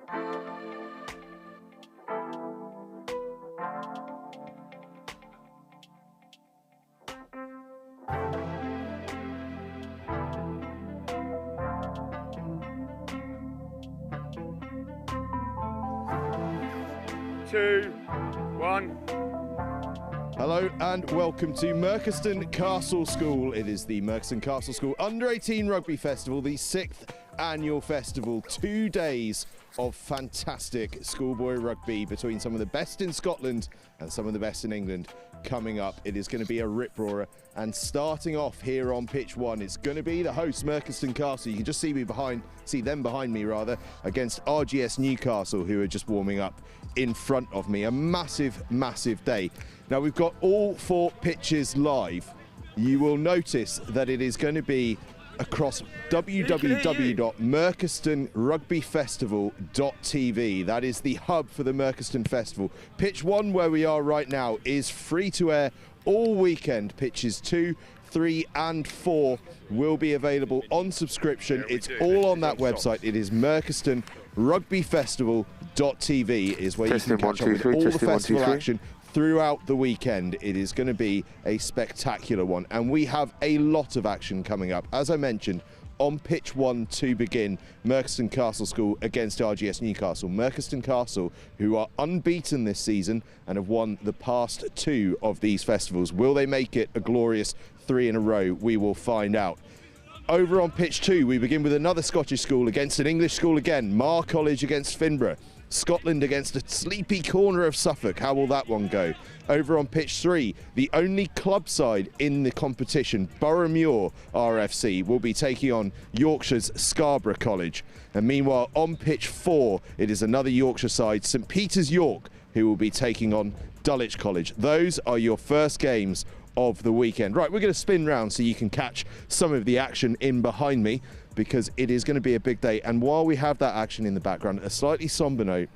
Two, one. Hello and welcome to Merchiston Castle School. It is the Merchiston Castle School Under-18 Rugby Festival, the 6th annual festival. 2 days of fantastic schoolboy rugby between some of the best in Scotland and some of the best in England coming up. It is going to be a rip-roarer, and starting off here on pitch 1, it's going to be the hosts, Merchiston Castle. You can just see them behind me against RGS Newcastle, who are just warming up in front of me. A massive, massive day. Now we've got all 4 pitches live. You will notice that it is going to be across www.merchistonrugbyfestival.tv. That is the hub for the Merchiston Festival. Pitch 1, where we are right now, is free to air all weekend. Pitches 2, 3 and 4 will be available on subscription. It's all on that website. It is merchistonrugbyfestival.tv is where you can catch up with all the festival action throughout the weekend. It is going to be a spectacular one, and we have a lot of action coming up. As I mentioned, on pitch 1 to begin, Merchiston Castle School against RGS Newcastle. Merchiston Castle, who are unbeaten this season and have won the past 2 of these festivals. Will they make it a glorious 3 in a row? We will find out. Over on pitch 2, we begin with another Scottish school against an English school again. Marr College against Finborough. Scotland against a sleepy corner of Suffolk. How will that one go? Over on pitch 3, the only club side in the competition, Boroughmuir RFC, will be taking on Yorkshire's Scarborough College. And meanwhile, on pitch 4, it is another Yorkshire side, St Peter's York, who will be taking on Dulwich College. Those are your first games of the weekend. Right, we're going to spin round so you can catch some of the action in behind me, because it is going to be a big day. And while we have that action in the background, a slightly somber note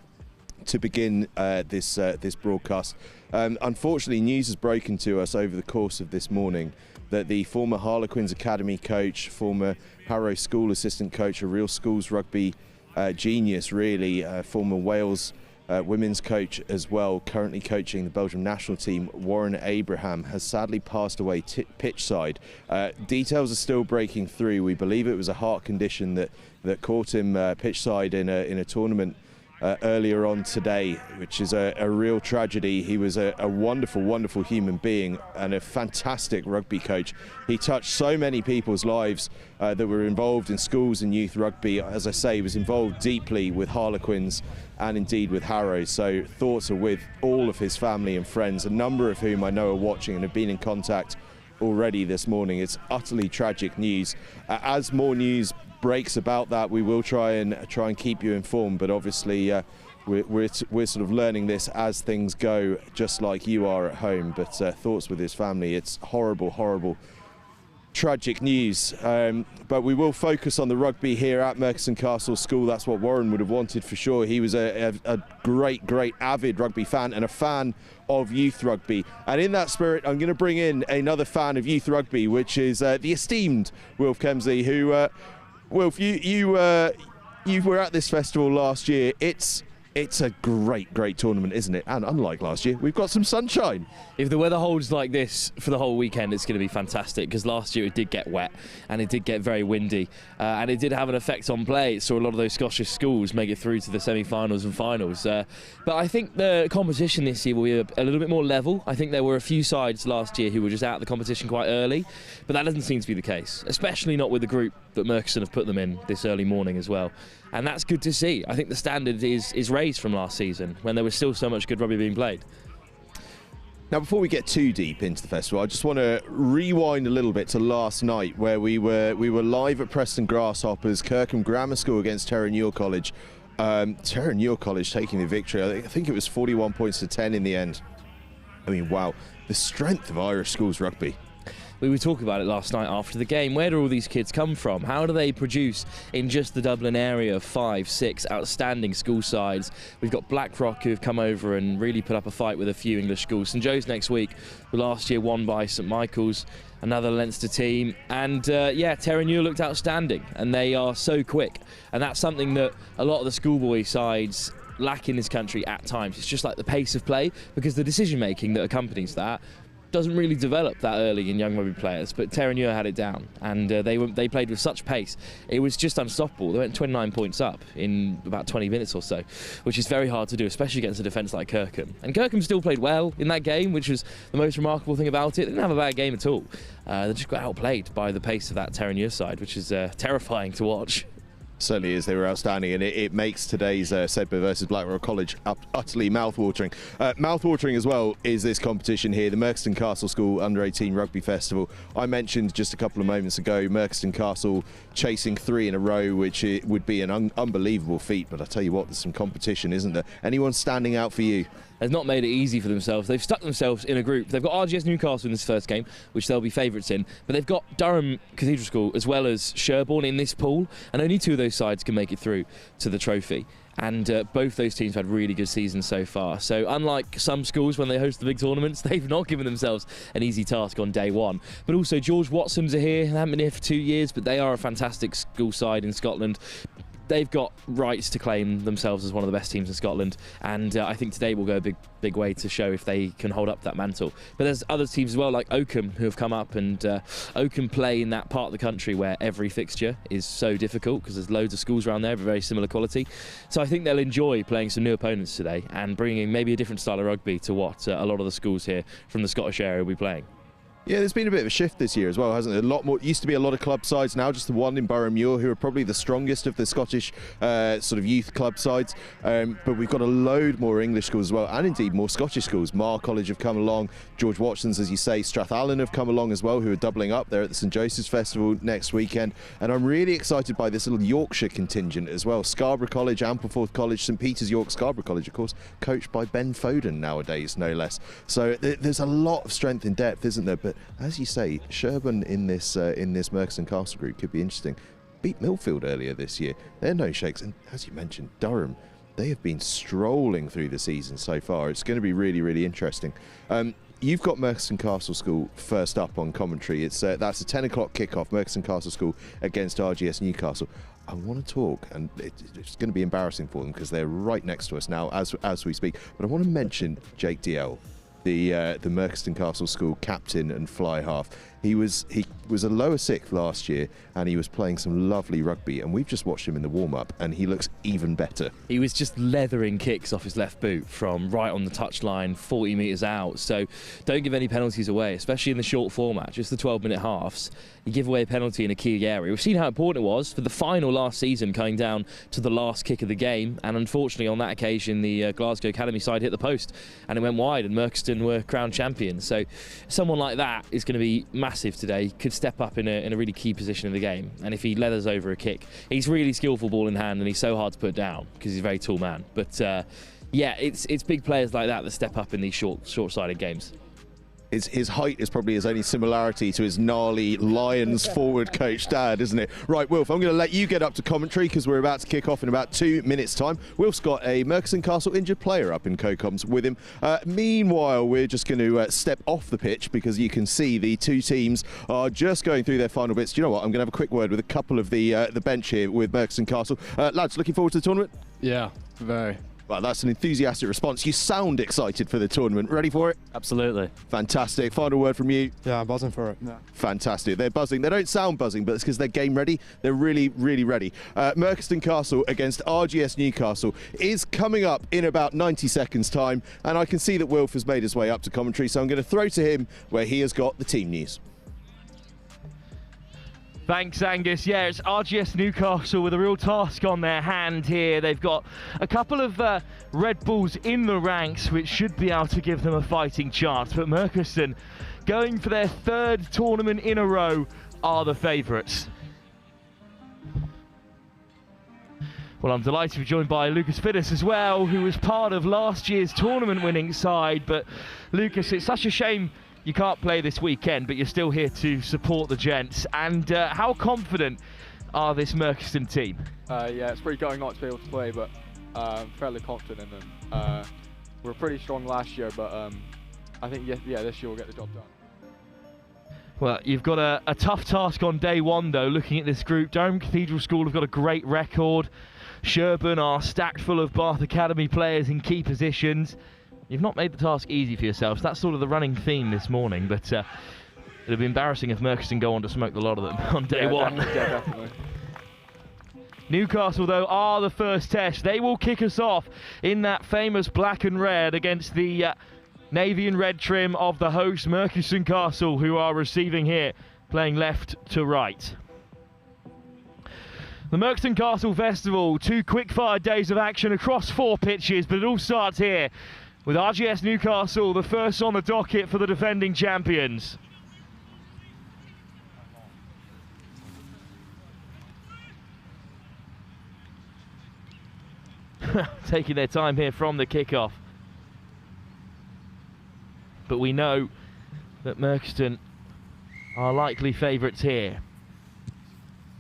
to begin this broadcast. Unfortunately, news has broken to us over the course of this morning that the former Harlequins Academy coach, former Harrow School assistant coach, a real schools rugby genius really, former Wales women's coach as well, currently coaching the Belgium national team, Warren Abraham, has sadly passed away pitch side. Details are still breaking through. We believe it was a heart condition that caught him pitch side in a tournament earlier on today, which is a real tragedy. He was a wonderful, wonderful human being and a fantastic rugby coach. He touched so many people's lives that were involved in schools and youth rugby. As I say, he was involved deeply with Harlequins and indeed with Harrow. So thoughts are with all of his family and friends, a number of whom I know are watching and have been in contact already this morning. It's utterly tragic news. As more news breaks about that, we will try and keep you informed, but obviously we're sort of learning this as things go, just like you are at home. But thoughts with his family. It's horrible, tragic news, but we will focus on the rugby here at Merchiston Castle School. That's what Warren would have wanted for sure. He was a great avid rugby fan and a fan of youth rugby, and in that spirit I'm going to bring in another fan of youth rugby, which is the esteemed Wilf Kemsley, who Wilf, you were at this festival last year. It's a great tournament, isn't it? And unlike last year, we've got some sunshine. If the weather holds like this for the whole weekend, it's going to be fantastic, because last year it did get wet and it did get very windy, and it did have an effect on play. It saw a lot of those Scottish schools make it through to the semi-finals and finals. But I think the competition this year will be a little bit more level. I think there were a few sides last year who were just out of the competition quite early, but that doesn't seem to be the case, especially not with the group that Merchiston have put them in this early morning as well. And that's good to see. I think the standard is raised from last season, when there was still so much good rugby being played. Now, before we get too deep into the festival, I just want to rewind a little bit to last night, where we were live at Preston Grasshoppers, Kirkham Grammar School against Terranure College. Terranure College taking the victory. I think it was 41 points to 10 in the end. I mean, wow, the strength of Irish schools rugby. We were talking about it last night after the game. Where do all these kids come from? How do they produce in just the Dublin area 5, 6 outstanding school sides? We've got Blackrock who have come over and really put up a fight with a few English schools. St Joe's next week, who last year won by St Michael's, another Leinster team. And yeah, Terenure looked outstanding, and they are so quick. And that's something that a lot of the schoolboy sides lack in this country at times. It's just like the pace of play, because the decision making that accompanies that doesn't really develop that early in young rugby players, but Terenure had it down, and they played with such pace. It was just unstoppable. They went 29 points up in about 20 minutes or so, which is very hard to do, especially against a defence like Kirkham. And Kirkham still played well in that game, which was the most remarkable thing about it. They didn't have a bad game at all. They just got outplayed by the pace of that Terenure side, which is terrifying to watch. Certainly is. They were outstanding, and it makes today's Sedbergh versus Blackrock College utterly mouth-watering. Mouth-watering as well is this competition here, the Merkston Castle School Under-18 Rugby Festival. I mentioned just a couple of moments ago Merkston Castle chasing 3 in a row, which it would be an unbelievable feat, but I tell you what, there's some competition, isn't there? Anyone standing out for you? Has not made it easy for themselves. They've stuck themselves in a group. They've got RGS Newcastle in this first game, which they'll be favourites in, but they've got Durham Cathedral School as well as Sherborne in this pool, and only 2 of those sides can make it through to the trophy. And both those teams have had really good seasons so far. So unlike some schools when they host the big tournaments, they've not given themselves an easy task on day one. But also George Watson's are here. They haven't been here for 2 years, but they are a fantastic school side in Scotland. They've got rights to claim themselves as one of the best teams in Scotland, and I think today will go a big way to show if they can hold up that mantle. But there's other teams as well, like Oakham, who have come up, and Oakham play in that part of the country where every fixture is so difficult because there's loads of schools around there of very similar quality. So I think they'll enjoy playing some new opponents today and bringing maybe a different style of rugby to what a lot of the schools here from the Scottish area will be playing. Yeah, there's been a bit of a shift this year as well, hasn't there? A lot more. Used to be a lot of club sides, now just the one in Boroughmuir, who are probably the strongest of the Scottish sort of youth club sides. But we've got a load more English schools as well, and indeed more Scottish schools. Marr College have come along, George Watson's, as you say, Strathallan have come along as well, who are doubling up. They're at the St Joseph's Festival next weekend. And I'm really excited by this little Yorkshire contingent as well. Scarborough College, Ampleforth College, St Peter's York, Scarborough College, of course, coached by Ben Foden nowadays, no less. So there's a lot of strength in depth, isn't there? But as you say, Sherborne in this Merkston Castle group could be interesting. Beat Millfield earlier this year. They're no shakes, and as you mentioned, Durham, they have been strolling through the season so far. It's going to be really, really interesting. You've got Merkston Castle School first up on commentary. It's that's a 10 o'clock kickoff. Merkston Castle School against RGS Newcastle. I want to talk, and it's going to be embarrassing for them because they're right next to us now as we speak. But I want to mention Jake DL, the Merkston Castle School captain and fly half. He was a lower sixth last year, and he was playing some lovely rugby, and we've just watched him in the warm-up, and he looks even better. He was just leathering kicks off his left boot from right on the touchline, 40 metres out, so don't give any penalties away, especially in the short format, just the 12-minute halves. You give away a penalty in a key area. We've seen how important it was for the final last season, coming down to the last kick of the game, and unfortunately on that occasion the Glasgow Academy side hit the post, and it went wide, and Merkston were crowned champions. So someone like that is going to be massive today, could step up in a really key position in the game, and if he leathers over a kick, he's really skillful ball in hand, and he's so hard to put down because he's a very tall man. But yeah, it's big players like that step up in these short-sided games. His height is probably his only similarity to his gnarly Lions forward coach dad, isn't it? Right, Wilf, I'm going to let you get up to commentary because we're about to kick off in about 2 minutes' time. Wilf's got a Merkston Castle injured player up in co-coms with him. Meanwhile, we're just going to step off the pitch because you can see the two teams are just going through their final bits. Do you know what? I'm going to have a quick word with a couple of the bench here with Merkston Castle. Lads, looking forward to the tournament? Yeah, very. Well, that's an enthusiastic response. You sound excited for the tournament. Ready for it? Absolutely. Fantastic. Final word from you? Yeah, I'm buzzing for it. Yeah. Fantastic. They're buzzing. They don't sound buzzing, but it's because they're game ready. They're really, really ready. Merkston Castle against RGS Newcastle is coming up in about 90 seconds' time, and I can see that Wilf has made his way up to commentary, so I'm going to throw to him where he has got the team news. Thanks, Angus. Yeah, it's RGS Newcastle with a real task on their hand here. They've got a couple of Red Bulls in the ranks, which should be able to give them a fighting chance. But Merkston, going for their third tournament in a row, are the favourites. Well, I'm delighted to be joined by Lucas Fiddis as well, who was part of last year's tournament winning side. But Lucas, it's such a shame you can't play this weekend, but you're still here to support the gents. And how confident are this Merchiston team? Yeah, it's pretty gutting not to be able to play, but I'm fairly confident in them. We were pretty strong last year, but I think this year we'll get the job done. Well, you've got a tough task on day one, though, looking at this group. Durham Cathedral School have got a great record. Sherborne are stacked full of Bath Academy players in key positions. You've not made the task easy for yourselves. That's sort of the running theme this morning, but it'd be embarrassing if Merchiston go on to smoke the lot of them on day one. Definitely. Newcastle, though, are the first test. They will kick us off in that famous black and red against the navy and red trim of the host, Merchiston Castle, who are receiving here, playing left to right. The Merchiston Castle Festival, 2 quick-fire days of action across 4 pitches, but it all starts here with RGS Newcastle, the first on the docket for the defending champions. Taking their time here from the kickoff. But we know that Merchiston are likely favourites here.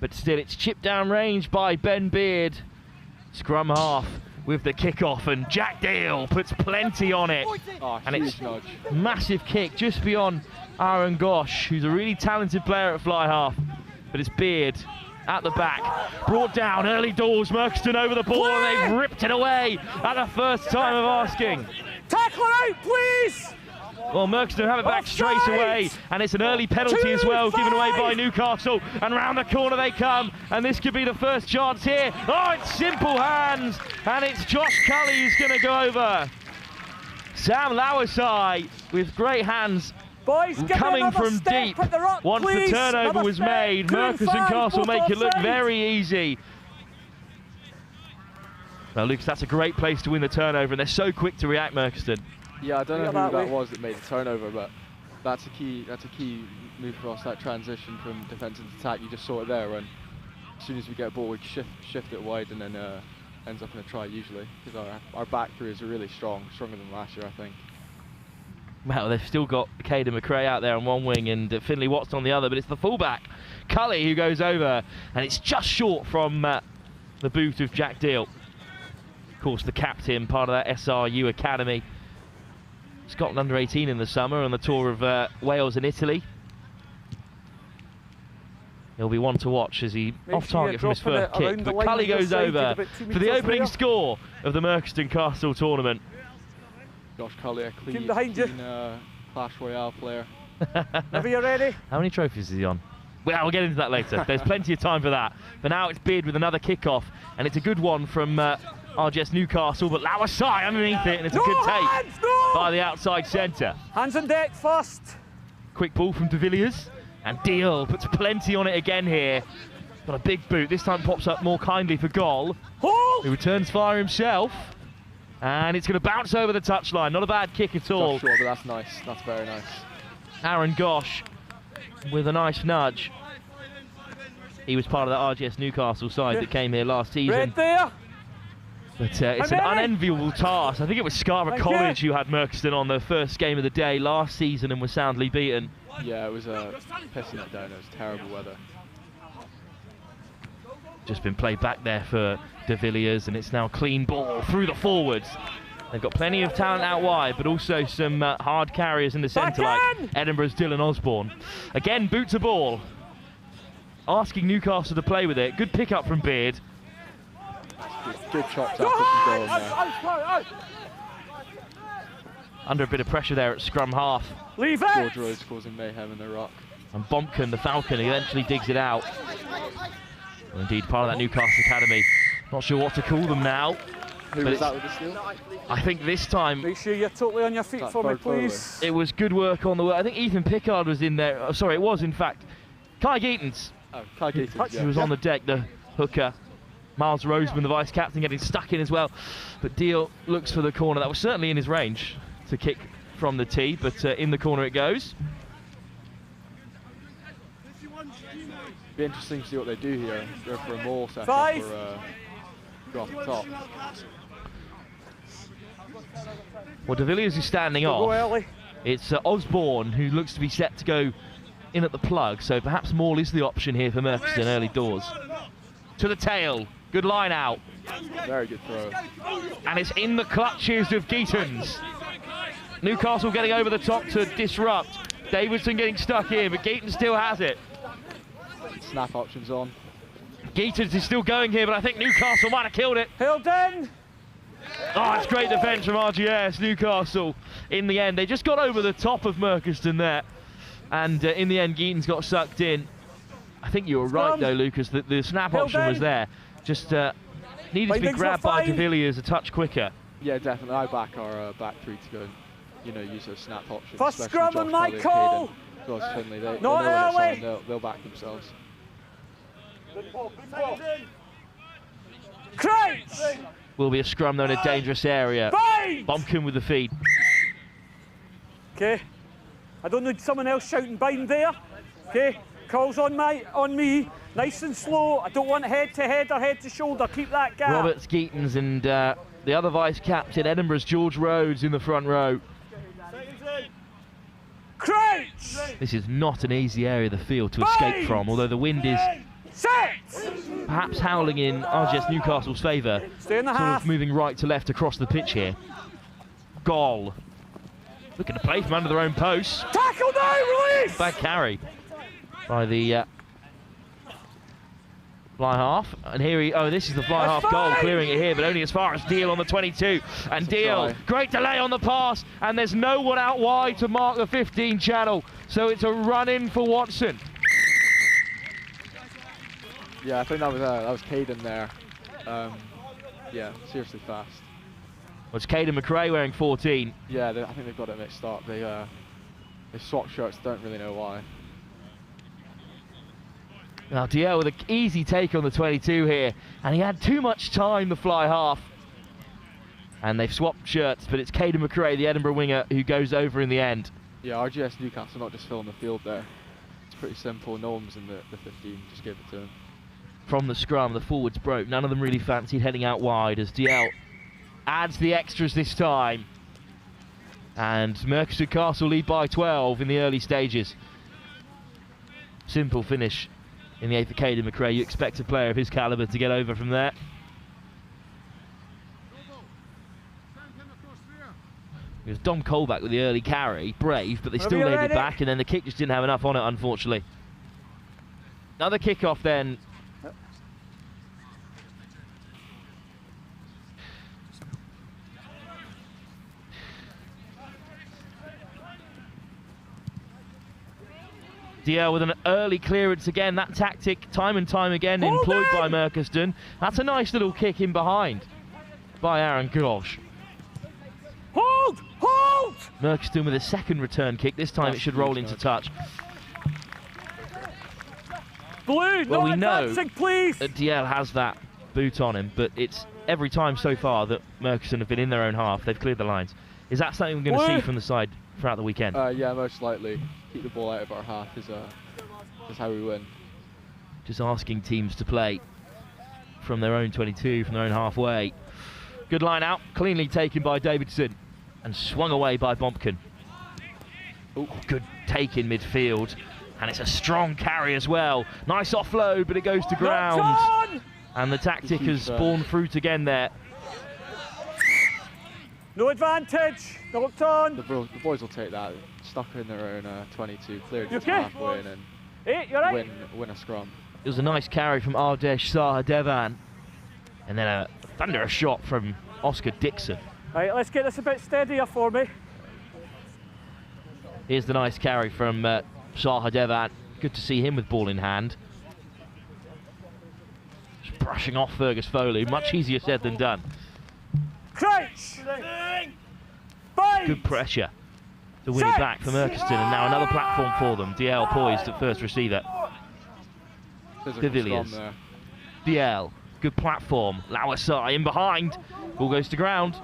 But still, it's chipped down range by Ben Beard. Scrum half with the kickoff, and Jack Dale puts plenty on it. Oh, and it's nudge. Massive kick just beyond Aaron Gosh, who's a really talented player at fly half. But it's Beard at the back, brought down early doors. Merchiston over the ball, and they've ripped it away at the first time of asking. Tackle out, please! Well, Merchiston have it back straight away, and it's an early penalty as well, given away by Newcastle, and round the corner they come, and this could be the first chance here. Oh, it's simple hands, and it's Josh Cully who's going to go over. Sam Lawasai with great hands. Boys, coming from deep. Once the turnover was made, Merchiston Castle make it look very easy. Now, Lucas, that's a great place to win the turnover, and they're so quick to react, Merchiston. Yeah, I don't know who that was that made the turnover, but that's a key move for us, that transition from defence into attack. You just saw it there, and as soon as we get a ball, we shift it wide, and then ends up in a try usually, because our back three is really strong, stronger than last year, I think. Well, they've still got Caden McRae out there on one wing and Finley Watson on the other, but it's the fullback, Cully, who goes over, and it's just short from the boot of Jack Deal. Of course, the captain, part of that SRU Academy. Scotland under 18 in the summer on the tour of Wales and Italy. He'll be one to watch as he off target from his first kick, but Cully goes over for the opening score of the Merchiston Castle tournament. Josh Cully, a clean Clash Royale player. Whenever you're ready. How many trophies is he on? Well, we'll get into that later. There's plenty of time for that. But now it's Beard with another kickoff, and it's a good one from RGS Newcastle, but Lawasai underneath it, and it's a good take by the outside centre. Hands on deck first. Quick ball from De Villiers, and Deal puts plenty on it again here. Got a big boot, this time pops up more kindly for Goal, who returns fire himself. And it's going to bounce over the touchline. Not a bad kick at all. Short, but that's nice. That's very nice. Aaron Gosh with a nice nudge. He was part of the RGS Newcastle side that came here last season. Red there. But it's an unenviable task. I think it was Scarborough College who had Merchiston on the first game of the day last season and was soundly beaten. Yeah, it was pissing it down. It was terrible weather. Just been played back there for De Villiers, and it's now clean ball through the forwards. They've got plenty of talent out wide, but also some hard carriers in the centre, like Edinburgh's Dylan Osborne. Again, boot to ball. Asking Newcastle to play with it. Good pick up from Beard. Good chops out from Durham there. Under a bit of pressure there at scrum half. Leave it! George Rhodes causing mayhem in the ruck. And Bompkin, the Falcon, eventually digs it out. Well, indeed, part of that Newcastle Academy. Not sure what to call them now. Who was that with the steal? I think this time... Make sure you're totally on your feet for me, please. It was good work on the way. I think Ethan Pickard was in there. Oh, sorry, it was, in fact, Kai Geatons. Oh, Kai Geatons, He was on the deck, the hooker. Miles Roseman, the vice-captain, getting stuck in as well. But Deal looks for the corner. That was certainly in his range to kick from the tee, but in the corner it goes. Be interesting to see what they do here. Go for a maul set or go off the top. Well, De Villiers is standing off. It's Osborne who looks to be set to go in at the plug, so perhaps Maul is the option here for Murkison early doors. To the tail, good line out. Very good throw. And it's in the clutches of Geetons. Newcastle getting over the top to disrupt. Davidson getting stuck in, but Geeton still has it. Snap options on. Geetons is still going here, but I think Newcastle might have killed it. Held in. Oh, it's great defence from RGS Newcastle. In the end, they just got over the top of Murkison there. And in the end, Geeton's got sucked in. I think you were right, though, Lucas, that the snap option was there. Just needed to be grabbed by de Villiers a touch quicker. Yeah, definitely. I back our back three to go and, you know, use those snap options. First scrum on Michael. Finley, they Not know when early. it's on, they'll back themselves. Crouch. Will be a scrum though in a dangerous area. Bind. Bumpkin with the feed. Okay. I don't need someone else shouting bind there. Okay. Calls on me. Nice and slow. I don't want head to head or head to shoulder. Keep that gap. Roberts, Geetons, and the other vice captain, Edinburgh's George Rhodes, in the front row. Crouch. This is not an easy area of the field to escape from, although the wind is Set. perhaps howling in RGS Newcastle's favour. Stay in the Sort half. of moving right to left across the pitch here. Goal. Looking to play from under their own posts. Tackle now. Release. Bad carry by the fly half. And here this is the fly half goal, clearing it here, but only as far as Deal on the 22. And Deal, great delay on the pass, and there's no one out wide to mark the 15 channel. So it's a run in for Watson. Yeah, I think that was Caden there. Yeah, seriously fast. Well, it's Caden McRae wearing 14. Yeah, I think they've got it mixed up. They swap shirts, don't really know why. Now DL with an easy take on the 22 here, and he had too much time, the fly half. And they've swapped shirts, but it's Caden McRae, the Edinburgh winger, who goes over in the end. Yeah, RGS Newcastle not just filling the field there. It's pretty simple. No one was in the 15, just give it to him. From the scrum, the forwards broke. None of them really fancied heading out wide as DL adds the extras this time. And Murkison Castle lead by 12 in the early stages. Simple finish in the 8th for Caden McRae. You expect a player of his calibre to get over from there. It was Dom Colback with the early carry. Brave, but they still laid it back, and then the kick just didn't have enough on it, unfortunately. Another kick-off then. DL with an early clearance again. That tactic, time and time again, employed by Murkison. That's a nice little kick in behind by Aaron Gosh. Hold! Hold! Murkison with a second return kick. This time it should roll into touch. Blue, well, we know please. that DL has that boot on him, but it's every time so far that Murkison have been in their own half, they've cleared the lines. Is that something we're going to see from the side throughout the weekend? Yeah, most likely. Keep the ball out of our half is how we win. Just asking teams to play from their own 22, from their own halfway. Good line out, cleanly taken by Davidson and swung away by Bumpkin. Ooh, good take in midfield, and it's a strong carry as well. Nice offload, but it goes to ground. And the tactic has borne fruit again there. No advantage, knocked on. The boys will take that. Stuck in their own 22, cleared just okay? halfway and you're right. win a scrum. It was a nice carry from Ardesh Sahadevan, and then a thunderous shot from Oscar Dixon. Right, let's get this a bit steadier for me. Here's the nice carry from Sahadevan. Good to see him with ball in hand. Just brushing off Fergus Foley. Much easier said than done. Crouch! Good pressure to win it back for Murkison, and now another platform for them. DL poised at first receiver. De Villiers. DL, good platform. Lawasai in behind. Ball goes to ground.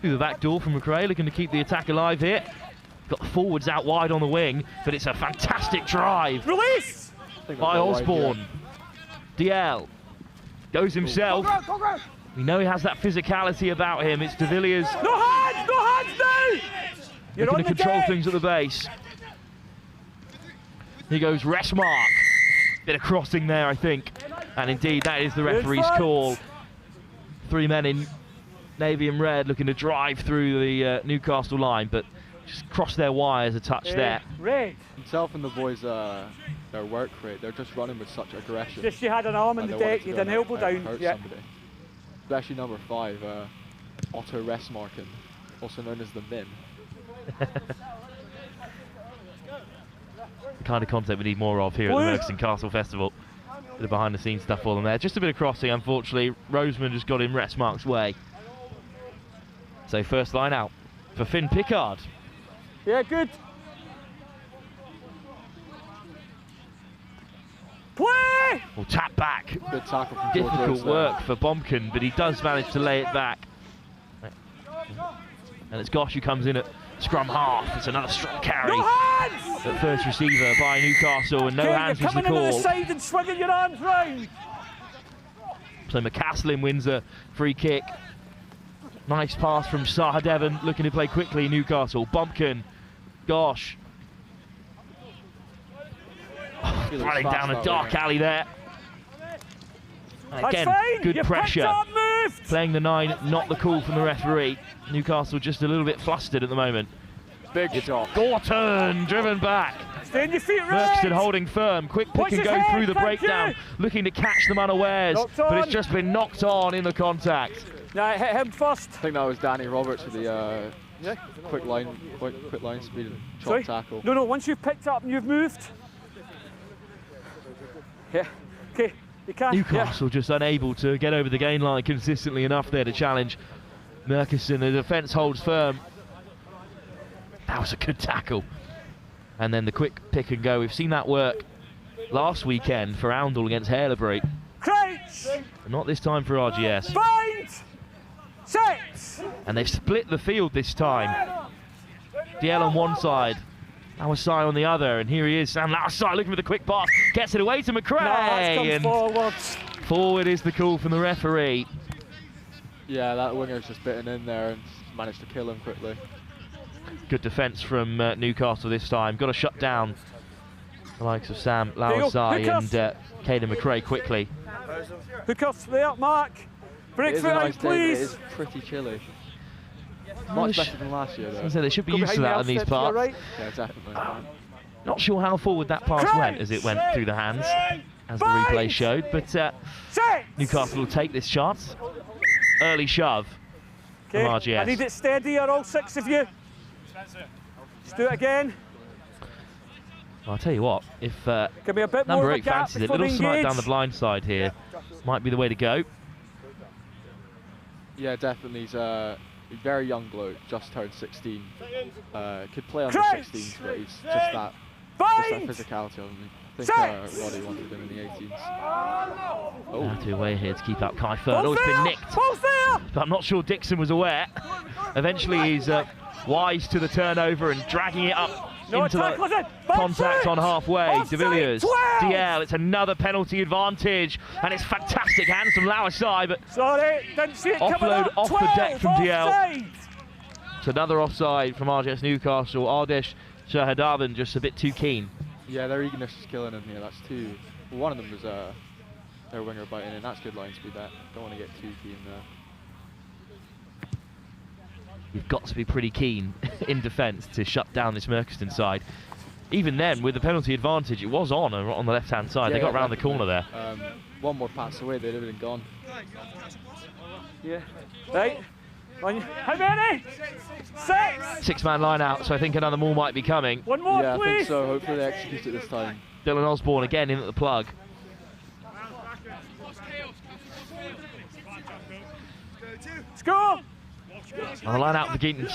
Through the back door from McRae, looking to keep the attack alive here. Got the forwards out wide on the wing, but it's a fantastic drive. Release! By Osborne. DL goes himself. We know he has that physicality about him. It's de Villiers. No hands now! You're looking on to the control deck. things at the base. Here goes Restmark. Bit of crossing there, I think. And indeed, that is the referee's call. 3 men in navy and red looking to drive through the Newcastle line, but just cross their wires a touch there. Red. Himself and the boys, their work rate, they're just running with such aggression. Just you had an arm on the deck, you had an elbow down. Yeah. Especially number 5, Otto Restmarken, also known as the Min. The kind of content we need more of here at the Merchiston Castle Festival. Bit of behind the scenes stuff for them there. Just a bit of crossing, unfortunately. Roseman just got in Restmark's way. So first line out for Finn Pickard. Yeah, good. Play! Well, tap back. Good tackle from Difficult work for Bompkin, but he does manage to lay it back. And it's Gosh who comes in at scrum half. It's another strong carry. No hands! At first receiver by Newcastle, and no hands was the You're coming into call. the side and swinging your arms round. So McCaslin wins a free kick. Nice pass from Sahadevan, looking to play quickly. Newcastle. Bumpkin. Gosh. Running down a dark alley there. And again, good pressure. Playing the 9, not the call from the referee. Newcastle just a little bit flustered at the moment. Big shot. Gorton driven back. Stay on your feet, Red. Merchiston holding firm. Quick pick and go through the breakdown. Looking to catch them unawares. But it's just been knocked on in the contact. No, hit him first. I think that was Danny Roberts with the quick line speed and chop tackle. No, once you've picked up and you've moved. Yeah, okay, you can. Newcastle just unable to get over the gain line consistently enough there to challenge Merchiston. The defence holds firm. That was a good tackle. And then the quick pick and go. We've seen that work last weekend for Oundle against Haileybury. Crouch! Not this time for RGS. Bind! Six! And they've split the field this time. DL on one side, Lawasai on the other, and here he is, Sam Lawasai looking for the quick pass, gets it away to McRae, and forward is the call from the referee. Yeah, that winger's just bitten in there and managed to kill him quickly. Good defence from Newcastle this time. Got to shut down the likes of Sam Lawasai and Caden McRae quickly. Hook off there, Mark. Break foot out, please. It is pretty chilly. Much better than last year, though. So they should be used to that in these parts. Right. Yeah, definitely. Not sure how forward that pass went as it went through the hands, as the replay showed, but Newcastle will take this chance. Early shove from RGS. I need it steady, all 6 of you. Let's do it again. Well, I'll tell you what, if Give me a bit number more 8 fancies it, little snipe down the blind side here might be the way to go. Yeah, definitely. He's a very young bloke, just turned 16. Could play on the 16s, but he's just that physicality of him. I think Roddy wanted him in the 18s. Oh. Out to away here to keep up Kai Fern. Oh, it's been nicked. But I'm not sure Dixon was aware. Eventually he's wise to the turnover and dragging it up into the contact on halfway. De Villiers, DL, it's another penalty advantage, and it's fantastic hands from Lawasai, but didn't see it offload off the deck from DL. It's another offside from RGS Newcastle. Ardesh Shahadavan just a bit too keen. Yeah, their eagerness is killing them here. That's two. Well, one of them was their winger biting in. That's good line speed. That don't want to get too keen there. You've got to be pretty keen in defence to shut down this Merchiston side. Even then, with the penalty advantage, it was on the left-hand side. Yeah, they got round the corner there. One more pass away, they'd have been gone. Yeah. Right. How many? 6. 6-man line out, so I think another more might be coming. One more, yeah, please. I think so. Hopefully they execute it this time. Dylan Osborne again in at the plug. Score! On the line out for Geaton.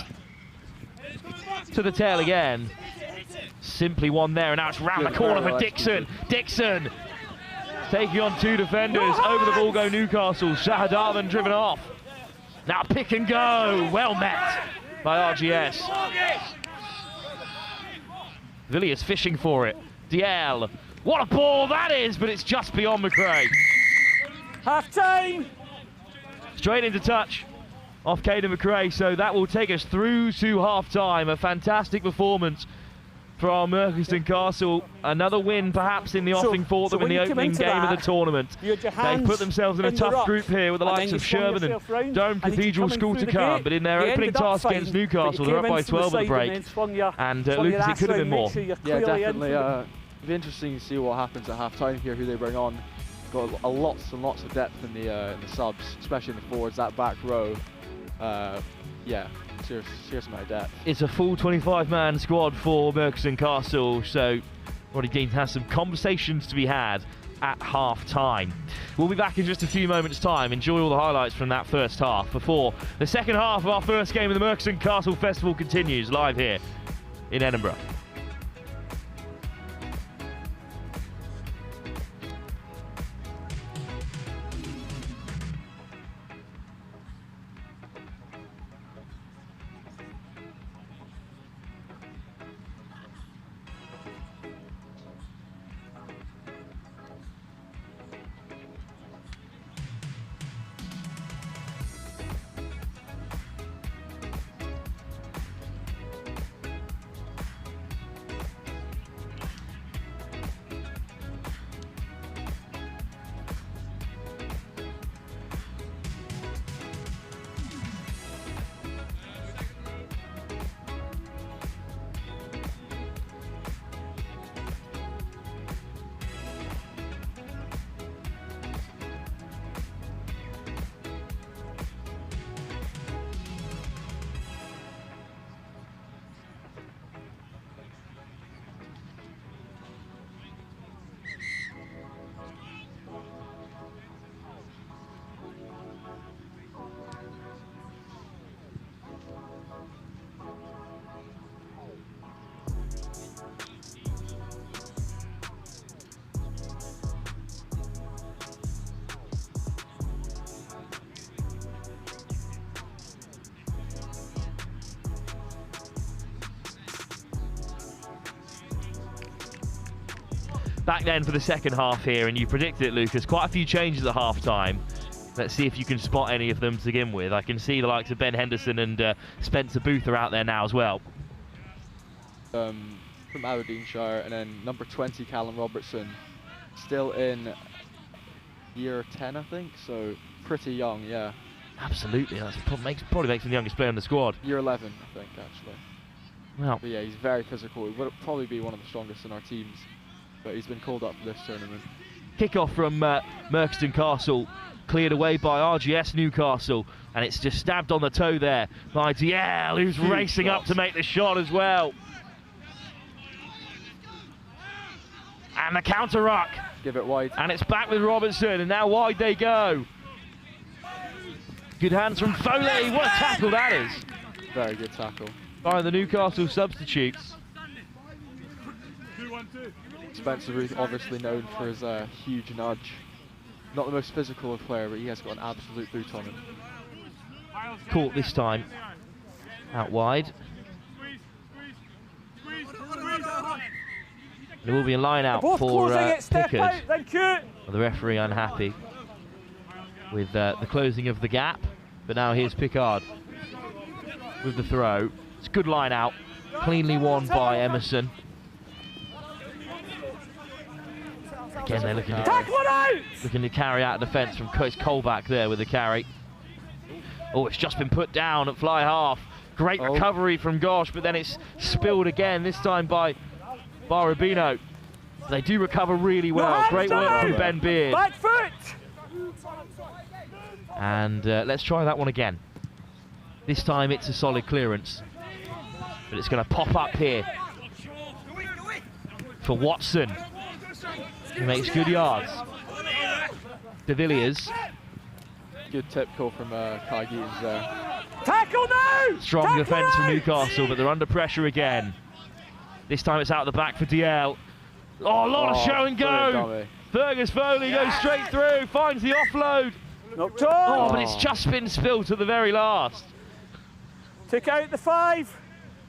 To the tail again. Simply one there, and now it's round the corner for Dixon. Dixon taking on 2 defenders. Over the ball go Newcastle. Shahadavan driven off. Now pick and go. Well met by RGS. Villiers fishing for it. DL. What a ball that is, but it's just beyond McRae. Half time. Straight into touch off Caden McRae, so that will take us through to half-time. A fantastic performance from Merchiston Castle. Another win perhaps in the offing for them in the opening game of the tournament. They put themselves in a tough group here with the likes of Sherborne and Durham Cathedral School to come, but in their opening task against Newcastle, they're up by 12 at the break. And Lucas, it could have been more. Yeah, definitely. It'll be interesting to see what happens at half-time here, who they bring on. Got lots and lots of depth in the subs, especially in the forwards, that back row. Yeah, serious amount of depth. It's a full 25-man squad for Merchiston Castle, so Roddy Dean has some conversations to be had at half-time. We'll be back in just a few moments' time. Enjoy all the highlights from that first half before the second half of our first game of the Merchiston Castle Festival continues live here in Edinburgh. Back then for the second half here, and you predicted it, Lucas. Quite a few changes at half-time. Let's see if you can spot any of them to begin with. I can see the likes of Ben Henderson and Spencer Booth are out there now as well. From Aberdeenshire, and then number 20, Callum Robertson, still in year 10, I think, so pretty young, yeah. Absolutely, that probably makes him the youngest player in the squad. Year 11, I think, actually. Well, but yeah, he's very physical. He would probably be one of the strongest in our teams, but he's been called up for this tournament. Kick-off from Merchiston Castle, cleared away by RGS Newcastle, and it's just stabbed on the toe there by DL, who's racing up to make the shot as well. And the counter-ruck. Give it wide. And it's back with Robertson, and now wide they go. Good hands from Foley. What a tackle that is. Very good tackle. By the Newcastle substitutes. Spencer Booth, obviously known for his huge nudge. Not the most physical player, but he has got an absolute boot on him. Caught this time. Out wide. There will be a line out for Pickard. Thank you. The referee unhappy with the closing of the gap. But now here's Pickard with the throw. It's a good line out. Cleanly won by Emerson. Again, they're looking to carry out defence from Colback there with the carry. Oh, it's just been put down at fly half. Great recovery from Gosh, but then it's spilled again, this time by Barabino. They do recover really well. Great work from Ben Beard. Back foot. And let's try that one again. This time it's a solid clearance. But it's going to pop up here for Watson. He makes good yards. De Villiers. Good tip call from Kai Geetens there. Tackle now! Strong defence from Newcastle, but they're under pressure again. This time it's out the back for DL. Oh, a lot of show and go. Fergus Foley goes straight through, finds the offload. Oh, but it's just been spilled at the very last. Take out the 5.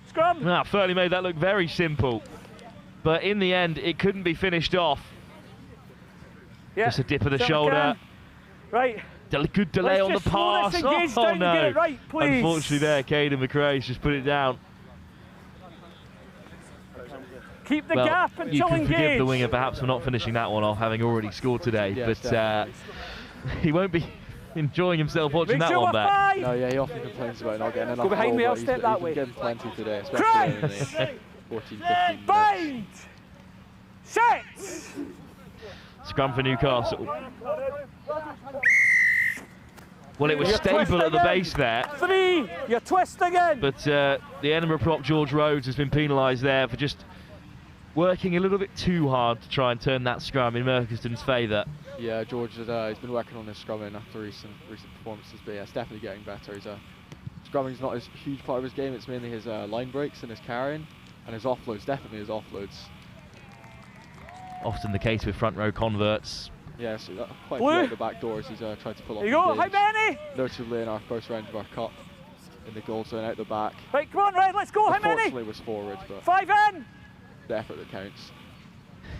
Scrum. Now, Foley made that look very simple. But in the end, it couldn't be finished off. Yeah. Just a dip of the shoulder. Right. Good delay on the pass. Oh no! Get it right, please. Unfortunately, there, Caden McRae's just put it down. Keep the gap until you can engaged. forgive the winger perhaps for not finishing that one off, having already scored today, but he won't be enjoying himself watching that one back. No, yeah, he often complains about not getting enough. Go behind me, I'll he's step that way. He's been getting plenty today, especially in the 14, 15 minutes. Bind! Set! Scrum for Newcastle. Well, it was stable at the base there. 3, you twist again. But the Edinburgh prop, George Rhodes, has been penalised there for just working a little bit too hard to try and turn that scrum in Merkerston's favour. Yeah, George has he's been working on his scrumming after recent performances, but yeah, it's definitely getting better. Scrumming's not a huge part of his game, it's mainly his line breaks and his carrying, and his offloads, definitely his offloads. Often the case with front row converts. Yeah, so quite a few out the back doors he's tried to pull off. There you go, how many? Notably in our first round of our cup, in the goal zone out the back. Right, come on, Red, let's go, how many? Unfortunately was forward, but 5 in. the effort that counts.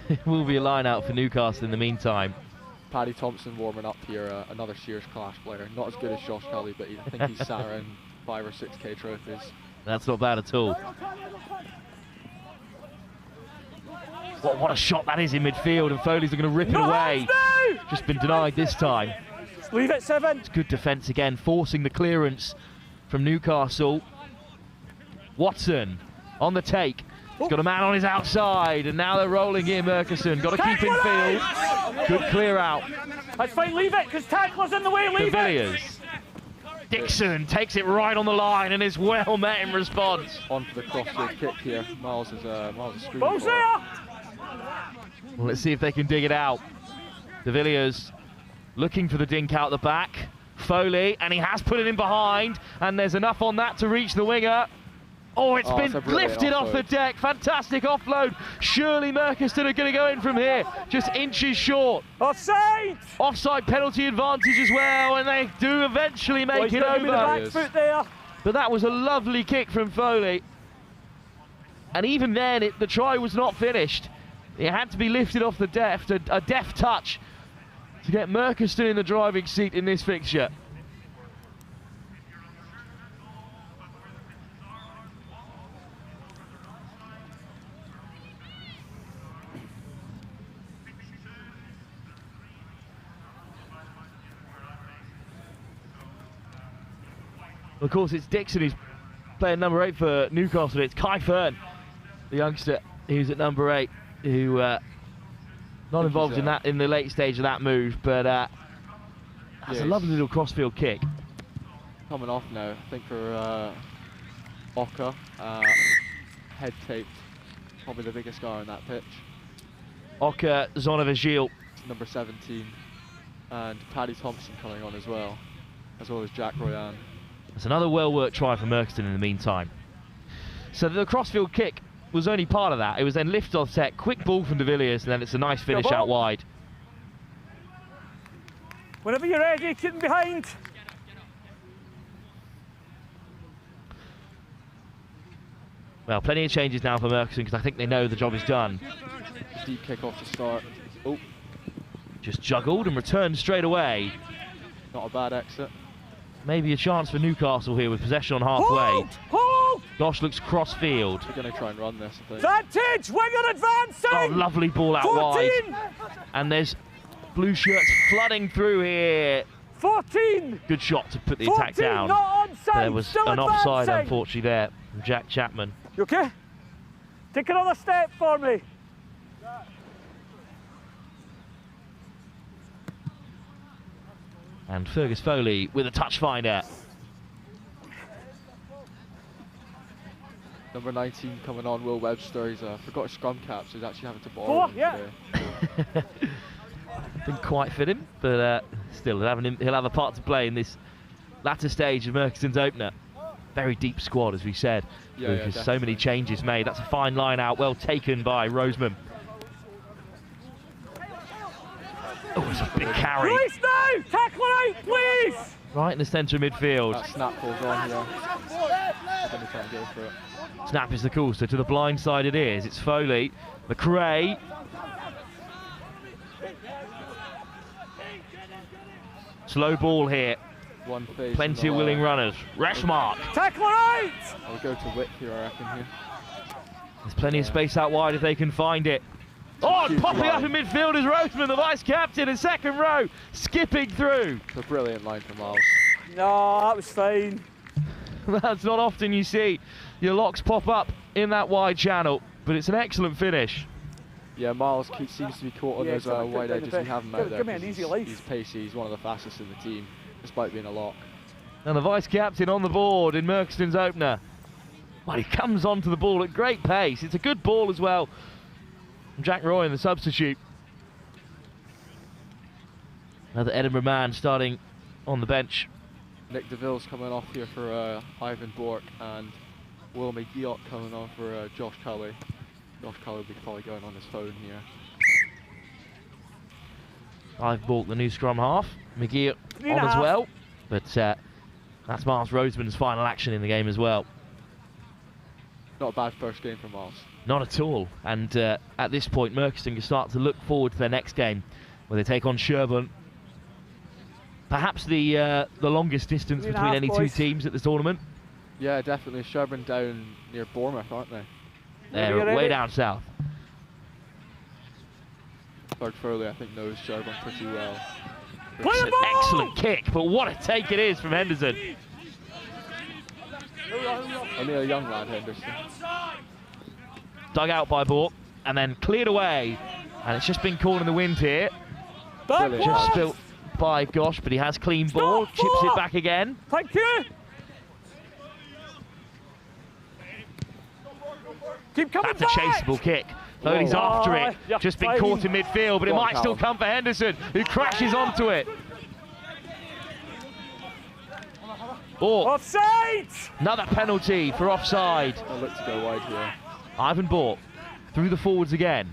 It will be a line out for Newcastle in the meantime. Paddy Thompson warming up here, another Sears Clash player. Not as good as Josh Kelly, but I think he's sat around 5 or 6k trophies. That's not bad at all. What a shot that is in midfield, and Foley's going to rip it away. Just been denied this time. Leave it 7. It's good defence again, forcing the clearance from Newcastle. Watson on the take. He's got a man on his outside, and now they're rolling here, Merkerson. Got to keep in field. Good clear out. That's fine, leave it, because tackler's in the way, leave it. Dixon takes it right on the line and is well met in response. On for the crossfield kick here. Miles is screaming. Ball's there! Well, let's see if they can dig it out. De Villiers looking for the dink out the back. Foley, and he has put it in behind, and there's enough on that to reach the winger. Oh, it's been lifted off the deck. Fantastic offload. Surely Merkerston are going to go in from here. Just inches short. Offside! Offside penalty advantage as well, and they do eventually make it over. Back foot there. But that was a lovely kick from Foley. And even then, the try was not finished. It had to be lifted off the deft, a deft touch to get Merkerston in the driving seat in this fixture. Of course, it's Dixon who's playing number 8 for Newcastle. It's Kai Fern, the youngster who's at number 8, who not involved in the late stage of that move, but that's a lovely little crossfield kick. Coming off now, I think for Oka, head taped, probably the biggest guy on that pitch. Oka Zonovagil, number 17, and Paddy Thompson coming on as well as Jack Royan. That's another well-worked try for Merkerston in the meantime. So the crossfield kick was only part of that. It was then lift off set, quick ball from De Villiers, and then it's a nice finish out wide. Whenever you're ready, keep behind. Well, plenty of changes now for Merkerston because I think they know the job is done. Deep kick off to start. Oh. Just juggled and returned straight away. Not a bad exit. Maybe a chance for Newcastle here with possession on halfway. Hold! Gosh looks cross-field. They're going to try and run this, I think. Advantage! Winger advancing! Oh, lovely ball out 14. wide. And there's blue shirts flooding through here. 14! Good shot to put the 14, attack down. Not onside, there was still an offside, advancing. unfortunately, there from Jack Chapman. You okay? Take another step for me. And Fergus Foley with a touch finder. Number 19 coming on, Will Webster. He's forgot his scrum cap, so he's actually having to borrow him today. Didn't quite fit him, but still he'll have a part to play in this latter stage of Merkerston's opener. Very deep squad, as we said. There's so many changes made. That's a fine line out, well taken by Roseman. Oh, it's a big carry. Release now! Tackle out, please! Right in the centre of midfield. That snap ball's on here. Going to try and go for it. Snap is the call, so to the blind side it is. It's Foley, McRae. Slow ball here. One phase. Plenty of willing runners. Reshmark. Tackle out! I'll go to width here, I reckon, here. There's plenty of space out wide if they can find it. Oh, and popping up in midfield is Roseman, the vice-captain in second row, skipping through. It's a brilliant line from Miles. No, that was fine. That's not often you see your locks pop up in that wide channel, but it's an excellent finish. Yeah, Miles seems to be caught on those wide edges. We have him out there. Give me an easy life. He's pacey, he's one of the fastest in the team, despite being a lock. And the vice-captain on the board in Merkston's opener. Well, he comes onto the ball at great pace. It's a good ball as well from Jack Roy in the substitute. Another Edinburgh man starting on the bench. Nick DeVille's coming off here for Ivan Bork, and Will McGeoch coming on for Josh Cully. Josh Cully will be probably going on his phone here. Ivan Bork, the new scrum half. McGeoch on as well. But that's Miles Roseman's final action in the game as well. Not a bad first game for Miles. Not at all. And at this point, Merkston can start to look forward to their next game, where they take on Sherborne. Perhaps the longest distance between any two teams at this tournament. Yeah, definitely. Sherborne down near Boroughmuir, aren't they? They're way down south. Berg Foley, I think, knows Sherborne pretty well. It's an excellent kick, but what a take it is from Henderson. Only a young lad, Henderson. Dug out by Bork, and then cleared away. And it's just been caught in the wind here. Brilliant. Just spilt by Gosh, but he has clean ball. Chips it back again. Thank you. Keep coming That's a chaseable kick. Though he's after it. Just been caught in midfield, but it might still come for Henderson, who crashes onto it. Oh, offside! Another penalty for offside. I'll look to go wide here. Ivan Bork through the forwards again.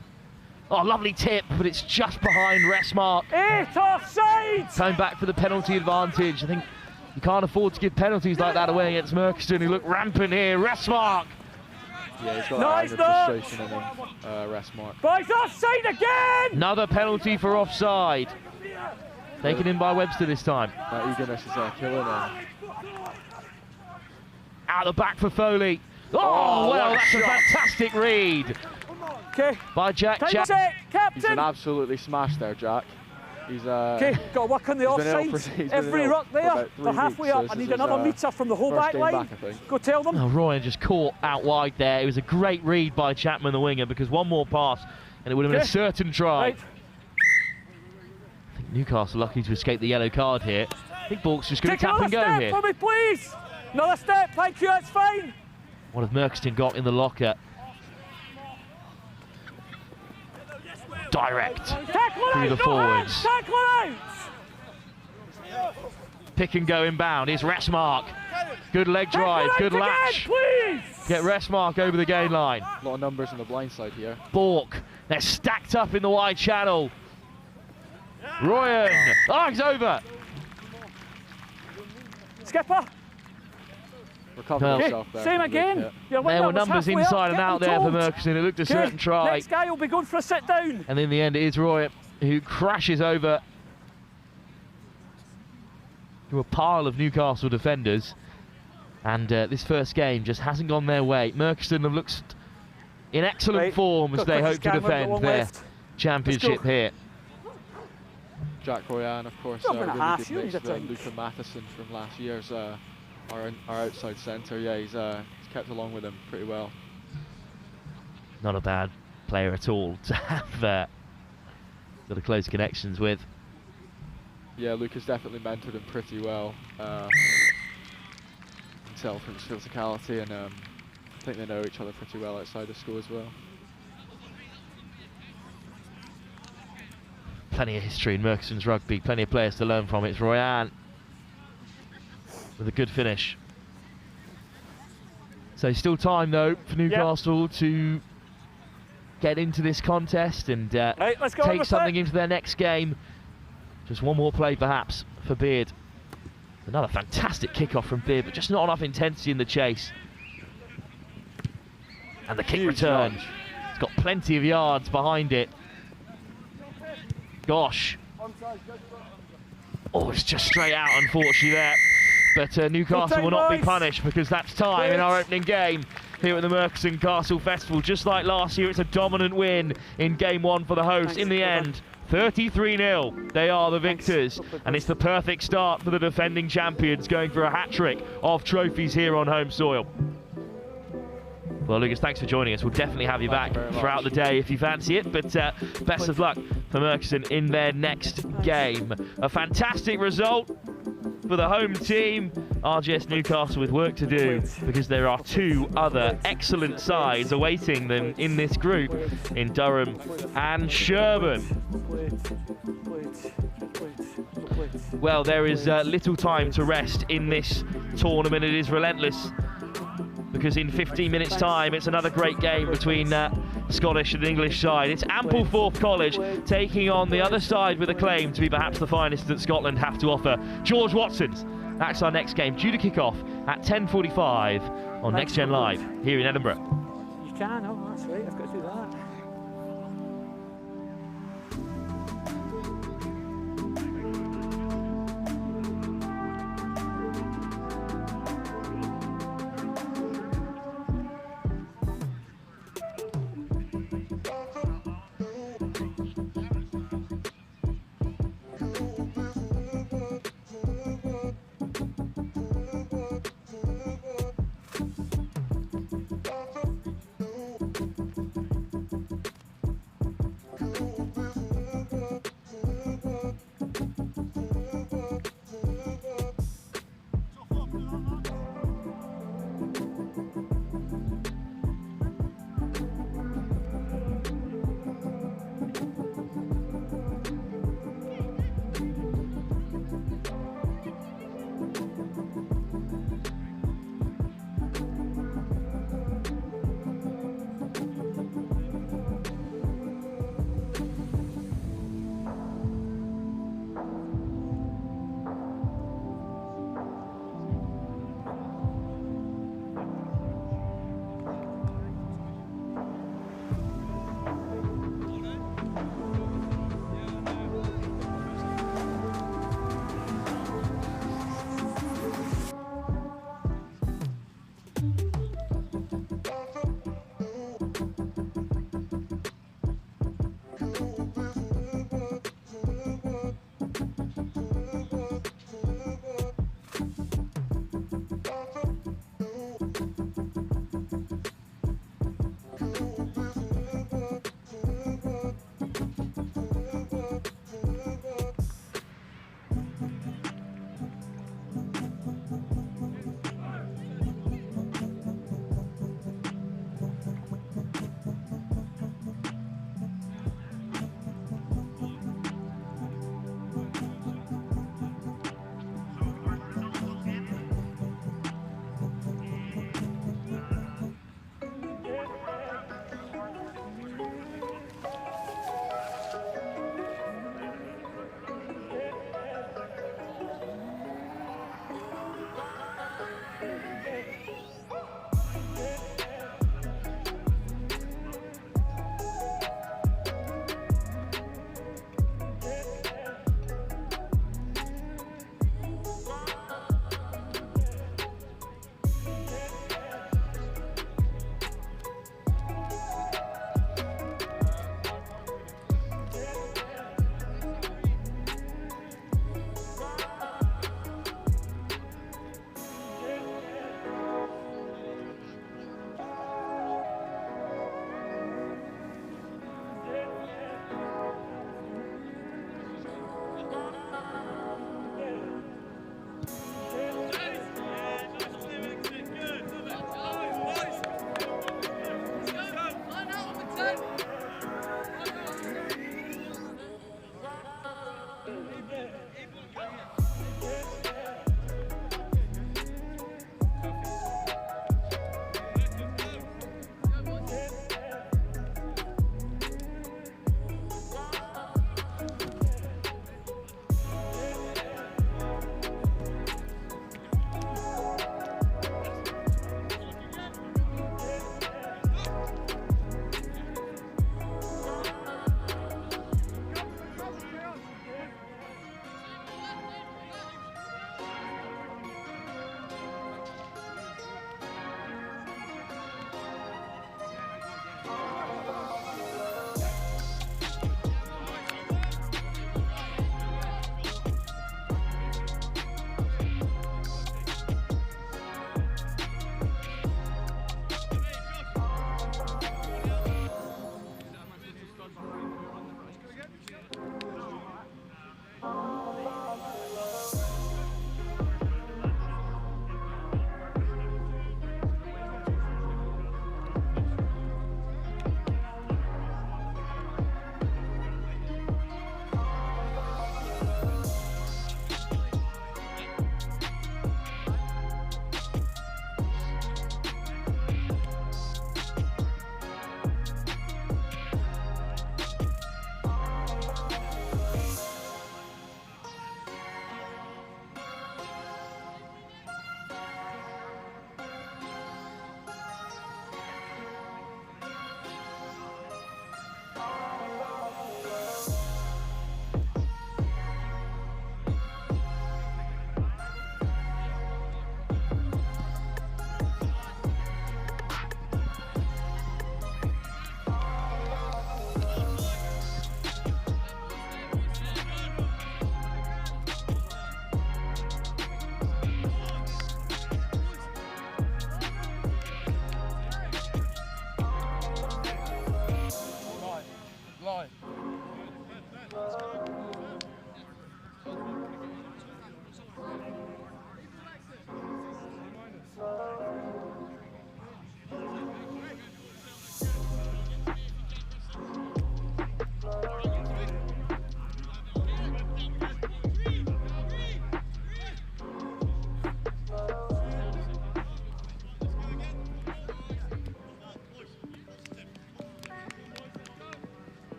Oh, lovely tip, but it's just behind Reshmark. It's offside! Coming back for the penalty advantage. I think you can't afford to give penalties like that away against Merkston, who look rampant here. Reshmark. Yeah, he's got that anger frustration in him, Reshmark. But he's offside again! Another penalty for offside. Taken in by Webster this time. That eagerness is killing him. Out the back for Foley. Oh, well, that's a fantastic read. Okay. By Jack. Captain. He's been absolutely smashed there, Jack. He's okay, got to work on the offside. Every ruck there. They're halfway up. I need another metre from the whole back line. Go tell them. Oh, Royan just caught out wide there. It was a great read by Chapman, the winger, because one more pass and it would have been a certain try. Right. I think Newcastle lucky to escape the yellow card here. I think Bork's just going to tap and go here. For me, please. Another step. Thank you. That's fine. What have Merkston got in the locker? Direct through the forwards. Pick and go inbound. Here's Reshmark. Good leg drive, good latch. Get Reshmark over the gain line. A lot of numbers on the blind side here. Bork. They're stacked up in the wide channel. Royan. Oh, he's over. Skipper. Himself there. Same again. There were numbers inside and out there for Merkston. It looked a certain try. Next guy will be going for a sit down. And in the end, it is Roy who crashes over to a pile of Newcastle defenders. And this first game just hasn't gone their way. Merkston have looked in excellent form as they hope to defend their championship here. Jack Royan, of course, really good mix with Luca Matheson from last year's our outside centre. Yeah, he's kept along with him pretty well. Not a bad player at all to have got a close connections with. Yeah, Luca's definitely mentored him pretty well. You can tell from his physicality, and I think they know each other pretty well outside of school as well. Plenty of history in Merkston's rugby, plenty of players to learn from. It's Royan with a good finish. So still time though for Newcastle to get into this contest and take something into their next game. Just one more play perhaps for Beard. Another fantastic kickoff from Beard, but just not enough intensity in the chase. And the kick return. It's got plenty of yards behind it. Gosh, Oh, it's just straight out, unfortunately, there. But Newcastle will not be punished because that's time in our opening game here at the Murchison Castle Festival. Just like last year, it's a dominant win in game 1 for the hosts. In the end, 33-0. They are the victors, and it's the perfect start for the defending champions, going for a hat-trick of trophies here on home soil. Well, Lucas, thanks for joining us. We'll definitely have you back throughout the day if you fancy it, but best of luck for Murchison in their next game. A fantastic result for the home team. RGS Newcastle with work to do because there are 2 other excellent sides awaiting them in this group in Durham and Sherborne. Well, there is little time to rest in this tournament. It is relentless because in 15 minutes time it's another great game between Scottish and English side. It's Ampleforth College taking on the other side with a claim to be perhaps the finest that Scotland have to offer. George Watson's. That's our next game, due to kick off at 10:45 on Next Gen Live here in Edinburgh. You can, oh that's right, I've got to do that.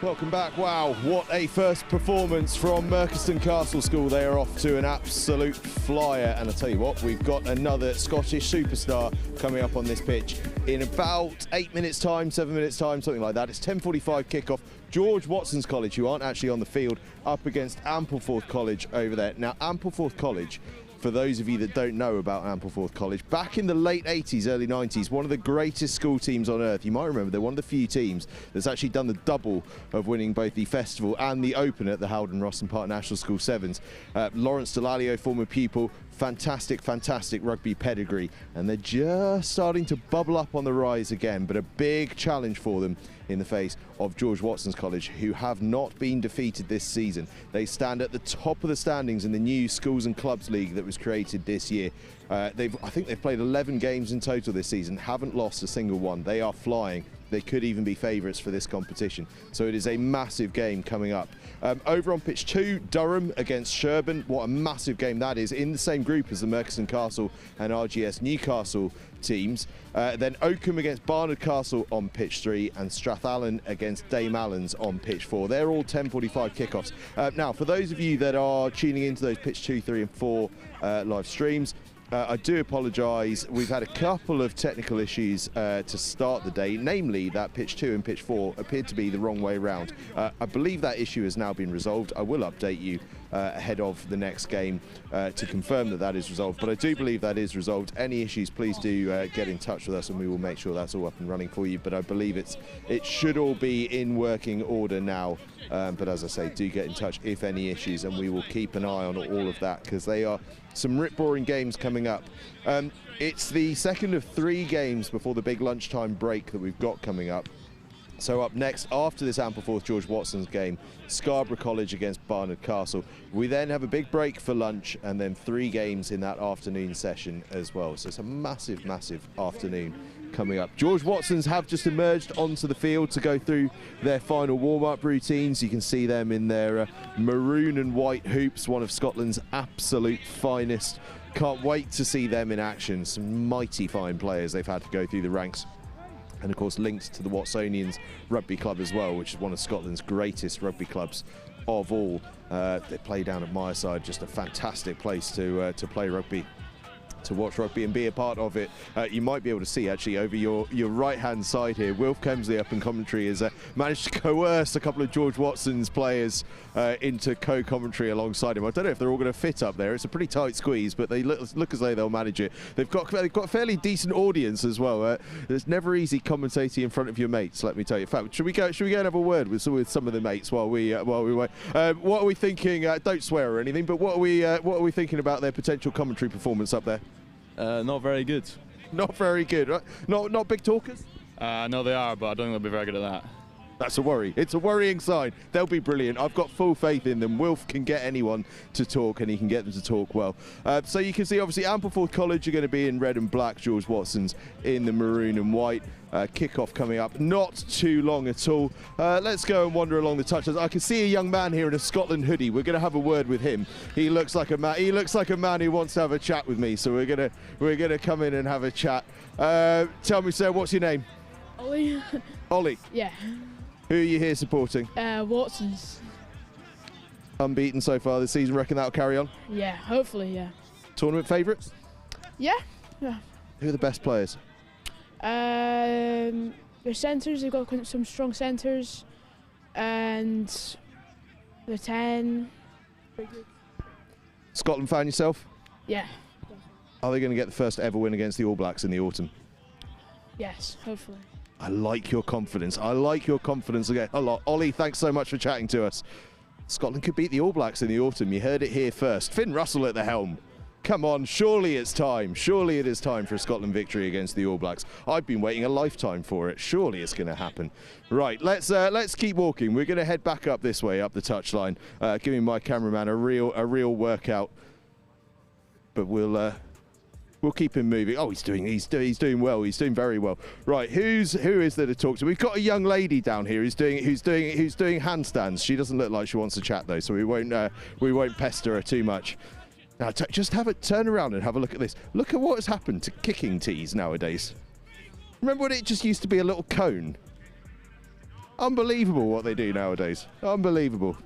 Welcome back. Wow, what a first performance from Merchiston Castle School. They are off to an absolute flyer. And I tell you what, we've got another Scottish superstar coming up on this pitch in about 8 minutes time, 7 minutes time, something like that. It's 10:45 kickoff. George Watson's College, who aren't actually on the field, up against Ampleforth College over there. Now, Ampleforth College, for those of you that don't know about Ampleforth College, back in the late 80s, early 90s, one of the greatest school teams on earth. You might remember they're one of the few teams that's actually done the double of winning both the festival and the Open at the Howden Rossum Park National School Sevens. Lawrence Delalio, former pupil, fantastic rugby pedigree, and they're just starting to bubble up on the rise again, but a big challenge for them in the face of George Watson's College, who have not been defeated this season. They stand at the top of the standings in the new Schools and Clubs League that was created this year. I think they've played 11 games in total this season, haven't lost a single one. They are flying. They could even be favourites for this competition. So it is a massive game coming up. Over on pitch 2, Durham against Sherborne. What a massive game that is, in the same group as the Merchiston Castle and RGS Newcastle teams. Then Oakham against Barnard Castle on pitch 3, and Strathallan against Dame Allan's on pitch 4. They're all 10:45 kickoffs. Now, for those of you that are tuning into those pitch 2, 3 and 4 live streams, I do apologise. We've had a couple of technical issues to start the day, namely that pitch 2 and pitch 4 appeared to be the wrong way round. I believe that issue has now been resolved. I will update you ahead of the next game to confirm that that is resolved, but I do believe that is resolved. Any issues, please do get in touch with us and we will make sure that's all up and running for you, but I believe it should all be in working order now. But as I say, do get in touch if any issues, and we will keep an eye on all of that, because they are some rip-roaring games coming up. It's the second of 3 games before the big lunchtime break that we've got coming up. So up next, after this Ampleforth George Watson's game, Scarborough College against Barnard Castle. We then have a big break for lunch, and then 3 games in that afternoon session as well. So it's a massive afternoon coming up. George Watson's have just emerged onto the field to go through their final warm-up routines. You can see them in their maroon and white hoops, one of Scotland's absolute finest. Can't wait to see them in action. Some mighty fine players they've had to go through the ranks. And of course linked to the Watsonians Rugby Club as well, which is one of Scotland's greatest rugby clubs of all. They play down at Marr, just a fantastic place to play rugby, to watch rugby and be a part of it. You might be able to see actually over your right hand side here, Wilf Kemsley up in commentary has managed to coerce a couple of George Watson's players into co-commentary alongside him. I don't know if they're all going to fit up there. It's a pretty tight squeeze, but they look as though they'll manage it. They've got a fairly decent audience as well. It's never easy commentating in front of your mates, let me tell you. In fact, should we go and have a word with some of the mates while we wait? What are we thinking? Don't swear or anything, but what are we thinking about their potential commentary performance up there? Not very good. Not very good, right? Not big talkers? No, they are, but I don't think they'll be very good at that. That's a worry. It's a worrying sign. They'll be brilliant. I've got full faith in them. Wilf can get anyone to talk, and he can get them to talk well. So you can see, obviously, Ampleforth College are going to be in red and black. George Watson's in the maroon and white. Kickoff coming up not too long at all. Let's go and wander along the touches. I can see a young man here in a Scotland hoodie. We're going to have a word with him. He looks like a man. He looks like a man who wants to have a chat with me. So we're gonna come in and have a chat. Tell me, sir, what's your name? Ollie. Ollie. Yeah. Who are you here supporting? Watson's. Unbeaten so far this season. Reckon that'll carry on? Yeah, hopefully, yeah. Tournament favourites? Yeah. Who are the best players? The centres, they've got some strong centres, and the 10. Scotland fan yourself? Yeah. Are they going to get the first ever win against the All Blacks in the autumn? Yes, hopefully. I like your confidence. I like your confidence again a lot. Ollie, thanks so much for chatting to us. Scotland could beat the All Blacks in the autumn. You heard it here first. Finn Russell at the helm. Come on, surely it's time. Surely it is time for a Scotland victory against the All Blacks. I've been waiting a lifetime for it. Surely it's going to happen. Right, let's keep walking. We're going to head back up this way, up the touchline, giving my cameraman a real workout. But we'll keep him moving. Oh, he's doing well. He's doing very well. Right, who is there to talk to? We've got a young lady down here who's doing handstands. She doesn't look like she wants to chat though, so we won't pester her too much. Now, just turn around and have a look at this. Look at what has happened to kicking tees nowadays. Remember when it just used to be a little cone? Unbelievable what they do nowadays. Unbelievable.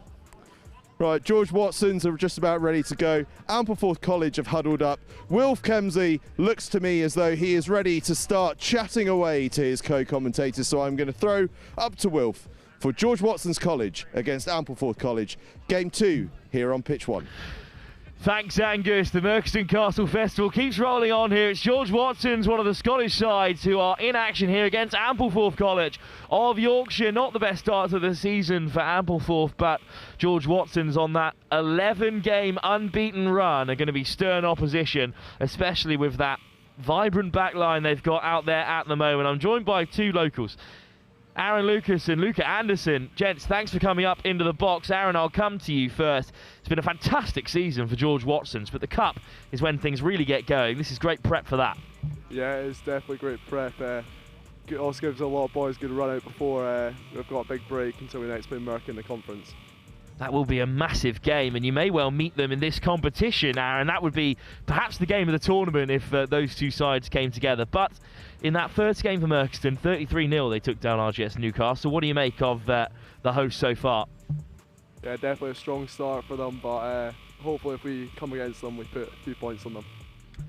Right, George Watsons are just about ready to go. Ampleforth College have huddled up. Wilf Kemsey looks to me as though he is ready to start chatting away to his co-commentators, so I'm going to throw up to Wilf for George Watson's College against Ampleforth College. Game 2 here on Pitch 1. Thanks, Angus. The Merchiston Castle Festival keeps rolling on here. It's George Watson's, one of the Scottish sides, who are in action here against Ampleforth College of Yorkshire. Not the best start to the season for Ampleforth, but George Watson's on that 11-game unbeaten run are going to be stern opposition, especially with that vibrant backline they've got out there at the moment. I'm joined by two locals, Aaron Lucas and Luca Anderson. Gents, thanks for coming up into the box. Aaron, I'll come to you first. It's been a fantastic season for George Watson's, but the Cup is when things really get going. This is great prep for that. Yeah, it's definitely great prep. It also gives a lot of boys a good run out before we've got a big break until we next play Mark in the conference. That will be a massive game, and you may well meet them in this competition, Aaron. That would be perhaps the game of the tournament if those two sides came together. But in that first game for Merchiston, 33-0, they took down RGS Newcastle. What do you make of the host so far? Yeah, definitely a strong start for them, but hopefully if we come against them, we put a few points on them.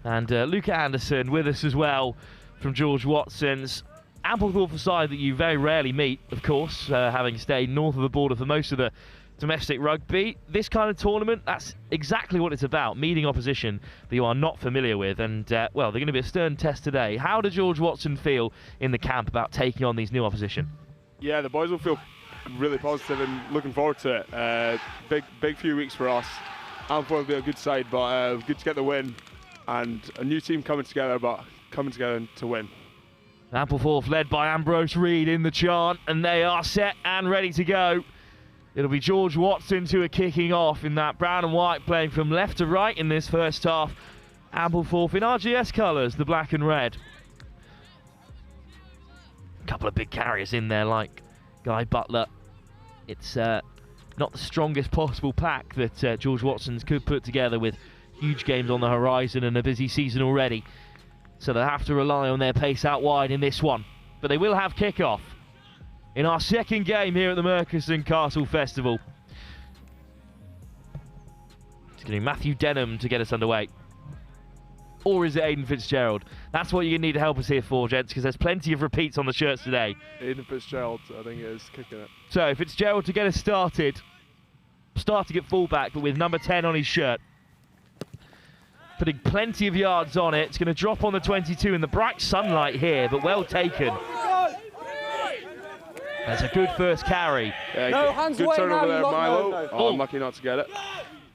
And Luca Anderson with us as well from George Watson's. Ampleforth side that you very rarely meet, of course, having stayed north of the border for most of the domestic rugby. This kind of tournament, that's exactly what it's about, meeting opposition that you are not familiar with. And, well, they're going to be a stern test today. How does George Watson feel in the camp about taking on these new opposition? Yeah, the boys will feel really positive and looking forward to it. Big few weeks for us. Ampleforth will be a good side, but good to get the win. And a new team coming together, but coming together to win. Ampleforth led by Ambrose Reid in the chant, and they are set and ready to go. It'll be George Watson who are kicking off in that brown and white, playing from left to right in this first half. Ampleforth in RGS colours, the black and red. A couple of big carriers in there like Guy Butler. It's not the strongest possible pack that George Watson's could put together, with huge games on the horizon and a busy season already. So they'll have to rely on their pace out wide in this one. But they will have kick-off in our second game here at the Merchiston Castle Festival. It's going to be Matthew Denham to get us underway. Or is it Aidan Fitzgerald? That's what you're going to need to help us here for, gents, because there's plenty of repeats on the shirts today. Aidan Fitzgerald, I think, is kicking it. So Fitzgerald to get us started. Starting at fullback, but with number 10 on his shirt. Putting plenty of yards on it. It's going to drop on the 22 in the bright sunlight here, but well taken. That's a good first carry. No, hands good turnover there, Milo. Oh, I'm lucky not to get it.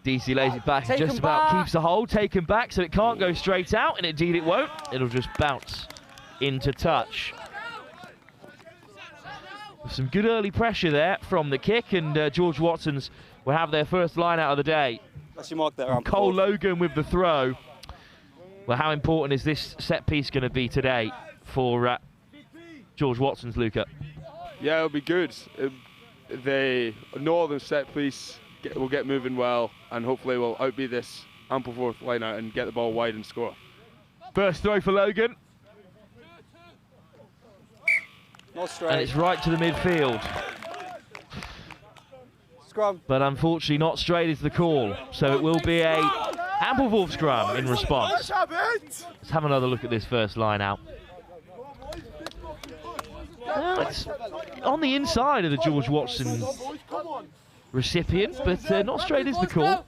DC lays it back and just about keeps the hold. Taken back, so it can't go straight out, and indeed it won't. It'll just bounce into touch. Some good early pressure there from the kick, and George Watson's will have their first line out of the day. That's your mark there, Cole Logan with the throw. Well, how important is this set piece going to be today for George Watson's, Luca? Yeah, it'll be good. The northern set piece will get moving well, and hopefully we'll outbeat this Ampleforth line out and get the ball wide and score. First throw for Logan. Not straight. And it's right to the midfield. Scrum. But unfortunately not straight is the call. So it will be a Ampleforth scrum in response. Let's have another look at this first line out. Well, it's on the inside of the George Watson recipient, but not straight is the call.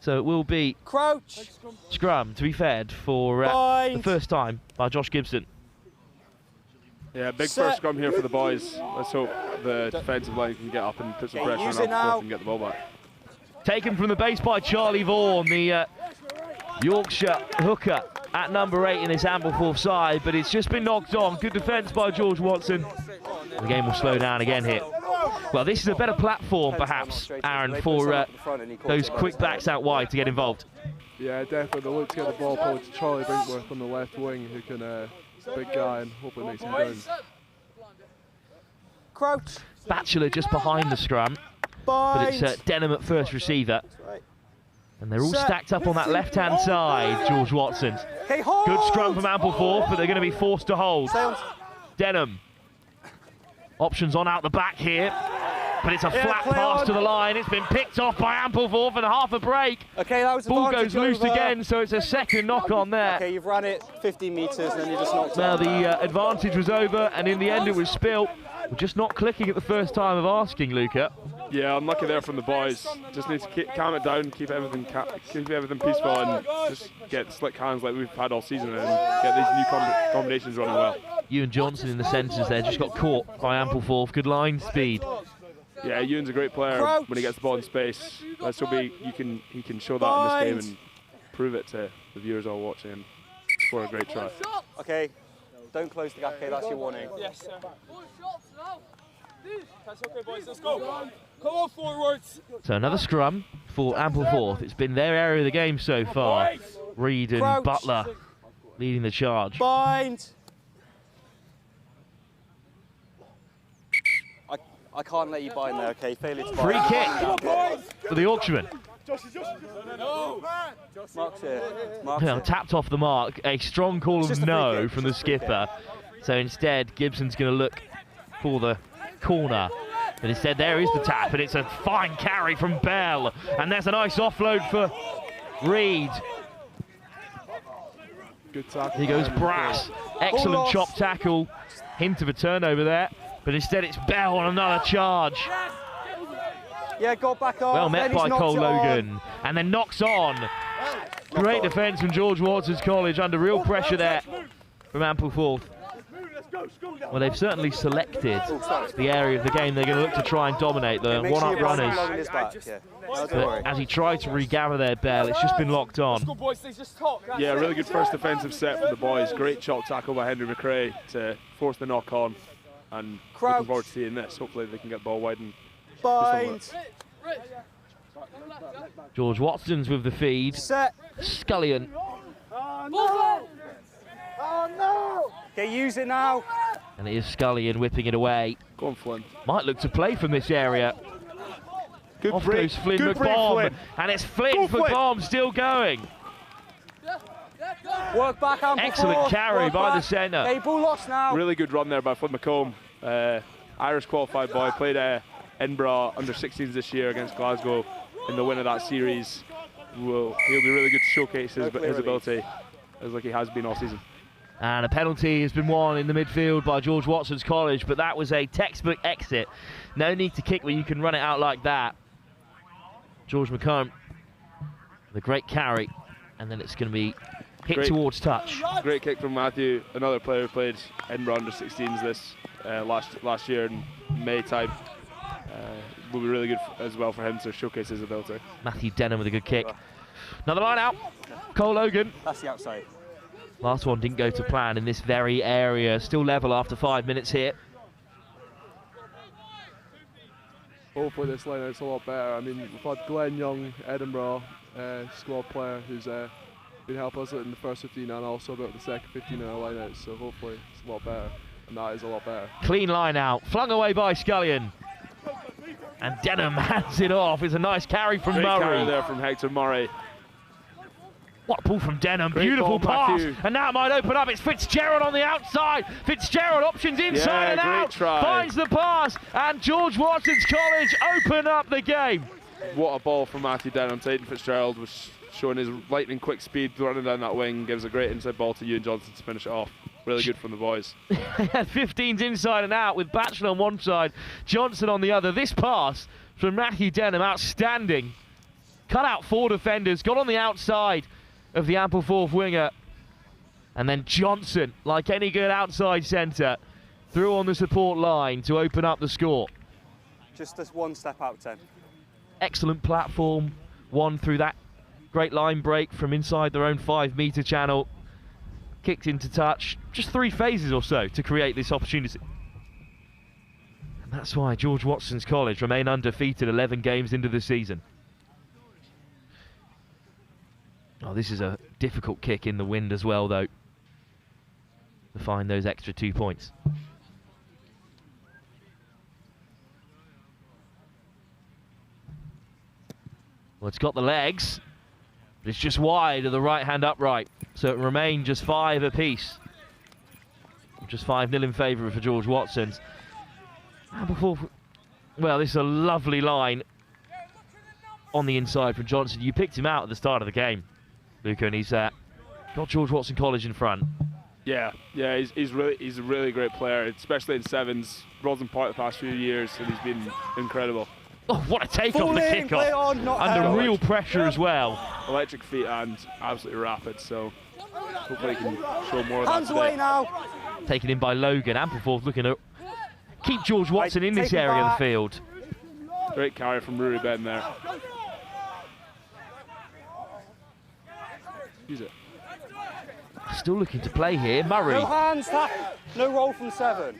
So it will be crouch scrum to be fed for the first time by Josh Gibson. Yeah, big first scrum here for the boys. Let's hope the defensive line can get up and put some pressure on Ampleforth and get the ball back. Taken from the base by Charlie Vaughan, the Yorkshire hooker at number 8 in this Ampleforth side, but it's just been knocked on. Good defence by George Watson. The game will slow down again here. Well, this is a better platform, perhaps, Aaron, for those quick backs out wide to get involved. Yeah, definitely. They look to get the ball probably to Charlie Brinkworth on the left wing, who can, big guy, and hopefully makes him down. Crouch. Batchelor just behind the scrum, but it's Denham at first receiver. And they're all stacked up on that left-hand side, George Watson's. Good scrum from Ampleforth, but they're going to be forced to hold. Denham. Options on out the back here, but it's a flat pass to the line. It's been picked off by Ampleforth and half a break. Okay, that was ball goes loose again, so it's a second knock on there. Okay, you've ran it 15 metres and then you just knocked it. Now the advantage was over, and in the end it was spilt. We're just not clicking at the first time of asking, Luca. Yeah, unlucky there from the boys. Just need to calm it down, keep everything peaceful, and just get slick hands like we've had all season, and get these new combinations running well. Ewan Johnson in the centres there just got caught by Ampleforth. Good line speed. Yeah, Ewan's a great player when he gets the ball in space. Let's hope he can show that in this game and prove it to the viewers all watching and score a great try. Okay, don't close the gap. Okay, that's your warning. Yes, sir. That's okay, boys. Let's go. Come on forwards. So another scrum for Ampleforth. It's been their area of the game so far. Reed and Butler leading the charge. Bind. I can't let you bind there, okay? Failure to bind. Free kick for the Yorkshireman. Mark's here. Mark's Well, here. tapped off the mark. A strong call of no from the skipper. So instead, Gibson's going to look for the corner. But instead, there is the tap, and it's a fine carry from Bell. And there's a nice offload for Reed. Good tackle. Here goes Brass. Excellent chop tackle. Hint of a turnover there. But instead, it's Bell on another charge. Yeah, got back off. Well met by Cole Logan. And then knocks on. Great defence from George Watson's College under real pressure there from Ampleforth. Well, they've certainly selected the area of the game they're going to look to try and dominate, the one-up runners. But as he tried to regather their Bell, it's just been locked on. Yeah, really good first defensive set from the boys. Great chop tackle by Henry McRae to force the knock on. And looking forward to seeing this. Hopefully they can get the ball wide and George Watson's with the feed. Scullion. Oh no! Okay, use it now. And it is Scullion whipping it away. Go on, Flynn. Might look to play from this area. Good Off break. goes Flynn Good break, McBomb. Flynn. And it's Flynn for Bomb still going. Work back, Ampleforth. Excellent carry by the centre. Okay, ball lost now. Really good run there by Flynn McComb. Irish qualified boy, played Edinburgh under-16s this year against Glasgow in the win of that series. He'll be really good to showcase his ability, as like he has been all season. And a penalty has been won in the midfield by George Watson's College, but that was a textbook exit. No need to kick where you can run it out like that. George McComb, the great carry, and then it's going to be hit towards touch. Great kick from Matthew, another player who played Edinburgh under-16s this last year in May time. Will be really good as well for him to showcase his ability. Matthew Denham with a good kick. Another line out. Cole Logan. That's the outside. Last one didn't go to plan in this very area. Still level after 5 minutes here. Hopefully this line-out's a lot better. I mean, we've had Glenn Young, Edinburgh squad player, who's been helping us in the first 15 and also about the second 15 in our line-out. So hopefully it's a lot better, and that is a lot better. Clean line out, flung away by Scullion. And Denham hands it off. It's a nice carry from Great Murray. carry there from Hector Murray. What a pull from Denham. Great Beautiful ball, pass. Matthew. And now it might open up. It's Fitzgerald on the outside. Fitzgerald options inside and great out. try. Finds the pass. And George Watson's College open up the game. What a ball from Matthew Denham. Aidan Fitzgerald was showing his lightning quick speed running down that wing. Gives a great inside ball to Ewan Johnson to finish it off. Really good from the boys. They had 15s inside and out with Batchelor on one side, Johnson on the other. This pass from Matthew Denham, outstanding. Cut out 4 defenders, got on the outside of the Ampleforth winger. And then Johnson, like any good outside centre, threw on the support line to open up the score. Just this one step out 10. Excellent platform, won through that great line break from inside their own 5-metre channel. Kicked into touch, just 3 phases or so to create this opportunity. And that's why George Watson's College remain undefeated 11 games into the season. Oh, this is a difficult kick in the wind as well, though, to find those extra 2 points. Well, it's got the legs, but it's just wide of the right-hand upright. So it remained just 5 apiece. Just 5-0 in favour for George Watson's. Ampleforth, well, this is a lovely line on the inside from Johnson. You picked him out at the start of the game, Luca, and he's got George Watson College in front. Yeah, he's a really great player, especially in sevens. Rosen Park the past few years, and he's been incredible. Oh, what a take off the kickoff. Under real pressure as well. Electric feet and absolutely rapid, so hopefully he can show more of that Hands today. away now. Taken in by Logan. Ampleforth looking to keep George Watson in this area of the field. Great carry from Rory Ben there. Use it. Still looking to play here. Murray. No hands, no roll from 7.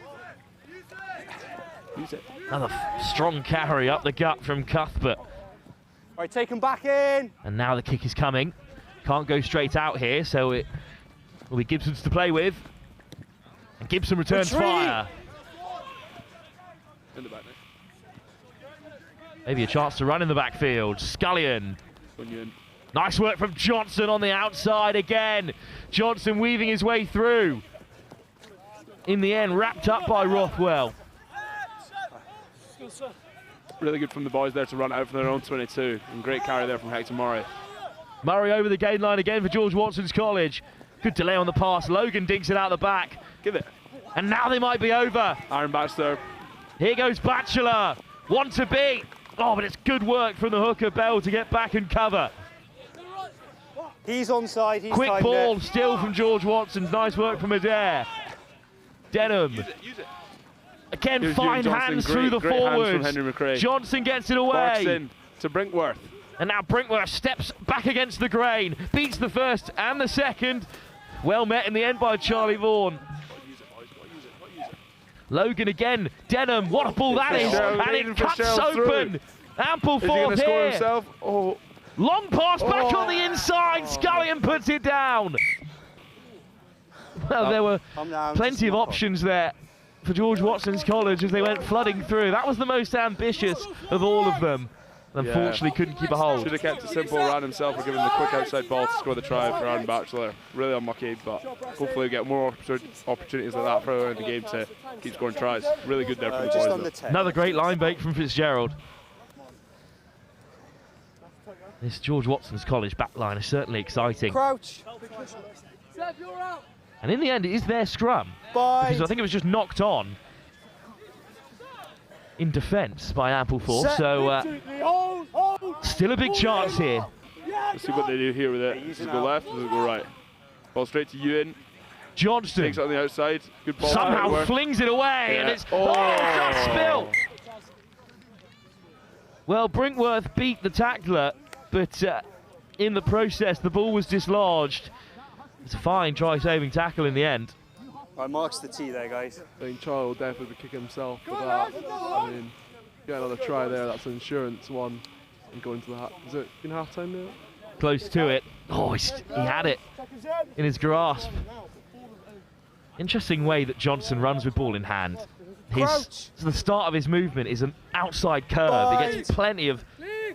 Use it. Another strong carry up the gut from Cuthbert. Right, take him back in. And now the kick is coming. Can't go straight out here, so it will be Gibson's to play with. And Gibson returns fire. In the back now. Maybe a chance to run in the backfield. Scullion. Nice work from Johnson on the outside again. Johnson weaving his way through. In the end, wrapped up by Rothwell. Really good from the boys there to run out from their own 22. And great carry there from Hector Murray. Murray over the gain line again for George Watson's College. Good delay on the pass. Logan dinks it out the back. Give it. And now they might be over. Aaron Baxter. Here goes Batchelor. One to beat. Oh, but it's good work from the hooker Bell to get back and cover. He's onside. He's Quick ball still from George Watson. Nice work from Adair. Denham. Use it. Again, fine hands through the forwards. Johnson gets it away. Barks in to Brinkworth. And now Brinkworth steps back against the grain. Beats the first and the second. Well met in the end by Charlie Vaughan. Logan again. Denham. What a ball that is. And it cuts open. Ampleforth here. Is he going to score himself? Oh. Long pass back on the inside. Scullion puts it down. Well, there were plenty of options there for George Watson's College as they went flooding through. That was the most ambitious of all of them. Unfortunately, couldn't keep a hold. Should have kept it simple, ran himself, or given the quick outside ball to score the try for Aaron Batchelor. Really unlucky, but hopefully we get more opportunities like that further in the game to keep scoring tries. Really good there from the boys. Another great line break from Fitzgerald. This George Watson's College backline is certainly exciting. Crouch. And in the end, it is their scrum. Because I think it was just knocked on in defence by Ampleforth. So still a big chance here. Let's see what they do here with it. Does it go left or does it go right? Ball straight to Ewan. Johnston takes it on the outside. Good ball. Somehow flings it away, and it's just spill. Well, Brinkworth beat the tackler, but in the process, the ball was dislodged. It's a fine try-saving tackle in the end. Right, marks the tee there, guys. I think Charlie will definitely be kicking himself for that. I mean, get another try there. That's an insurance one. And going to the is it in half-time now? Close to it. Oh, he had it in his grasp. Interesting way that Johnson runs with ball in hand. The start of his movement is an outside curve. He gets plenty of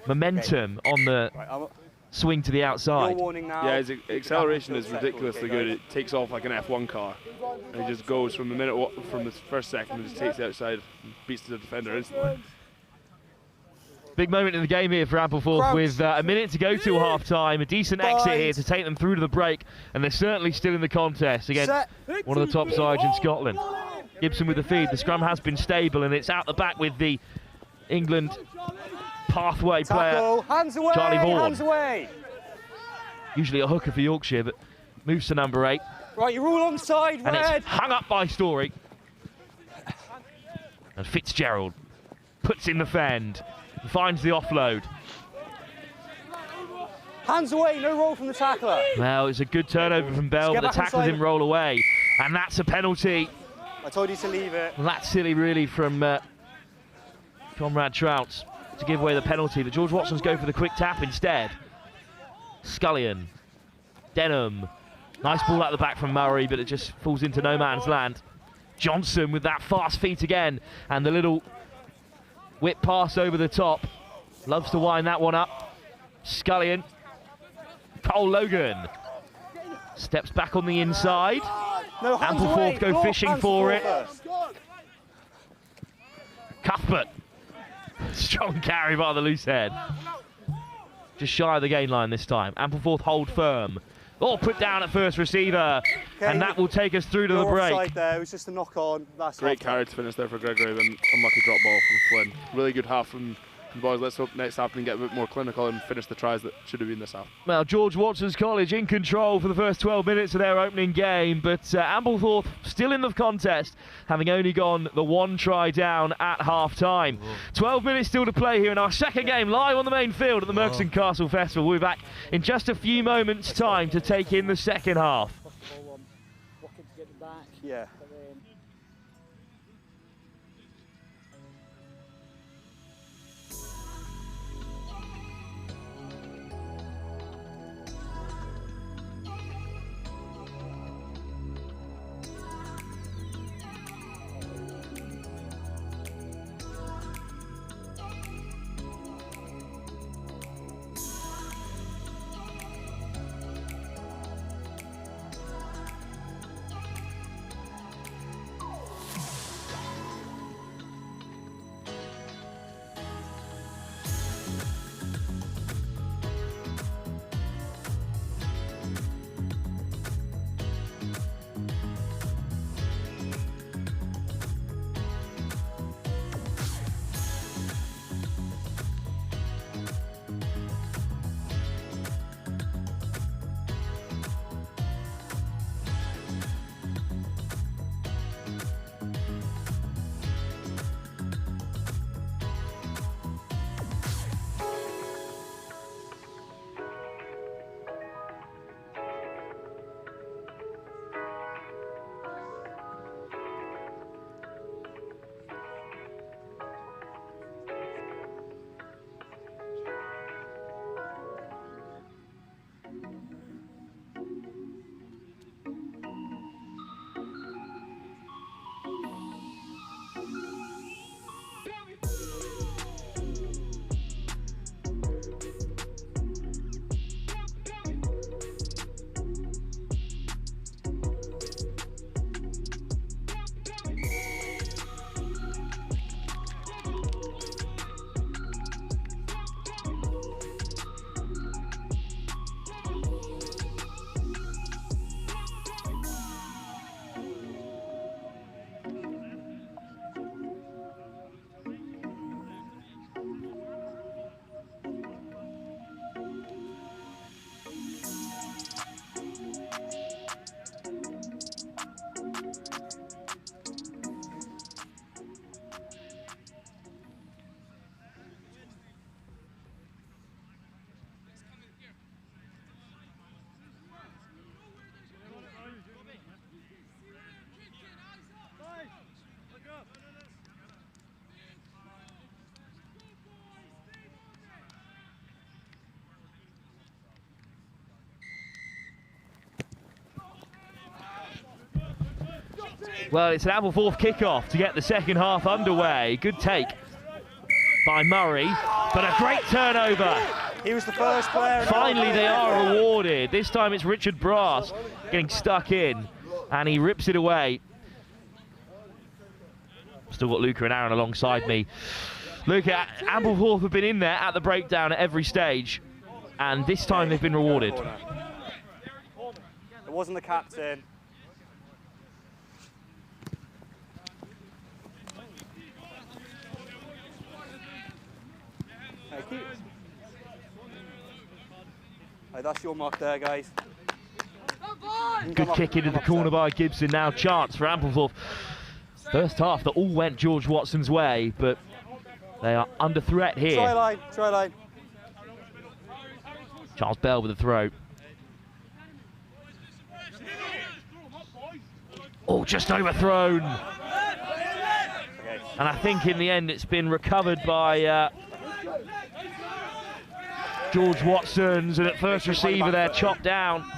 momentum on the swing to the outside. Yeah, his acceleration is ridiculously good. It takes off like an F1 car. And he just goes from the first second and just takes the outside and beats the defender instantly. Big moment in the game here for Ampleforth with a minute to go till half-time. A decent exit here to take them through to the break, and they're certainly still in the contest against one of the top sides in Scotland. Gibson with the feed. The scrum has been stable, and it's out the back with the England pathway player, hands away, Charlie Vaughan. hands away. Usually a hooker for Yorkshire, but moves to number 8. Right, you're all onside, and Red. It's hung up by Story. And Fitzgerald puts in the fend. Finds the offload. Hands away, no roll from the tackler. Well, it's a good turnover from Bell, but the tackle didn't roll away. And that's a penalty. I told you to leave it. Well, that's silly, really, from Conrad Trouts to give away the penalty. But George Watson's go for the quick tap instead. Scullion. Denham. Nice ball out the back from Murray, but it just falls into no man's land. Johnson with that fast feet again. And the little whip pass over the top. Loves to wind that one up. Scullion. Cole Logan. Steps back on the inside. No, Ampleforth go fishing for it. Cuthbert. Strong carry by the loose head. Just shy of the gain line this time. Ampleforth hold firm. Oh, put down at first receiver. Okay, and that will take us through to the break. Offside there. It was just a knock on. That's great carry to finish there for Gregory, then unlucky drop ball from Flynn. Really good half from the boys. Let's hope next half we can get a bit more clinical and finish the tries that should have been this half. Well, George Watson's College in control for the first 12 minutes of their opening game, but Ampleforth still in the contest, having only gone the one try down at half-time. 12 minutes still to play here in our second game live on the main field at the Merkston Castle Festival. We'll be back in just a few moments' time to take in the second half. Yeah. Well, it's an Ampleforth kickoff to get the second half underway. Good take by Murray, but a great turnover. He was the first player. Finally, they are rewarded. This time it's Richard Brass getting stuck in, and he rips it away. Still got Luca and Aaron alongside me. Luca, Ampleforth have been in there at the breakdown at every stage, and this time they've been rewarded. It wasn't the captain. Hey, that's your mark there, guys. Good kick into the corner by Gibson. Now chance for Ampleforth. First half that all went George Watson's way, but they are under threat here. Try line, try line. Charles Bell with the throw. Oh, just overthrown. And I think in the end it's been recovered by George Watson's, and at first receiver there chopped down,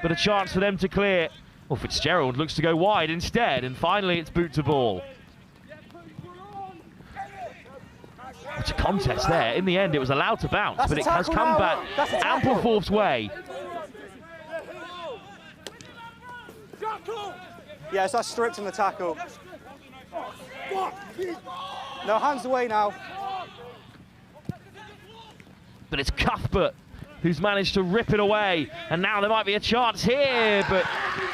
but a chance for them to clear. Well, Fitzgerald looks to go wide instead, and finally it's boot to ball. It's a contest there. In the end it was allowed to bounce, but it has come back Ampleforth's way. Yes, that's stripped in the tackle. No, hands away now. But it's Cuthbert who's managed to rip it away, and now there might be a chance here, but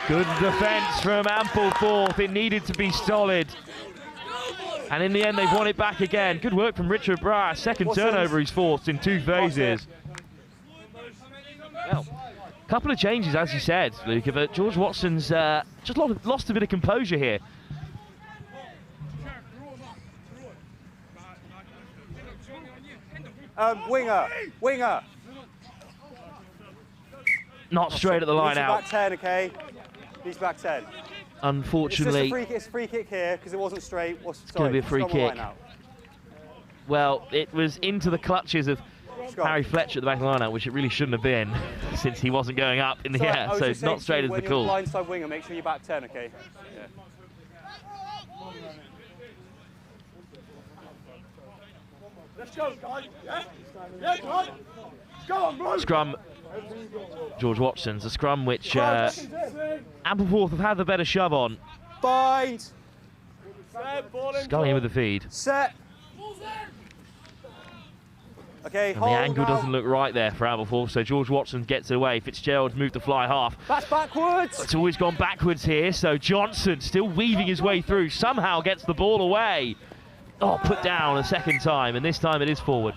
good defence from Ampleforth. It needed to be solid, and in the end they've won it back again. Good work from Richard Brass. Second turnover he's forced in 2 phases. Well, a couple of changes, as you said, Luca, but George Watson's just lost a bit of composure here. Winger. Not straight at the line out. Back 10, okay? He's back 10. Unfortunately, it's a free kick here because it wasn't straight. It's going to be a free kick. Well, it was into the clutches of Harry Fletcher at the back of the line out, which it really shouldn't have been, since he wasn't going up in the air. So not straight as the call. When you're blindside winger, make sure you're back 10, okay? Yeah. Let's go, guys. Yeah, come on. Go on, bro. Scrum. George Watson's a scrum which Ampleforth have had the better shove on. Bind. Scully in with the feed. Set. Okay, and the angle doesn't look right there for Ampleforth, so George Watson gets it away. Fitzgerald's moved to fly half. That's backwards. It's always gone backwards here, so Johnson still weaving his way through, somehow gets the ball away. Oh, put down a second time, and this time it is forward.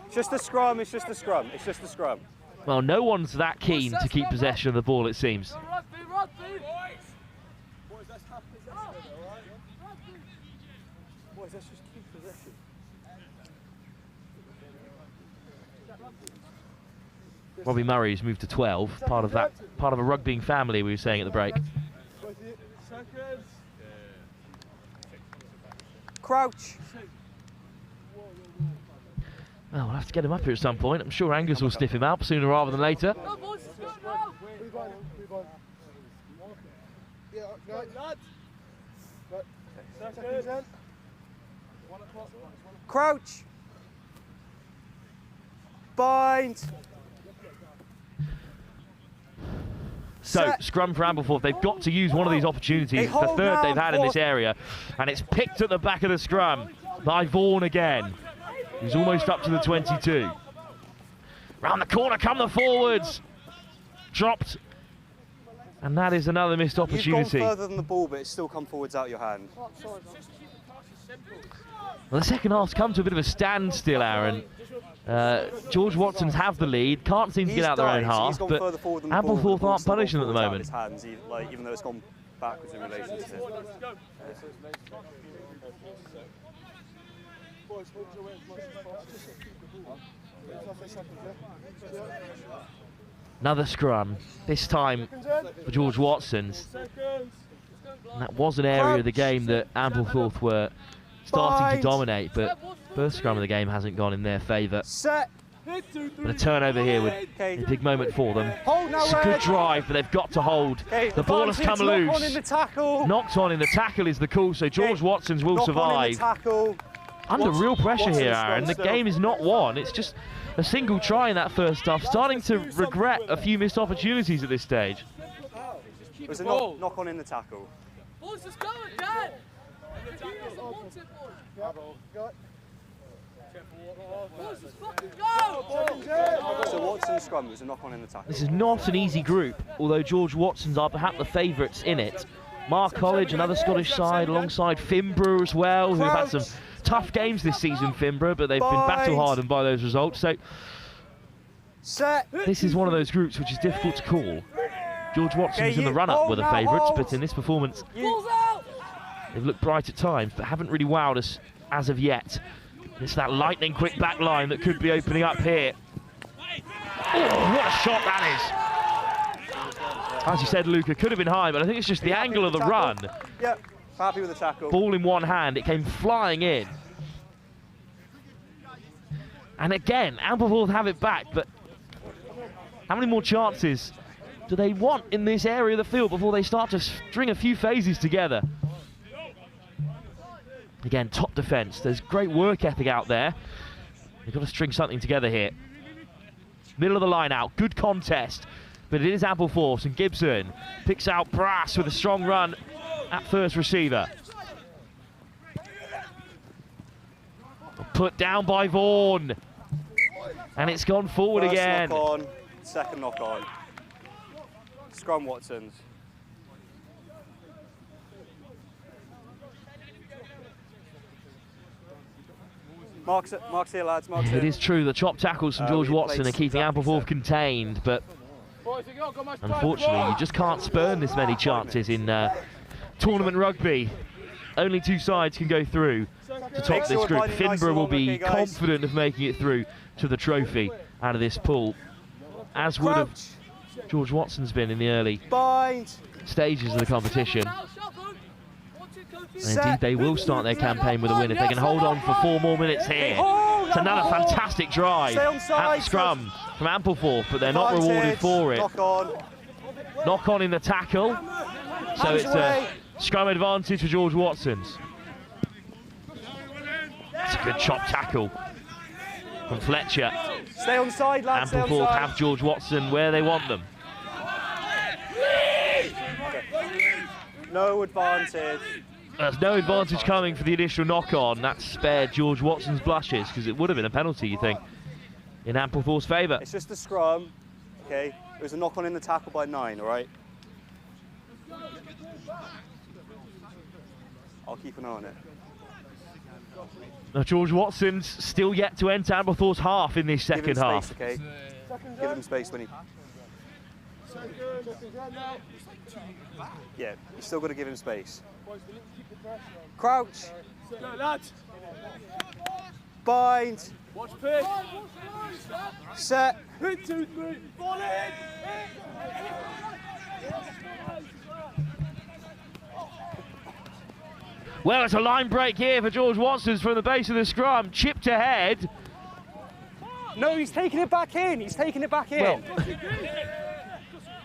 It's just a scrum, it's just a scrum, it's just a scrum. Well, no one's that keen to keep possession of the ball, it seems. Boys, let's just keep possession. Robbie Murray's moved to 12, part of a rugbying family we were saying at the break. Crouch. Well, we'll have to get him up here at some point. I'm sure Angus will stiff him up sooner rather than later. Crouch. Bind. So, scrum for Ampleforth. They've got to use one of these opportunities. It's the third they've had in this area. And it's picked at the back of the scrum by Vaughan again. He's almost up to the 22. Round the corner come the forwards. Dropped. And that is another missed opportunity. You've gone further than the ball, but it's still come forwards out your hand. Well, the second half's come to a bit of a standstill, Aaron. George Watson's have the lead, can't seem to get out their own half, but Ampleforth aren't punishing at the moment. Hands, even though it's gone backwards in relation to him. Another scrum, this time for George Watson's. And that was an area of the game that Ampleforth were starting to dominate, but first scrum of the game hasn't gone in their favour. But a turnover here would be a big moment for them. It's a good drive, but they've got to hold. The ball has come loose. Knocked on in the tackle is the call, so George Watson's will survive. Under real pressure here, Aaron. The game is not won. It's just a single try in that first half. Starting to regret a few missed opportunities at this stage. It was a knock on in the tackle. Boys, let's go again! So Watson's scrum was a knock on in the tackle. This is not an easy group, although George Watson's are perhaps the favourites in it. Marr College, another Scottish side, alongside Finborough as well, who've had some tough games this season, Finborough, but they've been battle-hardened by those results. So this is one of those groups which is difficult to call. George Watson's in the run-up were the favourites, but in this performance, they've looked bright at times, but haven't really wowed us as of yet. It's that lightning-quick back line that could be opening up here. Oh, what a shot that is! As you said, Luca, could have been high, but I think it's just the angle of the run. Yep, happy with the tackle. Ball in one hand, it came flying in. And again, Ampleforth have it back, but how many more chances do they want in this area of the field before they start to string a few phases together? Again, top defence. There's great work ethic out there. They've got to string something together here. Middle of the line out, good contest. But it is Ampleforth, and Gibson picks out Brass with a strong run at first receiver. put down by Vaughan. And it's gone forward First again. knock on, second knock on. Scrum Watsons. Mark's here, lads. Mark's here. It is true, the chop tackles from George Watson are keeping Ampleforth contained, but unfortunately you just can't spurn this many chances in tournament rugby. Only two sides can go through to top this group. Finborough will be confident of making it through to the trophy out of this pool, as would have George Watson's been in the early stages of the competition. And indeed, they will start their campaign with a win if they can hold on for 4 more minutes here. It's another fantastic drive at the scrum from Ampleforth, but they're not rewarded for it. Knock on in the tackle, so it's a scrum advantage for George Watson's. It's a good chop tackle from Fletcher. Stay on side, lads. Ampleforth have George Watson where they want them. No advantage. There's no advantage coming for the initial knock-on. That spared George Watson's blushes, because it would have been a penalty, you think, in Ampleforth's favour. It's just a scrum, okay? It was a knock-on in the tackle by 9, all right? I'll keep an eye on it. Now, George Watson's still yet to enter Ampleforth's half in this second half. Space, okay? Give him space when he... Yeah, you still got to give him space. Crouch. Go, lads. Bind. Watch pitch. Set. 1, 2, 3. Ball in. Well, it's a line break here for George Watson's from the base of the scrum. Chipped ahead. No, he's taking it back in. He's taking it back in. Well,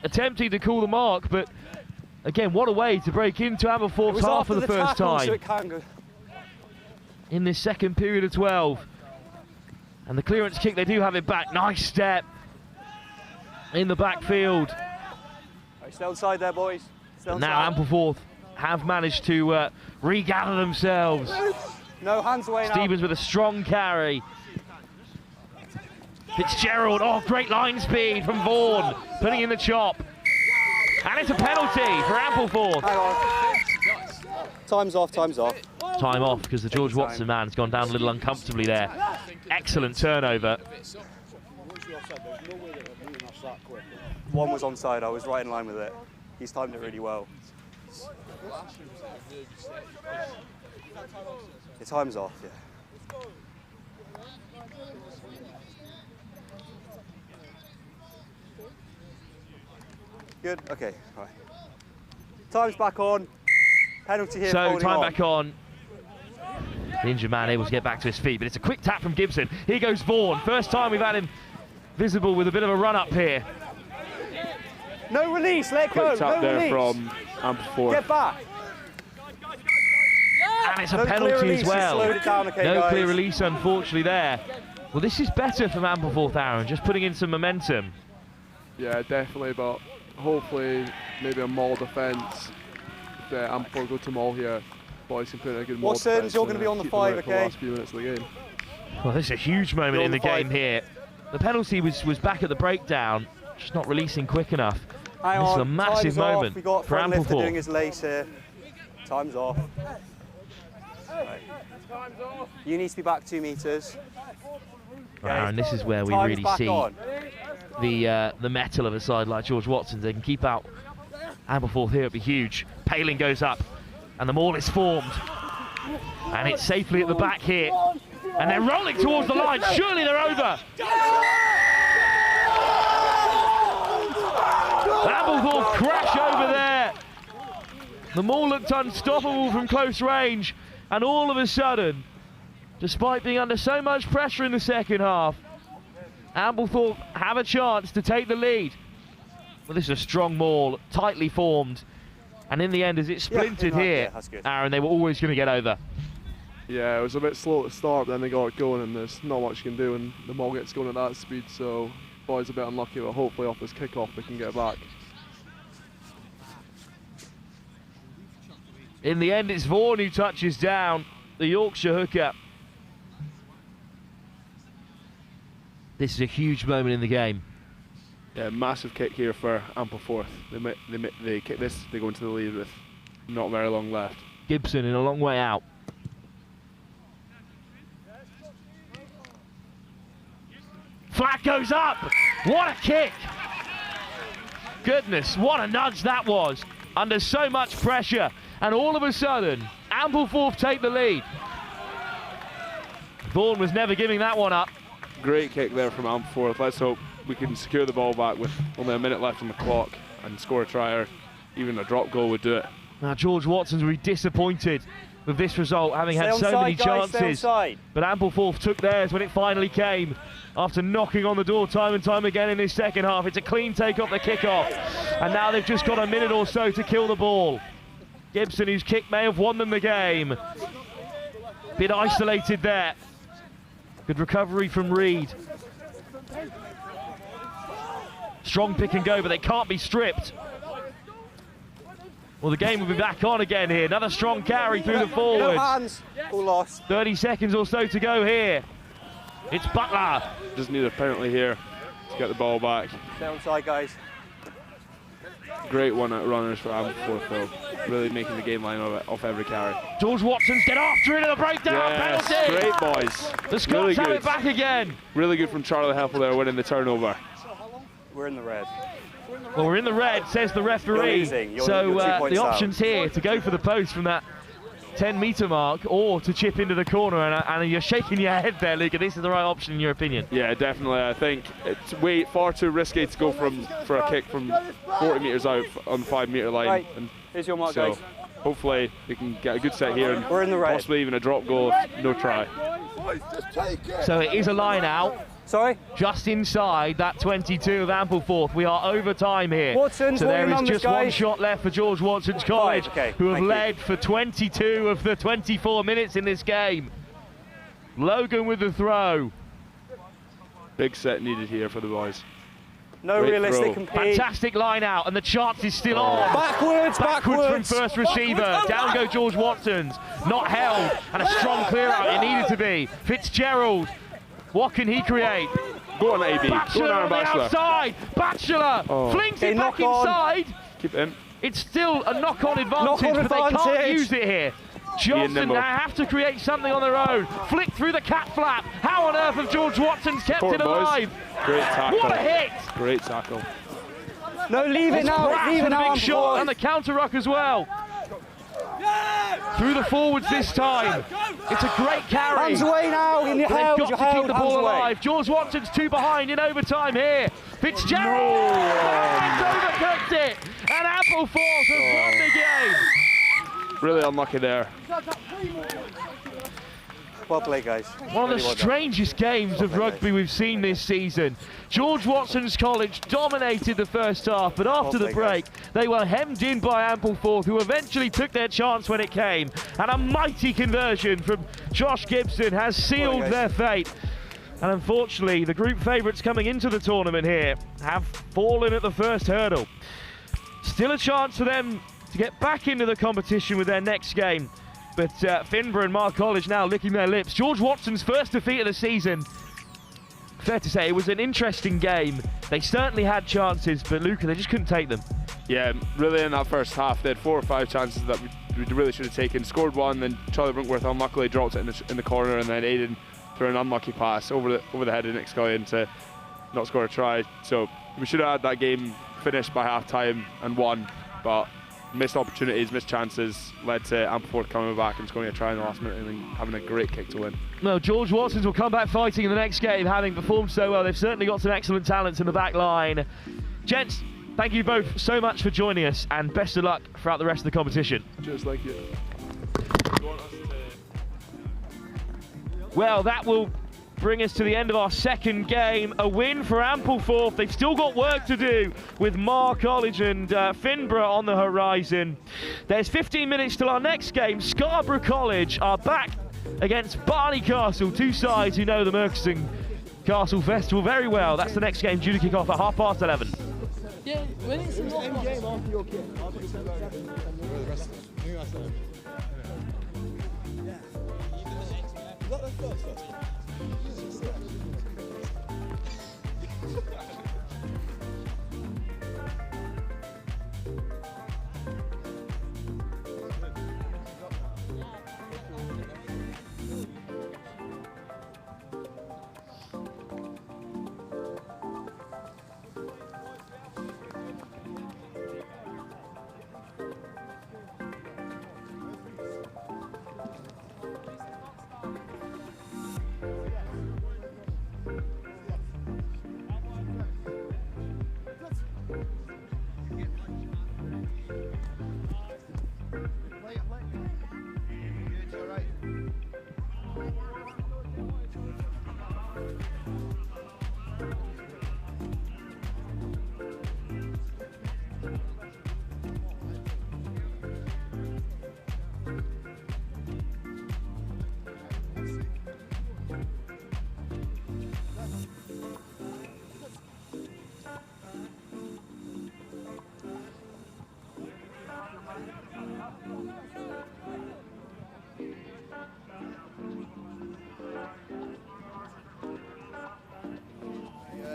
attempting to call the mark, but again, what a way to break into Ampleforth's half for the first time. So it can go. In this second period of 12. And the clearance kick, they do have it back. Nice step in the backfield. Right, stay on side there, boys. Stay on now side. Ampleforth have managed to regather themselves. No, hands away now. Stevens with a strong carry. Fitzgerald, oh, great line speed from Vaughan, putting in the chop. And it's a penalty for Ampleforth. Hang on. Time's off, time's off. Time off, because the George Watson man's gone down a little uncomfortably there. Excellent turnover. One was onside, I was right in line with it. He's timed it really well. The time's off, yeah. Good, okay, all right. Time's back on. Penalty here. So time back on. The injured man able to get back to his feet, but it's a quick tap from Gibson. Here goes Vaughan. First time we've had him visible with a bit of a run up here. No release, let go. Quick tap no there release. from Ampleforth. Get back. And it's a penalty as well. Okay, no guys. clear release, unfortunately, there. Well, this is better from Ampleforth, Aaron, just putting in some momentum. Yeah, definitely, but hopefully maybe a maul defence. If Ampleforth go to maul here, boys can put in a good maul defence. Watsons, you're going to be on the 5, okay? The last few minutes of the game. Well, this is a huge moment in the game here. The penalty was back at the breakdown, just not releasing quick enough. Hang this on. is a massive moment We got for front lifter doing Ampleforth. his lace here. Time's off. Right. You need to be back 2 metres. Okay. And this is where we Time's really back see on. the metal of a side like George Watson's. They can keep out Ampleforth here, it'd be huge. Paling goes up, and the maul is formed. And it's safely at the back here. And they're rolling towards the line. Surely they're over. Ampleforth crash over there. The maul looked unstoppable from close range. And all of a sudden, despite being under so much pressure in the second half, Ampleforth have a chance to take the lead. Well, this is a strong maul, tightly formed. And in the end, as it splintered here, Aaron, they were always going to get over. Yeah, it was a bit slow at the start, but then they got it going, and there's not much you can do when the maul gets going at that speed, so boys a bit unlucky, but hopefully off this kick-off they can get back. In the end, it's Vaughan who touches down, the Yorkshire hooker. This is a huge moment in the game. Yeah, massive kick here for Ampleforth. They kick this, they go into the lead with not very long left. Gibson in a long way out. Flag goes up. What a kick. Goodness, what a nudge that was. Under so much pressure. And all of a sudden, Ampleforth take the lead. Vaughan was never giving that one up. Great kick there from Ampleforth. Let's hope we can secure the ball back with only a minute left on the clock and score a try, or even a drop goal would do it. Now George Watson's will be disappointed with this result, having had so many chances. But Ampleforth took theirs when it finally came, after knocking on the door time and time again in this second half. It's a clean take off the kickoff, and now they've just got a minute or so to kill the ball. Gibson, whose kick may have won them the game. Bit isolated there. Good recovery from Reed. Strong pick and go, but they can't be stripped. Well, the game will be back on again here. Another strong carry through the forwards. No hands. All lost. 30 seconds or so to go here. It's Butler. Just need a penalty here to get the ball back. Stay on side, guys. Great one-out runners for Ampleforth, though. Really making the game line off every carry. George Watson's get after it in a breakdown penalty. Great boys. The Scots really have it back again. Really good from Charlie Heffel there, winning the turnover. We're in the red. Well, we're in the red, says the referee. So the options here to go for the post from that 10-metre mark, or to chip into the corner. And you're shaking your head there, Luca. This is the right option in your opinion? Yeah, definitely. I think it's far too risky to go for a kick from 40 metres out on the 5-metre line. Right. And here's your mark, so guys. hopefully we can get a good set here and we're in the red. Possibly even a drop goal, no try. So it is a line out. Sorry? Just inside that 22 of Ampleforth. We are over time here. Watson's, so there is numbers, just guys. one shot left for George Watson's College, who have led for 22 of the 24 minutes in this game. Logan with the throw. Big set needed here for the boys. No Great realistic throw. compete. Fantastic line out, and the chance is still on. Backwards from first receiver. Down go George Watson's. Not held, and a strong clear out it needed to be. Fitzgerald. What can he create? Go on, AB. Batchelor on the outside. Batchelor flings it back inside. Keep it in. It's still a knock-on advantage, but they can't use it here. Johnson now have to create something on their own. Flick through the cat flap. How on earth have George Watson's kept it alive? Great tackle. What a hit! Great tackle. No, leave it now. Leave it now. Big shot and the counter ruck as well. Through the forwards this time. It's a great carry. Hands away now. In your held. They've got to keep the ball alive. George Watson's 2 behind in overtime here. Fitzgerald overcooked it, and Ampleforth has won the game. Really unlucky there. Well played, guys. One of the strangest games of rugby we've seen this season. George Watson's College dominated the first half, but after the break, they were hemmed in by Ampleforth, who eventually took their chance when it came. And a mighty conversion from Josh Gibson has sealed their fate. And unfortunately, the group favourites coming into the tournament here have fallen at the first hurdle. Still a chance for them to get back into the competition with their next game. But Finborough and Marr College now licking their lips. George Watson's first defeat of the season. Fair to say, it was an interesting game. They certainly had chances, but Luca, they just couldn't take them. Yeah, really in that first half, they had 4 or 5 chances that we really should have taken. Scored one, then Charlie Brinkworth unluckily dropped it in the corner, and then Aidan threw an unlucky pass over the head of Nick Scullion to not score a try. So we should have had that game finished by half-time and won, but missed opportunities, missed chances, led to Ampleforth coming back and scoring a try in the last minute and then having a great kick to win. No, George Watson's will come back fighting in the next game, having performed so well. They've certainly got some excellent talents in the back line. Gents, thank you both so much for joining us, and best of luck throughout the rest of the competition. Cheers, thank you. Well, that will bring us to the end of our second game. A win for Ampleforth. They've still got work to do with Marr College and Finborough on the horizon. There's 15 minutes till our next game. Scarborough College are back against Barney Castle, 2 sides who know the Murchison Castle Festival very well. That's the next game due to kick off at 11:30. Yeah, when it's an end game after your kick, I'll put 7 seconds.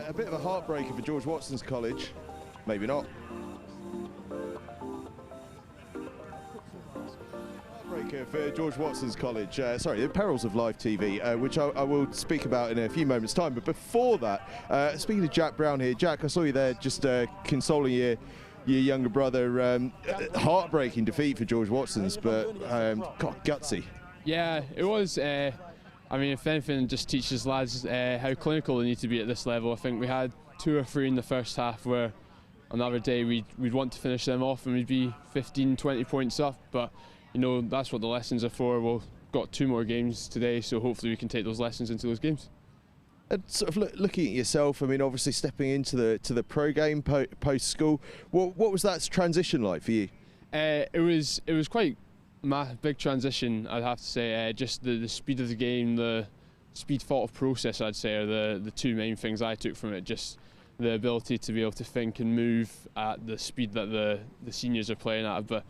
A bit of a heartbreaker for George Watson's College, maybe not. Heartbreaker for George Watson's College. Sorry, the perils of live TV, which I will speak about in a few moments' time. But before that, speaking of Jack Brown here, Jack, I saw you there just consoling your younger brother. Heartbreaking defeat for George Watson's, but God, gutsy. Yeah, it was. I mean, if anything, just teaches lads how clinical they need to be at this level. I think we had 2 or 3 in the first half where another day we'd want to finish them off and we'd be 15, 20 points up. But, you know, that's what the lessons are for. We've got 2 more games today, so hopefully we can take those lessons into those games. And sort of looking at yourself, I mean, obviously stepping into the pro game post school, what was that transition like for you? It was quite big transition, I'd have to say. Just the speed of the game, the speed thought process, I'd say, are the 2 main things I took from it. Just the ability to be able to think and move at the speed that the seniors are playing at. But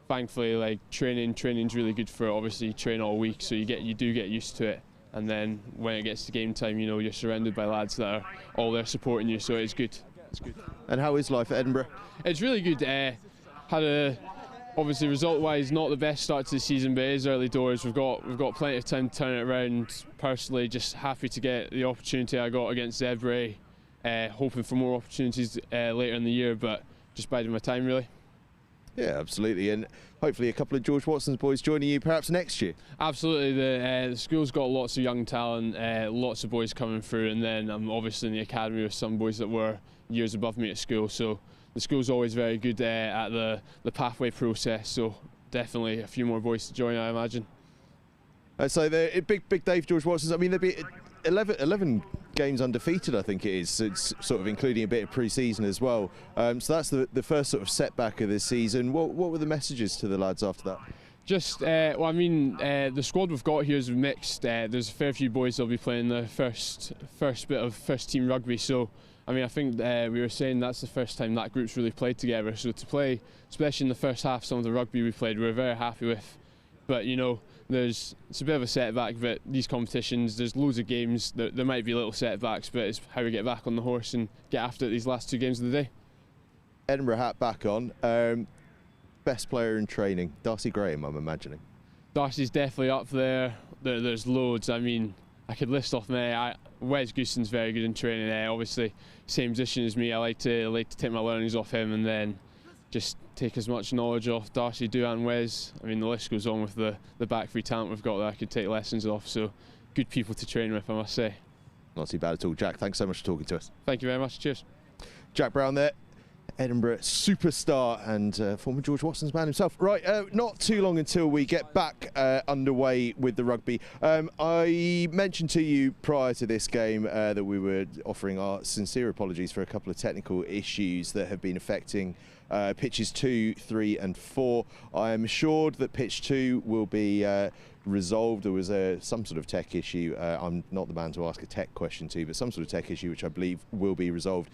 thankfully, like training's really good for it. Obviously, you train all week, so you do get used to it. And then when it gets to game time, you know, you're surrounded by lads that are all there supporting you, so it's good. It's good. And how is life at Edinburgh? It's really good. Had obviously, result-wise, not the best start to the season, but it is early doors. We've got plenty of time to turn it around. Personally, just happy to get the opportunity I got against Zebra, hoping for more opportunities later in the year, but just biding my time, really. Yeah, absolutely, and hopefully a couple of George Watson's boys joining you perhaps next year. Absolutely, the school's got lots of young talent, lots of boys coming through, and then I'm obviously in the academy with some boys that were years above me at school, so the school's always very good at the pathway process, so definitely a few more boys to join, I imagine. So the big day for George Watson's. I mean, there'll be 11 games undefeated, I think it is. So it's sort of including a bit of pre-season as well. So that's the first sort of setback of this season. What were the messages to the lads after that? Just, well, I mean, the squad we've got here is mixed. There's a fair few boys that'll be playing the first bit of first team rugby, so I mean, I think we were saying that's the first time that group's really played together. So to play, especially in the first half, some of the rugby we played, we're very happy with. But you know, it's a bit of a setback. But these competitions, there's loads of games. There might be little setbacks, but it's how we get back on the horse and get after it these last 2 games of the day. Edinburgh hat back on. Best player in training, Darcy Graham, I'm imagining. Darcy's definitely up there. There's loads. I mean, I could list off many. Wes Gooson's very good in training. Obviously, same position as me. I like to take my learnings off him and then just take as much knowledge off Darcy, and Wes. I mean, the list goes on with the back 3 talent we've got that I could take lessons off. So, good people to train with, I must say. Not too bad at all. Jack, thanks so much for talking to us. Thank you very much. Cheers. Jack Brown there, Edinburgh superstar and former George Watson's man himself. Right, not too long until we get back underway with the rugby. I mentioned to you prior to this game that we were offering our sincere apologies for a couple of technical issues that have been affecting pitches 2, 3 and 4. I am assured that pitch 2 will be resolved. There was some sort of tech issue. I'm not the man to ask a tech question to, but some sort of tech issue which I believe will be resolved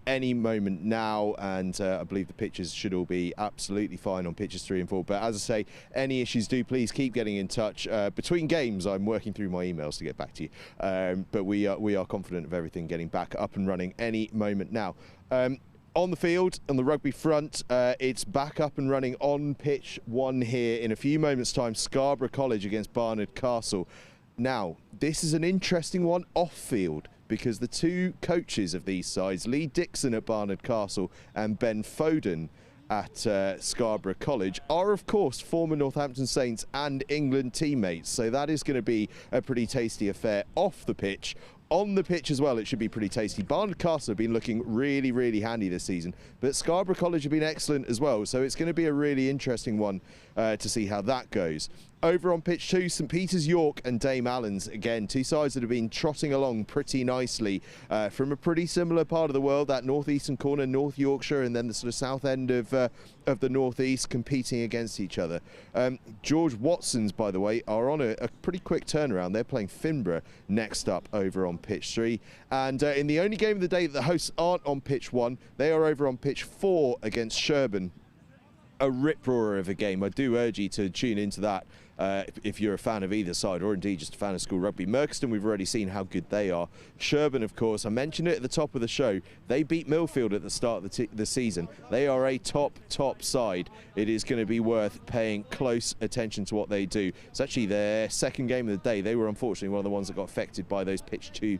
any moment now, and I believe the pitches should all be absolutely fine on pitches 3 and 4. But as I say, any issues, do please keep getting in touch. Between games, I'm working through my emails to get back to you, but we are confident of everything getting back up and running any moment now. On the field, on the rugby front, it's back up and running on pitch 1 here in a few moments' time. Scarborough College against Barnard Castle. Now, this is an interesting one off field because the 2 coaches of these sides, Lee Dixon at Barnard Castle and Ben Foden at Scarborough College, are of course former Northampton Saints and England teammates. So that is going to be a pretty tasty affair off the pitch. on the pitch as well, it should be pretty tasty. Barnard Castle have been looking really, really handy this season, but Scarborough College have been excellent as well, so it's going to be a really interesting one to see how that goes. Over on pitch 2, St Peter's York and Dame Allan's, again, two sides that have been trotting along pretty nicely from a pretty similar part of the world, that northeastern corner, North Yorkshire, and then the sort of south end of the northeast, competing against each other. George Watson's, by the way, are on a pretty quick turnaround. They're playing Finborough next up over on pitch 3. And in the only game of the day that the hosts aren't on pitch 1, they are over on pitch 4 against Sherborne. A rip-roarer of a game. I do urge you to tune into that if you're a fan of either side, or indeed just a fan of school rugby. Merchiston, we've already seen how good they are. Sherborne, of course, I mentioned it at the top of the show. They beat Millfield at the start of the season. They are a top side. It is going to be worth paying close attention to what they do. It's actually their second game of the day. They were unfortunately one of the ones that got affected by those pitch 2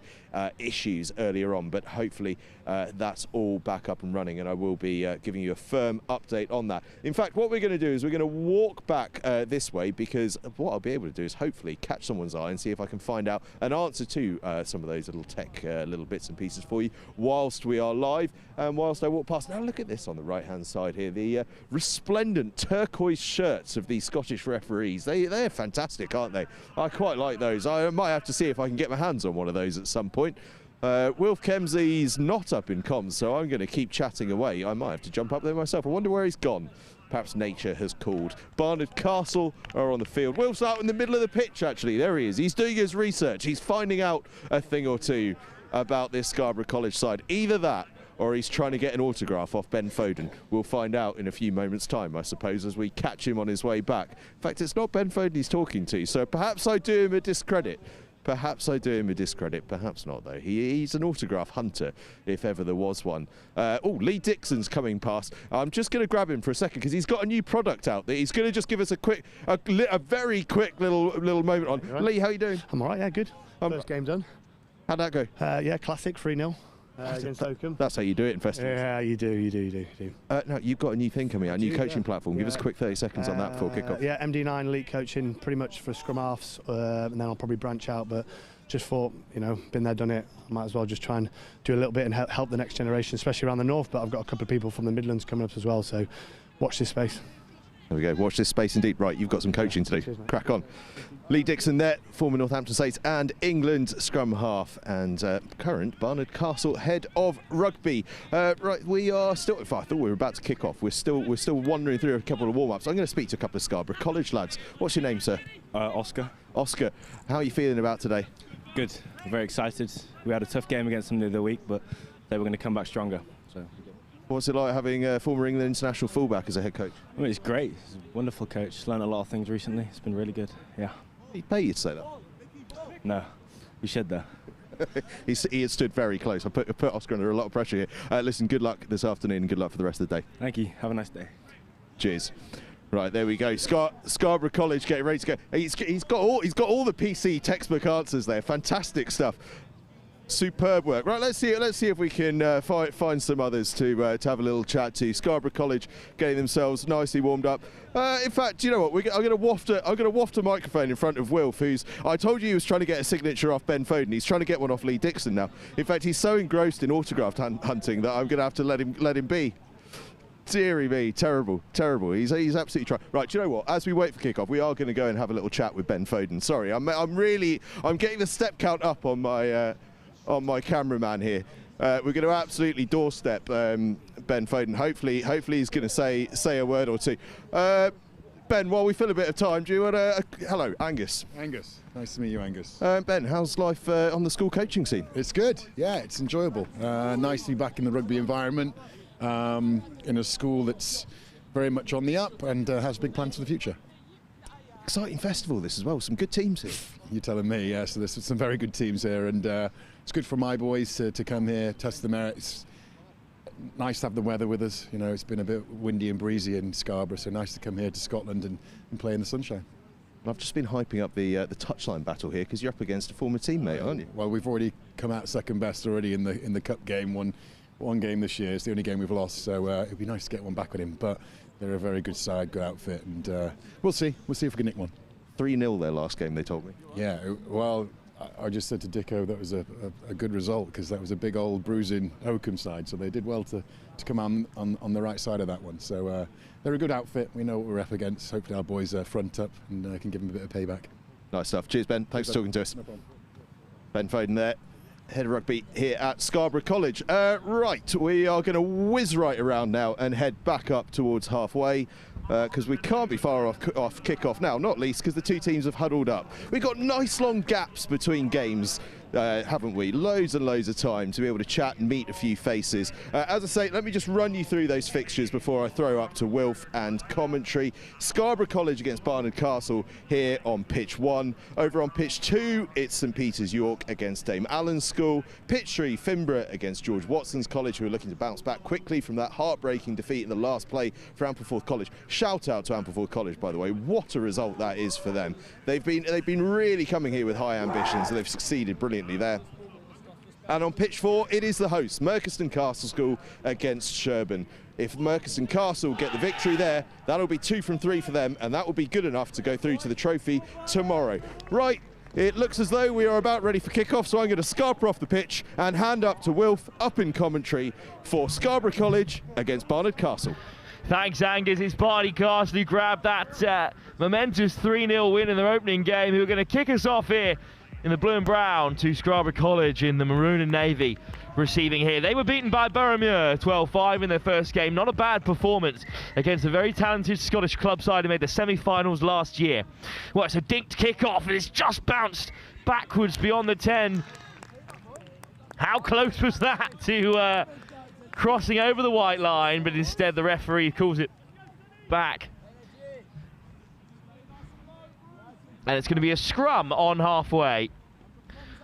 issues earlier on, but hopefully that's all back up and running, and I will be giving you a firm update on that. In fact, what we're going to do is we're going to walk back this way, because what I'll be able to do is hopefully catch someone's eye and see if I can find out an answer to some of those little tech little bits and pieces for you whilst we are live and whilst I walk past. Now look at this on the right hand side here, the resplendent turquoise shirts of the Scottish referees. They're fantastic, aren't they? I quite like those. I might have to see if I can get my hands on one of those at some point. Wilf Kemsley's not up in comms, so I'm going to keep chatting away. I might have to jump up there myself. I wonder where he's gone. Perhaps nature has called. Barnard Castle are on the field. Wilf's out in the middle of the pitch, actually. There he is. He's doing his research. He's finding out a thing or two about this Scarborough College side. Either that, or he's trying to get an autograph off Ben Foden. We'll find out in a few moments' time, I suppose, as we catch him on his way back. In fact, it's not Ben Foden he's talking to, so perhaps I do him a discredit. Perhaps I do him a discredit, perhaps not though. He's an autograph hunter, if ever there was one. Oh, Lee Dixon's coming past. I'm just going to grab him for a second because he's got a new product out there. He's going to just give us a very quick little moment on. Right. Lee, how are you doing? I'm all right, yeah, good. First game done. How'd that go? Yeah, classic, 3-0. Against Oakham. That's how you do it in festivals. Yeah, you do. No, you've got a new thing coming out, a new coaching platform. Give us a quick 30 seconds on that before kick-off. Yeah, MD9 elite coaching, pretty much for scrum halves, and then I'll probably branch out, but just thought, been there, done it. I might as well just try and do a little bit and help the next generation, especially around the north, but I've got a couple of people from the Midlands coming up as well, so watch this space. There we go, watch this space indeed. Right, you've got some coaching to do. Cheers, crack on. Lee Dixon there, former Northampton Saints and England scrum half, and current Barnard Castle head of rugby. Right, we are still, I thought we were about to kick off. We're still wandering through a couple of warm-ups. I'm going to speak to a couple of Scarborough College lads. What's your name, sir? Oscar. Oscar, how are you feeling about today? Good, very excited. We had a tough game against them the other week, but they were going to come back stronger. So. What's it like having a former England international fullback as a head coach? I mean, it's great. He's a wonderful coach. Learned a lot of things recently. It's been really good. Yeah. He pay you to say that? No, we should though. He has stood very close. I put Oscar under a lot of pressure here. Listen, good luck this afternoon and good luck for the rest of the day. Thank you. Have a nice day. Cheers. Right, there we go. Scarborough College getting ready to go. He's got all the PC textbook answers there. Fantastic stuff. Superb work. Right, let's see if we can find some others to have a little chat to. Scarborough College getting themselves nicely warmed up. In fact, do you know what? I'm going to waft a microphone in front of Wilf, who's, I told you he was trying to get a signature off Ben Foden. He's trying to get one off Lee Dixon now. In fact, he's so engrossed in autograph hunting that I'm going to have to let him be. Deary me, terrible. He's absolutely trying. Right, do you know what? As we wait for kickoff, we are going to go and have a little chat with Ben Foden. Sorry, I'm getting the step count up on my cameraman here. We're going to absolutely doorstep Ben Foden. Hopefully he's going to say a word or two. Ben, while we fill a bit of time, do you want to... hello, Angus. Angus, nice to meet you, Angus. Ben, how's life on the school coaching scene? It's good, yeah, it's enjoyable. Nice to be back in the rugby environment, in a school that's very much on the up and has big plans for the future. Exciting festival this as well, some good teams here. You're telling me, yeah, so there's some very good teams here, and it's good for my boys to come here, test the merits. Nice to have the weather with us. It's been a bit windy and breezy in Scarborough, so nice to come here to Scotland and play in the sunshine. I've just been hyping up the touchline battle here because you're up against a former teammate, aren't you? Well, we've already come out second best already in the cup game. One game this year. It's the only game we've lost, so it'd be nice to get one back with him. But they're a very good side, good outfit, and we'll see. We'll see if we can nick one. 3-0 their last game, they told me. Yeah, well, I just said to Dicko that was a good result, because that was a big old bruising Oakham side, so they did well to come on the right side of that one. So they're a good outfit. We know what we're up against. Hopefully our boys front up and can give them a bit of payback. Nice stuff. Cheers, Ben. Thanks for talking to us. No problem. Ben Foden there, head of rugby here at Scarborough College. Right, we are going to whiz right around now and head back up towards halfway, because we can't be far off kick-off now, not least because the two teams have huddled up. We've got nice long gaps between games, haven't we? Loads and loads of time to be able to chat and meet a few faces. As I say, let me just run you through those fixtures before I throw up to Wilf and commentary. Scarborough College against Barnard Castle here on pitch 1. Over on pitch 2, it's St Peter's York against Dame Allan's School. Pitch 3, Finborough against George Watson's College, who are looking to bounce back quickly from that heartbreaking defeat in the last play for Ampleforth College. Shout out to Ampleforth College, by the way. What a result that is for them. They've been really coming here with high ambitions, and they've succeeded brilliantly there. And on pitch 4, it is the host, Merchiston Castle School against Sherborne. If Merchiston Castle get the victory there, that'll be 2 from 3 for them, and that will be good enough to go through to the trophy tomorrow. Right, it looks as though we are about ready for kick-off, so I'm going to scarper off the pitch and hand up to Wilf up in commentary for Scarborough College against Barnard Castle. Thanks, Angus. It's Barnard Castle who grabbed that momentous 3-0 win in their opening game, who are going to kick us off here in the blue and brown to Scarborough College in the maroon and navy receiving here. They were beaten by Boroughmuir 12-5 in their first game. Not a bad performance against a very talented Scottish club side who made the semi-finals last year. Well, it's a dinked kick-off and it's just bounced backwards beyond the 10. How close was that to crossing over the white line, but instead the referee calls it back. And it's going to be a scrum on halfway,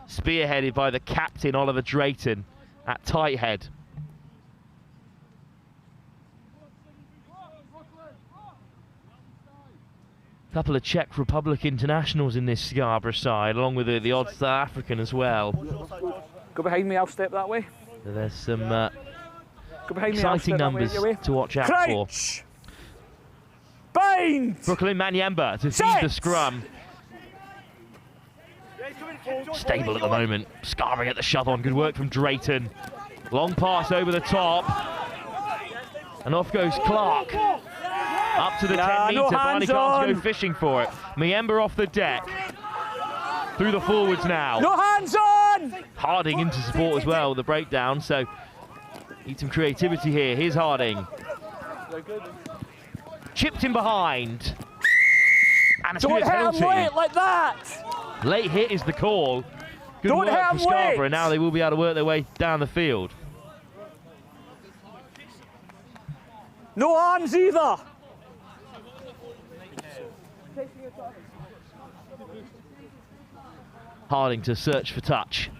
spearheaded by the captain, Oliver Drayton, at tight head. A couple of Czech Republic internationals in this Scarborough side, along with the odd South African as well. Go behind me, I'll step that way. So there's some exciting numbers to watch out for. Bind! Brooklyn Manyemba to feed the scrum. Stable at the moment. Scarborough at the shove on. Good work from Drayton. Long pass over the top. And off goes Clark. Up to the 10 metre. Barney can't go fishing for it. Manyemba off the deck. Through the forwards now. No hands on! Harding into support as well, the breakdown. So need some creativity here. Here's Harding. Chipped in behind. And it's Don't a penalty. hit him late like that! Late hit is the call. Good Don't work hit from him Scarborough. late. Now they will be able to work their way down the field. No arms either! Harding to search for touch.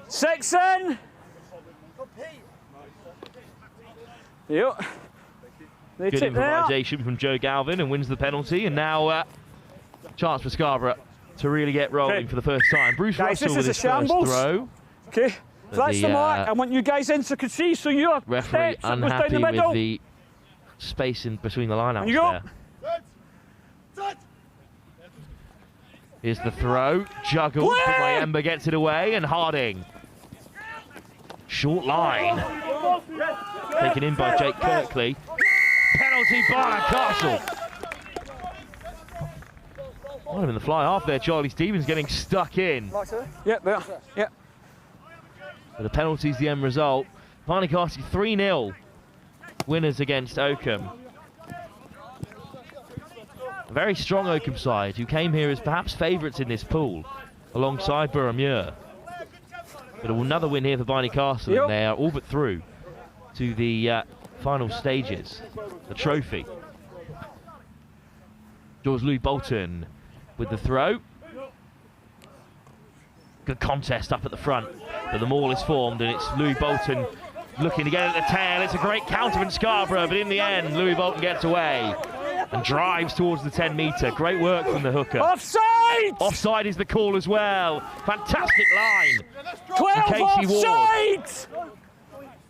Sexton! Yep. Good improvisation from Joe Galvin, and wins the penalty. And now chance for Scarborough to really get rolling for the first time. Bruce Russell with his first throw. Okay, so that's the mark. I want you guys in so I can see, so you're referee unhappy with the space in between the lineouts there. Here's the throw, juggled, but Manyemba gets it away, and Harding. Short line. Taken in by Jake Kirkley. Penalty, Barnard Castle. Might have been the fly half there. Charlie Stevens getting stuck in. Yep, there. Yep. But the penalty's the end result. Barnard Castle 3-0 winners against Oakham. A very strong Oakham side who came here as perhaps favourites in this pool alongside Boroughmuir. But another win here for Barnard Castle, and they are all but through to the final stages, the trophy. George Louis Bolton with the throw. Good contest up at the front, but the maul is formed, and it's Louis Bolton looking to get at the tail. It's a great counter from Scarborough, but in the end, Louis Bolton gets away and drives towards the 10 metre. Great work from the hooker. Offside! Offside is the call as well. Fantastic line. 12 Casey offside! Ward.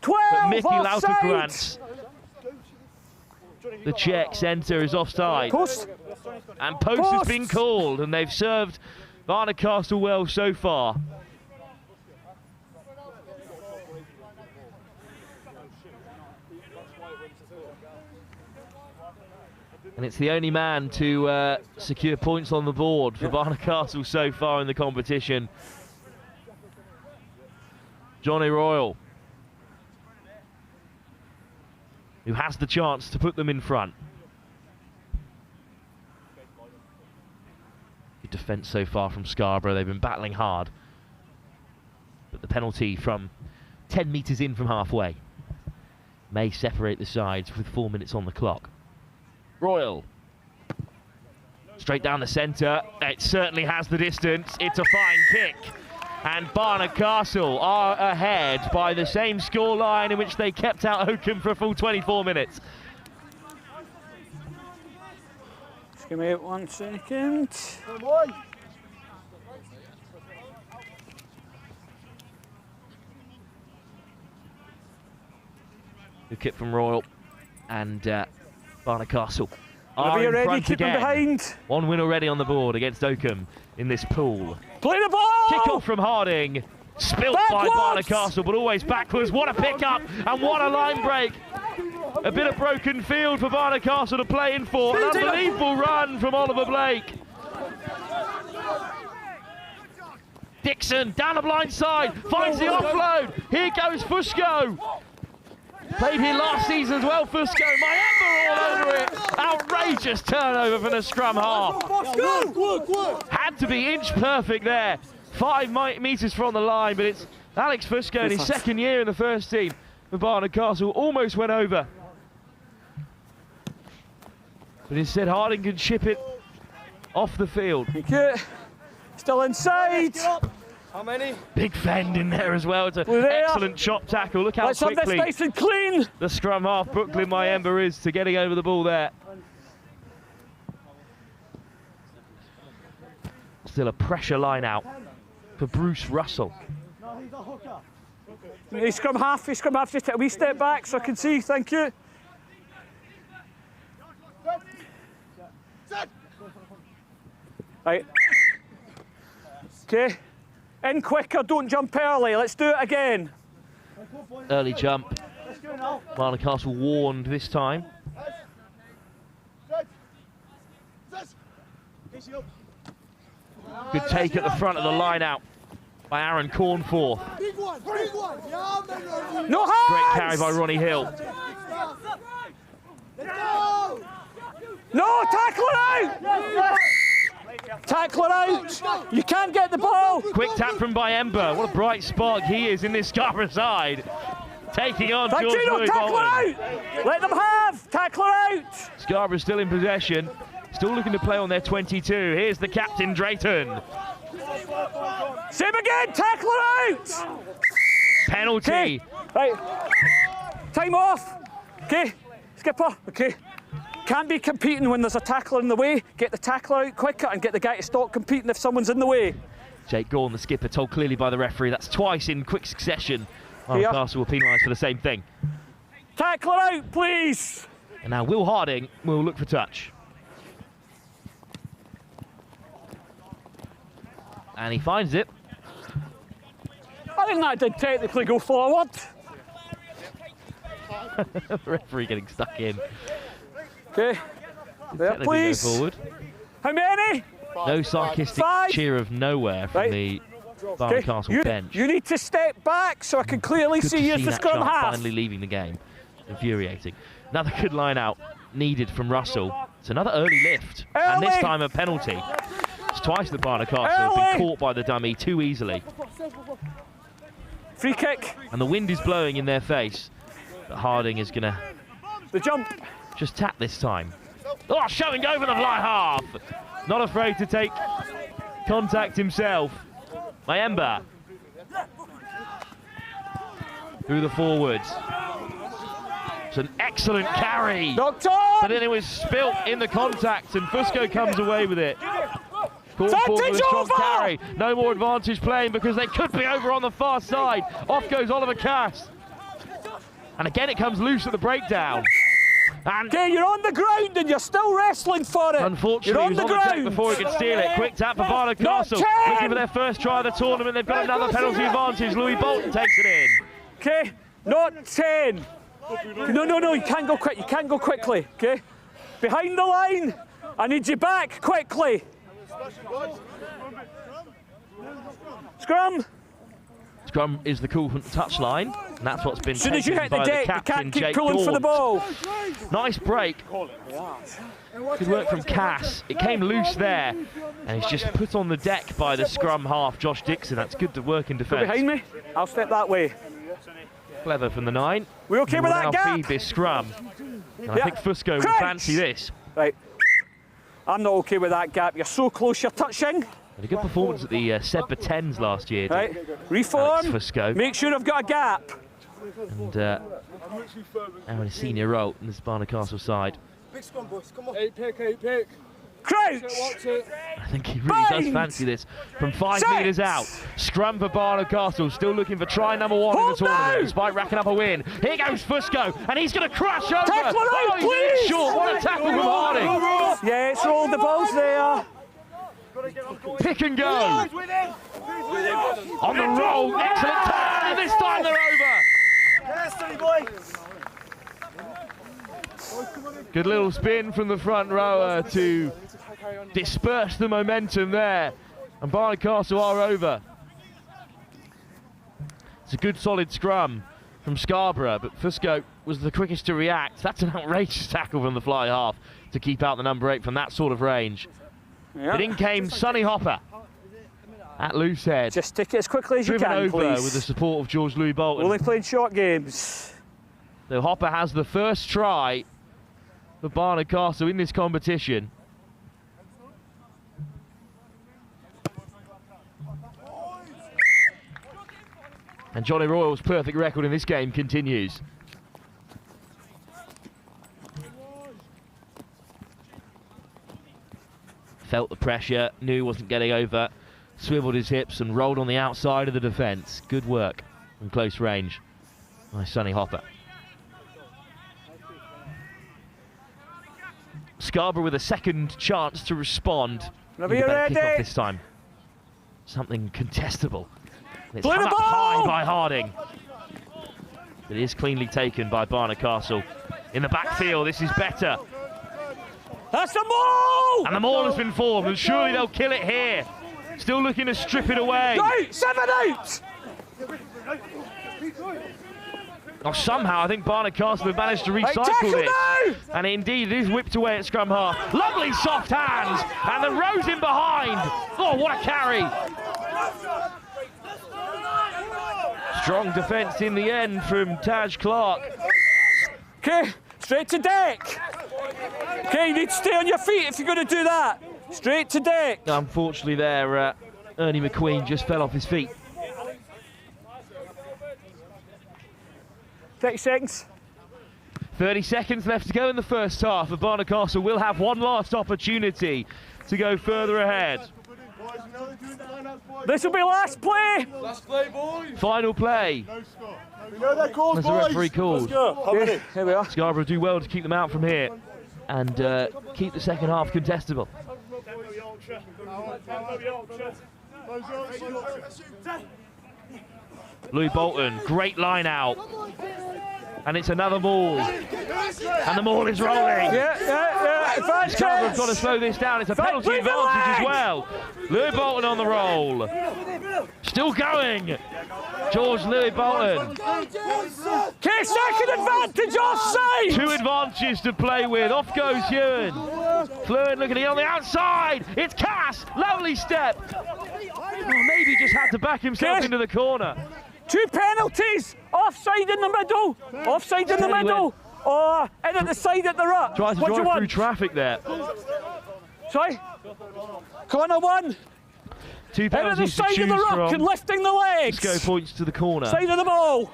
12 But Mickey offside! Lauterkrantz, the Czech centre, is offside. Post. And post has been called, and they've served Barnard Castle well so far. And it's the only man to secure points on the board for Barnard Castle so far in the competition. Johnny Royal, who has the chance to put them in front. Good defence so far from Scarborough. They've been battling hard. But the penalty from 10 metres in from halfway may separate the sides with 4 minutes on the clock. Royal. Straight down the centre. It certainly has the distance. It's a fine kick. And Barnard Castle are ahead by the same scoreline in which they kept out Oakham for a full 24 minutes. Just give me 1 second. Good kick from Royal. And Barnard Castle are Be in ready, front keep them again. behind. 1 win already on the board against Oakham in this pool. Play the ball! Kick off from Harding. Spilt by Barnard Castle, but always backwards. What a pick-up and what a line break. A bit of broken field for Barnard Castle to play in for. An unbelievable run from Oliver Blake. Dixon down the blind side, finds the offload. Here goes Fusco. Played here last season as well, Fusco. Mayemba all over it. Outrageous turnover from the scrum half. Had to be inch perfect there. 5 metres from the line, but it's Alex Fusco in his second year in the first team for Barnard Castle. Almost went over. But instead, Harding can chip it off the field. Still inside. How many? Big fend in there as well. It's an excellent chop tackle. Look how quickly have this nice and clean. The scrum half, Brooklyn Mayemba, is to getting over the ball there. Still a pressure line out for Bruce Russell. He scrum half, just take a wee step back so I can see, thank you. Right. Okay. In quicker, don't jump early. Let's do it again. Early jump. Barnard Castle warned this time. Good take at the front of the line out by Aaron Cornforth. No hands! Great carry by Ronnie Hill. No, tackle it out! Tackle it out! You can't get the ball! Quick tap from Mayemba. What a bright spark he is in this Scarborough side. Taking on George Louis tackle Bolton. it out! Let them have! Tackle it out! Scarborough still in possession. Still looking to play on their 22. Here's the captain, Drayton. Same again! Tackle it out! Penalty. Okay. Right. Time off. Okay. Skipper. Okay. Can't be competing when there's a tackler in the way. Get the tackler out quicker and get the guy to stop competing if someone's in the way. Jake Gorn, the skipper, told clearly by the referee that's twice in quick succession. Barnard Castle were penalised for the same thing. Tackler out, please. And now Will Harding will look for touch. And he finds it. I think that did technically go forward. The referee getting stuck in. Okay. There, please. Go forward. How many? No sarcastic cheer of nowhere from the Barnard Castle bench. You need to step back so I can clearly see you as the scrum half. Finally leaving the game. Infuriating. Another good line out needed from Russell. It's another early lift. And this time a penalty. It's twice that Barnard Castle have been caught by the dummy too easily. Free kick. And the wind is blowing in their face. But Harding is going to just tap this time. Oh, showing over the fly half. Not afraid to take contact himself. Mayemba. Through the forwards. It's an excellent carry. But then it was spilt in the contact and Fusco comes away with it. Cornforth with a strong carry. No more advantage playing because they could be over on the far side. Off goes Oliver Cass. And again it comes loose at the breakdown. Okay, you're on the ground and you're still wrestling for it. Unfortunately, you're he was on the deck before he could steal it. Quick tap for Barnard Castle. Looking for their first try of the tournament. They've got another penalty advantage. Louis Bolton takes it in. Okay, not 10. No, you can't go quick. You can't go quickly, okay? Behind the line. I need you back quickly. Scrum. Scrum is the call from the touchline, and that's what's been taken as soon as you hit the by deck, the you captain, can't keep Jake pulling for the ball. Nice break. Good work from Cass. It came loose there, and he's just put on the deck by the scrum half, Josh Dixon. That's good to work in defence. Behind me. I'll step that way. Clever from the 9. We okay with that gap? Feed this scrum. And I think Fusco will fancy this. Right. I'm not okay with that gap. You're so close, you're touching. Had a good performance at the Sedbergh 10s last year. Right. Reform. Fusco. Make sure I've got a gap. And now in a senior role in this Barnard Castle side. Big scrum, boys. Come on. 8 pick. Crouch! I think he really does fancy this. From 5 metres out. Scrum for Barnard Castle. Still looking for try number 1 in the tournament. Despite racking up a win. Here goes Fusco. And he's going to crash over. Tackle out, please! Short. What a tackle from Harding. Yeah, it's rolled the balls there. Pick and go. On the roll. Excellent turn. And this time they're over. Good little spin from the front rower to disperse the momentum there. And Barnard Castle are over. It's a good solid scrum from Scarborough, but Fusco was the quickest to react. That's an outrageous tackle from the fly half to keep out the number 8 from that sort of range. Yep. But in came Sonny Hopper at loose head. Just take it as quickly as you Driven can, over please. with the support of George Louis Bolton. Only playing short games. So Hopper has the first try for Barnard Castle in this competition. And Johnny Royal's perfect record in this game continues. Felt the pressure, knew he wasn't getting over, swiveled his hips and rolled on the outside of the defence. Good work from close range by Sonny Hopper. Scarborough with a second chance to respond. Whenever you're ready. Kick off this time. Something contestable. It's Play hung the up high ball! by Harding. It is cleanly taken by Barnard Castle. In the backfield, this is better. That's the maul! And the maul has been formed, and surely they'll kill it here. Still looking to strip it away. Right, 7 out! Oh, somehow I think Barnard Castle have managed to recycle this. And indeed, it is whipped away at scrum half. Lovely soft hands, and the Rose in behind. Oh, what a carry. Strong defence in the end from Taj Clark. Okay, straight to deck. Okay, you need to stay on your feet if you're going to do that. Straight to deck. Unfortunately there, Ernie McQueen just fell off his feet. 30 seconds. 30 seconds left to go in the first half. The Barnard Castle will have one last opportunity to go further ahead. This will be last play. Last play, boys. Final play. We know their calls, As the referee calls. Let's go. How many? Here we are. Scarborough do well to keep them out from here and keep the second half contestable. Louis Bolton, great line out. And it's another maul. And the maul is rolling. Yeah. Scarborough have got to slow this down. It's a penalty advantage as well. Louis Bolton on the roll. Still going. George Louis Bolton. Okay, second advantage offside. 2 advantages to play with. Off goes Ewan. Fluent looking on the outside. It's Cass. Lovely step. Oh, maybe just had to back himself into the corner. 2 penalties. Offside in the middle. Offside in the middle. Or in at the side at the ruck. Tries to what do you drive want? through traffic there. Sorry? Corner 1. 2 In at the penalties to side of choose the ruck and from. lifting the legs. Go points to the corner. Side of the ball.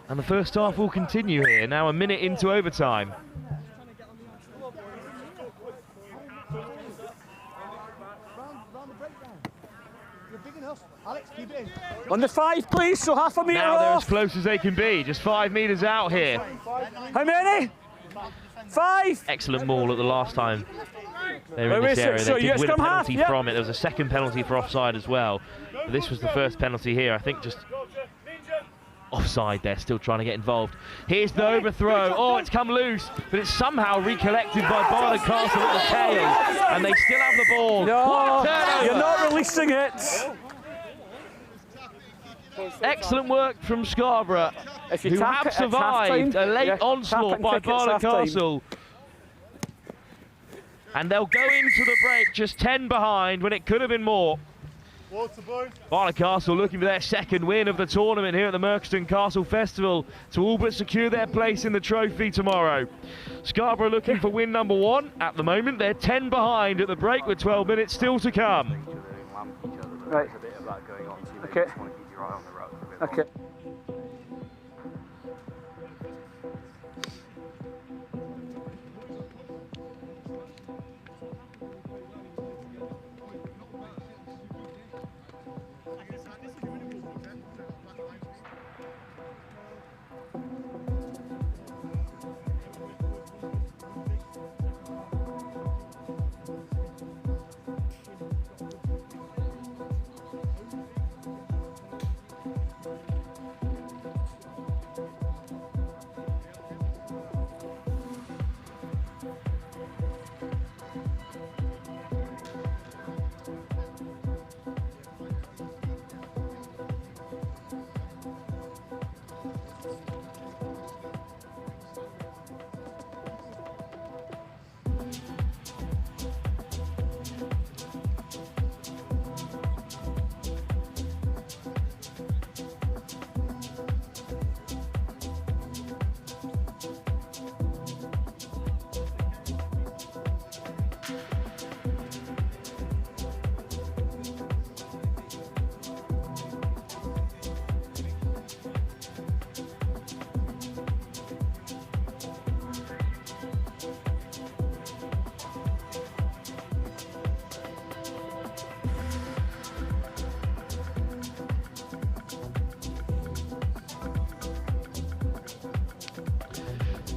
And the first half will continue here. Now a minute into overtime. On the 5, please, so half a metre Now they're off. as close as they can be, just 5 metres out here. How many? 5. Excellent maul at the last time they were in this area. They did win a penalty from it. There was a second penalty for offside as well. But this was the first penalty here. I think just offside there, still trying to get involved. Here's the overthrow. Oh, it's come loose, but it's somehow recollected by Barnard Castle at the tail, and they still have the ball. No, what a turnover. you're not releasing it. Excellent work from Scarborough, who have survived a late onslaught by Barnard Castle. And they'll go into the break just 10 behind when it could have been more. Barnard Castle looking for their second win of the tournament here at the Merchiston Castle Festival to all but secure their place in the trophy tomorrow. Scarborough looking for win number 1. At the moment, they're 10 behind at the break with 12 minutes still to come. Right. Okay. Okay.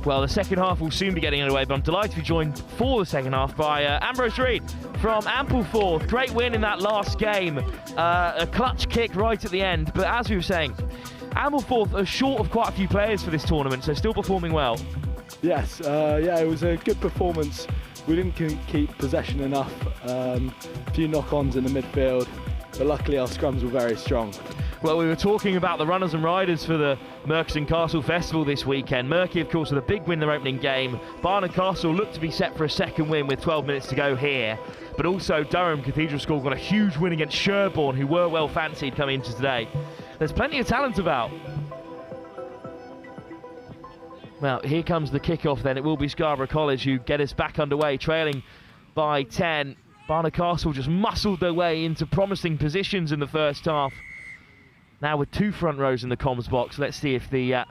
Well, the second half will soon be getting underway, but I'm delighted to be joined for the second half by Ambrose Reid from Ampleforth. Great win in that last game. A clutch kick right at the end, but as we were saying, Ampleforth are short of quite a few players for this tournament, so still performing well. Yes, yeah, it was a good performance. We didn't keep possession enough. A few knock-ons in the midfield, but luckily our scrums were very strong. Well, we were talking about the runners and riders for the Merchiston Castle Festival this weekend. Murky, of course, with a big win in their opening game. Barnard Castle looked to be set for a second win with 12 minutes to go here. But also Durham Cathedral School got a huge win against Sherborne, who were well fancied coming into today. There's plenty of talent about. Well, here comes the kickoff then. It will be Scarborough College who get us back underway, trailing by 10. Barnard Castle just muscled their way into promising positions in the first half. Now with 2 front rows in the comms box, let's see if the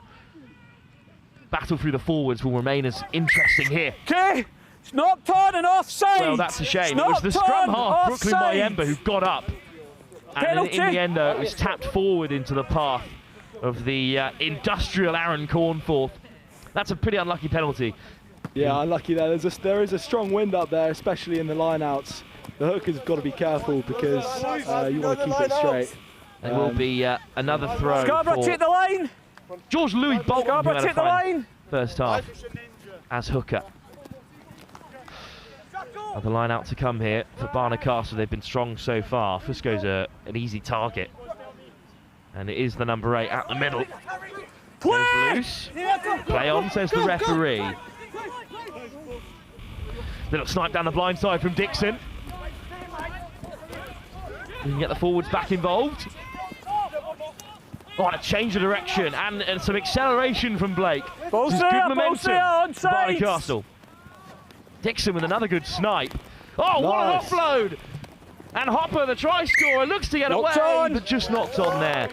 battle through the forwards will remain as interesting here. Okay, it's not turning offside. Well, that's a shame. It was the scrum half, Brooklyn Mayemba, who got up. And in the end, it was tapped forward into the path of the industrial Aaron Cornforth. That's a pretty unlucky penalty. Yeah, unlucky there. There is a strong wind up there, especially in the line-outs. The hooker's got to be careful because you want to keep it straight. There will be another throw. Scarborough, take the line. George Louis Bolton, Scarborough, take the line. First half as hooker. Another line out to come here for Barnard Castle. They've been strong so far. Fusco's an easy target. And it is the number 8 at the middle. Goes loose. Play on, says the referee. Little snipe down the blind side from Dixon. We can get the forwards back involved. Oh, and a change of direction and some acceleration from Blake. This is good momentum for Barnard Castle. Dixon with another good snipe. Oh, nice. What an offload! And Hopper, the try scorer, looks to get away, but just knocked on there.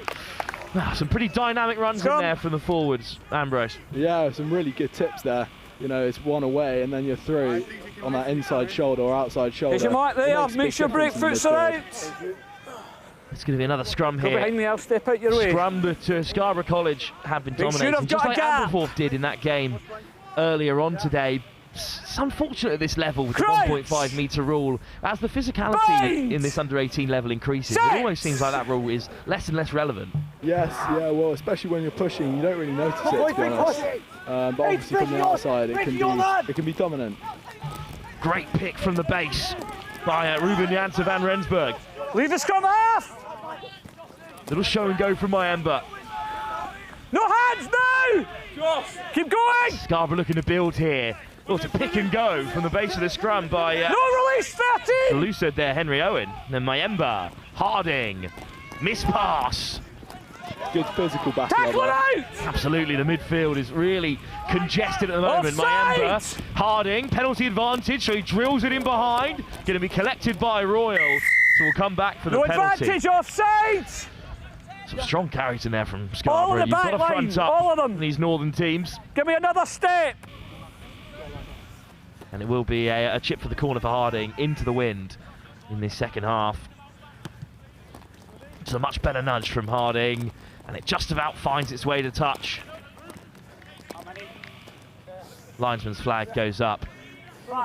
Wow, some pretty dynamic runs in there from the forwards, Ambrose. Yeah, some really good tips there. You know, it's one away and then you're through on that inside shoulder or outside shoulder. Here's your mark there, make sure break foot's are out. It's going to be another scrum Go here. behind me, I'll step out your way. Scrum that Scarborough College have been Make sure dominating, I've just got like a gap. Ampleforth did in that game earlier on today. It's unfortunate at this level with the 1.5 metre rule. As the physicality in this under-18 level increases, it almost seems like that rule is less and less relevant. Yes, yeah, well, especially when you're pushing, you don't really notice it, to be honest. But obviously from the outside, it can be dominant. Great pick from the base by Ruben Janssen van Rensburg. Leave the scrum half! Little show and go from Mayemba. No hands now! Keep going! Scarborough looking to build here. Oh, it's a pick and go from the base of the scrum by... no release, 13! Lucid there, Henry Owen. Then Mayemba, Harding, miss pass. Good physical battle. Tackle it out! Absolutely, the midfield is really congested at the moment. Mayemba, Harding, penalty advantage, so he drills it in behind. Going to be collected by Royal, so we'll come back for the penalty. No advantage, offside! Some strong carries in there from Scarborough. You've got to front up all of them. These northern teams. Give me another step. And it will be a chip for the corner for Harding into the wind in this second half. It's a much better nudge from Harding, and it just about finds its way to touch. Linesman's flag goes up.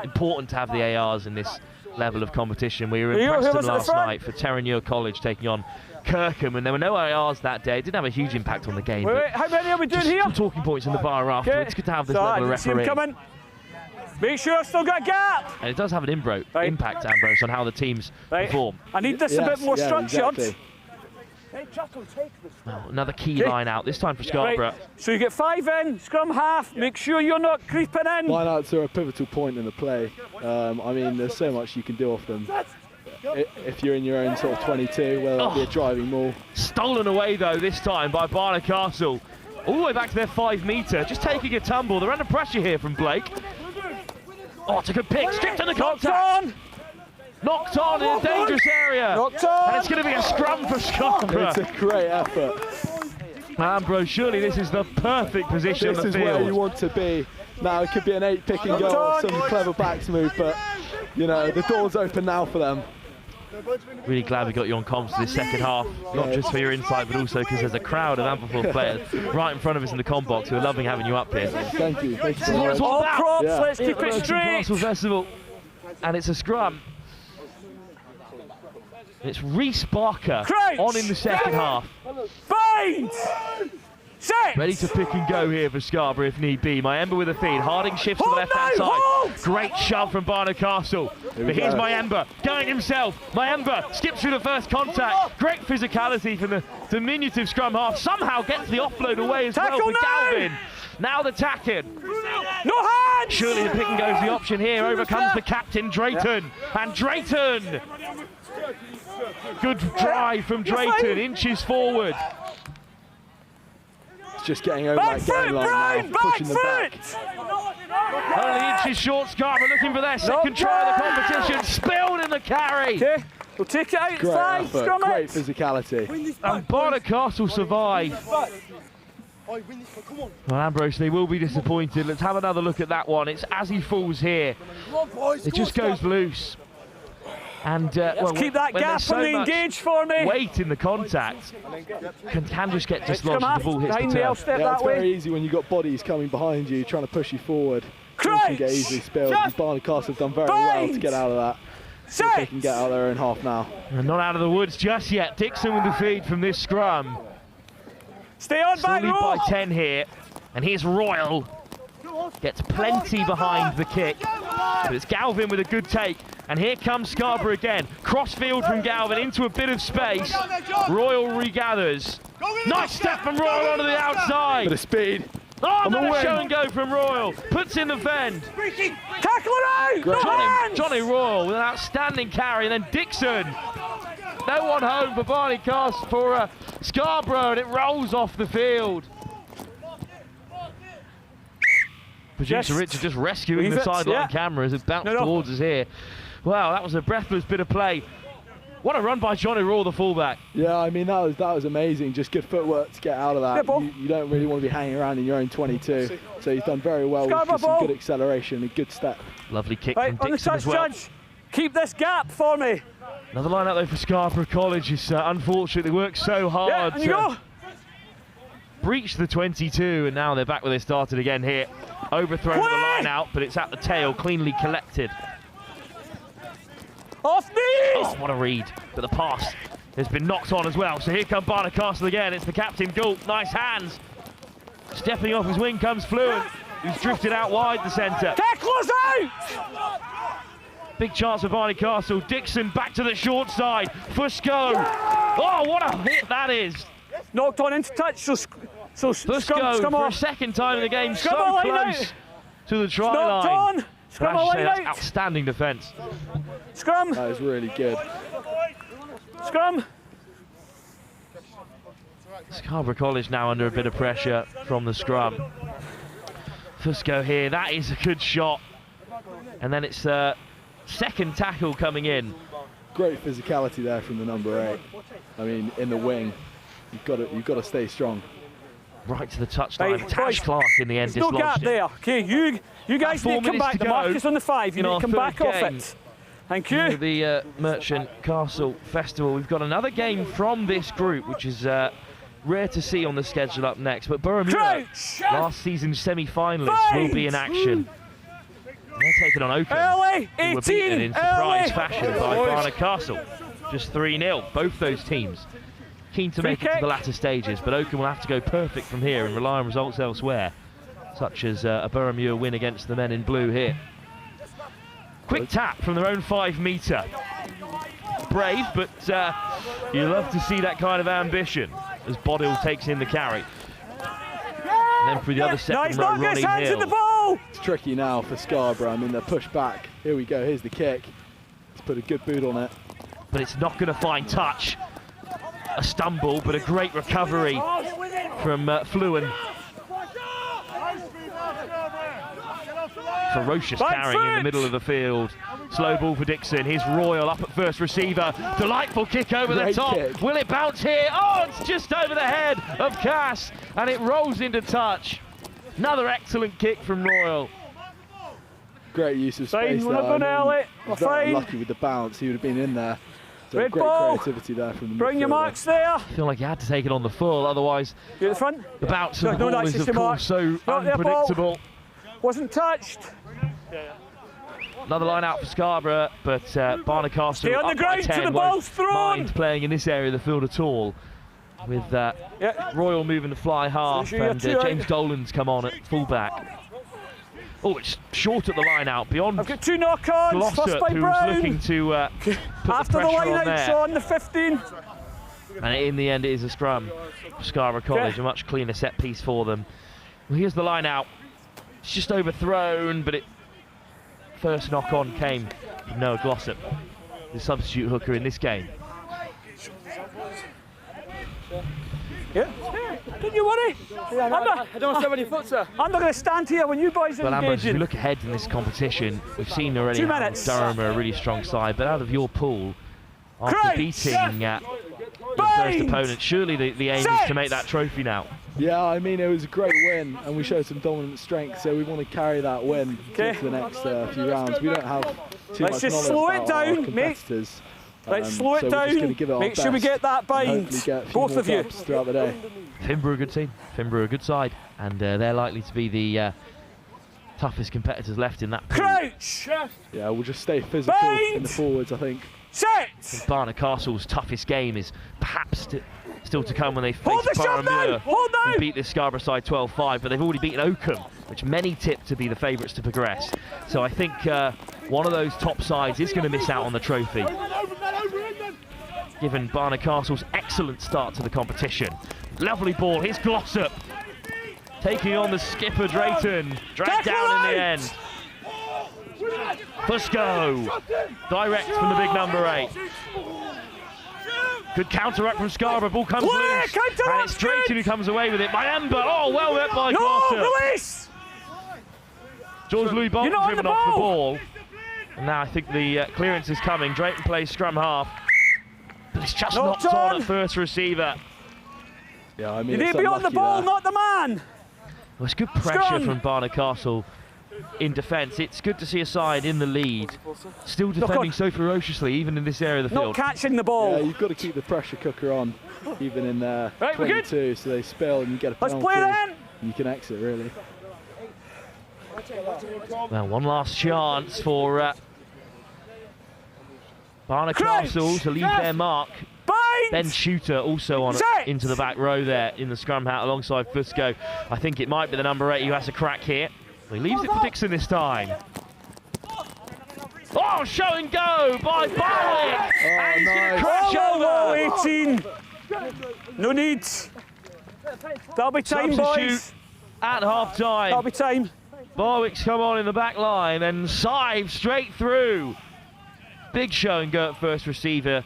Important to have the ARs in this level of competition. We were in Preston last night for Terenure College taking on Kirkham, and there were no ARs that day. It didn't have a huge impact on the game. Wait, how many are we doing here? Some talking points in the bar afterwards. It's good to have this level of referee. Coming. Make sure I've still got a gap. And it does have an impact, Ambrose, on how the teams perform. I need this a bit more structured. Exactly. Well, another key line out, this time for Scarborough. Right. So you get 5 in, scrum half, make sure you're not creeping in. Lineouts are a pivotal point in the play. I mean, there's so much you can do off them. If you're in your own sort of 22, whether that be a driving maul. Stolen away though this time by Barnard Castle. All the way back to their 5 metre, just taking a tumble. They're under pressure here from Blake. Oh, it's a good pick, stripped on the contact. Knocked on in a dangerous area. Knocked on. And it's going to be a scrum for Scarborough. It's a great effort. Ambrose, surely this is the perfect position on the field. This is where you want to be. Now it could be an 8 pick and goal or some clever backs move, but you know, the door's open now for them. Really glad we got you on comms for this second half, not just for your insight, but also because there's a crowd of Ampleforth players right in front of us in the comm box who are loving having you up here. Thank you. Thank you. This is what it's all about. Props, let's keep it straight. Castle Festival, and it's a scrum. It's Reece Barker on in the second half. Bind! Set! Ready to pick and go here for Scarborough if need be. Mayemba with a feed. Harding shifts to the left-hand side. Great shove from Barnard Castle. But here's Mayemba going himself. Mayemba skips through the first contact. Great physicality from the diminutive scrum half. Somehow gets the offload away as well for Galvin. Now the tack-in. No hands! Surely the pick and go is the option here. Over comes the captain, Drayton. And Drayton! Good drive from Drayton, inches forward. It's just getting over that game line now, pushing the back. Only inches short, Scarborough looking for their second try of the competition. Spilled in the carry. Okay, we'll take it out. Great effort, great physicality. And Barnard Castle survive. Well, Ambrose, they will be disappointed. Let's have another look at that one. It's as he falls here. It just goes loose. And well, keep that gap so on the engage for me. Weight in the contact can just get dislodged as the ball hits the turf. It's very easy when you've got bodies coming behind you trying to push you forward. You can get easily spilled. And Barnard Castle have done very well to get out of that. See if they can get out of their own half now. And not out of the woods just yet. Dixon with the feed from this scrum. Stay on back, lead by 10 here. And here's Royal. Gets plenty behind the kick. But it's Galvin with a good take. And here comes Scarborough again. Crossfield from Galvin into a bit of space. Royal regathers. Nice step from Royal onto the outside. Bit of speed. Oh, another show and go from Royal. Puts in the fend. Tackle it out! Johnny Royal with an outstanding carry. And then Dixon. No one home for Barney Cast for Scarborough, and it rolls off the field. Producer Richard just rescuing the sideline camera as it bounced towards us here. Wow, that was a breathless bit of play. What a run by Johnny Raw, the fullback. Yeah, I mean, that was amazing. Just good footwork to get out of that. You don't really want to be hanging around in your own 22. So he's done very well with some good acceleration and good step. Lovely kick from Dixon as well. Judge, keep this gap for me. Another line out though for Scarborough College is unfortunate. They worked so hard to breach the 22, and now they're back where they started again here. Overthrown the line out, but it's at the tail, cleanly collected. Off knees! Oh, what a read. But the pass has been knocked on as well. So here come Barnard Castle again. It's the captain, Galt. Nice hands. Stepping off his wing comes Fluent, who's drifted out wide the centre. Tacklers out! Big chance for Barnard Castle. Dixon back to the short side. Fusco. Oh, what a hit that is. Knocked on into touch. So Fusco for a second time in the game. So close to the try line. Scrum I say that's outstanding defence. Scrum. That is really good. Scrum. Scarborough College now under a bit of pressure from the scrum. Fusco here, that is a good shot. And then it's second tackle coming in. Great physicality there from the number 8. I mean, in the wing, you've got to stay strong. Right to the touchline. Tash Clark in the end There's no gap there. Okay, you guys need to come back. The mark is on the 5. You need to come back off it. Thank you. The Merchant Castle Festival. We've got another game from this group, which is rare to see on the schedule up next. But Boroughmuir, last season's semi-finalists, will be in action. They're taking on Oakham, who were beaten in surprise fashion by Barnard Castle. Just 3-0, both those teams. Keen to make it to the latter stages, but Oakham will have to go perfect from here and rely on results elsewhere, such as a Boroughmuir win against the men in blue here. Quick tap from their own 5 metre. Brave, but you love to see that kind of ambition as Boddill takes in the carry. And then through the other second row, Ronnie Hill. It's tricky now for Scarborough. I mean, they're pushed back. Here we go, here's the kick. Let's put a good boot on it. But it's not going to find touch. A stumble, but a great recovery from Fluent. Ferocious carrying in the middle of the field. Slow ball for Dixon. Here's Royal up at first receiver. Delightful kick over the top. Will it bounce here? Oh, it's just over the head of Cass, and it rolls into touch. Another excellent kick from Royal. Great use of space there. Very lucky with the bounce. He would have been in there. So Red great ball. creativity there from the Bring your marks there. I feel like you had to take it on the full, otherwise Get the front. The bounce of the ball is of course so unpredictable. Wasn't touched. Another line out for Scarborough, but Barnard Castle Stay on the ground till the ball's thrown. Mind playing in this area of the field at all, with Royal moving to fly half and James Dolan's come on at fullback. Oh, it's short at the line out beyond. I've got 2 knock-ons. First by who's Brown. Looking to put after the pressure on there. on the 15. And in the end, it is a scrum for Scarborough College, a much cleaner set piece for them. Well, here's the line out. It's just overthrown, but first knock-on came from Noah Glossop, the substitute hooker in this game. Yeah. Don't you worry. I don't have any foot, sir. I'm not going to stand here when you boys are Well, Ambrose, engaging. if you look ahead in this competition, we've seen already 2 how minutes. Durham are a really strong side, but out of your pool, after beating your first opponent, surely the aim is to make that trophy now. Yeah, I mean, it was a great win, and we showed some dominant strength, so we want to carry that win to the next few rounds. We don't have too much knowledge about our competitors. Let's slow it so down. We're just going to give it our Make sure we best get that bind. and hopefully get a few Both more of you. dubs throughout the day. Finborough a good team. Finborough a good side, and they're likely to be the toughest competitors left in that pool. Crouch! Yeah, we'll just stay physical in the forwards, I think. Set! Barnard Castle's toughest game is perhaps still to come when they face Hold the shot now! Hold now! who beat this Scarborough side 12-5, but they've already beaten Oakham, which many tip to be the favourites to progress. So I think one of those top sides is going to miss out on the trophy, given Barnard Castle's excellent start to the competition. Lovely ball, here's Glossop, taking on the skipper Drayton, dragged down in the end. Fusco, direct from the big number 8. Good counter-up from Scarborough, ball comes loose, and it's Drayton who comes away with it by Ember. Oh, well met by Glossop. Release! George Louis Bolton driven off the ball. And now I think the clearance is coming. Drayton plays scrum half, but it's just knocked on at first receiver. Yeah, I mean, you need to be on the ball, not the man. Well, it's good pressure from Barnard Castle in defence. It's good to see a side in the lead, still defending so ferociously, even in this area of the field. Not catching the ball. Yeah, you've got to keep the pressure cooker on, even in 22, so they spill and you get a penalty. Let's play then. And you can exit, really. Well, one last chance for Barnard Castle to leave their mark. Ben Shooter also on into the back row there in the scrum hat alongside Fusco. I think it might be the number 8 who has a crack here. He leaves it for Dixon this time. Oh, show and go by Barwick! And he's going to crash over. 18. No need. That'll be time, boys. At half time. That'll be time. Barwick's come on in the back line and Sive straight through. Big show and go at first receiver.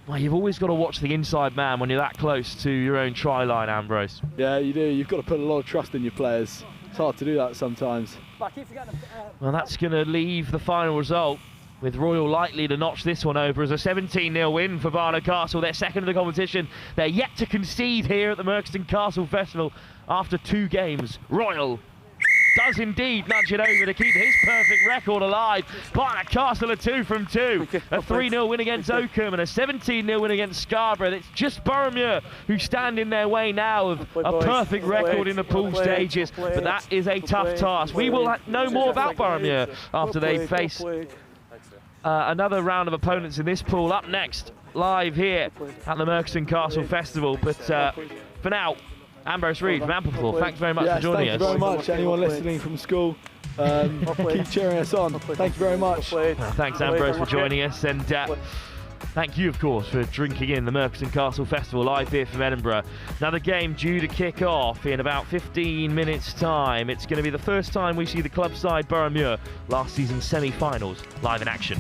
Well, you've always got to watch the inside man when you're that close to your own try line, Ambrose. Yeah, you do. You've got to put a lot of trust in your players. It's hard to do that sometimes. Well, that's going to leave the final result with Royal likely to notch this one over as a 17-0 win for Barnard Castle. They're second in the competition. They're yet to concede here at the Merkston Castle Festival after 2 games. Royal does indeed nudge it over to keep his perfect record alive. Barnard Castle a 2 from 2. A 3-0 win against Oakham and a 17-0 win against Scarborough. It's just Boroughmuir who stand in their way now of a perfect record in the pool stages. But that is a tough task. We will know more about Boroughmuir after they face another round of opponents in this pool. Up next, live here at the Merkston Castle Festival. But for now, Ambrose Reid from Ampleforth, thanks very much for joining us. Thank you very much. Anyone listening from school, keep cheering us on. Thank you very much. Thanks, Ambrose, for joining us. And thank you, of course, for drinking in the Merkston Castle Festival live here from Edinburgh. Another game due to kick off in about 15 minutes' time. It's going to be the first time we see the club side Boroughmuir last season's semi-finals live in action.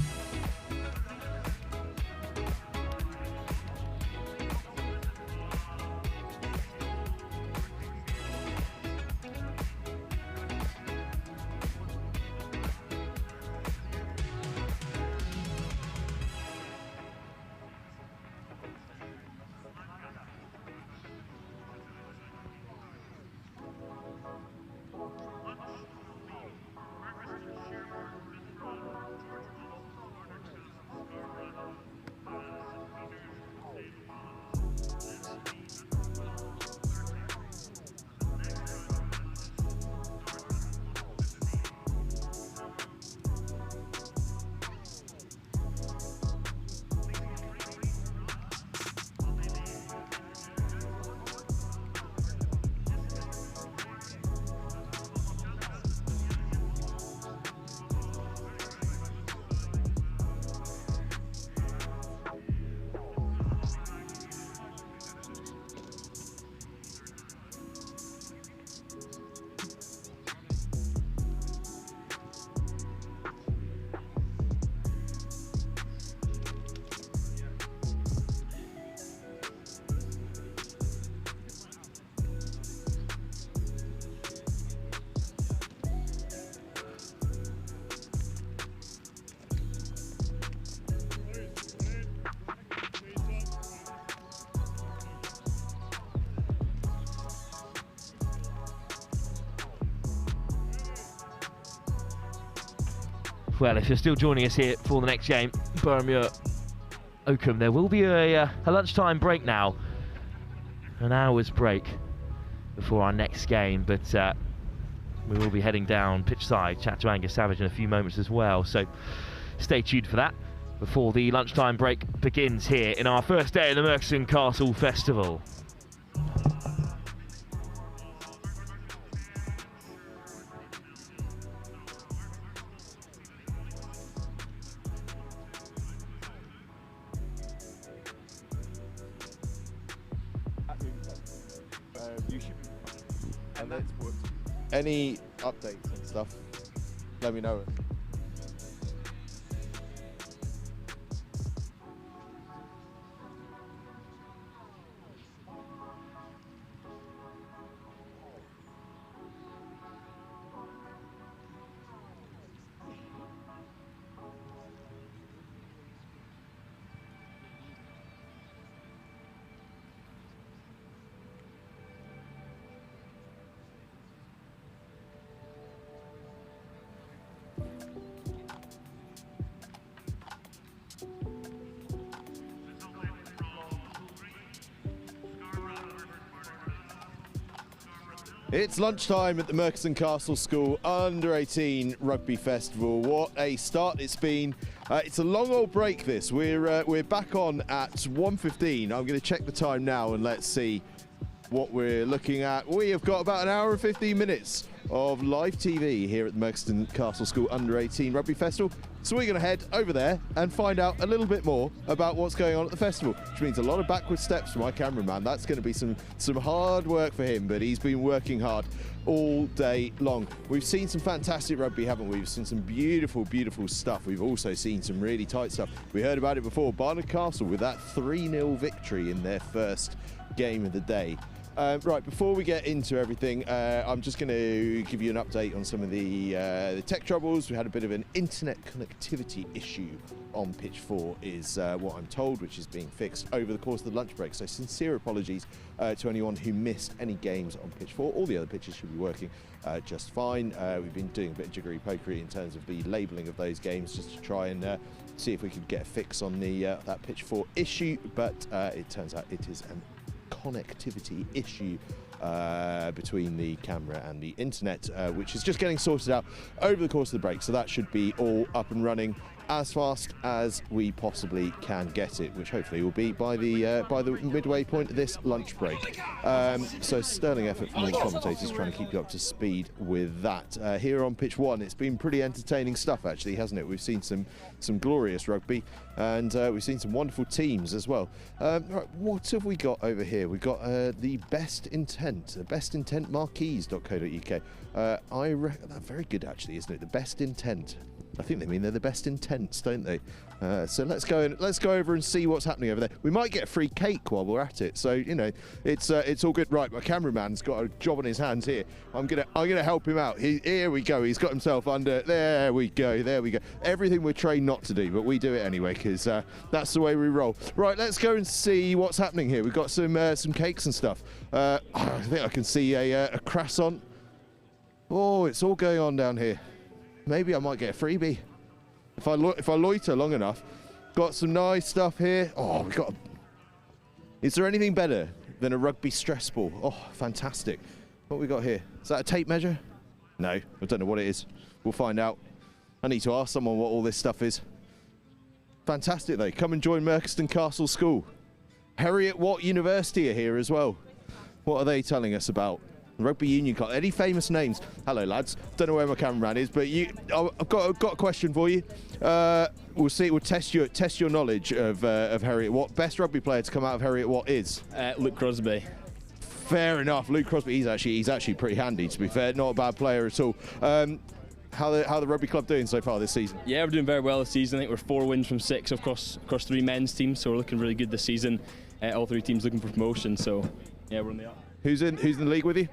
Well, if you're still joining us here for the next game, Boroughmuir Oakham, there will be a lunchtime break now. An hour's break before our next game, but we will be heading down pitch side, chat to Angus Savage in a few moments as well, so stay tuned for that before the lunchtime break begins here in our first day of the Merkston Castle Festival. Any updates and stuff, let me know. It's lunchtime at the Merchiston Castle School Under-18 Rugby Festival. What a start it's been. It's a long old break this. We're back on at 1:15. I'm going to check the time now and let's see what we're looking at. We have got about an hour and 15 minutes of live TV here at the Merchiston Castle School Under-18 Rugby Festival. So we're going to head over there and find out a little bit more about what's going on at the festival, which means a lot of backward steps for my cameraman. That's going to be some hard work for him, but he's been working hard all day long. We've seen some fantastic rugby, haven't we? We've seen some beautiful, beautiful stuff. We've also seen some really tight stuff. We heard about it before. Barnard Castle with that 3-0 victory in their first game of the day. Right, before we get into everything, I'm just going to give you an update on some of the tech troubles. We had a bit of an internet connectivity issue on pitch 4 is what I'm told, which is being fixed over the course of the lunch break. So sincere apologies to anyone who missed any games on pitch 4. All the other pitches should be working just fine. We've been doing a bit of jiggery-pokery in terms of the labelling of those games just to try and see if we could get a fix on the that pitch 4 issue, but it turns out it is an connectivity issue between the camera and the internet, which is just getting sorted out over the course of the break, so that should be all up and running as fast as we possibly can get it, which hopefully will be by the midway point of this lunch break. So sterling effort from all the commentators trying to keep you up to speed with that. Here on pitch 1, it's been pretty entertaining stuff actually, hasn't it? We've seen some glorious rugby, and we've seen some wonderful teams as well. Right, what have we got over here? We've got the Best Intent, bestintent.marquees.co.uk. I reckon that's very good actually, isn't it? The Best Intent. I think they mean they're the best intents, don't they? So let's go over and see what's happening over there. We might get a free cake while we're at it, so you know it's all good. Right, my cameraman's got a job on his hands here. I'm gonna help him out. Here we go. He's got himself under. There we go. There we go. Everything we're trained not to do, but we do it anyway because that's the way we roll. Right, let's go and see what's happening here. We've got some cakes and stuff. I think I can see a croissant. Oh, it's all going on down here. Maybe I might get a freebie if I loiter long enough. Got some nice stuff here. Oh, we've got. Is there anything better than a rugby stress ball? Oh, fantastic! What we got here? Is that a tape measure? No, I don't know what it is. We'll find out. I need to ask someone what all this stuff is. Fantastic though. Come and join Merchiston Castle School. Heriot Watt University are here as well. What are they telling us about? Rugby Union Club. Any famous names? Hello, lads. Don't know where my cameraman is, but I've got a question for you. We'll see. We'll test your knowledge of Heriot Watt. Best rugby player to come out of Heriot Watt is Luke Crosby. Fair enough. Luke Crosby. He's actually pretty handy, to be fair. Not a bad player at all. How the rugby club doing so far this season? Yeah, we're doing very well this season. I think we're 4 wins from 6 across 3 men's teams, so we're looking really good this season. All 3 teams looking for promotion, so yeah, we're on the up. Who's in the league with you?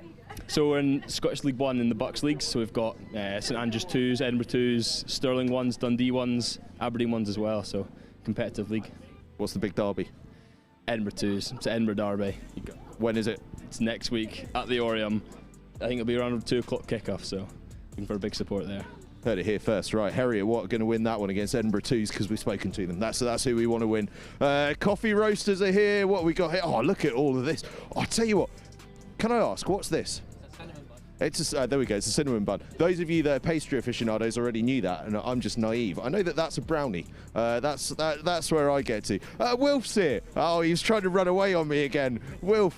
So we're in Scottish League 1 in the Bucks Leagues, so we've got St Andrews 2s, Edinburgh 2s, Stirling 1s, Dundee 1s, Aberdeen 1s as well, so competitive league. What's the big derby? Edinburgh 2s, it's Edinburgh Derby. When is it? It's next week at the Orium. I think it'll be around 2 o'clock kickoff, so looking for a big support there. Heard it here first, right? Heriot Watt going to win that one against Edinburgh 2s because we've spoken to them. That's who we want to win. Coffee roasters are here. What have we got here? Oh, look at all of this. Oh, I'll tell you what. Can I ask, what's this? There we go, it's a cinnamon bun. Those of you that are pastry aficionados already knew that, and I'm just naive. I know that that's a brownie. That's where I get to. Wilf's here. Oh, he was trying to run away on me again. Wilf,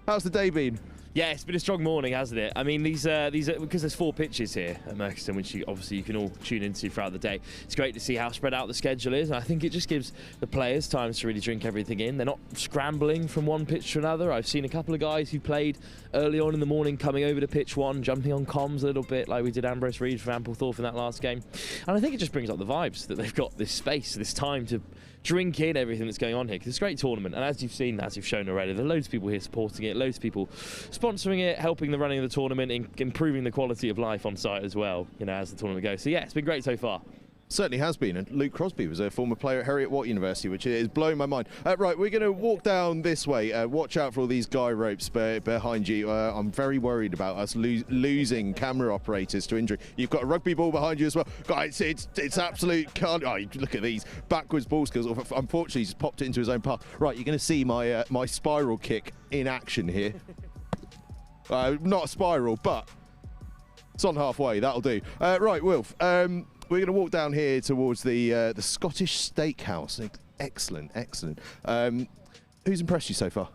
how's the day been? Yeah, it's been a strong morning, hasn't it? I mean, these are because there's 4 pitches here at Merchiston, which you can all tune into throughout the day. It's great to see how spread out the schedule is. And I think it just gives the players time to really drink everything in. They're not scrambling from one pitch to another. I've seen a couple of guys who played early on in the morning coming over to pitch 1, jumping on comms a little bit, like we did Ambrose Reid from Ampleforth in that last game. And I think it just brings up the vibes that they've got this space, this time to drink in everything that's going on here, because it's a great tournament, and as you've seen, as you've shown already, there are loads of people here supporting it, loads of people sponsoring it, helping the running of the tournament, improving the quality of life on site as well, you know, as the tournament goes. So yeah, it's been great so far. Certainly has been, and Luke Crosby was a former player at Heriot Watt University, which is blowing my mind. Right, we're going to walk down this way. Watch out for all these guy ropes behind you. I'm very worried about us losing camera operators to injury. You've got a rugby ball behind you as well. Guys, it's absolute can't. Oh, look at these backwards ball skills. Unfortunately, he's just popped it into his own path. Right, you're going to see my my spiral kick in action here. Not a spiral, but it's on halfway. That'll do. Right, Wilf. We're going to walk down here towards the Scottish Steakhouse. Excellent, excellent. Who's impressed you so far?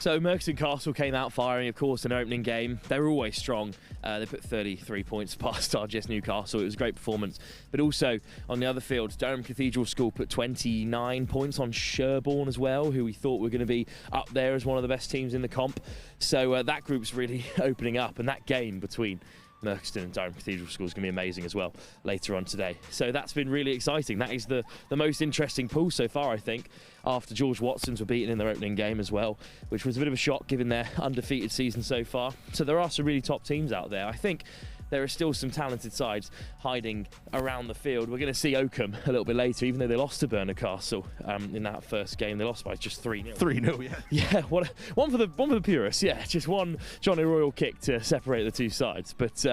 So Merchiston Castle came out firing, of course, in an opening game. They were always strong. They put 33 points past RGS Newcastle. It was a great performance. But also, on the other field, Durham Cathedral School put 29 points on Sherborne as well, who we thought were going to be up there as one of the best teams in the comp. So that group's really opening up, and that game between Merchiston and Durham Cathedral School is going to be amazing as well later on today. So that's been really exciting. That is the most interesting pool so far, I think, after George Watson's were beaten in their opening game as well, which was a bit of a shock given their undefeated season so far. So there are some really top teams out there. I think there are still some talented sides hiding around the field. We're going to see Oakham a little bit later, even though they lost to Barnard Castle in that first game. They lost by just 3-0. 3-0, yeah. Yeah, one for the purists. Yeah, just one Johnny Royal kick to separate the two sides. But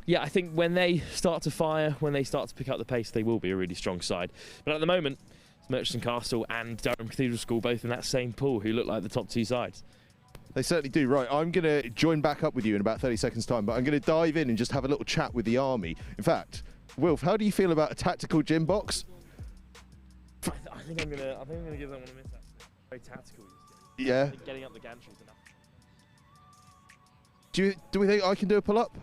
yeah, I think when they start to fire, when they start to pick up the pace, they will be a really strong side. But at the moment, it's Merchiston Castle and Durham Cathedral School both in that same pool who look like the top two sides. They certainly do. Right, I'm going to join back up with you in about 30 seconds' time, but I'm going to dive in and just have a little chat with the Army. In fact, Wilf, how do you feel about a tactical gym box? I think I'm going to give that one a miss. Very tactical. Yeah. I think getting up the gantry is enough. Do we think I can do a pull-up?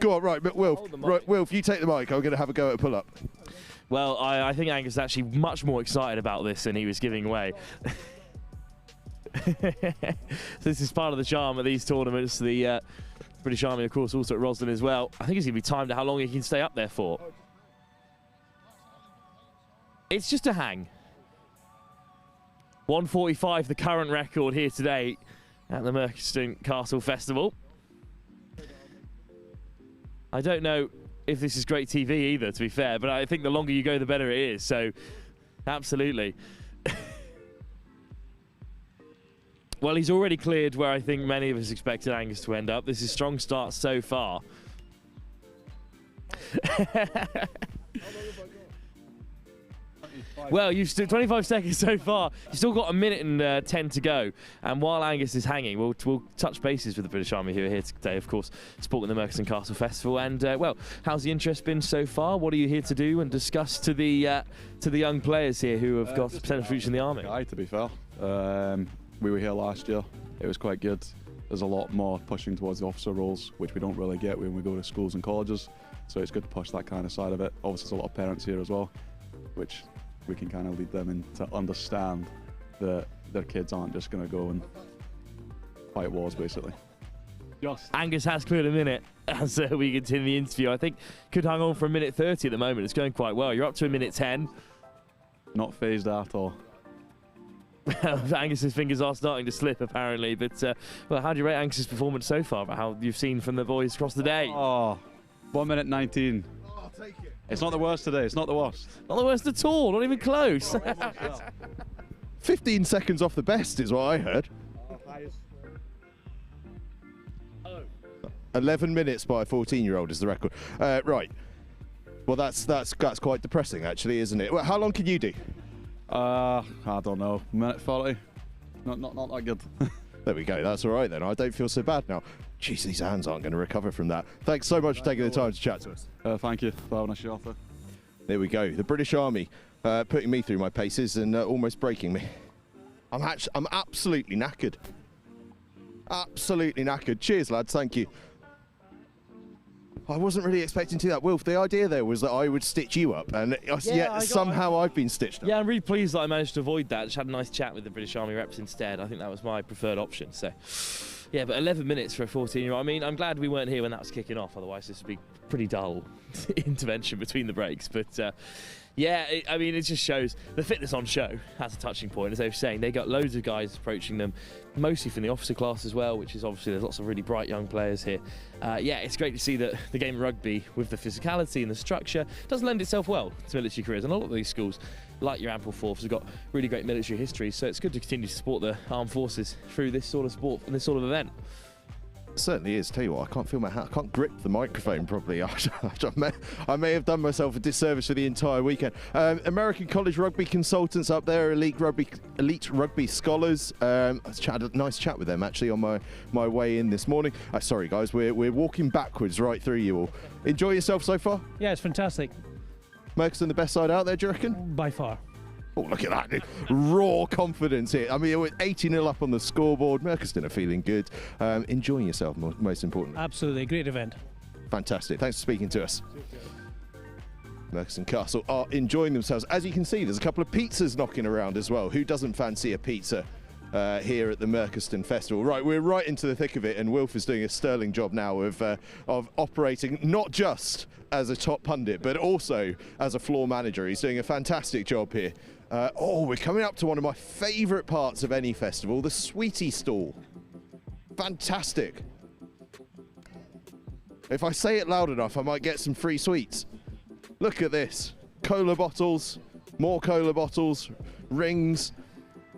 Go on, right, but Wilf, you take the mic. I'm going to have a go at a pull-up. Well, I think Angus is actually much more excited about this than he was giving away. This is part of the charm of these tournaments. The British Army, of course, also at Roslyn as well. I think it's going to be timed to how long he can stay up there for. It's just a hang. 1:45, the current record here today at the Merchiston Castle Festival. I don't know if this is great TV either, to be fair, but I think the longer you go, the better it is. So, absolutely. Well, he's already cleared where I think many of us expected Angus to end up. This is a strong start so far. Well, you've stood 25 seconds so far. You've still got 1 minute and 10 to go. And while Angus is hanging, we'll touch bases with the British Army who are here today, of course, supporting the Merchiston Castle Festival. And, well, how's the interest been so far? What are you here to do and discuss to the young players here who have got potential future in the Army? To be fair. We were here last year. It was quite good. There's a lot more pushing towards the officer roles, which we don't really get when we go to schools and colleges. So it's good to push that kind of side of it. Obviously, there's a lot of parents here as well, which we can kind of lead them in to understand that their kids aren't just going to go and fight wars, basically. Angus has cleared a minute as we continue the interview. I think could hang on for 1:30 at the moment. It's going quite well. You're up to 1:10. Not phased at all. Angus's fingers are starting to slip, apparently. But, well, how do you rate Angus's performance so far, about how you've seen from the boys across the day? Oh, 1:19. Oh, I'll take it. It's not the worst today. It's not the worst. Not the worst at all. Not even close. 15 seconds off the best is what I heard. 11 minutes by a 14-year-old is the record. Right. Well, that's quite depressing, actually, isn't it? Well, how long can you do? I don't know. 1:40. Not that good. There we go. That's all right then. I don't feel so bad now. Jeez, these hands aren't going to recover from that. Thanks so much for taking the time to chat to us. Thank you for having us, Arthur. There we go. The British Army putting me through my paces and almost breaking me. I'm absolutely knackered. Absolutely knackered. Cheers, lads. Thank you. I wasn't really expecting to do that. Wilf, the idea there was that I would stitch you up, and yet somehow I've been stitched up. Yeah, I'm really pleased that I managed to avoid that. Just had a nice chat with the British Army reps instead. I think that was my preferred option. So, yeah, but 11 minutes for a 14-year-old. I mean, I'm glad we weren't here when that was kicking off. Otherwise, this would be pretty dull intervention between the breaks. But, yeah, I mean, it just shows the fitness on show has a touching point. As they were saying, they got loads of guys approaching them, mostly from the officer class as well, which is obviously there's lots of really bright young players here. Yeah, it's great to see that the game of rugby, with the physicality and the structure, does lend itself well to military careers. And a lot of these schools, like your Ampleforth, have got really great military history. So it's good to continue to support the armed forces through this sort of sport and this sort of event. Certainly is. Tell you what, I can't feel my hand. I can't grip the microphone properly. I may have done myself a disservice for the entire weekend. American College Rugby consultants up there, elite rugby scholars. I had a nice chat with them actually on my way in this morning. Sorry guys, we're walking backwards right through you all. Enjoy yourself so far? Yeah, it's fantastic. Merchiston the best side out there, do you reckon? By far. Oh, look at that. Raw confidence here. I mean, we're 80-0 up on the scoreboard. Merchiston are feeling good. Enjoying yourself, most importantly. Absolutely. Great event. Fantastic. Thanks for speaking to us. Merchiston Castle are enjoying themselves. As you can see, there's a couple of pizzas knocking around as well. Who doesn't fancy a pizza here at the Merchiston Festival? Right, we're right into the thick of it, and Wilf is doing a sterling job now of operating not just as a top pundit, but also as a floor manager. He's doing a fantastic job here. We're coming up to one of my favourite parts of any festival, the sweetie stall. Fantastic. If I say it loud enough, I might get some free sweets. Look at this. Cola bottles, more cola bottles, rings,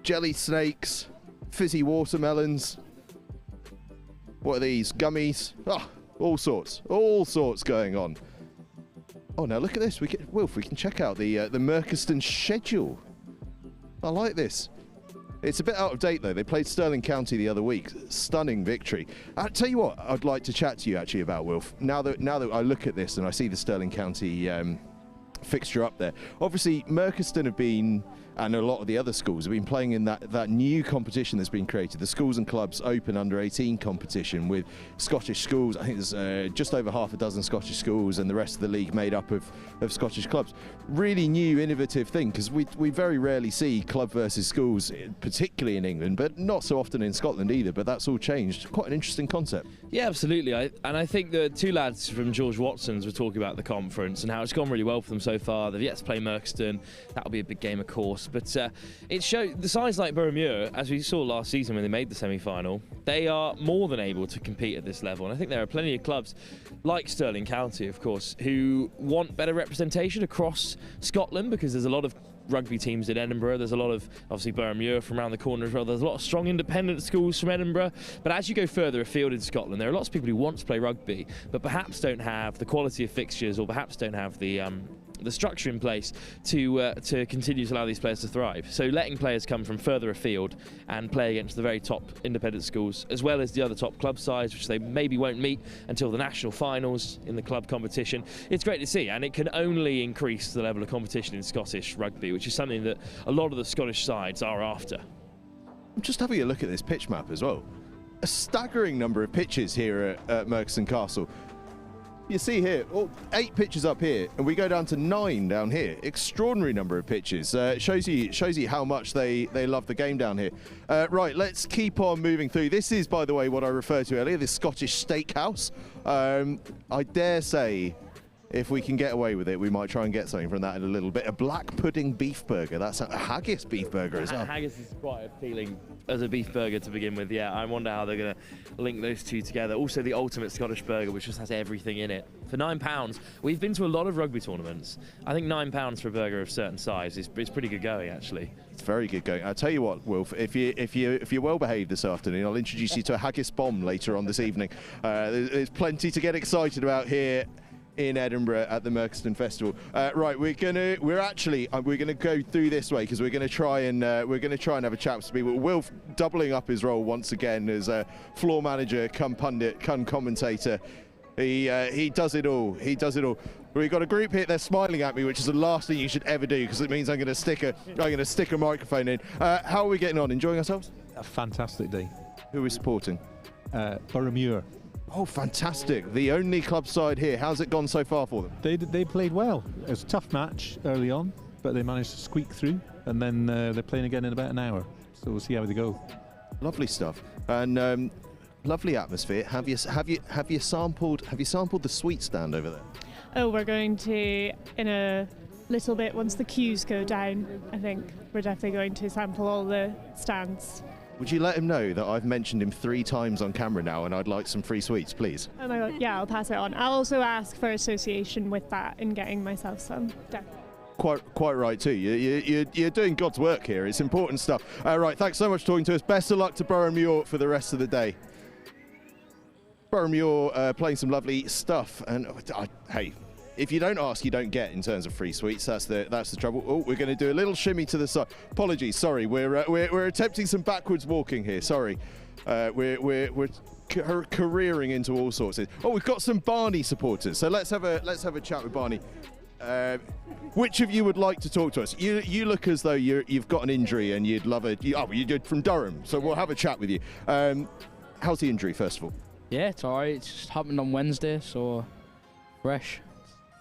jelly snakes, fizzy watermelons. What are these? Gummies? All sorts going on. Oh, now look at this. Wilf, we can check out the Merchiston schedule. I like this. It's a bit out of date though. They played Stirling County the other week. Stunning victory. I'll tell you what I'd like to chat to you actually about, Wilf. Now that I look at this and I see the Stirling County fixture up there. Obviously, Merchiston have been, and a lot of the other schools have been playing in that new competition that's been created, the Schools and Clubs Open Under-18 competition with Scottish schools. I think there's just over half a dozen Scottish schools and the rest of the league made up of Scottish clubs. Really new, innovative thing, because we very rarely see club versus schools, particularly in England, but not so often in Scotland either, but that's all changed. Quite an interesting concept. Yeah, absolutely. I think the two lads from George Watson's were talking about the conference and how it's gone really well for them so far. They've yet to play Merchiston. That'll be a big game, of course. But it showed the sides like Boroughmuir, as we saw last season when they made the semi-final, they are more than able to compete at this level. And I think there are plenty of clubs like Stirling County, of course, who want better representation across Scotland, because there's a lot of rugby teams in Edinburgh. There's a lot of, obviously, Boroughmuir from around the corner as well. There's a lot of strong independent schools from Edinburgh. But as you go further afield in Scotland, there are lots of people who want to play rugby, but perhaps don't have the quality of fixtures, or perhaps don't have the structure in place to continue to allow these players to thrive. So letting players come from further afield and play against the very top independent schools, as well as the other top club sides, which they maybe won't meet until the national finals in the club competition, it's great to see, and it can only increase the level of competition in Scottish rugby, which is something that a lot of the Scottish sides are after. I'm just having a look at this pitch map as well. A staggering number of pitches here at Merchiston Castle. You see here, 8 pitches up here, and we go down to 9 down here. Extraordinary number of pitches. Shows you how much they love the game down here. Right, let's keep on moving through. This is, by the way, what I referred to earlier, this Scottish steakhouse. I dare say, if we can get away with it, we might try and get something from that in a little bit. A black pudding beef burger. That's a haggis beef burger as well. Haggis is quite appealing as a beef burger to begin with. Yeah, I wonder how they're going to link those two together. Also, the ultimate Scottish burger, which just has everything in it. For £9, we've been to a lot of rugby tournaments. I think £9 for a burger of a certain size is pretty good going, actually. It's very good going. I'll tell you what, Wilf, if you're well behaved this afternoon, I'll introduce you to a haggis bomb later on this evening. There's plenty to get excited about here in Edinburgh at the Merchiston Festival. Right, we're gonna go through this way because we're gonna try and have a chat with some people. Wilf doubling up his role once again as a floor manager, come pundit, come commentator. He does it all. He does it all. We've got a group here. They're smiling at me, which is the last thing you should ever do, because it means I'm going to stick a microphone in. How are we getting on? Enjoying ourselves? A fantastic day. Who are we supporting? Boroughmuir. Oh, fantastic. The only club side here. How's it gone so far for them? They played well. It was a tough match early on, but they managed to squeak through, and then they're playing again in about an hour. So we'll see how they go. Lovely stuff. And lovely atmosphere. Have you sampled the sweet stand over there? Oh, we're going to in a little bit once the queues go down. I think we're definitely going to sample all the stands. Would you let him know that I've mentioned him 3 times on camera now, and I'd like some free sweets, please? Oh my God, yeah, I'll pass it on. I'll also ask for association with that in getting myself some. Quite right too. You're doing God's work here. It's important stuff. Right, thanks so much for talking to us. Best of luck to Boroughmuir for the rest of the day. Boroughmuir playing some lovely stuff, and hey, if you don't ask, you don't get in terms of free sweets. That's the trouble. Oh, we're going to do a little shimmy to the side. Apologies, sorry. We're attempting some backwards walking here. Sorry, we're careering into all sorts. Oh, we've got some Barney supporters. So let's have a chat with Barney. Which of you would like to talk to us? You look as though you've got an injury and you'd love it. You're from Durham, so we'll have a chat with you. How's the injury, first of all? Yeah, it's alright. It's just happened on Wednesday, so fresh.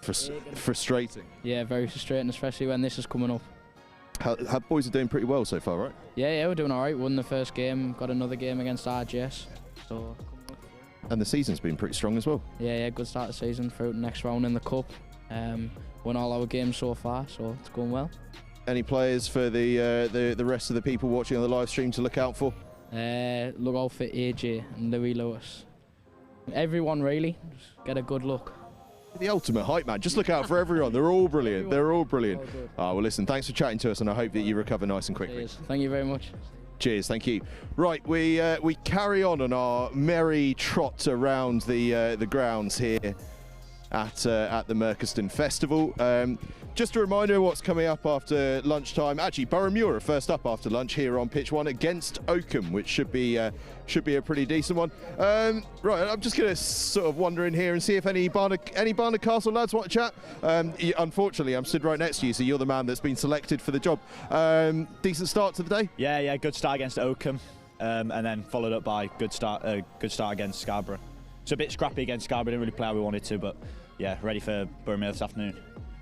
Frustrating. Yeah, very frustrating, especially when this is coming up. How boys are doing pretty well so far, right? Yeah, we're doing alright. Won the first game, got another game against RGS. So. And the season's been pretty strong as well. Yeah, good start of the season. Through the next round in the cup. Won all our games so far, so it's going well. Any players for the rest of the people watching on the live stream to look out for? Look out for AJ and Louis Lewis. Everyone really, just get a good look. The ultimate hype man. Just look out for everyone. They're all brilliant. They're all brilliant. Well, listen, thanks for chatting to us, and I hope that you recover nice and quickly. Cheers. Thank you very much. Cheers, thank you. Right, we carry on our merry trot around the grounds here at the Merchiston Festival. Just a reminder what's coming up after lunchtime. Actually, Boroughmuir are first up after lunch here on pitch 1 against Oakham, which should be a pretty decent one. Right, I'm just going to sort of wander in here and see if any Barnard Castle lads want to chat. Unfortunately, I'm stood right next to you, so you're the man that's been selected for the job. Decent start to the day? Yeah, good start against Oakham, and then followed up by good start against Scarborough. It's a bit scrappy against Scarborough. Didn't really play how we wanted to, but yeah, ready for Boroughmuir this afternoon.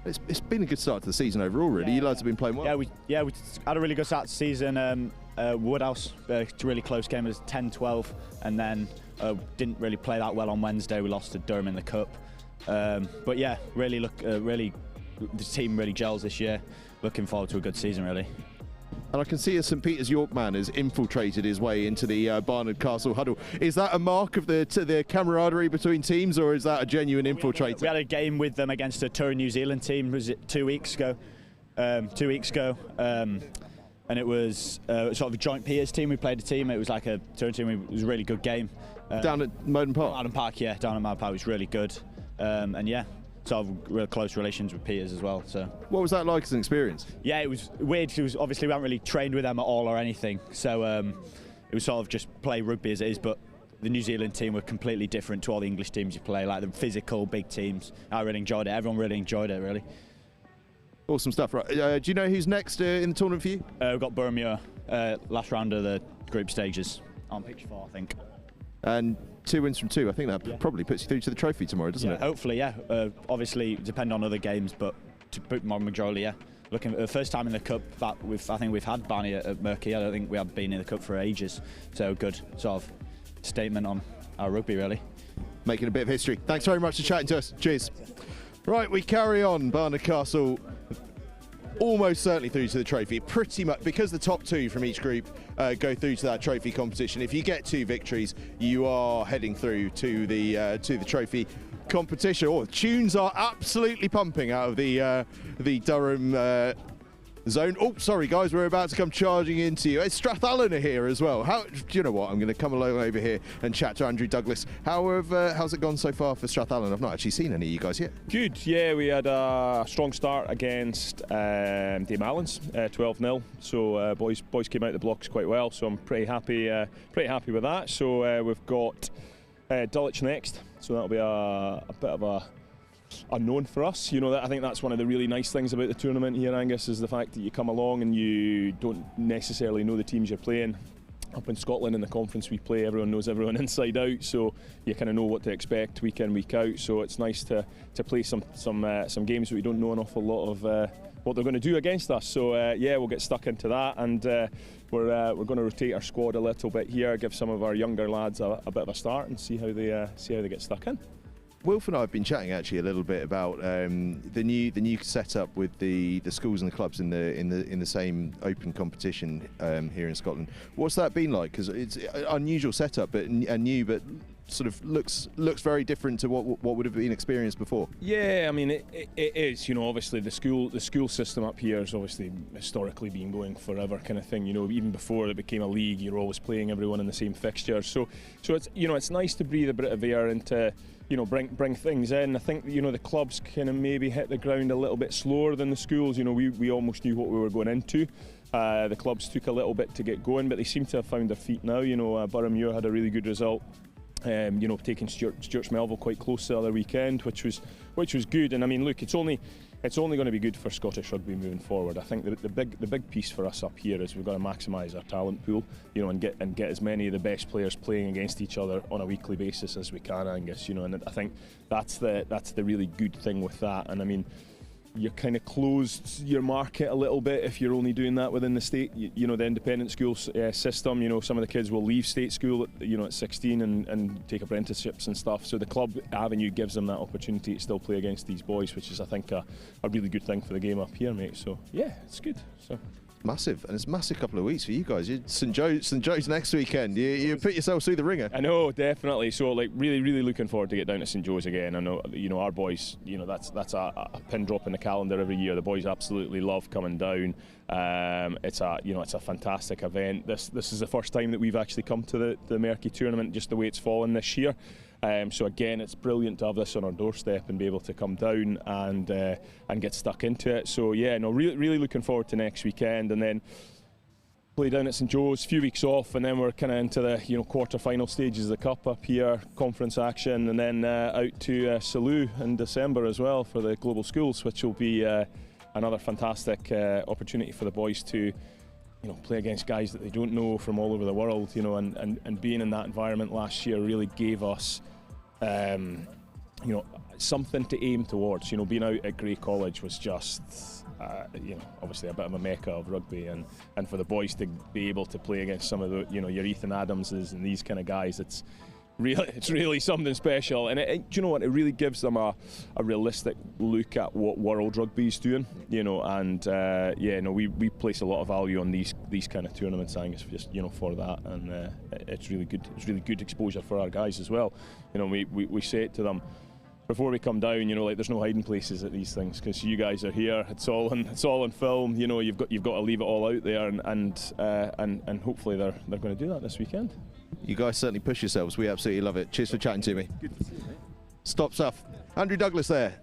It's been a good start to the season overall, really. You lads have been playing well. Yeah, we had a really good start to the season. Woodhouse, it's a really close game. It was 10-12, and then didn't really play that well on Wednesday. We lost to Durham in the cup. But yeah, really the team really gels this year. Looking forward to a good season, really. And I can see a St Peter's York man has infiltrated his way into the Barnard Castle huddle. Is that a mark of the camaraderie between teams, or is that a genuine infiltrator? We had a game with them against a Tour New Zealand team. Was it 2 weeks ago? And it was sort of a joint Peters team. We played a team. It was like a Tour team. It was a really good game. Down at Moden Park? Moden Park, yeah. Down at Moden Park. It was really good. And yeah, sort of real close relations with Peters as well. So what was that like as an experience? Yeah, it was weird. It was obviously we haven't really trained with them at all or anything. So it was sort of just play rugby as it is. But the New Zealand team were completely different to all the English teams you play, like the physical, big teams. I really enjoyed it. Everyone really enjoyed it, really. Awesome stuff. Right, do you know who's next in the tournament for you? We've got Boroughmuir, last round of the group stages on pitch 4, I think. And 2 wins from 2. I think that probably puts you through to the trophy tomorrow, doesn't it? Hopefully, yeah. Obviously, depend on other games, but to put more majority, yeah. Looking at the first time in the cup that I think we've had Barney at Murky. I don't think we have been in the cup for ages. So good sort of statement on our rugby, really. Making a bit of history. Thanks very much for chatting to us. Cheers. Right, we carry on. Barnard Castle almost certainly through to the trophy, pretty much, because the top 2 from each group go through to that trophy competition. If you get 2 victories, you are heading through to the trophy competition. Oh, tunes are absolutely pumping out of the Durham zone. Oh, sorry guys, we're about to come charging into you. It's Strathallan are here as well. Do you know what? I'm going to come along over here and chat to Andrew Douglas. How's it gone so far for Strathallan? I've not actually seen any of you guys yet. Good, yeah, we had a strong start against Dame Allan's, 12-0. So boys came out the blocks quite well. So I'm pretty happy with that. So we've got Dulwich next. So that'll be a bit of a unknown for us. You know, I think that's one of the really nice things about the tournament here, Angus, is the fact that you come along and you don't necessarily know the teams you're playing. Up in Scotland in the conference we play, everyone knows everyone inside out, so you kind of know what to expect week in, week out. So it's nice to play some games that we don't know an awful lot of what they're going to do against us. So yeah, we'll get stuck into that, and we're going to rotate our squad a little bit here, give some of our younger lads a bit of a start, and see how they get stuck in. Wilf and I have been chatting actually a little bit about the new setup with the schools and the clubs in the same open competition here in Scotland. What's that been like? Because it's an unusual setup, but new, but sort of looks very different to what would have been experienced before. Yeah, I mean it is. You know, obviously the school system up here has obviously historically been going forever, kind of thing. You know, even before it became a league, you're always playing everyone in the same fixture. So it's, you know, it's nice to breathe a bit of air and to, you know, bring things in. I think, you know, the clubs kind of maybe hit the ground a little bit slower than the schools. You know, we almost knew what we were going into. The clubs took a little bit to get going, but they seem to have found their feet now. You know, Boroughmuir had a really good result. You know, taking Stuart's Melville quite close the other weekend, which was good. And I mean, look, it's only going to be good for Scottish rugby moving forward. I think the big piece for us up here is we've got to maximise our talent pool, you know, and get as many of the best players playing against each other on a weekly basis as we can, Angus. You know, and I think that's the really good thing with that. And I mean, you kind of closed your market a little bit if you're only doing that within the state, you know, the independent school system. You know, some of the kids will leave state school at 16 and take apprenticeships and stuff. So the club avenue gives them that opportunity to still play against these boys, which is, I think, a really good thing for the game up here, mate. So yeah, it's good. So. Massive, and it's a massive couple of weeks for you guys. St Joe's next weekend. You put yourselves through the ringer. I know, definitely. So like really looking forward to get down to St Joe's again. I know, you know, our boys, you know, that's a pin drop in the calendar every year. The boys absolutely love coming down. It's a fantastic event. This is the first time that we've actually come to the Merky tournament, just the way it's fallen this year. So again, it's brilliant to have this on our doorstep and be able to come down and get stuck into it. So yeah, no, really looking forward to next weekend, and then play down at St Joe's, a few weeks off, and then we're kind of into the, you know, quarter-final stages of the Cup up here, conference action, and then out to Salou in December as well for the Global Schools, which will be another fantastic opportunity for the boys to, you know, play against guys that they don't know from all over the world, you know, and being in that environment last year really gave us, you know, something to aim towards. You know, being out at Grey College was just, you know, obviously a bit of a mecca of rugby, and for the boys to be able to play against some of the, you know, your Ethan Adamses and these kind of guys, it's really something special. And do you know what? It really gives them a realistic look at what world rugby is doing, you know. And yeah, no, we place a lot of value on these kind of tournaments, Angus, just, you know, for that. And it's really good. It's really good exposure for our guys as well. You know, we say it to them before we come down, you know, like, there's no hiding places at these things, because you guys are here. It's all on film. You know, you've got to leave it all out there, and hopefully they're going to do that this weekend. You guys certainly push yourselves. We absolutely love it. Cheers for chatting to me. Good to see you, mate. Stop stuff. Andrew Douglas there,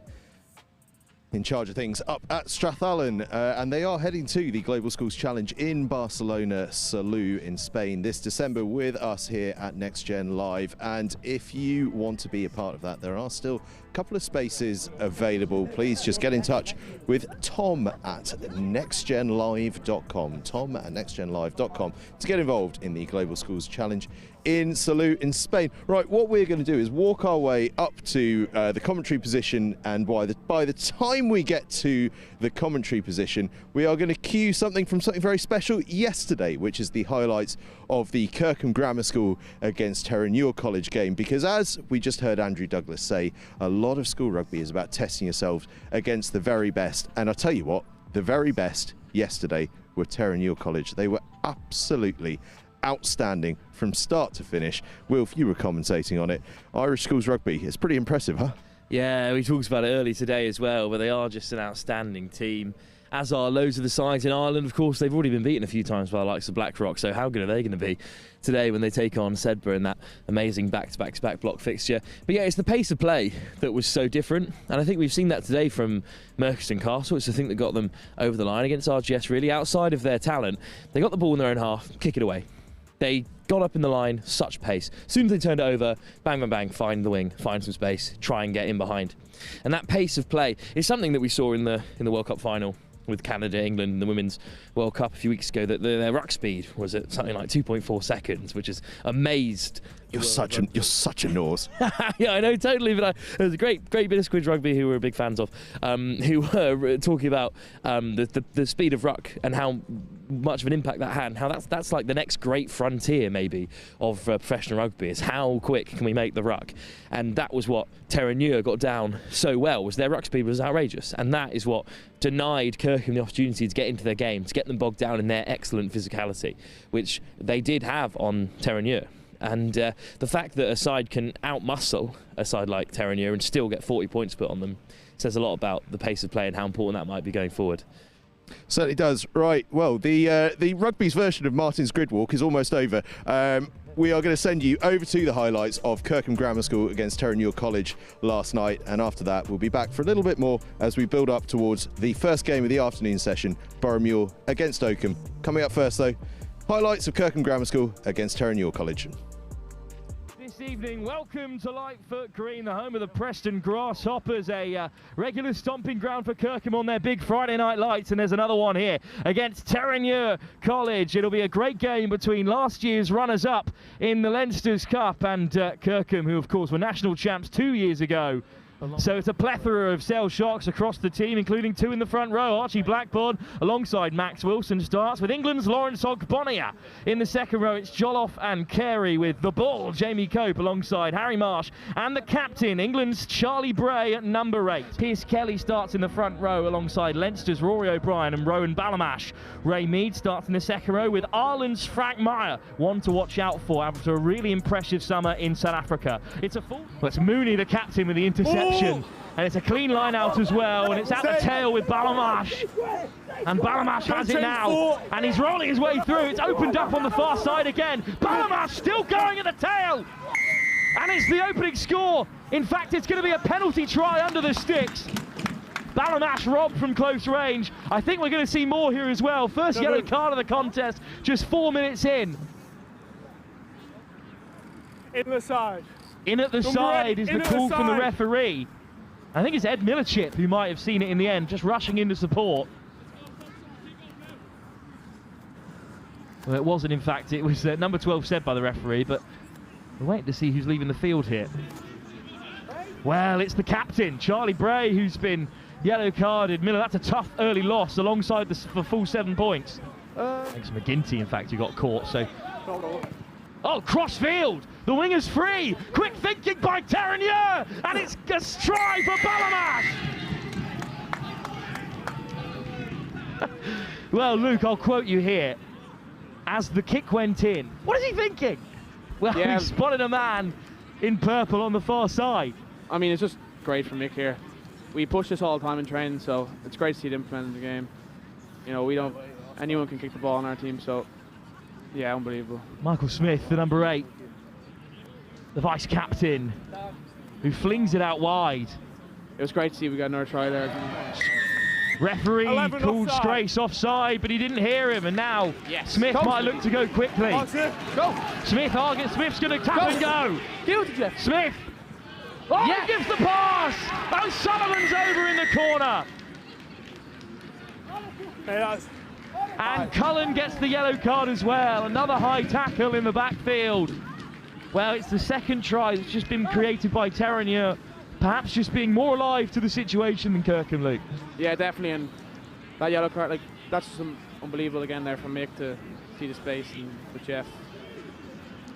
in charge of things up at Strathallan, and they are heading to the Global Schools Challenge in Barcelona, Salou in Spain this December with us here at Next Gen Live. And if you want to be a part of that, there are still a couple of spaces available. Please just get in touch with Tom at nextgenlive.com. Tom at nextgenlive.com to get involved in the Global Schools Challenge in Salou in Spain. Right, what we're going to do is walk our way up to the commentary position, and by the time we get to the commentary position, we are going to cue something very special yesterday, which is the highlights of the Kirkham Grammar School against Terenure College game, because as we just heard Andrew Douglas say, a lot of school rugby is about testing yourselves against the very best, and I'll tell you what, the very best yesterday were Terenure College. They were absolutely outstanding from start to finish. Wilf, you were commentating on it. Irish schools rugby, it's pretty impressive, huh? Yeah, we talked about it early today as well, but they are just an outstanding team, as are loads of the sides in Ireland. Of course, they've already been beaten a few times by the likes of Blackrock, so how good are they going to be today when they take on Sedbergh in that amazing back-to-back block fixture? But yeah, it's the pace of play that was so different, and I think we've seen that today from Merchiston Castle. It's the thing that got them over the line against RGS, really. Outside of their talent, they got the ball in their own half, kick it away. They got up in the line, such pace. As soon as they turned it over, bang, bang, bang, find the wing, find some space, try and get in behind. And that pace of play is something that we saw in the World Cup final with Canada, England, and the Women's World Cup a few weeks ago, that their ruck speed was at something like 2.4 seconds, which is amazed. You're such a nose. Yeah, I know, totally. But there was a great bit of Squidge Rugby who we're big fans of, who were talking about the speed of ruck and how much of an impact that had, and how that's like the next great frontier maybe of professional rugby, is how quick can we make the ruck. And that was what Terenure got down so well, was their ruck speed was outrageous, and that is what denied Kirkham the opportunity to get into their game, to get them bogged down in their excellent physicality, which they did have on Terenure. And the fact that a side can outmuscle a side like Terenure and still get 40 points put on them says a lot about the pace of play and how important that might be going forward. Certainly does. Right, well, the rugby's version of Martin's grid walk is almost over. We are going to send you over to the highlights of Kirkham Grammar School against Terenure College last night, and after that we'll be back for a little bit more as we build up towards the first game of the afternoon session, Boroughmuir against Oakham. Coming up first though, highlights of Kirkham Grammar School against Terenure College. This evening, welcome to Lightfoot Green, the home of the Preston Grasshoppers, a regular stomping ground for Kirkham on their big Friday night lights, and there's another one here against Terenure College. It'll be a great game between last year's runners-up in the Leinster's Cup and Kirkham, who of course were national champs 2 years ago. So it's a plethora of Cell Sharks across the team, including 2 in the front row. Archie Blackburn alongside Max Wilson starts with England's Lawrence Ogbonnia. In the second row, it's Jolloff and Carey with the ball, Jamie Cope alongside Harry Marsh. And the captain, England's Charlie Bray at number 8. Pierce Kelly starts in the front row alongside Leinster's Rory O'Brien and Rowan Ballamash. Ray Mead starts in the second row with Ireland's Frank Meyer, one to watch out for after a really impressive summer in South Africa. It's Mooney, the captain, with the interception. And it's a clean line out as well, and it's at the tail with Ballamash. And Ballamash has it now, and he's rolling his way through. It's opened up on the far side again. Ballamash still going at the tail, and it's the opening score. In fact, it's going to be a penalty try under the sticks. Ballamash robbed from close range. I think we're going to see more here as well. First yellow card of the contest, just 4 minutes in. In the side. In at the side is the call from the referee. I think it's Ed Millerchip who might have seen it in the end, just rushing into support. Well, it wasn't, in fact, it was number 12 said by the referee, but we're waiting to see who's leaving the field here. Well, it's the captain, Charlie Bray, who's been yellow carded. Miller, that's a tough early loss alongside the full 7 points. Thanks to McGinty, in fact, who got caught, so... Oh, cross-field! The winger's free! Quick thinking by Terenure! And it's a try for Ballamash! Well, Luke, I'll quote you here. As the kick went in, what is he thinking? Well, he spotted a man in purple on the far side. I mean, it's just great for Mick here. We push this all the time in training, so it's great to see it implemented in the game. You know, anyone can kick the ball on our team, so yeah, unbelievable. Michael Smith, the number 8, the vice captain, who flings it out wide. It was great to see we got another try there. Referee called Strace offside, but he didn't hear him, and now Smith might look to go quickly. Go. Smith's going to tap and go. Give it to Jeff. Smith. Oh, he gives the pass. O'Sullivan's over in the corner. And Cullen gets the yellow card as well. Another high tackle in the backfield. Well, it's the second try that's just been created by Terenure, perhaps just being more alive to the situation than Kirkham, Luke. Yeah, definitely, and that yellow card, that's just unbelievable again there from Mick to see the space and with Jeff.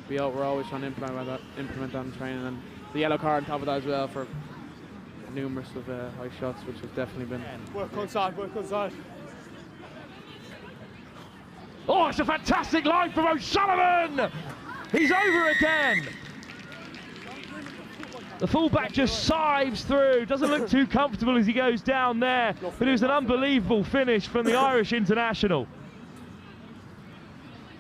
We're always trying to implement that in training, and the yellow card on top of that as well for numerous of high shots, which has definitely been... Work on side, work on side. Oh, it's a fantastic line from O'Sullivan! He's over again! The fullback just sives through, doesn't look too comfortable as he goes down there, but it was an unbelievable finish from the Irish international.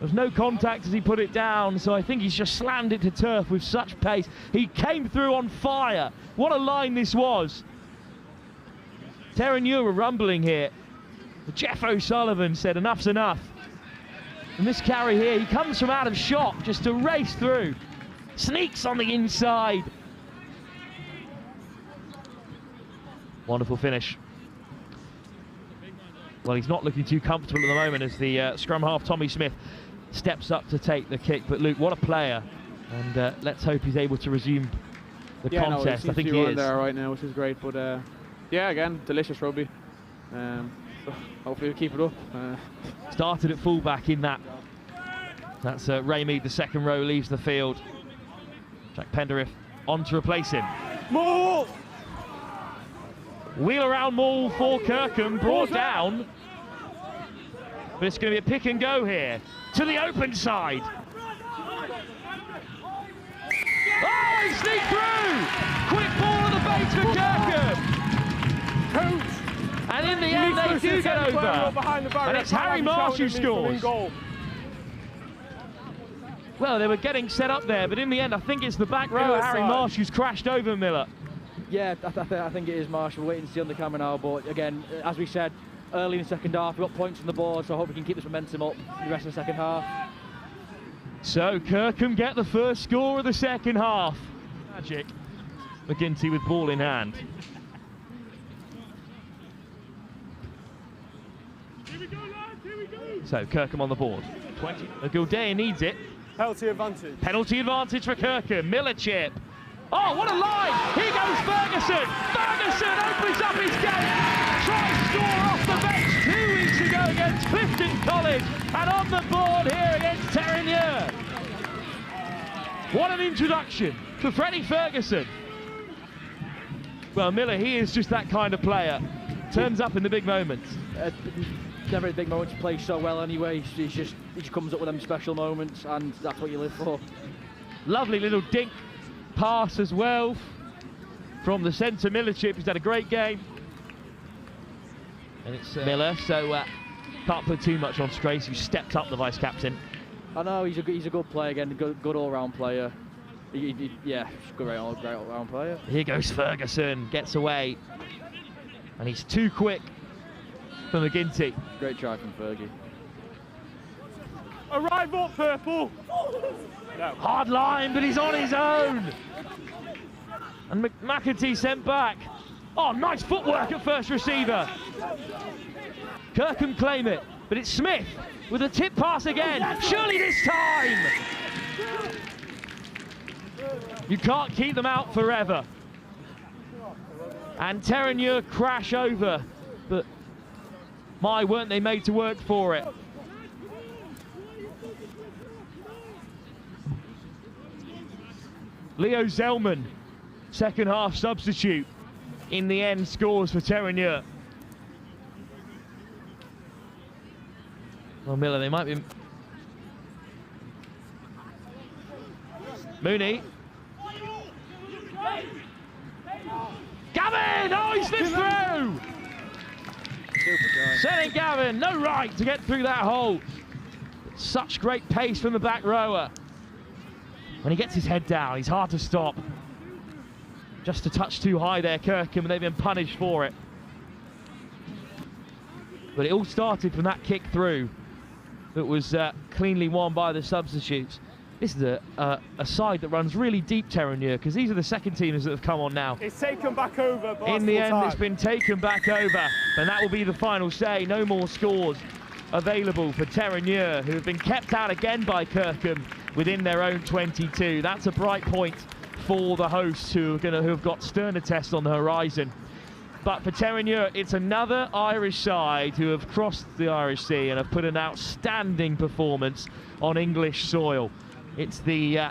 There's no contact as he put it down, so I think he's just slammed it to turf with such pace. He came through on fire. What a line this was. Terenure were rumbling here. Jeff O'Sullivan said enough's enough. And this carry here, he comes from out of shot just to race through. Sneaks on the inside. Wonderful finish. Well, he's not looking too comfortable at the moment as the scrum half, Tommy Smith, steps up to take the kick. But Luke, what a player. And let's hope he's able to resume the contest. No, I think he is. There right now, which is great. But yeah, again, delicious rugby. So hopefully we'll keep it up. Started at fullback in that. That's Ray Mead, the second row, leaves the field. Jack Penderith on to replace him. Maul! Wheel around Maul for Kirkham, brought down. But it's going to be a pick and go here. To the open side. he sneaked through! Quick ball on the base for Durham. And in the end, they do get over. And it's Harry Marsh who scores. Well, they were getting set up there, but in the end, I think it's the back row, Harry Marsh, who's crashed over Miller. Yeah, I think it is Marsh. We're waiting to see on the camera now, but again, as we said, early in the second half, we've got points on the board, so I hope we can keep this momentum up the rest of the second half. So Kirkham get the first score of the second half. Magic. McGinty with ball in hand. So Kirkham on the board. 20. Gildea needs it. Penalty advantage. Penalty advantage for Kirkham. Miller chip. Oh, what a line! Here goes Ferguson. Ferguson opens up his gate. Tries to score off the bench 2 weeks ago against Clifton College, and on the board here against Terenure. What an introduction for Freddie Ferguson. Well, Miller, he is just that kind of player. Turns up in the big moments. Never in big moments, he plays so well anyway. He just comes up with them special moments, and that's what you live for. Lovely little dink pass as well from the centre. Miller chip, he's had a great game. And it's Miller, so can't put too much on Strace, who stepped up, the vice-captain. I know, he's a good player again, good all-round player. Yeah, great all-round player. Here goes Ferguson, gets away. And he's too quick for McGinty. Great try from Fergie. Arrive up, purple! No. Hard line, but he's on his own. And McEntee sent back. Oh, nice footwork at first receiver. Kirkham claim it, but it's Smith with a tip pass again. Surely this time! You can't keep them out forever. And Terenure crash over, but my, weren't they made to work for it. Leo Zellman, second half substitute, in the end scores for Terenure. Well, Miller, they might be... Mooney. Gavin! Oh, he slips through! Setting Gavin, no right to get through that hole. Such great pace from the back rower. When he gets his head down, he's hard to stop. Just a touch too high there, Kirkham, and they've been punished for it. But it all started from that kick through that was cleanly won by the substitutes. This is a side that runs really deep, Terenure, because these are the second teamers that have come on now. It's taken back over. In the end, it's been taken back over, and that will be the final say. No more scores available for Terenure, who have been kept out again by Kirkham within their own 22. That's a bright point for the hosts, who have got sterner tests on the horizon. But for Terenure, it's another Irish side who have crossed the Irish Sea and have put an outstanding performance on English soil. It's the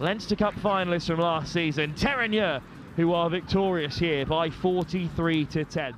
Leinster Cup finalists from last season, Terenure, who are victorious here by 43-10.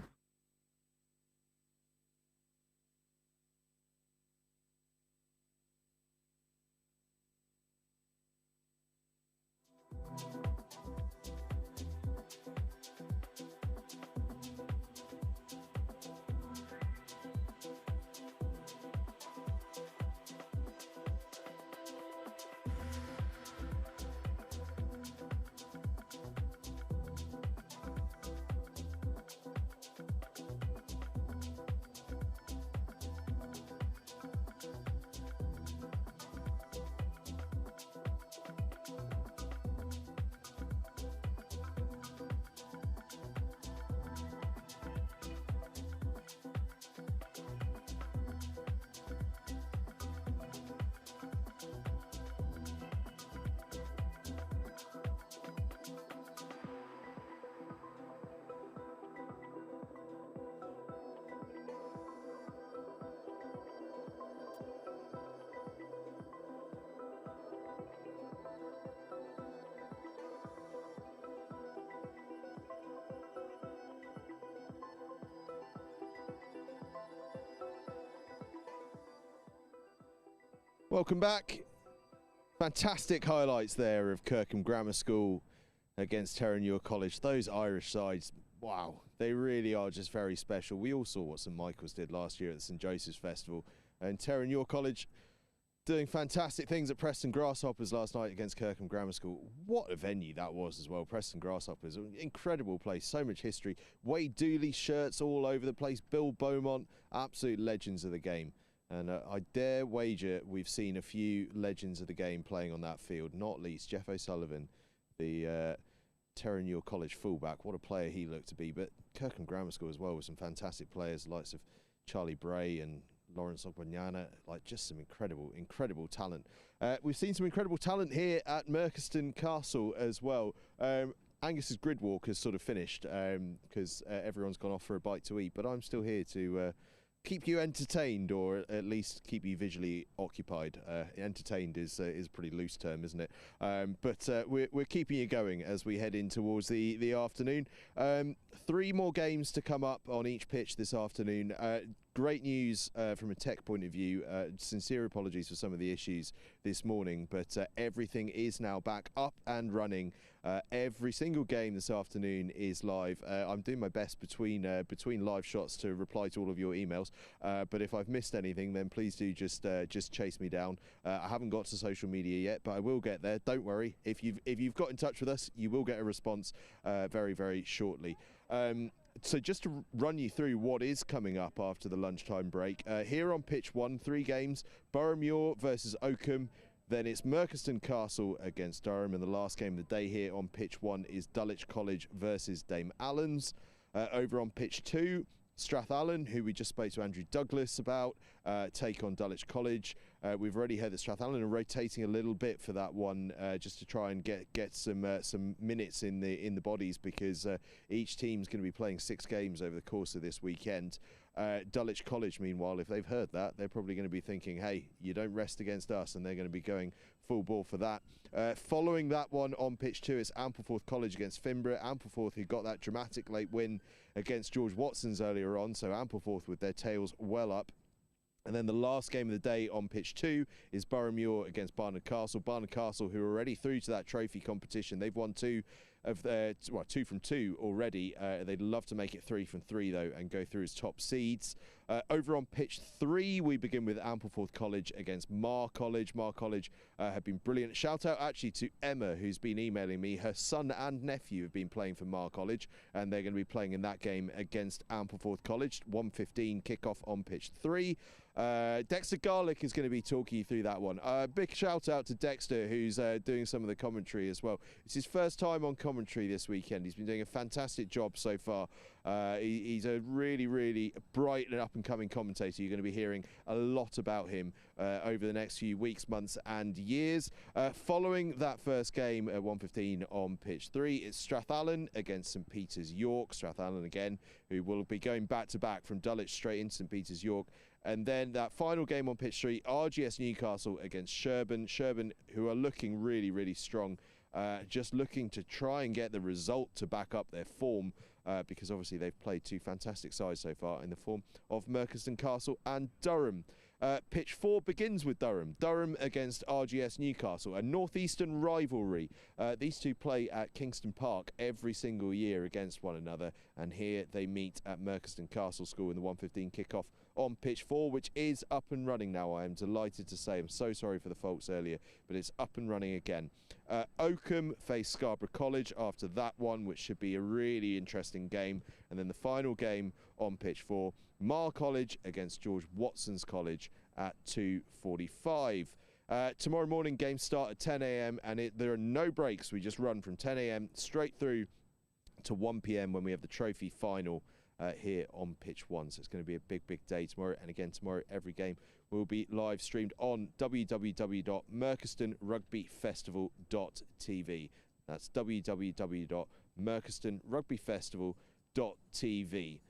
Welcome back. Fantastic highlights there of Kirkham Grammar School against Terenure College. Those Irish sides, wow, they really are just very special. We all saw what St Michael's did last year at the St Joseph's Festival, and Terenure College doing fantastic things at Preston Grasshoppers last night against Kirkham Grammar School. What a venue that was as well. Preston Grasshoppers, an incredible place, so much history. Wade Dooley shirts all over the place, Bill Beaumont, absolute legends of the game. And I dare wager we've seen a few legends of the game playing on that field, not least Jeff O'Sullivan, the Terenure College fullback. What a player he looked to be. But Kirkham Grammar School as well with some fantastic players, the likes of Charlie Bray and Lawrence Ogbonyana, like just some incredible talent. We've seen some incredible talent here at Merchiston Castle as well. Angus's grid walk has sort of finished because everyone's gone off for a bite to eat, but I'm still here to keep you entertained, or at least keep you visually occupied. Entertained is a pretty loose term, isn't it? But we're keeping you going as we head in towards the afternoon. 3 more games to come up on each pitch this afternoon. Great news from a tech point of view. Sincere apologies for some of the issues this morning, but everything is now back up and running. Every single game this afternoon is live. I'm doing my best between live shots to reply to all of your emails, but if I've missed anything, then please do just chase me down. I haven't got to social media yet, but I will get there. Don't worry. If you've got in touch with us, you will get a response very, very shortly. So just to run you through what is coming up after the lunchtime break, here on pitch 1, 3 games: Boroughmuir versus Oakham, then it's Merchiston Castle against Durham, and the last game of the day here on pitch 1 is Dulwich College versus Dame Allan's. Over on pitch 2, Strathallan, who we just spoke to Andrew Douglas about, take on Dulwich College. We've already heard that Strathallan are rotating a little bit for that one, just to try and get some minutes in the bodies, because each team's going to be playing 6 games over the course of this weekend. Dulwich College, meanwhile, if they've heard that, they're probably going to be thinking, hey, you don't rest against us, and they're going to be going full ball for that. Following that one on pitch 2, it's Ampleforth College against Finborough. Ampleforth, who got that dramatic late win against George Watson's earlier on, so Ampleforth with their tails well up. And then the last game of the day on pitch 2 is Boroughmuir against Barnard Castle. Barnard Castle, who are already through to that trophy competition. They've won 2 from 2 already. They'd love to make it 3 from 3 though and go through as top seeds. Over on pitch 3, we begin with Ampleforth College against Marr College. Marr College have been brilliant. Shout out actually to Emma, who's been emailing me. Her son and nephew have been playing for Marr College, and they're going to be playing in that game against Ampleforth College. 1:15 kickoff on pitch 3. Dexter Garlick is going to be talking you through that one. Big shout out to Dexter, who's doing some of the commentary as well. It's his first time on commentary this weekend. He's been doing a fantastic job so far. He's a really bright and up and coming commentator. You're going to be hearing a lot about him over the next few weeks, months and years. Following that first game at 1:15 on pitch 3, it's Strathallan against St Peter's York. Strathallan again, who will be going back to back from Dulwich straight into St Peter's York. And then that final game on pitch 3, RGS Newcastle against Sherborne. Sherborne, who are looking really strong, just looking to try and get the result to back up their form, because obviously they've played 2 fantastic sides so far in the form of Merchiston Castle and Durham. Pitch 4 begins with Durham. Durham against RGS Newcastle, a northeastern rivalry. These 2 play at Kingston Park every single year against one another, and here they meet at Merchiston Castle School in the 1:15 kickoff on pitch 4, which is up and running now. I am delighted to say. I'm so sorry for the faults earlier, but it's up and running again. Oakham face Scarborough College after that one, which should be a really interesting game. And then the final game on pitch 4, Marr College against George Watson's College at 2:45. Tomorrow morning games start at 10 a.m. and there are no breaks. We just run from 10 a.m. straight through to 1 p.m. when we have the trophy final here on pitch 1. So it's going to be a big day tomorrow. And again, tomorrow every game will be live streamed on www.merchistonrugbyfestival.tv. That's www.merchistonrugbyfestival.tv.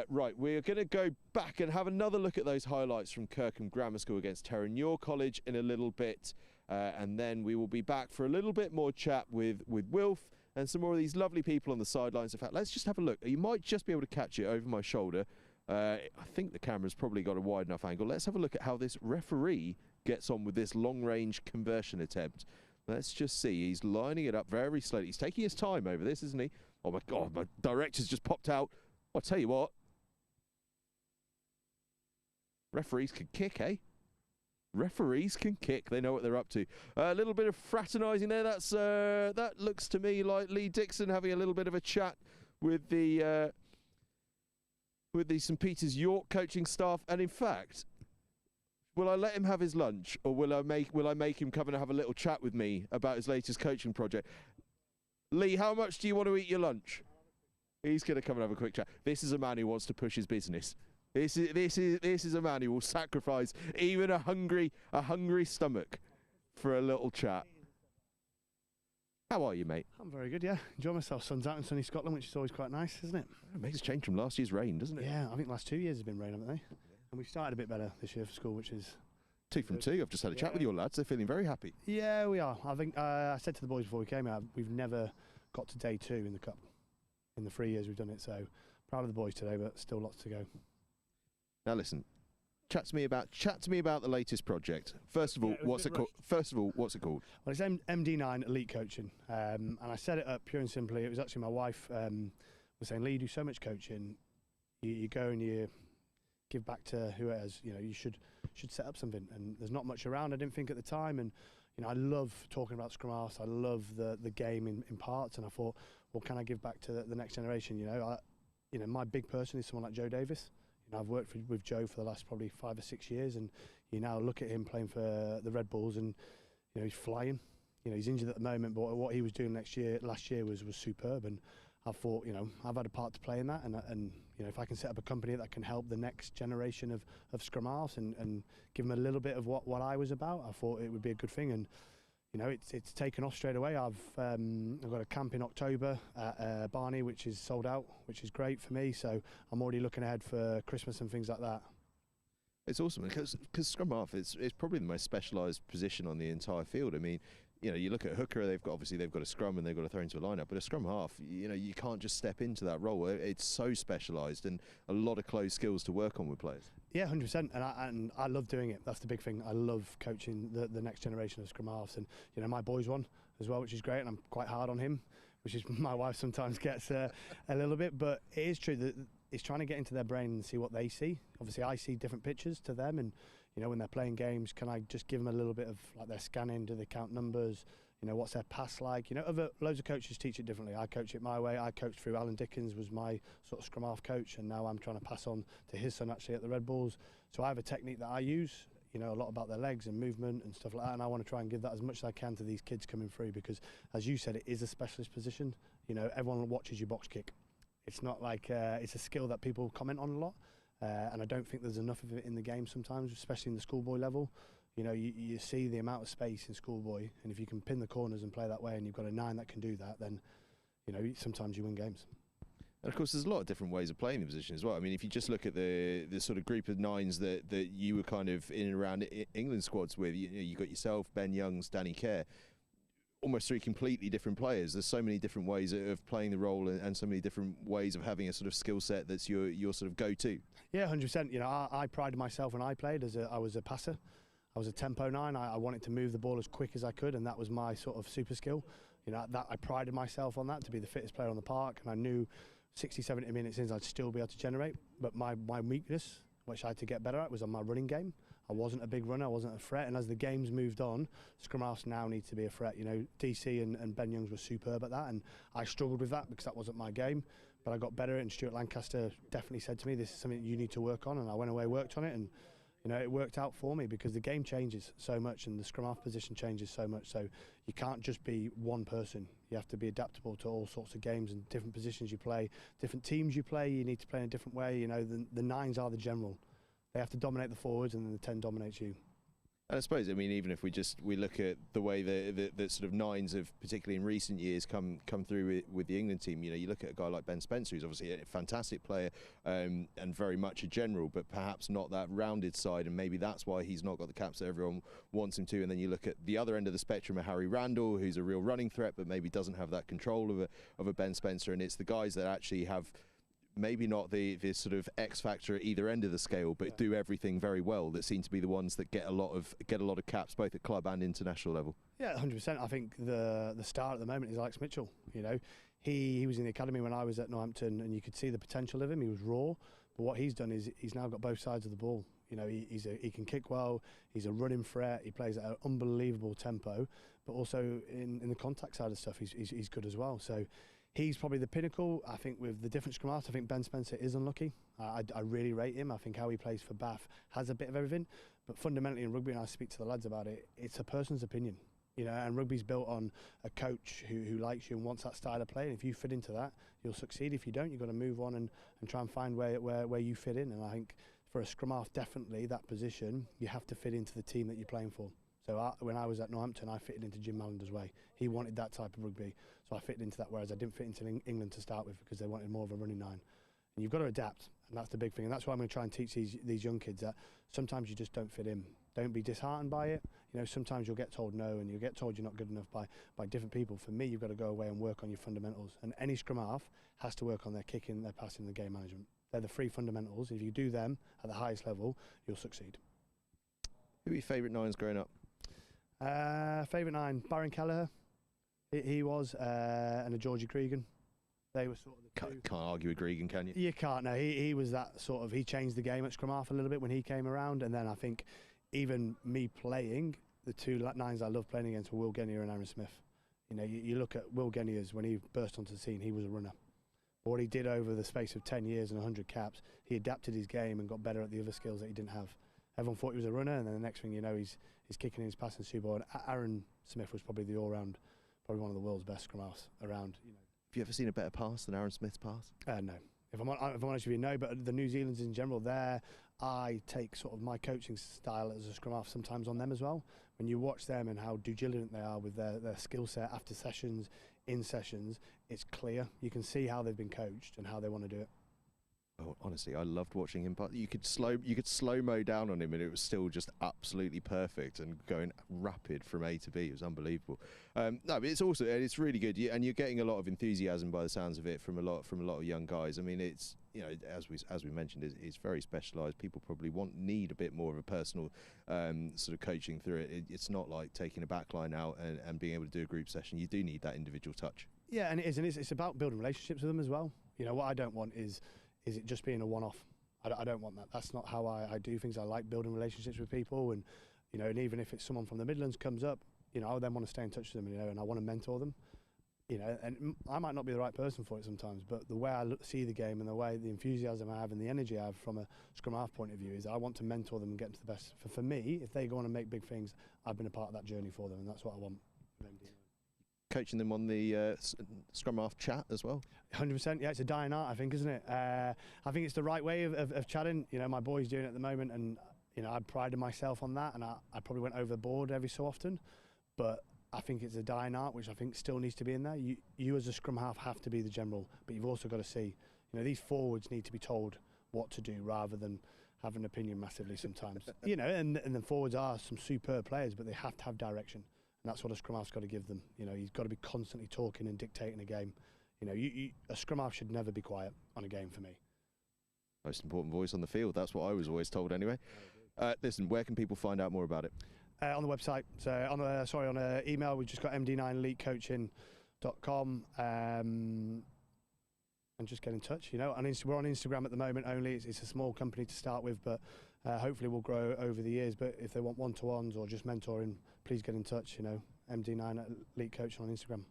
Right, we're going to go back and have another look at those highlights from Kirkham Grammar School against Terenure College in a little bit, and then we will be back for a little bit more chat with Wilf and some more of these lovely people on the sidelines. In fact, let's just have a look. You might just be able to catch it over my shoulder. I think the camera's probably got a wide enough angle. Let's have a look at how this referee gets on with this long-range conversion attempt. Let's just see. He's lining it up very slowly. He's taking his time over this, isn't he? Oh, my God, my director's just popped out. I'll tell you what. Referees can kick, eh? Referees can kick. They know what they're up to. A little bit of fraternising there. That looks to me like Lee Dixon having a little bit of a chat with the St Peter's York coaching staff. And in fact, will I let him have his lunch, or will I make him come and have a little chat with me about his latest coaching project? Lee, how much do you want to eat your lunch? He's going to come and have a quick chat. This is a man who wants to push his business. This is a man who will sacrifice even a hungry stomach for a little chat. How are you, mate? I'm very good, yeah. Enjoy myself. Sun's out in sunny Scotland, which is always quite nice, isn't it? It makes a change from last year's rain, doesn't it? Yeah, I think the last 2 years has been rain, haven't they? And we started a bit better this year for school, which is 2 from 2. I've just had a chat with your lads. They're feeling very happy. Yeah, we are. I think I said to the boys before we came out, we've never got to day 2 in the cup in the 3 years we've done it. So proud of the boys today, but still lots to go. Now listen, chat to me about the latest project. First of all, what's it called? Well, it's MD9 Elite Coaching, and I set it up pure and simply. It was actually my wife was saying, Lee, you do so much coaching. You go and you give back to who it is. You know, you should set up something. And there's not much around. I didn't think at the time, and you know, I love talking about scrum halves. I love the game in parts, and I thought, well, can I give back to the next generation? You know, my big person is someone like Joe Davis. You know, I've worked with Joe for the last probably 5 or 6 years, and you now look at him playing for the Red Bulls, and you know, he's flying. You know, he's injured at the moment, but what he was doing last year was superb. And I thought, you know, I've had a part to play in that, and you know, if I can set up a company that can help the next generation of scrum halves and give them a little bit of what I was about, I thought it would be a good thing. And you know, it's taken off straight away. I've got a camp in October at Barnard, which is sold out, which is great for me. So I'm already looking ahead for Christmas and things like that. It's awesome because scrum half is probably the most specialised position on the entire field. I mean, you know, you look at hooker, they've got a scrum and they've got to throw into a lineup, but a scrum half, you know, you can't just step into that role. It's so specialised and a lot of close skills to work on with players. Yeah, 100%, and I love doing it. That's the big thing. I love coaching the next generation of scrum halves, and you know, my boy's one as well, which is great, and I'm quite hard on him, which is my wife sometimes gets a little bit, but it is true that it's trying to get into their brain and see what they see. Obviously, I see different pictures to them, and you know, when they're playing games, can I just give them a little bit of like their scanning? Do they count numbers? You know, what's their pass like? You know, loads of coaches teach it differently. I coach it my way. I coached through Allan Dickens, was my sort of scrum half coach, and now I'm trying to pass on to his son actually at the Red Bulls. So I have a technique that I use, you know, a lot about their legs and movement and stuff like that, and I want to try and give that as much as I can to these kids coming through, because as you said, it is a specialist position. You know, everyone watches you box kick. It's not like it's a skill that people comment on a lot, and I don't think there's enough of it in the game sometimes, especially in the schoolboy level. You know, you see the amount of space in schoolboy, and if you can pin the corners and play that way, and you've got a 9 that can do that, then you know, sometimes you win games. And of course, there's a lot of different ways of playing the position as well. I mean, if you just look at the sort of group of 9s that you were kind of in and around England squads with, you got yourself, Ben Youngs, Danny Kerr, almost 3 completely different players. There's so many different ways of playing the role, and so many different ways of having a sort of skill set that's your sort of go-to. Yeah, 100%. You know, I prided myself when I played I was a passer. I was a tempo 9. I wanted to move the ball as quick as I could, and that was my sort of super skill. You know, that I prided myself on that, to be the fittest player on the park, and I knew 60, 70 minutes in I'd still be able to generate. But my weakness, which I had to get better at, was on my running game. I wasn't a big runner, I wasn't a threat, and as the game's moved on, scrum halves now need to be a threat. You know, DC and Ben Youngs were superb at that, and I struggled with that because that wasn't my game, but I got better at it, and Stuart Lancaster definitely said to me, this is something you need to work on, and I went away, worked on it, and you know, it worked out for me because the game changes so much and the scrum half position changes so much, so you can't just be one person. You have to be adaptable to all sorts of games and different positions you play, different teams you play, you need to play in a different way. You know, the 9s are the general. They have to dominate the forwards, and then the 10 dominates you. And I suppose, I mean, even if we look at the way the sort of 9s have, particularly in recent years, come through with the England team, you know, you look at a guy like Ben Spencer, who's obviously a fantastic player and very much a general, but perhaps not that rounded side, and maybe that's why he's not got the caps that everyone wants him to. And then you look at the other end of the spectrum of Harry Randall, who's a real running threat, but maybe doesn't have that control of a Ben Spencer, and it's the guys that actually have maybe not the sort of X factor at either end of the scale, but do everything very well, that seem to be the ones that get a lot of caps both at club and international level. Yeah, 100%. I think the star at the moment is Alex Mitchell. You know, he was in the academy when I was at Northampton, and you could see the potential of him. He was raw, but what he's done is he's now got both sides of the ball. You know, he can kick well, he's a running threat, he plays at an unbelievable tempo, but also in the contact side of stuff, he's good as well. So he's probably the pinnacle. I think with the different scrum halves, I think Ben Spencer is unlucky. I really rate him. I think how he plays for Bath has a bit of everything, but fundamentally in rugby, and I speak to the lads about it, it's a person's opinion. You know, and rugby's built on a coach who likes you and wants that style of play. And if you fit into that, you'll succeed. If you don't, you've got to move on and try and find where you fit in. And I think for a scrum half, definitely that position, you have to fit into the team that you're playing for. So when I was at Northampton, I fitted into Jim Mallander's way. He wanted that type of rugby, so I fitted into that, whereas I didn't fit into England to start with because they wanted more of a running nine. And you've got to adapt, and that's the big thing. And that's why I'm going to try and teach these young kids that sometimes you just don't fit in. Don't be disheartened by it. You know, sometimes you'll get told no, and you'll get told you're not good enough by different people. For me, you've got to go away and work on your fundamentals. And any scrum half has to work on their kicking, their passing, and their game management. They're the three fundamentals. If you do them at the highest level, you'll succeed. Who are your favourite nines growing up? Favourite nine, Baron Kelleher. He was, and a Georgie Cregan. They were sort of the two. Can't argue with Cregan, can you? You can't. No, he was that sort of. He changed the game at scrum half a little bit when he came around, and then I think even me playing, the two nines I loved playing against were Will Genier and Aaron Smith. You know, you look at Will Genier's when he burst onto the scene, he was a runner. But what he did over the space of 10 years and 100 caps, he adapted his game and got better at the other skills that he didn't have. Everyone thought he was a runner, and then the next thing you know, he's kicking in his passing super. And Aaron Smith was probably the all-round, probably one of the world's best scrum halves around. You know. Have you ever seen a better pass than Aaron Smith's pass? No. If I'm honest with you, no. But the New Zealanders in general, I take sort of my coaching style as a scrum half sometimes on them as well. When you watch them and how diligent they are with their skill set after sessions, in sessions, it's clear. You can see how they've been coached and how they want to do it. Oh, honestly, I loved watching him. But you could slow-mo down on him, and it was still just absolutely perfect and going rapid from A to B. It was unbelievable. No, but it's really good, and you're getting a lot of enthusiasm by the sounds of it from a lot of young guys. I mean, it's, you know, as we mentioned, it's very specialised. People probably need a bit more of a personal sort of coaching through it. It's not like taking a backline out and being able to do a group session. You do need that individual touch. Yeah, and it is, and it's about building relationships with them as well. You know, what I don't want is it just being a one-off. I don't want that. That's not how I do things. I like building relationships with people, and you know, and even if it's someone from the Midlands comes up, you know, I then want to stay in touch with them, you know, and I want to mentor them, you know, and I might not be the right person for it sometimes, but the way I see the game and the way the enthusiasm I have and the energy I have from a scrum half point of view is I want to mentor them and get them to the best. For me, if they go on and make big things, I've been a part of that journey for them, and that's what I want. Coaching them on the scrum half chat as well? 100%, yeah, it's a dying art, I think, isn't it? I think it's the right way of chatting. You know, my boy's doing it at the moment, and you know, I prided myself on that, and I probably went overboard every so often, but I think it's a dying art, which I think still needs to be in there. You as a scrum half have to be the general, but you've also got to see, you know, these forwards need to be told what to do rather than have an opinion massively sometimes. You know, and the forwards are some superb players, but they have to have direction. And that's what a scrum half's got to give them. You know, he's got to be constantly talking and dictating a game. You know, a scrum half should never be quiet on a game for me. Most important voice on the field. That's what I was always told anyway. Listen, where can people find out more about it? On the website. So on email, we've just got md9elitecoaching.com. And just get in touch, you know. And we're on Instagram at the moment only. It's a small company to start with, but hopefully we'll grow over the years. But if they want one-to-ones or just mentoring, please get in touch, you know. MD9 Elite Coaching on Instagram.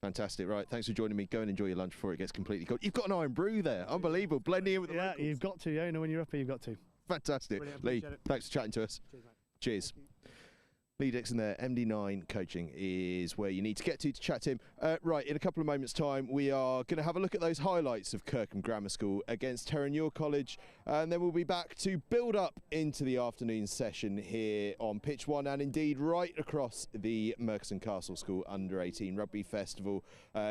Fantastic, right. Thanks for joining me. Go and enjoy your lunch before it gets completely cold. You've got an iron brew there. Unbelievable. Blending in with the locals. You've got to, you know, when you're up here, you've got to. Fantastic. Lee, thanks for chatting to us. Cheers, mate. Cheers. Lee Dixon there, MD9 Coaching is where you need to get to chat to him. Right, in a couple of moments' time, we are going to have a look at those highlights of Kirkham Grammar School against Terenure College, and then we'll be back to build up into the afternoon session here on Pitch 1 and indeed right across the Merchiston Castle School Under-18 Rugby Festival,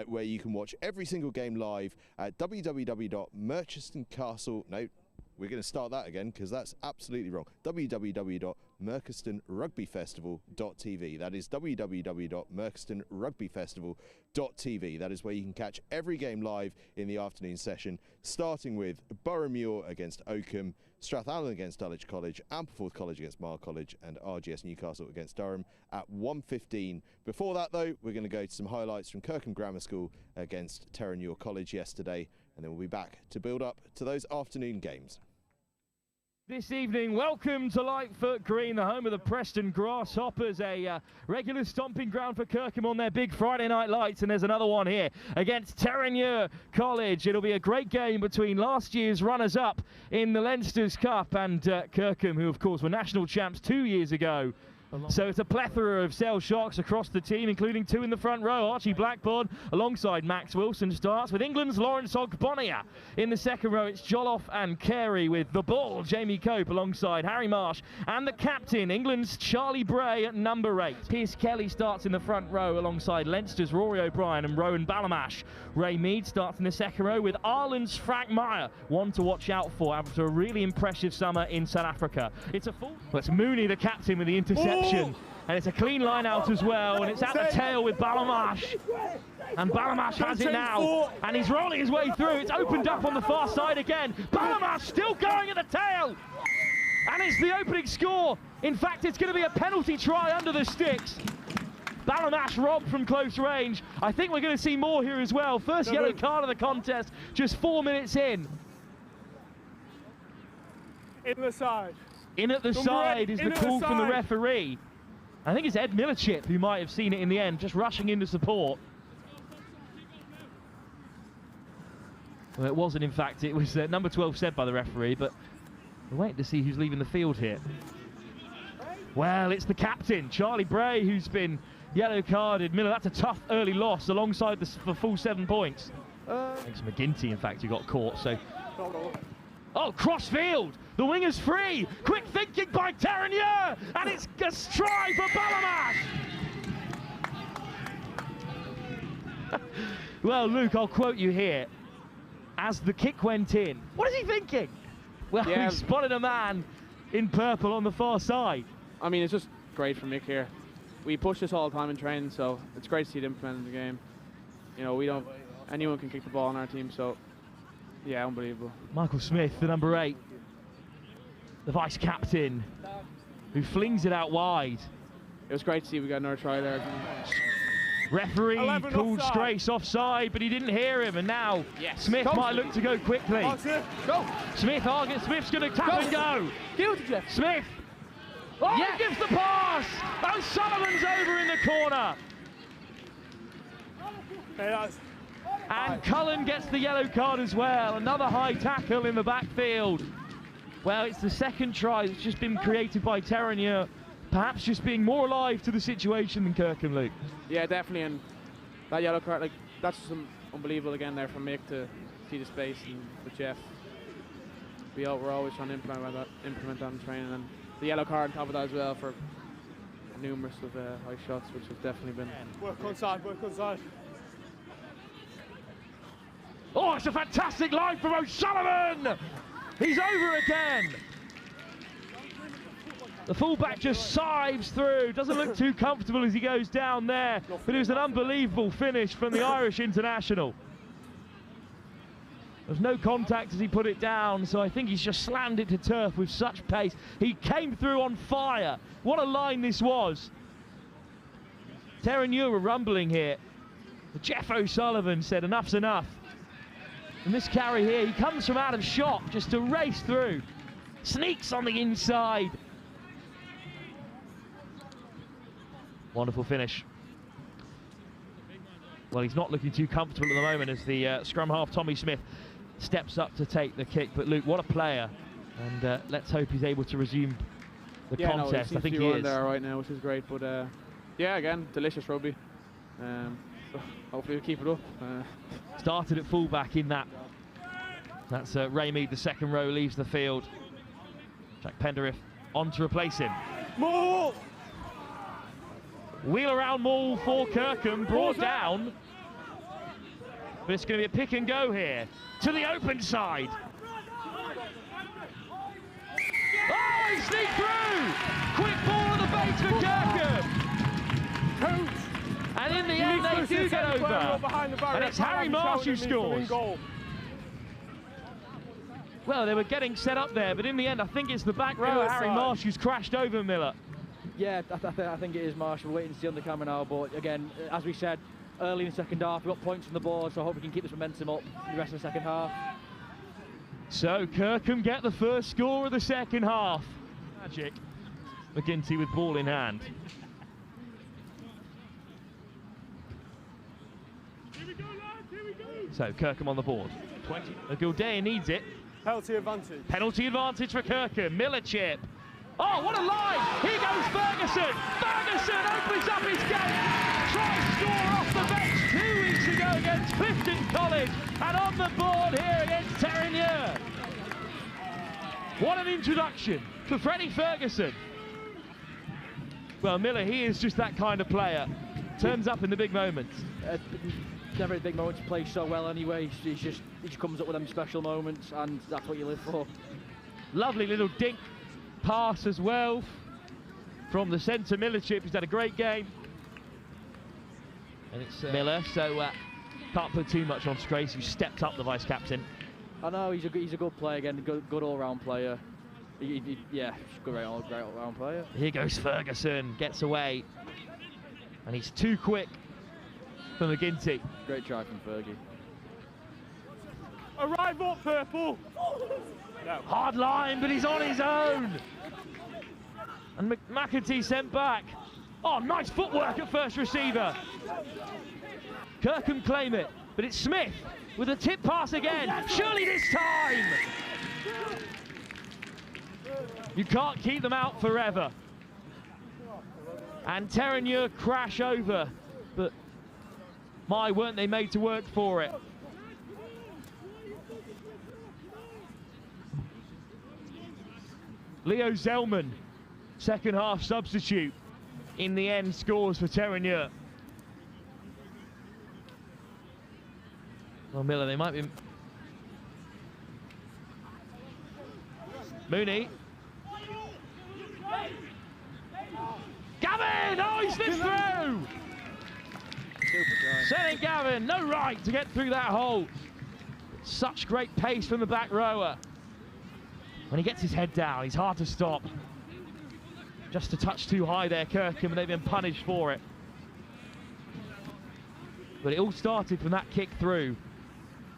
where you can watch every single game live at www.merchistoncastle.com. No, we're going to start that again because that's absolutely wrong. www.merchistonrugbyfestival.tv. That is www.merchistonrugbyfestival.tv. That is where you can catch every game live in the afternoon session, starting with Boroughmuir against Oakham, Strathallan against Dulwich College, Ampleforth College against Marr College, and RGS Newcastle against Durham at 1:15. Before that, though, we're going to go to some highlights from Kirkham Grammar School against Terranure College yesterday, and then we'll be back to build up to those afternoon games. This evening, welcome to Lightfoot Green, the home of the Preston Grasshoppers, a regular stomping ground for Kirkham on their big Friday night lights, and there's another one here against Terranure College. It'll be a great game between last year's runners-up in the Leinster's Cup and Kirkham, who of course were national champs 2 years ago. So it's a plethora of Cell Sharks across the team, including two in the front row. Archie Blackburn alongside Max Wilson starts with England's Lawrence Ogbonnia. In the second row, it's Jolloff and Carey with the ball, Jamie Cope alongside Harry Marsh. And the captain, England's Charlie Bray at number 8. Pierce Kelly starts in the front row alongside Leinster's Rory O'Brien and Rowan Ballamash. Ray Mead starts in the second row with Ireland's Frank Meyer, one to watch out for after a really impressive summer in South Africa. It's a full... Well, it's Mooney, the captain, with the interception. And it's a clean line out as well, and it's at the tail with Ballamash. And Ballamash has it now, and he's rolling his way through. It's opened up on the far side again. Ballamash still going at the tail. And it's the opening score. In fact, it's going to be a penalty try under the sticks. Ballamash robbed from close range. I think we're going to see more here as well. First yellow card of the contest, just 4 minutes in. In the side. In at the side is the call from the referee. I think it's Ed Millerchip who might have seen it in the end, just rushing in to support. Well, it wasn't, in fact, it was number 12 said by the referee, but we're waiting to see who's leaving the field here. Well, it's the captain, Charlie Bray, who's been yellow carded. Miller, that's a tough early loss alongside the full 7 points. Thanks to McGinty, in fact, who got caught, so... Oh, crossfield! The winger's free! Quick thinking by Terranure! And it's a stride for Ballamash! Well, Luke, I'll quote you here. As the kick went in, what is he thinking? Well, he spotted a man in purple on the far side. I mean, it's just great for Mick here. We push this all the time in training, so it's great to see it implemented in the game. You know, anyone can kick the ball on our team, so yeah, unbelievable. Michael Smith, the number 8, the vice captain, who flings it out wide. It was great to see we got another try there. Referee called Strace offside, but he didn't hear him, and now Smith might look to go quickly. Smith's going to tap and go. Smith. Oh, he gives the pass. O'Sullivan's over in the corner. And Cullen gets the yellow card as well. Another high tackle in the backfield. Well, it's the second try that's just been created by Terranure, perhaps just being more alive to the situation than Kirkham, Luke. Yeah, definitely, and that yellow card, like, that's just unbelievable again there from Mick to see the space and with Jeff. We're always trying to implement that in training, and the yellow card on top of that as well for numerous of high shots, which has definitely been... Work on side, work on side. Oh, it's a fantastic line from O'Sullivan! He's over again! The fullback just sives through, doesn't look too comfortable as he goes down there, but it was an unbelievable finish from the Irish international. There's no contact as he put it down, so I think he's just slammed it to turf with such pace. He came through on fire. What a line this was. Terranure were rumbling here. Jeff O'Sullivan said enough's enough. And this carry here, he comes from out of shot just to race through. Sneaks on the inside. Wonderful finish. Well, he's not looking too comfortable at the moment as the scrum half, Tommy Smith, steps up to take the kick. But Luke, what a player. And let's hope he's able to resume the contest. No, I think he is. There right now, which is great. But yeah, again, delicious rugby. So hopefully we'll keep it up. Started at fullback in that. That's Ray Mead, the second row, leaves the field. Jack Penderith on to replace him. Maul! Wheel around Maul for Kirkham, brought down. But it's going to be a pick and go here. To the open side. they do get over. And it's Harry Marsh who scores. Well, they were getting set up there, but in the end, I think it's the back row, Harry Marsh, who's crashed over Miller. Yeah, I think it is Marsh. We're waiting to see on the camera now, but again, as we said, early in the second half, we've got points on the board, so I hope we can keep this momentum up the rest of the second half. So Kirkham get the first score of the second half. Magic. McGinty with ball in hand. So Kirkham on the board. 20. Gildea needs it. Penalty advantage. Penalty advantage for Kirkham. Miller chip. Oh, what a line! Here goes Ferguson. Ferguson opens up his gate. Tries to score off the bench 2 weeks ago against Clifton College, and on the board here against Terenure. What an introduction for Freddie Ferguson. Well, Miller, he is just that kind of player. Turns up in the big moments. Never a big moment to play so well anyway. He just comes up with them special moments, and that's what you live for. Lovely little dink pass as well from the centre. Miller chip. He's had a great game. And it's Miller, so can't put too much on Strace, who stepped up, the vice captain. I know he's a good player again, good all-round player. Yeah, great all-round player. Here goes Ferguson, gets away, and he's too quick for McGinty. Great try from Fergie. Arrive up, purple. No. Hard line, but he's on his own. And McEntee sent back. Oh, nice footwork at first receiver. Kirkham claim it, but it's Smith with a tip pass again. Surely this time. You can't keep them out forever. And Terenure crash over, but my, weren't they made to work for it. Leo Zellman, second half substitute, in the end scores for Terenure. Well, Miller, they might be... Mooney. Gavin! Oh, he slips through! Setting Gavin, no right to get through that hole. Such great pace from the back rower. When he gets his head down, he's hard to stop. Just a touch too high there, Kirkham, and they've been punished for it. But it all started from that kick through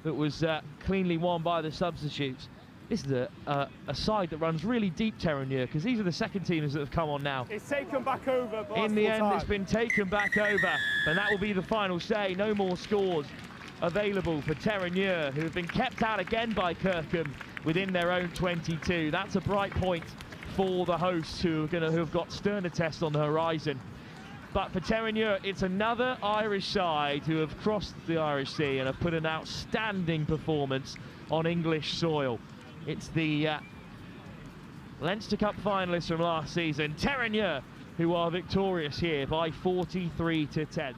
that was cleanly won by the substitutes. This is a side that runs really deep, Terenure, because these are the second teamers that have come on now. It's taken back over. In the end, it's been taken back over, and that will be the final say. No more scores available for Terenure, who have been kept out again by Kirkham within their own 22. That's a bright point for the hosts, who have got sterner tests on the horizon. But for Terenure, it's another Irish side who have crossed the Irish Sea and have put an outstanding performance on English soil. It's the Leinster Cup finalists from last season, Terenure, who are victorious here by 43-10.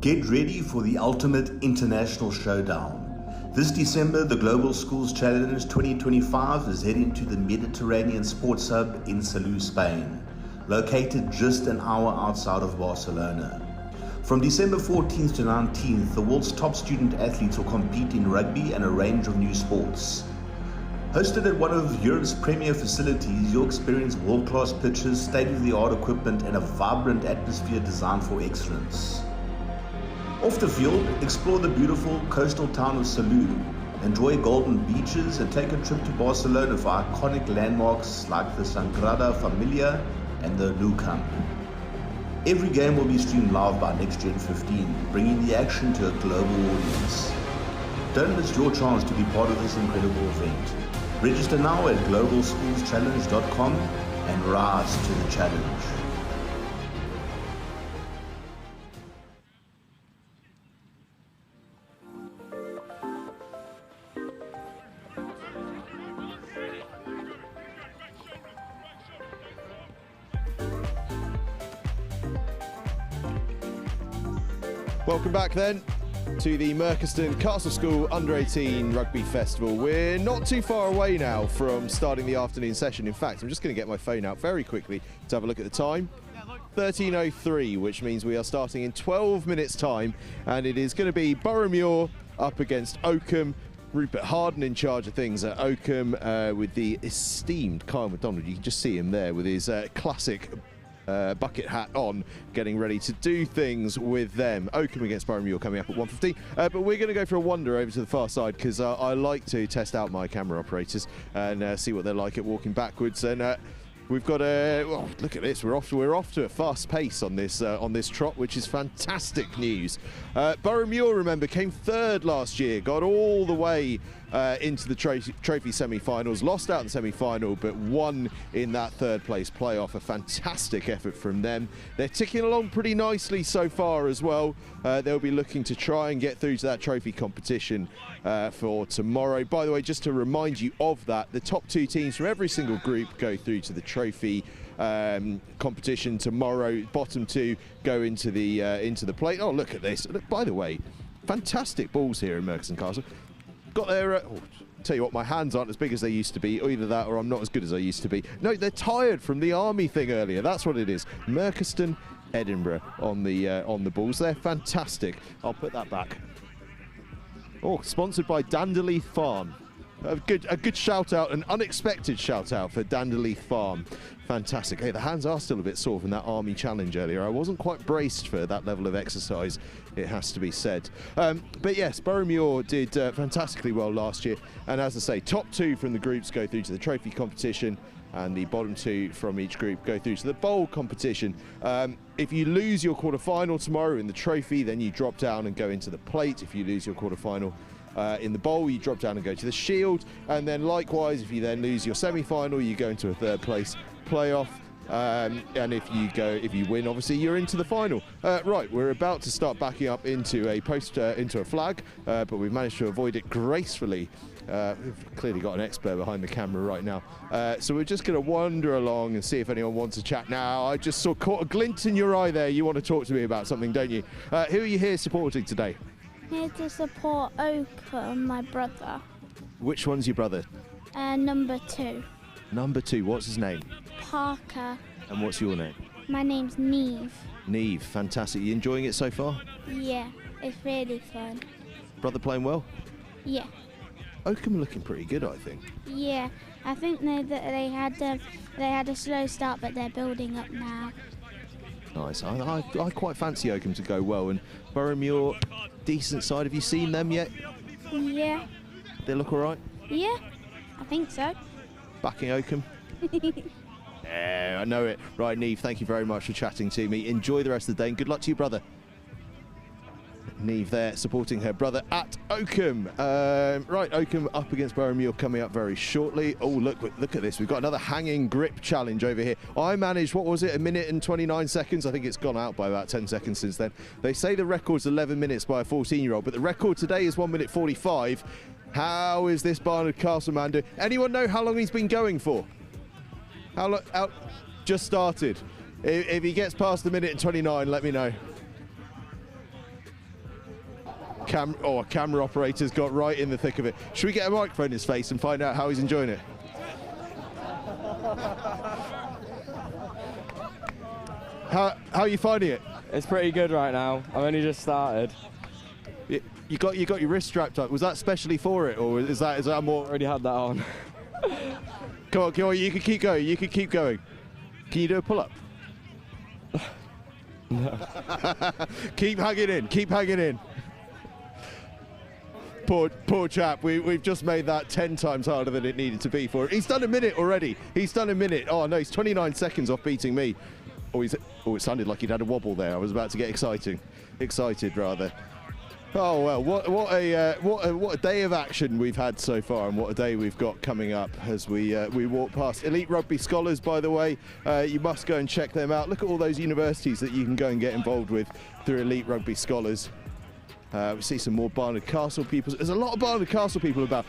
Get ready for the ultimate international showdown. This December, the Global Schools Challenge 2025 is heading to the Mediterranean Sports Hub in Salou, Spain, located just an hour outside of Barcelona. From December 14th to 19th, the world's top student athletes will compete in rugby and a range of new sports. Hosted at one of Europe's premier facilities, you'll experience world-class pitches, state-of-the-art equipment, and a vibrant atmosphere designed for excellence. Off the field, explore the beautiful coastal town of Salou, enjoy golden beaches, and take a trip to Barcelona for iconic landmarks like the Sagrada Familia and the Nou Camp. Every game will be streamed live by Next Gen 15, bringing the action to a global audience. Don't miss your chance to be part of this incredible event. Register now at globalschoolschallenge.com and rise to the challenge. Welcome back then to the Merchiston Castle School Under-18 Rugby Festival. We're not too far away now from starting the afternoon session. In fact, I'm just going to get my phone out very quickly to have a look at the time. 13:03, which means we are starting in 12 minutes time, and it is going to be Boroughmuir up against Oakham. Rupert Harden in charge of things at Oakham with the esteemed Kyle MacDonald. You can just see him there with his classic bucket hat on, getting ready to do things with them. Oakham against Boroughmuir coming up at 1:15. But we're going to go for a wander over to the far side because I like to test out my camera operators and see what they're like at walking backwards. And we've got well, look at this. We're off to a fast pace on this trot, which is fantastic news. Boroughmuir, remember, came third last year, got all the way into the trophy semi-finals, lost out in the semi-final, but won in that third place playoff. A fantastic effort from them. They're ticking along pretty nicely so far as well. They'll be looking to try and get through to that trophy competition for tomorrow. By the way, just to remind you of that, the top two teams from every single group go through to the trophy competition tomorrow. Bottom two go into the plate. Oh, look at this. Look, by the way, fantastic balls here in Merchiston Castle. Got their tell you what, my hands aren't as big as they used to be. Either that or I'm not as good as I used to be. No, they're tired from the army thing earlier. That's what it is. Merchiston, Edinburgh on the balls. They're fantastic. I'll put that back. Oh, sponsored by Danderleith Farm. A good shout out, an unexpected shout out for Danderleith Farm. Fantastic. Hey, the hands are still a bit sore from that army challenge earlier. I wasn't quite braced for that level of exercise, it has to be said. But yes, Boroughmuir did fantastically well last year. And as I say, top two from the groups go through to the trophy competition, and the bottom two from each group go through to the bowl competition. If you lose your quarter-final tomorrow in the trophy, then you drop down and go into the plate. If you lose your quarter-final in the bowl, you drop down and go to the shield. And then likewise, if you then lose your semi-final, you go into a third place playoff. And if you win, obviously you're into the final. Right, we're about to start backing up into a flag, but we've managed to avoid it gracefully. We've clearly got an expert behind the camera right now. So we're just going to wander along and see if anyone wants to chat now. I just caught a glint in your eye there. You want to talk to me about something, don't you? Who are you here supporting today? Here to support Oakham, my brother. Which one's your brother? Number 2. Number 2, what's his name? Parker. And what's your name? My name's Neve. Neve, fantastic. You enjoying it so far? Yeah, it's really fun. Brother playing well? Yeah. Oakham are looking pretty good, I think. Yeah, I think they had a slow start, but they're building up now. Nice. I quite fancy Oakham to go well. And Boroughmuir, decent side. Have you seen them yet? Yeah. They look all right? Yeah, I think so. Backing Oakham? Yeah, I know it. Right, Neve, thank you very much for chatting to me. Enjoy the rest of the day and good luck to you, brother. Neve there supporting her brother at Oakham. Right, Oakham up against Boroughmuir coming up very shortly. Oh, look at this. We've got another hanging grip challenge over here. I managed, what was it, 1 minute and 29 seconds? I think it's gone out by about 10 seconds since then. They say the record's 11 minutes by a 14-year-old, but the record today is 1 minute 45. How is this Barnard Castle man doing? Anyone know how long he's been going for? How long? Just started. If he gets past 1 minute and 29, let me know. Camera operator's got right in the thick of it. Should we get a microphone in his face and find out how he's enjoying it? How are you finding it? It's pretty good right now. I've only just started. You got your wrist strapped up. Was that specially for it, or is that more? Already had that on. Come on, you can keep going. You can keep going. Can you do a pull-up? No. Keep hanging in. Keep hanging in. Poor chap. We've just made that 10 times harder than it needed to be for him. He's done a minute already. He's done a minute. Oh no, he's 29 seconds off beating me. Oh, it sounded like he'd had a wobble there. I was about to get excited rather. Oh well, what a day of action we've had so far, and what a day we've got coming up as we walk past Elite Rugby Scholars. By the way, you must go and check them out. Look at all those universities that you can go and get involved with through Elite Rugby Scholars. We see some more Barnard Castle people. There's a lot of Barnard Castle people about.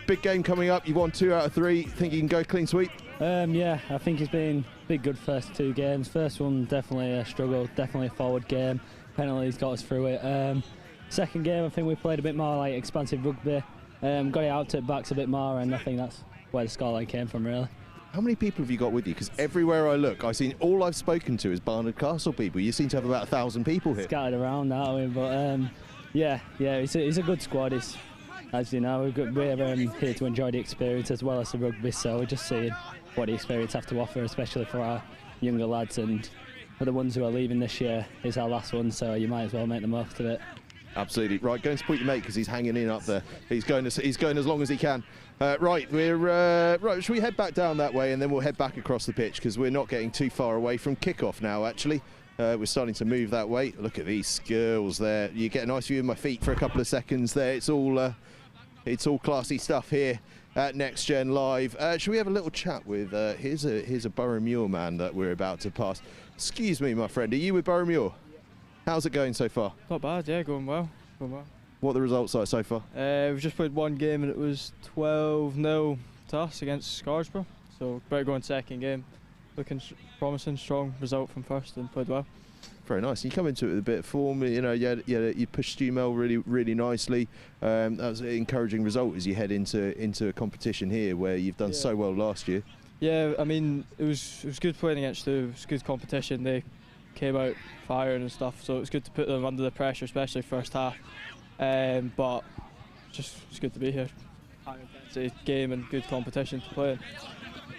Big game coming up. You've won 2 out of 3. Think you can go clean sweep? Yeah, I think it's been good first 2 games. First one definitely a struggle, definitely a forward game. Penalties got us through it. Second game, I think we played a bit more like expansive rugby. Got it out to backs a bit more, and I think that's where the scoreline came from, really. How many people have you got with you? Because everywhere I look, all I've spoken to is Barnard Castle people. You seem to have about 1,000 people here. Scattered around, aren't we? But yeah, it's a good squad. As you know, we're here to enjoy the experience as well as the rugby. So we're just seeing what the experience have to offer, especially for our younger lads, and for the ones who are leaving this year is our last one. So you might as well make the most of it. Absolutely right. Go and support your mate because he's hanging in up there. He's going as long as he can. Right, right. Should we head back down that way and then we'll head back across the pitch because we're not getting too far away from kickoff now. Actually, we're starting to move that way. Look at these skills there. You get a nice view of my feet for a couple of seconds there. It's all classy stuff here at Next Gen Live. Should we have a little chat with? Here's a Boroughmuir man that we're about to pass. Excuse me, my friend. Are you with Boroughmuir? How's it going so far? Not bad, yeah, going well. What are the results like so far? We've just played one game and it was 12-0 to us against Scarborough. So better go in second game. Looking promising, strong result from first and played well. Very nice. You come into it with a bit of form. You know, you pushed Stumel really nicely. That was an encouraging result as you head into a competition here where you've done so well last year. Yeah, I mean it was good playing against them. It was good competition. They came out firing and stuff, so it was good to put them under the pressure, especially first half. But it's good to be here. It's a game and good competition to play in.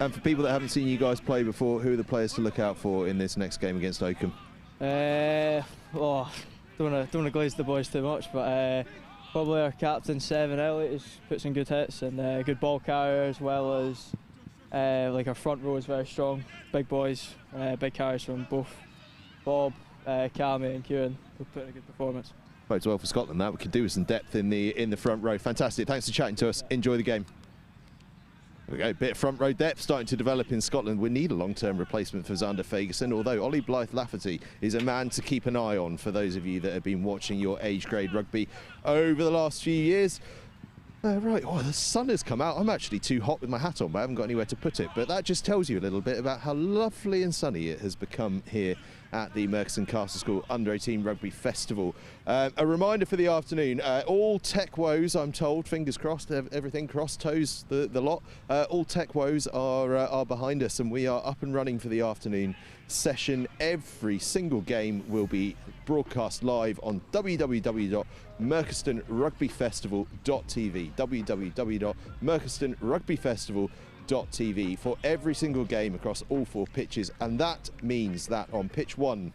And for people that haven't seen you guys play before, who are the players to look out for in this next game against Oakham? Don't want to glaze the boys too much, but probably our captain Seven Elliott has put some good hits and good ball carrier, as well as like our front row is very strong. Big boys, big carriers from both Bob, Cammy and Kieran will put in a good performance. Bodes well for Scotland. That we could do with some depth in the front row. Fantastic. Thanks for chatting to us. Enjoy the game. There we go. Bit of front row depth starting to develop in Scotland. We need a long-term replacement for Xander Fagerson, although Ollie Blythe-Lafferty is a man to keep an eye on for those of you that have been watching your age grade rugby over the last few years. Right, the sun has come out. I'm actually too hot with my hat on, but I haven't got anywhere to put it. But that just tells you a little bit about how lovely and sunny it has become here at the Merchiston Castle School Under-18 Rugby Festival. A reminder for the afternoon, all tech woes, I'm told, fingers crossed, everything crossed, toes, the lot, all tech woes are behind us, and we are up and running for the afternoon session. Every single game will be broadcast live on www.merchistonrugbyfestival.tv, www.merchistonrugbyfestival.tv for every single game across all 4 pitches, and that means that on pitch 1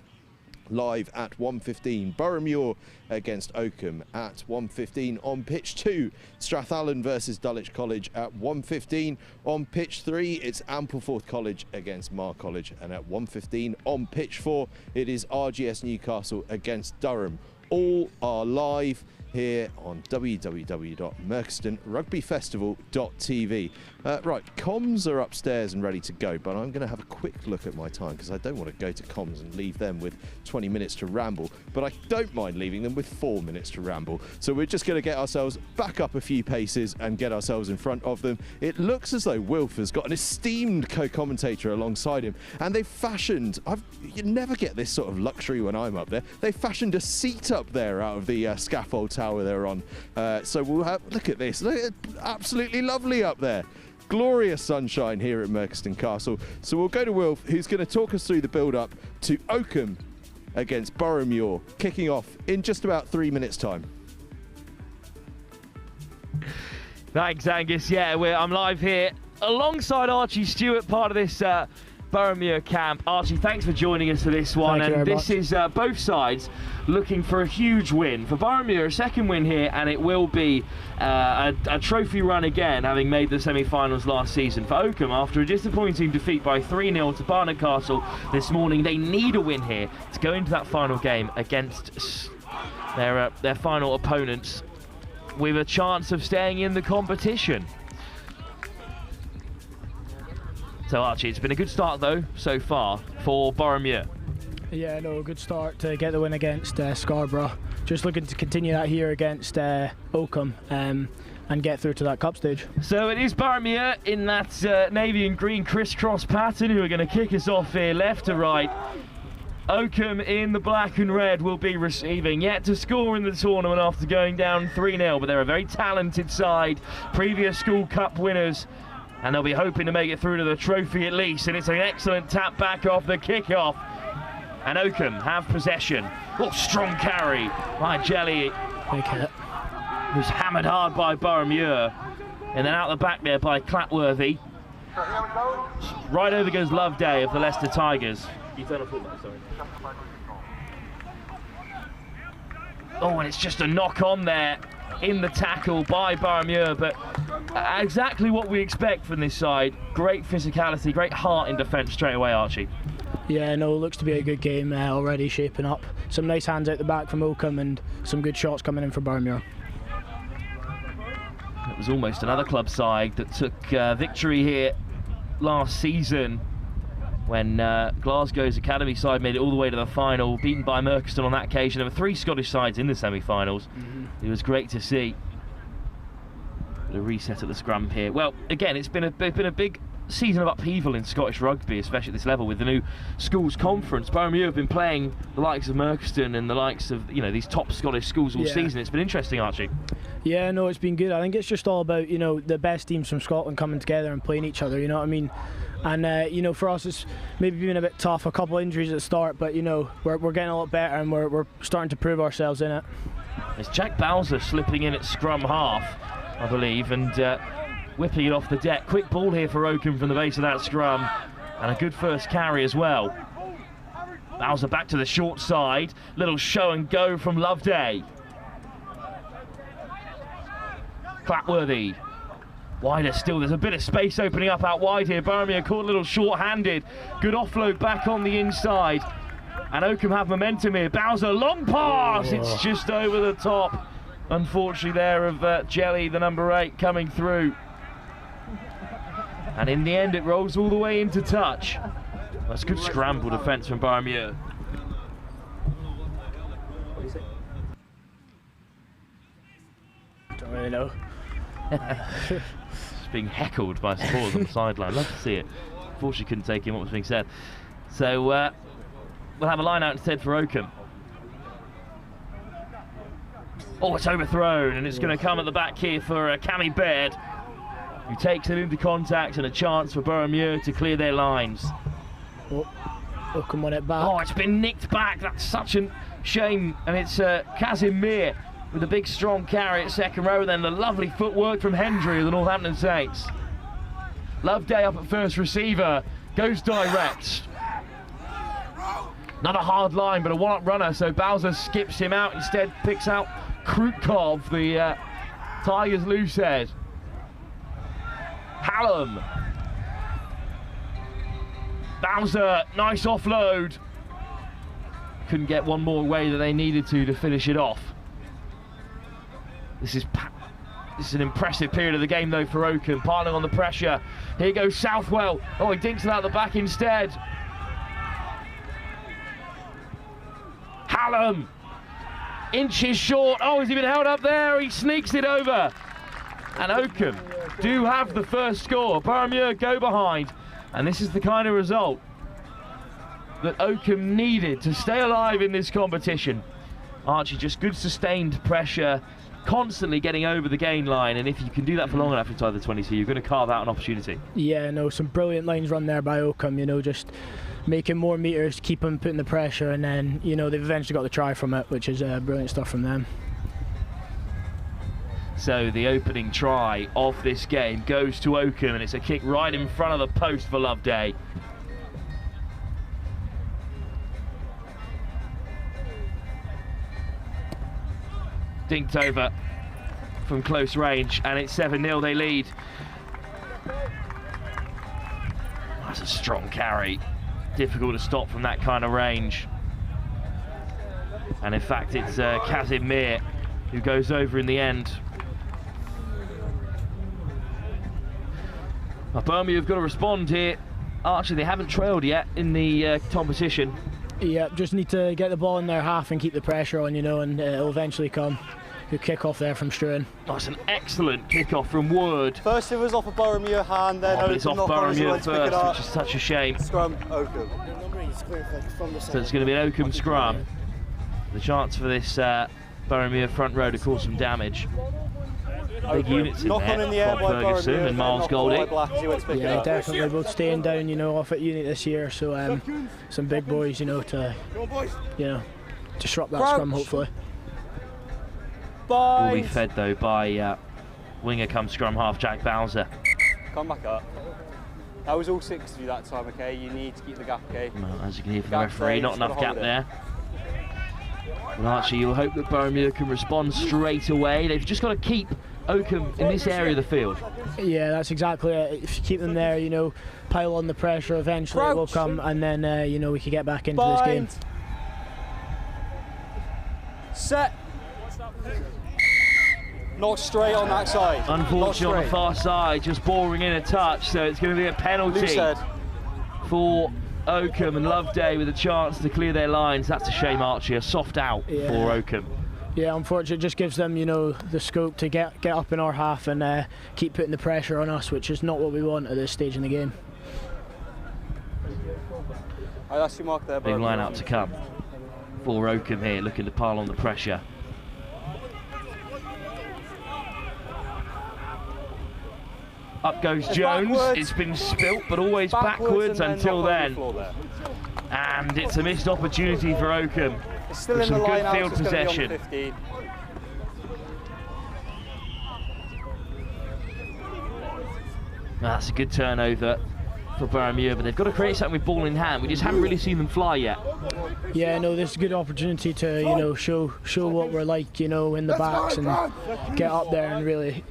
live at 1:15 Boroughmuir against Oakham, at 1:15 on pitch 2 Strathallan versus Dulwich College, at 1:15 on pitch 3 it's Ampleforth College against Marr College, and at 1:15 on pitch 4 it is RGS Newcastle against Durham. All are live here on www.merchistonrugbyfestival.tv. Right, comms are upstairs and ready to go, but I'm going to have a quick look at my time because I don't want to go to comms and leave them with 20 minutes to ramble, but I don't mind leaving them with 4 minutes to ramble. So we're just going to get ourselves back up a few paces and get ourselves in front of them. It looks as though Wilf has got an esteemed co-commentator alongside him, and they've fashioned, you never get this sort of luxury when I'm up there, they fashioned a seat up there out of the scaffold tower they're on. So we'll have, look at this, absolutely lovely up there. Glorious sunshine here at Merchiston Castle. So we'll go to Wilf, who's going to talk us through the build-up to Oakham against Boroughmuir, kicking off in just about 3 minutes' time. Thanks, Angus. Yeah, I'm live here alongside Archie Stewart, part of this Boroughmuir camp. Archie, thanks for joining us for this one. Thank you very much. Is both sides looking for a huge win. For Boroughmuir, a second win here, and it will be a trophy run again, having made the semi-finals last season. For Oakham, after a disappointing defeat by 3-0 to Barnard Castle this morning, they need a win here to go into that final game against their final opponents with a chance of staying in the competition. So Archie, it's been a good start though so far for Boroughmuir. Yeah, no, a good start to get the win against Scarborough. Just looking to continue that here against Oakham and get through to that cup stage. So it is Boroughmuir in that navy and green crisscross pattern who are going to kick us off here left to right. Oakham in the black and red will be receiving, yet to score in the tournament after going down 3-0, but they're a very talented side, previous school cup winners, and they'll be hoping to make it through to the trophy at least. And it's an excellent tap back off the kick-off, and Oakham have possession. Oh, strong carry by Jelly, who's hammered hard by Boroughmuir, and then out the back there by Clapworthy. Right over goes Loveday of the Leicester Tigers. Eternal fullback, sorry. Oh, and it's just a knock on there in the tackle by Boroughmuir, but exactly what we expect from this side. Great physicality, great heart in defence straight away, Archie. Yeah, no, looks to be a good game already shaping up. Some nice hands out the back from Oakham and some good shots coming in for Boroughmuir. It was almost another club side that took victory here last season when Glasgow's academy side made it all the way to the final, beaten by Merchiston on that occasion. There were 3 Scottish sides in the semi-finals. It was great to see. A reset at the scrum here. Well, again, it's been a big season of upheaval in Scottish rugby, especially at this level with the new schools conference. Boroughmuir have been playing the likes of Merchiston and the likes of these top Scottish schools all season. It's been interesting, Archie. Yeah, no, it's been good. I think it's just all about the best teams from Scotland coming together and playing each other. You know what I mean? And for us, it's maybe been a bit tough. A couple of injuries at the start, but we're getting a lot better and we're starting to prove ourselves in it. It's Jack Bowser slipping in at scrum half, I believe, and whipping it off the deck. Quick ball here for Oakham from the base of that scrum, and a good first carry as well. Bowser back to the short side. Little show and go from Loveday. Clapworthy. Wider still, there's a bit of space opening up out wide here. Boroughmuir caught a little short-handed. Good offload back on the inside. And Oakham have momentum here. Bowser, long pass! It's just over the top. Unfortunately there of Jelly, the number 8, coming through. And in the end it rolls all the way into touch. That's good scramble defence from Boroughmuir. Don't really know. It's being heckled by supporters on the sideline. Love to see it. Unfortunately couldn't take in what was being said. So we'll have a line out instead for Oakham. Oh, it's overthrown, and it's going to come at the back here for Cammy Baird, who takes it into contact, and a chance for Boroughmuir to clear their lines. Oakham won it back. Oh, it's been nicked back. That's such a shame. And it's Casimir with a big strong carry at second row, and then the lovely footwork from Hendry of the Northampton Saints. Loveday up at first receiver, goes direct. Not a hard line, but a one-up runner, so Bowser skips him out, instead picks out Krutkov, the Tigers loose head. Hallam. Bowser, nice offload. Couldn't get one more away that they needed to finish it off. This is an impressive period of the game though for Oakham, piling on the pressure. Here goes Southwell. Oh, he dinks it out the back instead. Allan, inches short. Oh, has he been held up there? He sneaks it over. And Oakham do have the first score. Boroughmuir go behind. And this is the kind of result that Oakham needed to stay alive in this competition. Archie, just good sustained pressure, constantly getting over the gain line, and if you can do that for long enough inside the 22, you're going to carve out an opportunity. Yeah, no, some brilliant lines run there by Oakham, you know, just making more meters, keep them putting the pressure, and then, you know, they've eventually got the try from it, which is brilliant stuff from them. So the opening try of this game goes to Oakham, and it's a kick right in front of the post for Loveday. Dinked over from close range, and it's 7-0, they lead. That's a strong carry. Difficult to stop from that kind of range. And in fact, it's Casimir who goes over in the end. Boroughmuir have got to respond here. Archie, they haven't trailed yet in the competition. Yeah, just need to get the ball in their half and keep the pressure on, you know, and it'll eventually come. Good kick-off there from Struan. That's an excellent kick-off from Wood. First it was off a Boroughmuir hand, then it's off Boroughmuir first, which is such a shame. Scrum, Oakham. So it's going to be an Oakham scrum. The chance for this Boroughmuir front row to cause some damage. Big units in there, Bob Ferguson and Miles Goldie. Yeah, definitely both staying down, you know, off at unit this year, so some big boys, you know, to, you know, disrupt that scrum hopefully. Will be fed though by winger come scrum half Jack Bowser. Come back up. That was all 6 of you that time, okay? You need to keep the gap, okay? Well, as you can hear from the referee, not enough gap there. Well, Archie, you'll hope that Boroughmuir can respond straight away. They've just got to keep Oakham in this area of the field. Yeah, that's exactly it. If you keep them there, you know, pile on the pressure, eventually it will come, and then, you know, we can get back into this game. Set. Not straight on that side. Unfortunately on the far side, just boring in a touch, so it's going to be a penalty for Oakham, and Loveday with a chance to clear their lines. That's a shame, Archie, a soft out for Oakham. Yeah, unfortunately, it just gives them, you know, the scope to get up in our half and keep putting the pressure on us, which is not what we want at this stage in the game. That's your mark there, big line out to come for Oakham here, looking to pile on the pressure. Up goes Jones. It's been spilt, but always backwards until then. And it's a missed opportunity for Oakham. It's still in the line good field possession. That's a good turnover for Boroughmuir, but they've got to create something with ball in hand. We just haven't really seen them fly yet. Yeah, no, this is a good opportunity to, you know, show what we're like, you know, in the backs, and get up there and really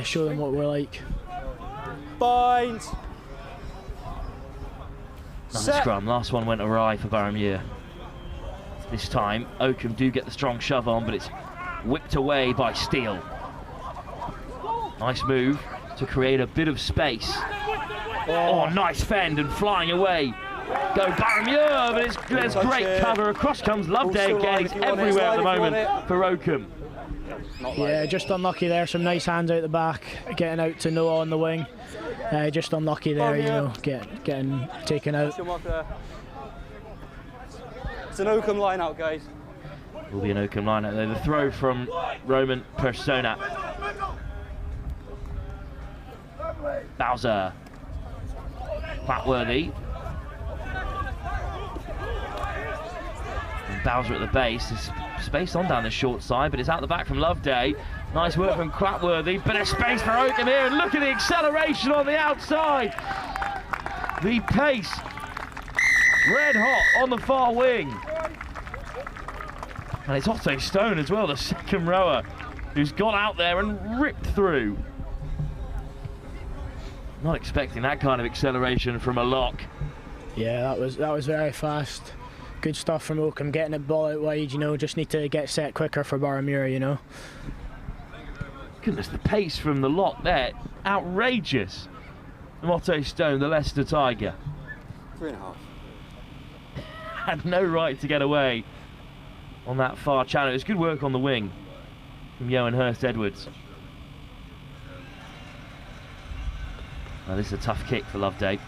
show them what we're like. Bind. Nice scrum. Last one went awry for Boroughmuir. This time, Oakham do get the strong shove on, but it's whipped away by Steele. Nice move to create a bit of space. Oh, nice fend and flying away. Go Boroughmuir, but there's great cover. Across comes Loveday again. He's everywhere at the moment for Oakham. Yeah, just unlucky there. Some nice hands out the back, getting out to Noah on the wing. Just unlucky there, you know, getting taken out. It's an Oakham line out, guys. Will be an Oakham line out there. The throw from Roman Persona. Bowser. Clatworthy. And Bowser at the base. There's space on down the short side, but it's out the back from Loveday. Nice work from Clatworthy. Bit of space for Oakham here, and look at the acceleration on the outside. The pace. Red hot on the far wing. And it's Otto Stone as well, the second rower, who's got out there and ripped through. Not expecting that kind of acceleration from a lock. Yeah, that was very fast. Good stuff from Oakham, getting the ball out wide, you know, just need to get set quicker for Boroughmuir, you know. Goodness, the pace from the lot there, outrageous. Motto Stone, the Leicester Tiger. 3.5. Had no right to get away on that far channel. It was good work on the wing from Johan Hurst-Edwards. Now this is a tough kick for Loveday.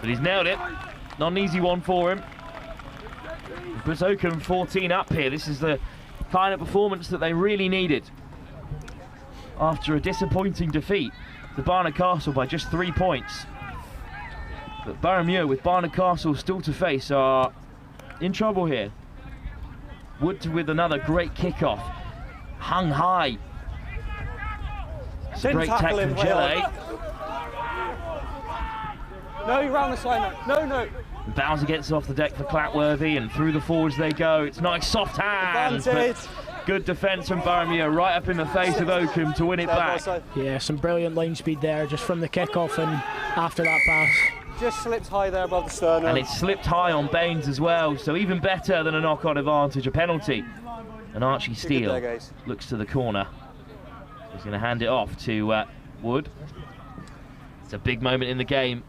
But he's nailed it. Not an easy one for him. He puts Oakham 14 up here. This is the kind of performance that they really needed after a disappointing defeat to Barnard Castle by just 3 points. But Boroughmuir, with Barnard Castle still to face, are in trouble here. Wood with another great kickoff. Hung high. It's a great tackle from Gele. No, round the side. No. Bowser gets off the deck for Clatworthy, and through the forwards they go. It's nice soft hands. Good defence from Boroughmuir, right up in the face of Oakham to win it back. Yeah, some brilliant line speed there, just from the kick-off and after that pass. Just slipped high there above the sternum. And it slipped high on Baines as well, so even better than a knock-on advantage, a penalty. And Archie Steele looks to the corner. He's going to hand it off to Wood. It's a big moment in the game.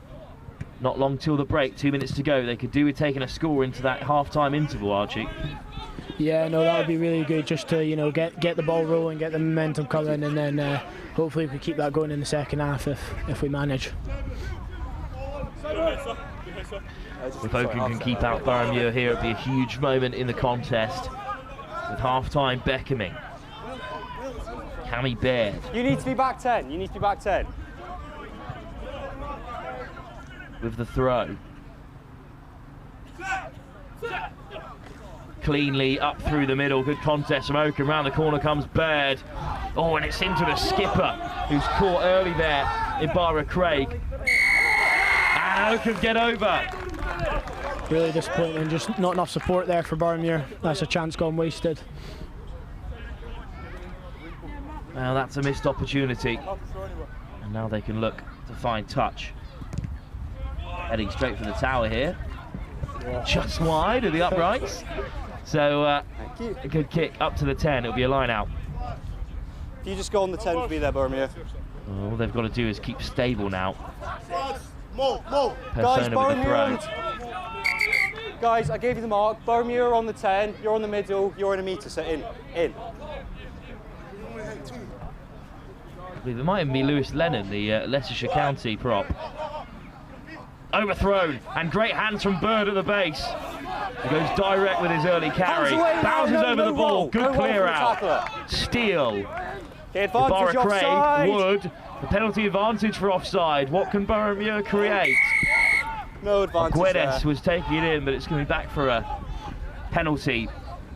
Not long till the break, 2 minutes to go. They could do with taking a score into that half-time interval, Archie. Yeah, no, that would be really good, just to, you know, get the ball rolling, get the momentum coming, and then hopefully we keep that going in the second half if we manage. If Oakham can keep out Boroughmuir here, it'd be a huge moment in the contest. With half-time beckoning. Cammy Baird. You need to be back 10. You need to be back 10. With the throw. Cleanly up through the middle. Good contest from Oakham. Round the corner comes Baird. Oh, and it's into the skipper, who's caught early there in Barra Craig. And Oakham get over. Really disappointing, just not enough support there for Boroughmuir. That's a chance gone wasted. Well, that's a missed opportunity. And now they can look to find touch. Heading straight for the tower here. Just wide of the uprights. So a good kick up to the 10. It'll be a line out. If you just go on the 10 for me there, Boroughmuir. All they've got to do is keep stable now. Guys, Boroughmuir. Guys, I gave you the mark. Boroughmuir on the 10. You're on the middle. You're in a metre, so in. I believe it might even be Lewis Lennon, the Leicestershire County prop. Overthrown, and great hands from Bird at the base. He goes direct with his early carry. Bounces over the ball. Good clear out. Steele. Barra Craig, Wood. The penalty advantage for offside. What can Boroughmuir create? No advantage. Guedes was taking it in, but it's going to be back for a penalty.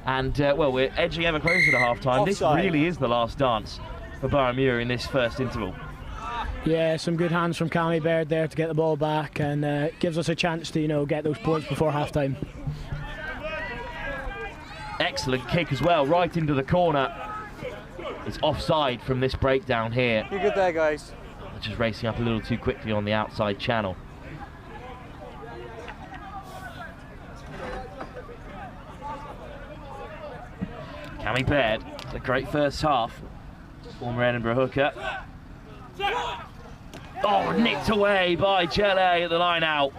And, well, we're edging ever closer to half-time. This really is the last dance for Boroughmuir in this first interval. Yeah, some good hands from Cammy Baird there to get the ball back, and gives us a chance to, you know, get those points before half-time. Excellent kick as well, right into the corner. It's offside from this breakdown here. You're good there, guys. Just racing up a little too quickly on the outside channel. Cammy Baird, it's a great first half. Former Edinburgh hooker. Oh, nicked away by Gele at the line out.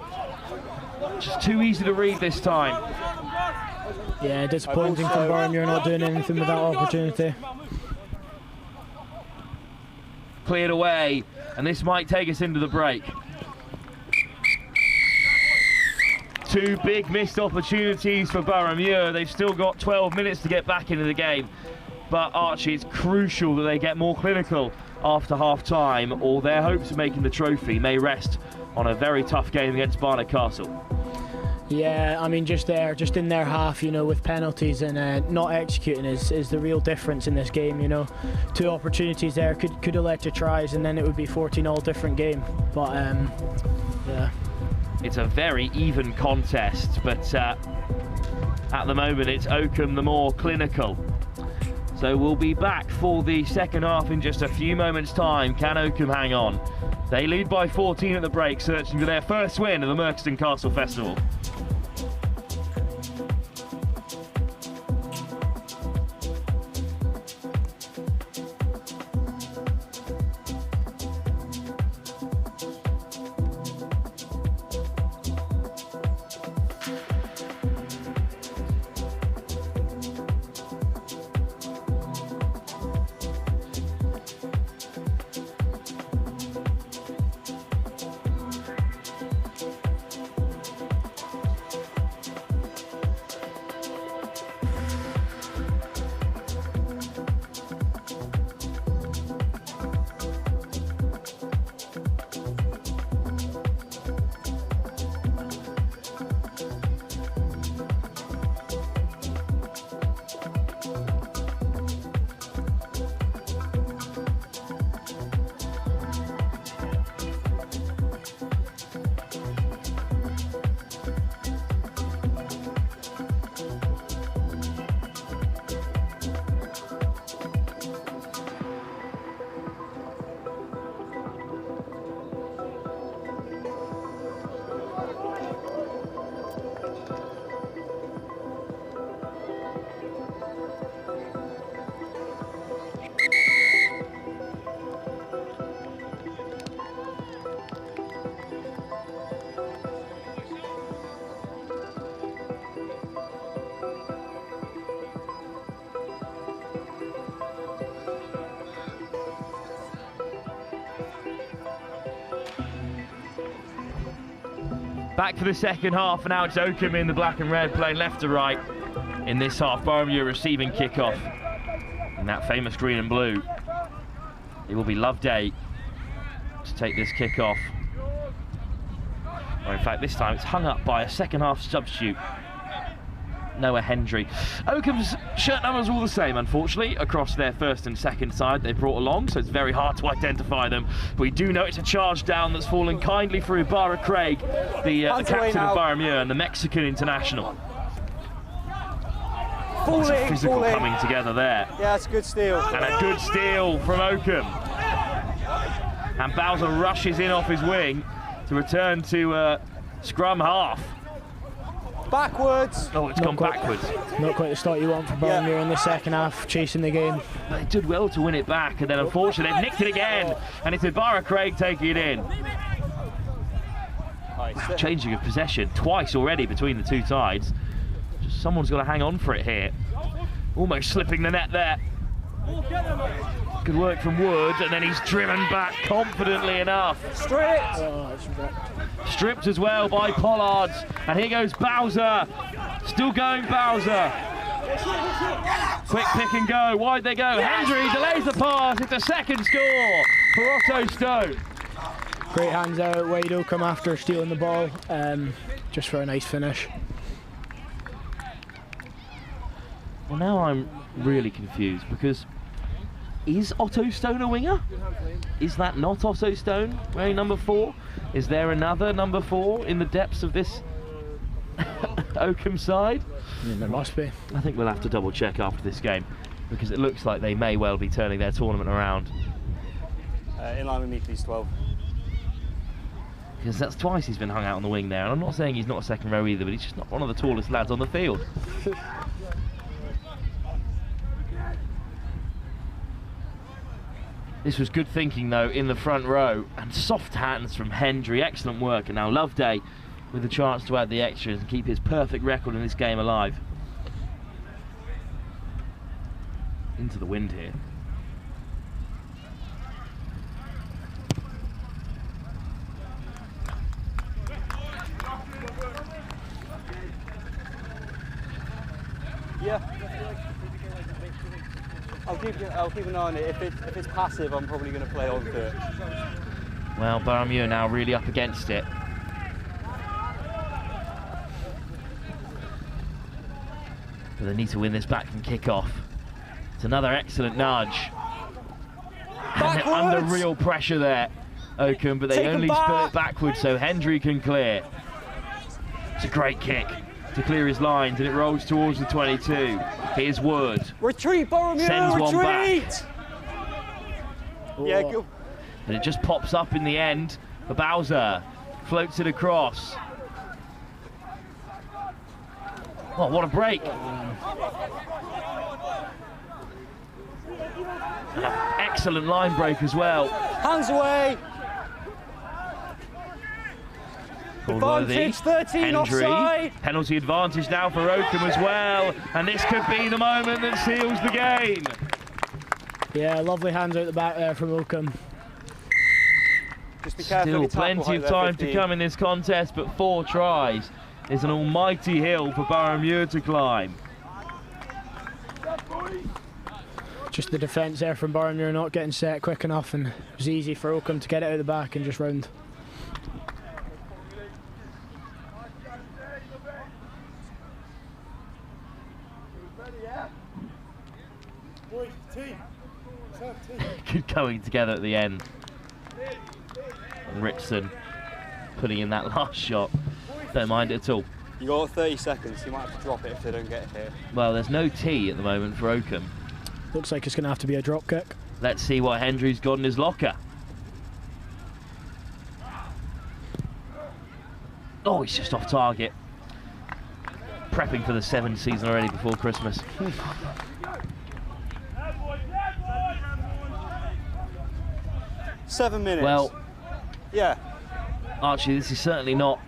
Just too easy to read this time. Yeah, disappointing from Boroughmuir not doing anything with that opportunity. Cleared away, and this might take us into the break. Two big missed opportunities for Boroughmuir. They've still got 12 minutes to get back into the game. But Archie, it's crucial that they get more clinical after half-time, or their hopes of making the trophy may rest on a very tough game against Barnard Castle. Yeah, I mean, just in their half, you know, with penalties and not executing is the real difference in this game, you know. 2 opportunities there could have led to tries, and then it would be 14-all different game. But, yeah. It's a very even contest, but at the moment it's Oakham the more clinical. So we'll be back for the second half in just a few moments' time. Can Oakham hang on? They lead by 14 at the break, searching for their first win at the Merchiston Castle Festival. Back for the second half, and now it's Oakham in the black and red playing left to right in this half. Boroughmuir receiving kickoff in that famous green and blue. It will be Loveday to take this kickoff. Or in fact, this time it's hung up by a second half substitute, Noah Hendry. Oakham's shirt numbers are all the same, unfortunately, across their first and second side they brought along, so it's very hard to identify them. But we do know it's a charge down that's fallen kindly through Barra Craig, the captain of Boroughmuir and the Mexican international. Lots of physical coming together there. Yeah, it's a good steal. And a good steal from Oakham. And Bowser rushes in off his wing to return to scrum half. Backwards. Oh, it's gone backwards. Not quite the start you want for Boroughmuir in the second half, chasing the game. They did well to win it back, and then unfortunately they've nicked it again, and it's Barra Craig taking it in. Changing of possession twice already between the two sides. Just someone's got to hang on for it here. Almost slipping the net there. Good work from Wood, and then he's driven back confidently enough. Stripped! Stripped as well by Pollard, and here goes Bowser. Still going Bowser. Quick pick and go, wide they go. Hendry delays the pass, it's a second score for Otto Stone. Great hands out, Wade Oakham after stealing the ball, just for a nice finish. Well, now I'm really confused, because is Otto Stone a winger? Is that not Otto Stone wearing number 4? Is there another number 4 in the depths of this Oakham side? Yeah, there must be. I think we'll have to double check after this game, because it looks like they may well be turning their tournament around. In line with me, please, 12. Because that's twice he's been hung out on the wing there, and I'm not saying he's not a second row either, but he's just not one of the tallest lads on the field. This was good thinking though in the front row, and soft hands from Hendry, excellent work, and now Loveday with a chance to add the extras and keep his perfect record in this game alive. Into the wind here. Yeah. I'll keep an eye on it. If it's passive, I'm probably going to play on to it. Well, Boroughmuir now really up against it. But they need to win this back from kick-off. It's another excellent nudge. And they're under real pressure there, Oakham, but they only spill it backwards so Hendry can clear. It's a great kick to clear his lines, and it rolls towards the 22. Here's Wood. Retreat, Boroughmuir, Sends one retreat! back. Yeah, good. And it just pops up in the end for Bowser. Floats it across. Oh, what a break. Excellent line break as well. Hands away. Advantage 13 offside. Penalty advantage now for Oakham as well. And this could be the moment that seals the game. Yeah, lovely hands out the back there from Oakham. Just be careful. Still plenty of time to come in this contest, but 4 tries is an almighty hill for Boroughmuir to climb. Just the defence there from Boroughmuir not getting set quick enough, and it was easy for Oakham to get it out the back and just round. Good going together at the end. And Richardson putting in that last shot. Don't mind it at all. You got 30 seconds, you might have to drop it if they don't get it here. Well, there's no tee at the moment for Oakham. Looks like it's going to have to be a drop kick. Let's see what Hendry's got in his locker. Oh, he's just off target. Prepping for the 7th season already before Christmas. 7 minutes. Well, yeah. Archie, this is certainly not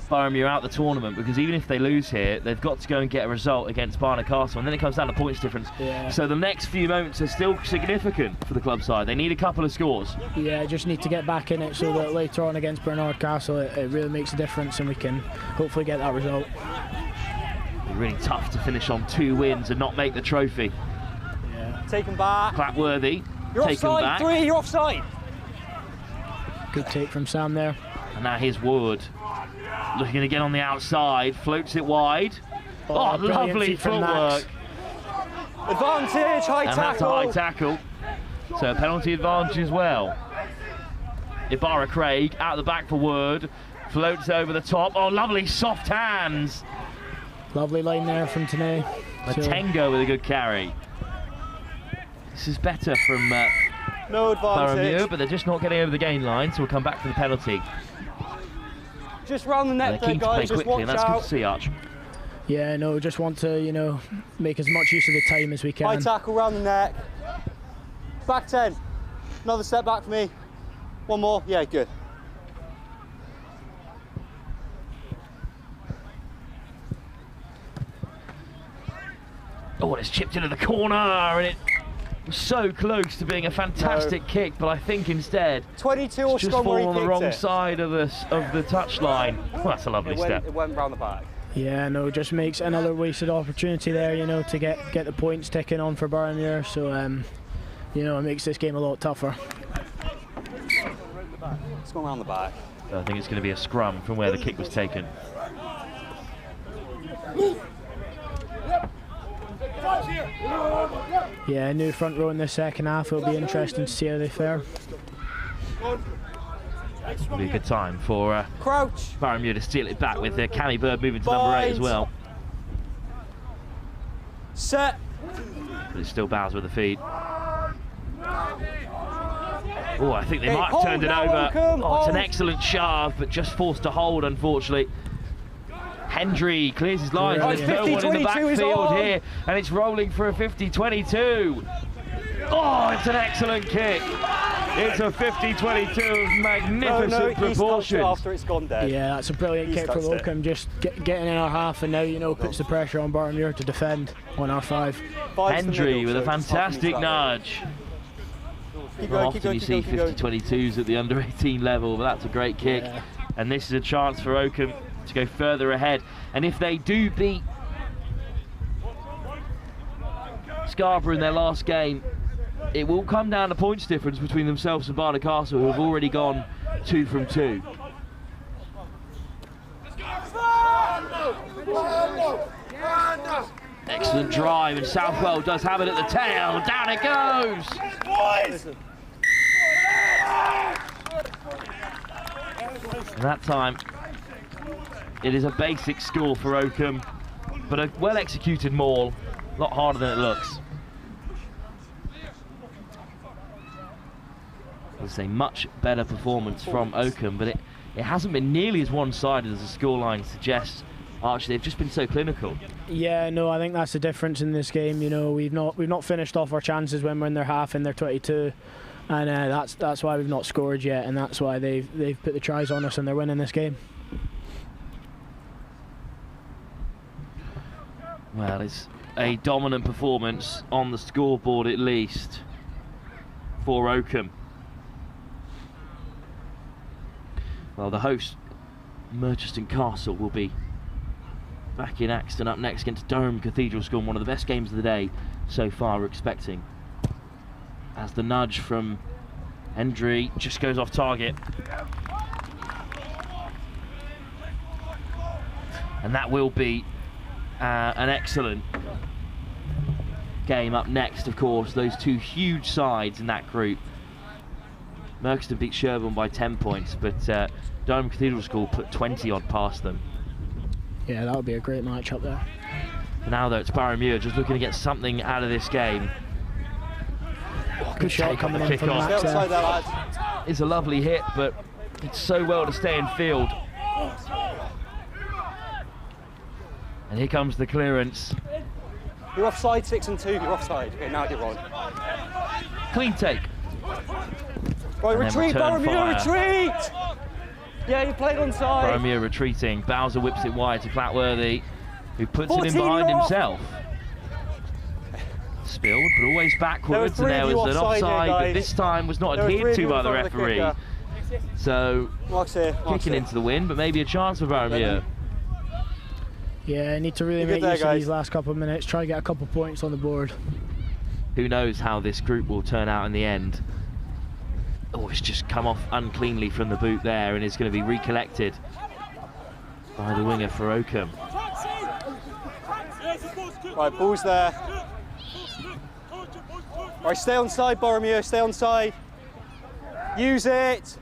Boroughmuir out the tournament, because even if they lose here, they've got to go and get a result against Barnard Castle, and then it comes down to points difference. Yeah. So the next few moments are still significant for the club side. They need a couple of scores. Yeah, just need to get back in it so that later on against Barnard Castle it really makes a difference, and we can hopefully get that result. It'd be really tough to finish on 2 wins and not make the trophy. Yeah. Take them back. Clapworthy. You're take offside, back. 3, you're offside. Good take from Sam there. And now here's Wood. Looking to get on the outside, floats it wide. Oh, lovely footwork. Advantage, high and tackle. That's a high tackle. So a penalty advantage as well. Ibarra Craig out the back for Wood. Floats over the top. Oh, lovely soft hands. Lovely line there from Tanay. Matengo with a good carry. This is better from no advantage. Boroughmuir, but they're just not getting over the gain line, so we'll come back for the penalty. Just round the net there, guys. Just quickly, watch and that's out. good to see, Arch. Yeah, no, just want to, you know, make as much use of the time as we can. High tackle round the neck. Back 10. Another step back for me. One more. Yeah, good. Oh, and it's chipped into the corner, and it was so close to being a fantastic kick, but I think instead 22 or just strong where he fallen on the kicked wrong it. side of the touch line. Well, that's a lovely step. It went round the back. Yeah, no, just makes another wasted opportunity there, you know, to get the points ticking on for Boroughmuir. So, you know, it makes this game a lot tougher. It's going round the back. I think it's going to be a scrum from where the kick was taken. Yeah, new front row in the second half. It'll be interesting to see how they fare. It'll be a good time for Crouch. Boroughmuir to steal it back with Cammy Bird moving to number 8 as well. Set. But it's still Bowser with the feed. Oh, I think they might have turned it over. Oh, it's an excellent shove, but just forced to hold, unfortunately. Hendry clears his lines. Oh, There's no one in the backfield here, and it's rolling for a 50-22. Oh, it's an excellent kick. It's a 50-22 of magnificent proportions. After it's gone dead. Yeah, that's a brilliant kick from Oakham, just getting in our half, and now, you know, puts the pressure on Boroughmuir to defend on our 5. Hendry with a fantastic nudge. Often you see 50-22s at the under-18 level, but that's a great kick. Yeah. And this is a chance for Oakham to go further ahead. And if they do beat Scarborough in their last game, it will come down to points difference between themselves and Barnard Castle, who have already gone 2 from 2. Excellent drive, and Southwell does have it at the tail. Down it goes! And that time, it is a basic score for Oakham, but a well-executed maul. A lot harder than it looks. It's a much better performance from Oakham, but it hasn't been nearly as one-sided as the scoreline suggests. Archie, they've just been so clinical. Yeah, no, I think that's the difference in this game. You know, we've not finished off our chances when we're in their half, in their 22, and that's why we've not scored yet, and that's why they've put the tries on us and they're winning this game. Well, it's a dominant performance on the scoreboard, at least, for Oakham. Well, the host, Merchiston Castle, will be back in Axton up next against Durham Cathedral School, one of the best games of the day so far, we're expecting. As the nudge from Hendry just goes off target. And that will be an excellent game up next, of course. Those two huge sides in that group. Merchiston beat Sherborne by 10 points, but Durham Cathedral School put 20 odd past them. Yeah, that would be a great match up there. For now, though, it's Boroughmuir just looking to get something out of this game. Oh, good shot coming on from Max. It's a lovely hit, but it's so well to stay in field. And here comes the clearance. You're offside, 6 and 2. You're offside. Okay, now you're on. Clean take. Right, retreat, Boroughmuir, retreat! Yeah, you played onside. Boroughmuir retreating. Bowser whips it wide to Clatworthy, who puts it in behind himself. Spilled, but always backwards, and there was an offside, but this time was not adhered to by the referee. So, kicking into the wind, but maybe a chance for Boroughmuir. Yeah, need to really make use of these last couple of minutes, try to get a couple of points on the board. Who knows how this group will turn out in the end. Oh, it's just come off uncleanly from the boot there and is going to be recollected by the winger for Oakham. Right, ball's there. Right, stay on side, Boroughmuir, stay on side. Use it.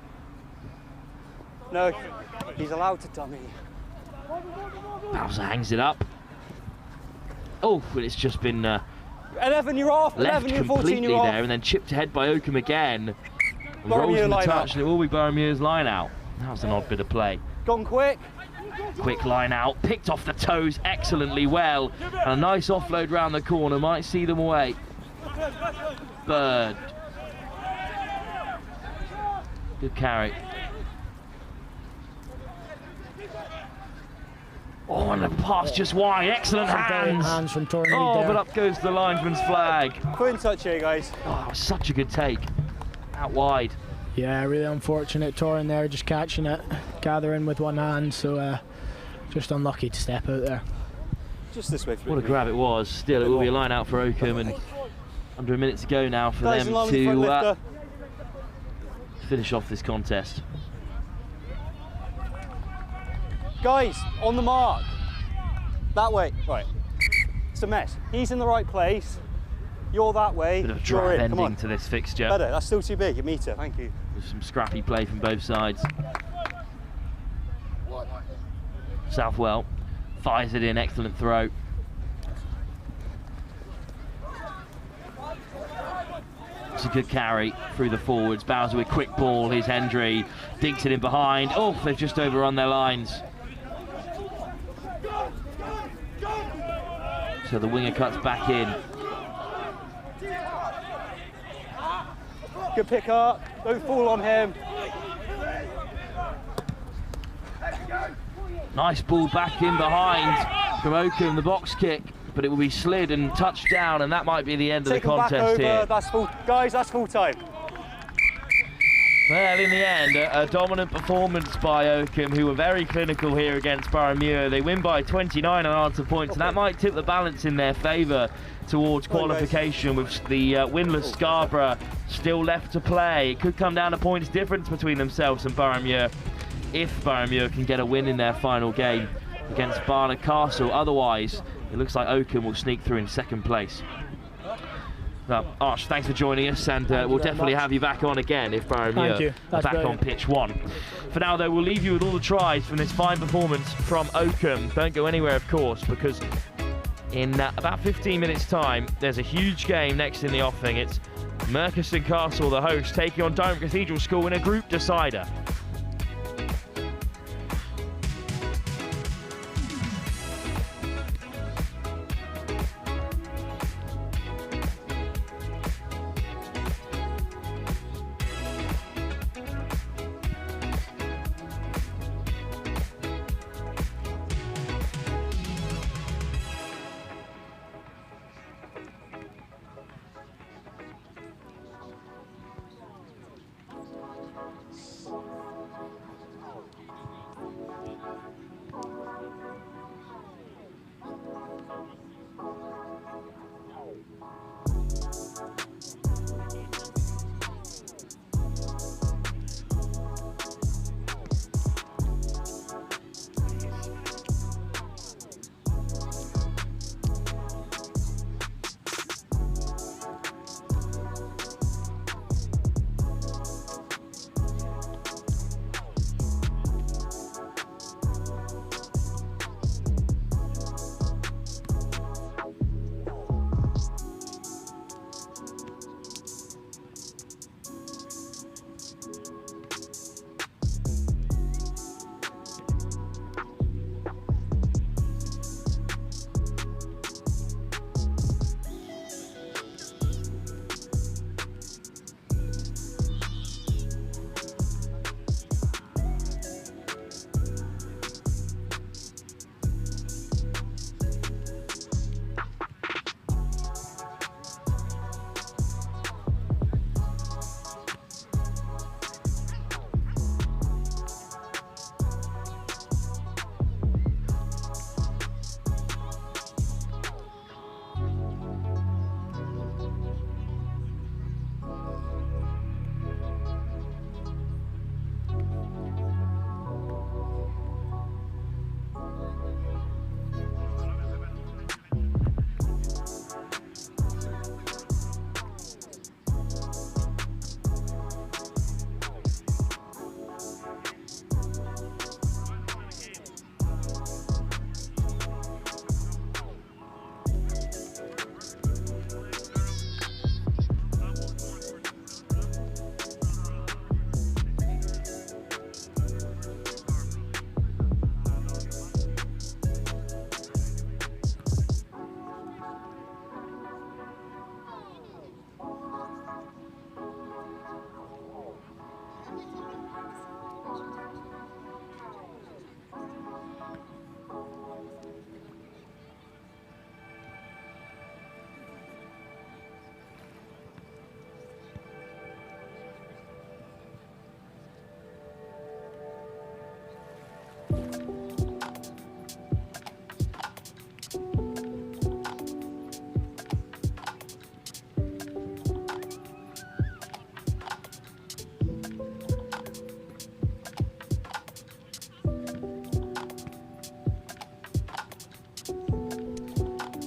No, he's allowed to dummy. Bowser hangs it up. Oh, but it's just been 11, you're off. Left 11, you're 14, completely you're there off. and then chipped ahead by Oakham again. Boroughmuir Rolls in the line touch out. and it will be Boroughmuir's line out. That was an odd bit of play. Gone quick. Quick line out, picked off the toes excellently well. And a nice offload round the corner, might see them away. Bird. Good carry. Oh, and the pass just wide. Excellent hands. From Torren oh, there. but up goes the linesman's flag. Quick touch here, guys. Oh, such a good take. Out wide. Yeah, really unfortunate. Torren there just catching it, gathering with one hand, so just unlucky to step out there. Just this way through. What a grab it was. Still, it will be a line out for Oakham, and under a minute to go now for them to finish off this contest. Guys, on the mark. That way. Right. It's a mess. He's in the right place. You're that way. Bit of a drive ending to this fixture. Better. That's still too big. A metre. Thank you. With some scrappy play from both sides. Southwell fires it in. Excellent throw. It's a good carry through the forwards. Bowser with quick ball. Here's Hendry. Dinks it in behind. Oh, they've just overrun their lines. So the winger cuts back in. Good pick up. Don't fall on him. Nice ball back in behind from Oakham, the box kick, but it will be slid and touched down, and that might be the end of the contest here. That's full, guys, that's full time. Well, in the end, a dominant performance by Oakham, who were very clinical here against Boroughmuir. They win by 29 unanswered points, and that might tip the balance in their favour towards qualification, with the winless Scarborough still left to play. It could come down to points difference between themselves and Boroughmuir if Boroughmuir can get a win in their final game against Barnard Castle. Otherwise, it looks like Oakham will sneak through in second place. Well, Arch, thanks for joining us, and we'll definitely have you back on again if Boroughmuir are back on pitch one. For now, though, we'll leave you with all the tries from this fine performance from Oakham. Don't go anywhere, of course, because in about 15 minutes' time. There's a huge game next in the offing. It's Merchiston Castle, the host, taking on Durham Cathedral School in a group decider.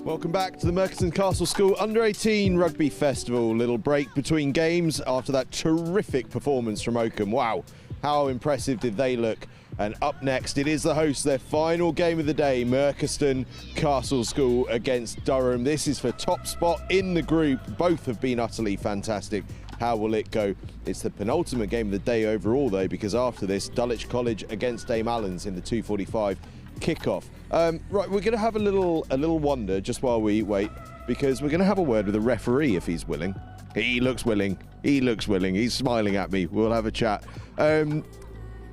Welcome back to the Merchiston Castle School Under-18 Rugby Festival. Little break between games after that terrific performance from Oakham. Wow, how impressive did they look? And up next, it is the hosts, their final game of the day, Merchiston Castle School against Durham. This is for top spot in the group. Both have been utterly fantastic. How will it go? It's the penultimate game of the day overall, though, because after this, Dulwich College against Dame Allan's in the 2:45 kickoff. Right, we're going to have a little wonder just while we wait, because we're going to have a word with the referee if he's willing. He looks willing. He looks willing. He's smiling at me. We'll have a chat.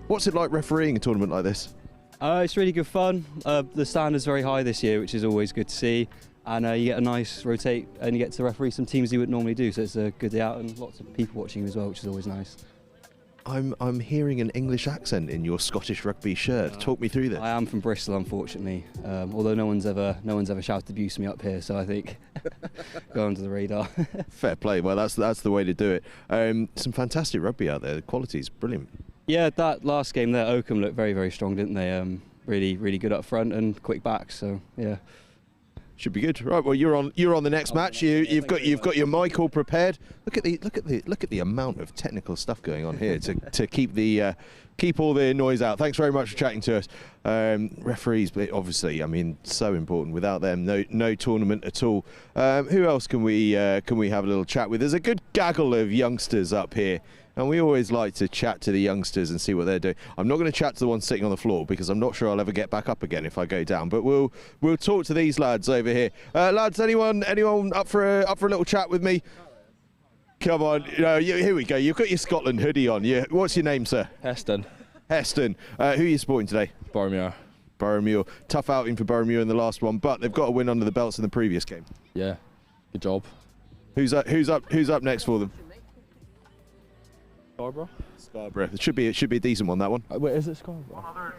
What's it like refereeing a tournament like this? It's really good fun. The standard's very high this year, which is always good to see. And you get a nice rotate and you get to referee some teams you wouldn't normally do. So it's a good day out and lots of people watching you as well, which is always nice. I'm hearing an English accent in your Scottish rugby shirt. Talk me through this. I am from Bristol, unfortunately. Although no one's ever shouted abuse me up here, so I think go under the radar. Fair play. Well, that's the way to do it. Some fantastic rugby out there. The quality's brilliant. Yeah, that last game there, Oakham looked very, very strong, didn't they? Really, really good up front and quick backs. So yeah. Should be good. Right. Well, you're on the next match. You've got your mic all prepared. Look at the amount of technical stuff going on here to keep all the noise out. Thanks very much for chatting to us. Referees, obviously, I mean, so important. Without them, no tournament at all. Who else can we have a little chat with? There's a good gaggle of youngsters up here. And we always like to chat to the youngsters and see what they're doing. I'm not going to chat to the ones sitting on the floor because I'm not sure I'll ever get back up again if I go down. But we'll talk to these lads over here. Lads, anyone up for a little chat with me? Come on, here we go. You've got your Scotland hoodie on. What's your name, sir? Heston. Who are you supporting today? Boroughmuir. Boroughmuir. Tough outing for Boroughmuir in the last one, but they've got a win under the belts in the previous game. Yeah, good job. Who's up next for them? Scarborough. It should be a decent one, that one. Wait, is it Scarborough?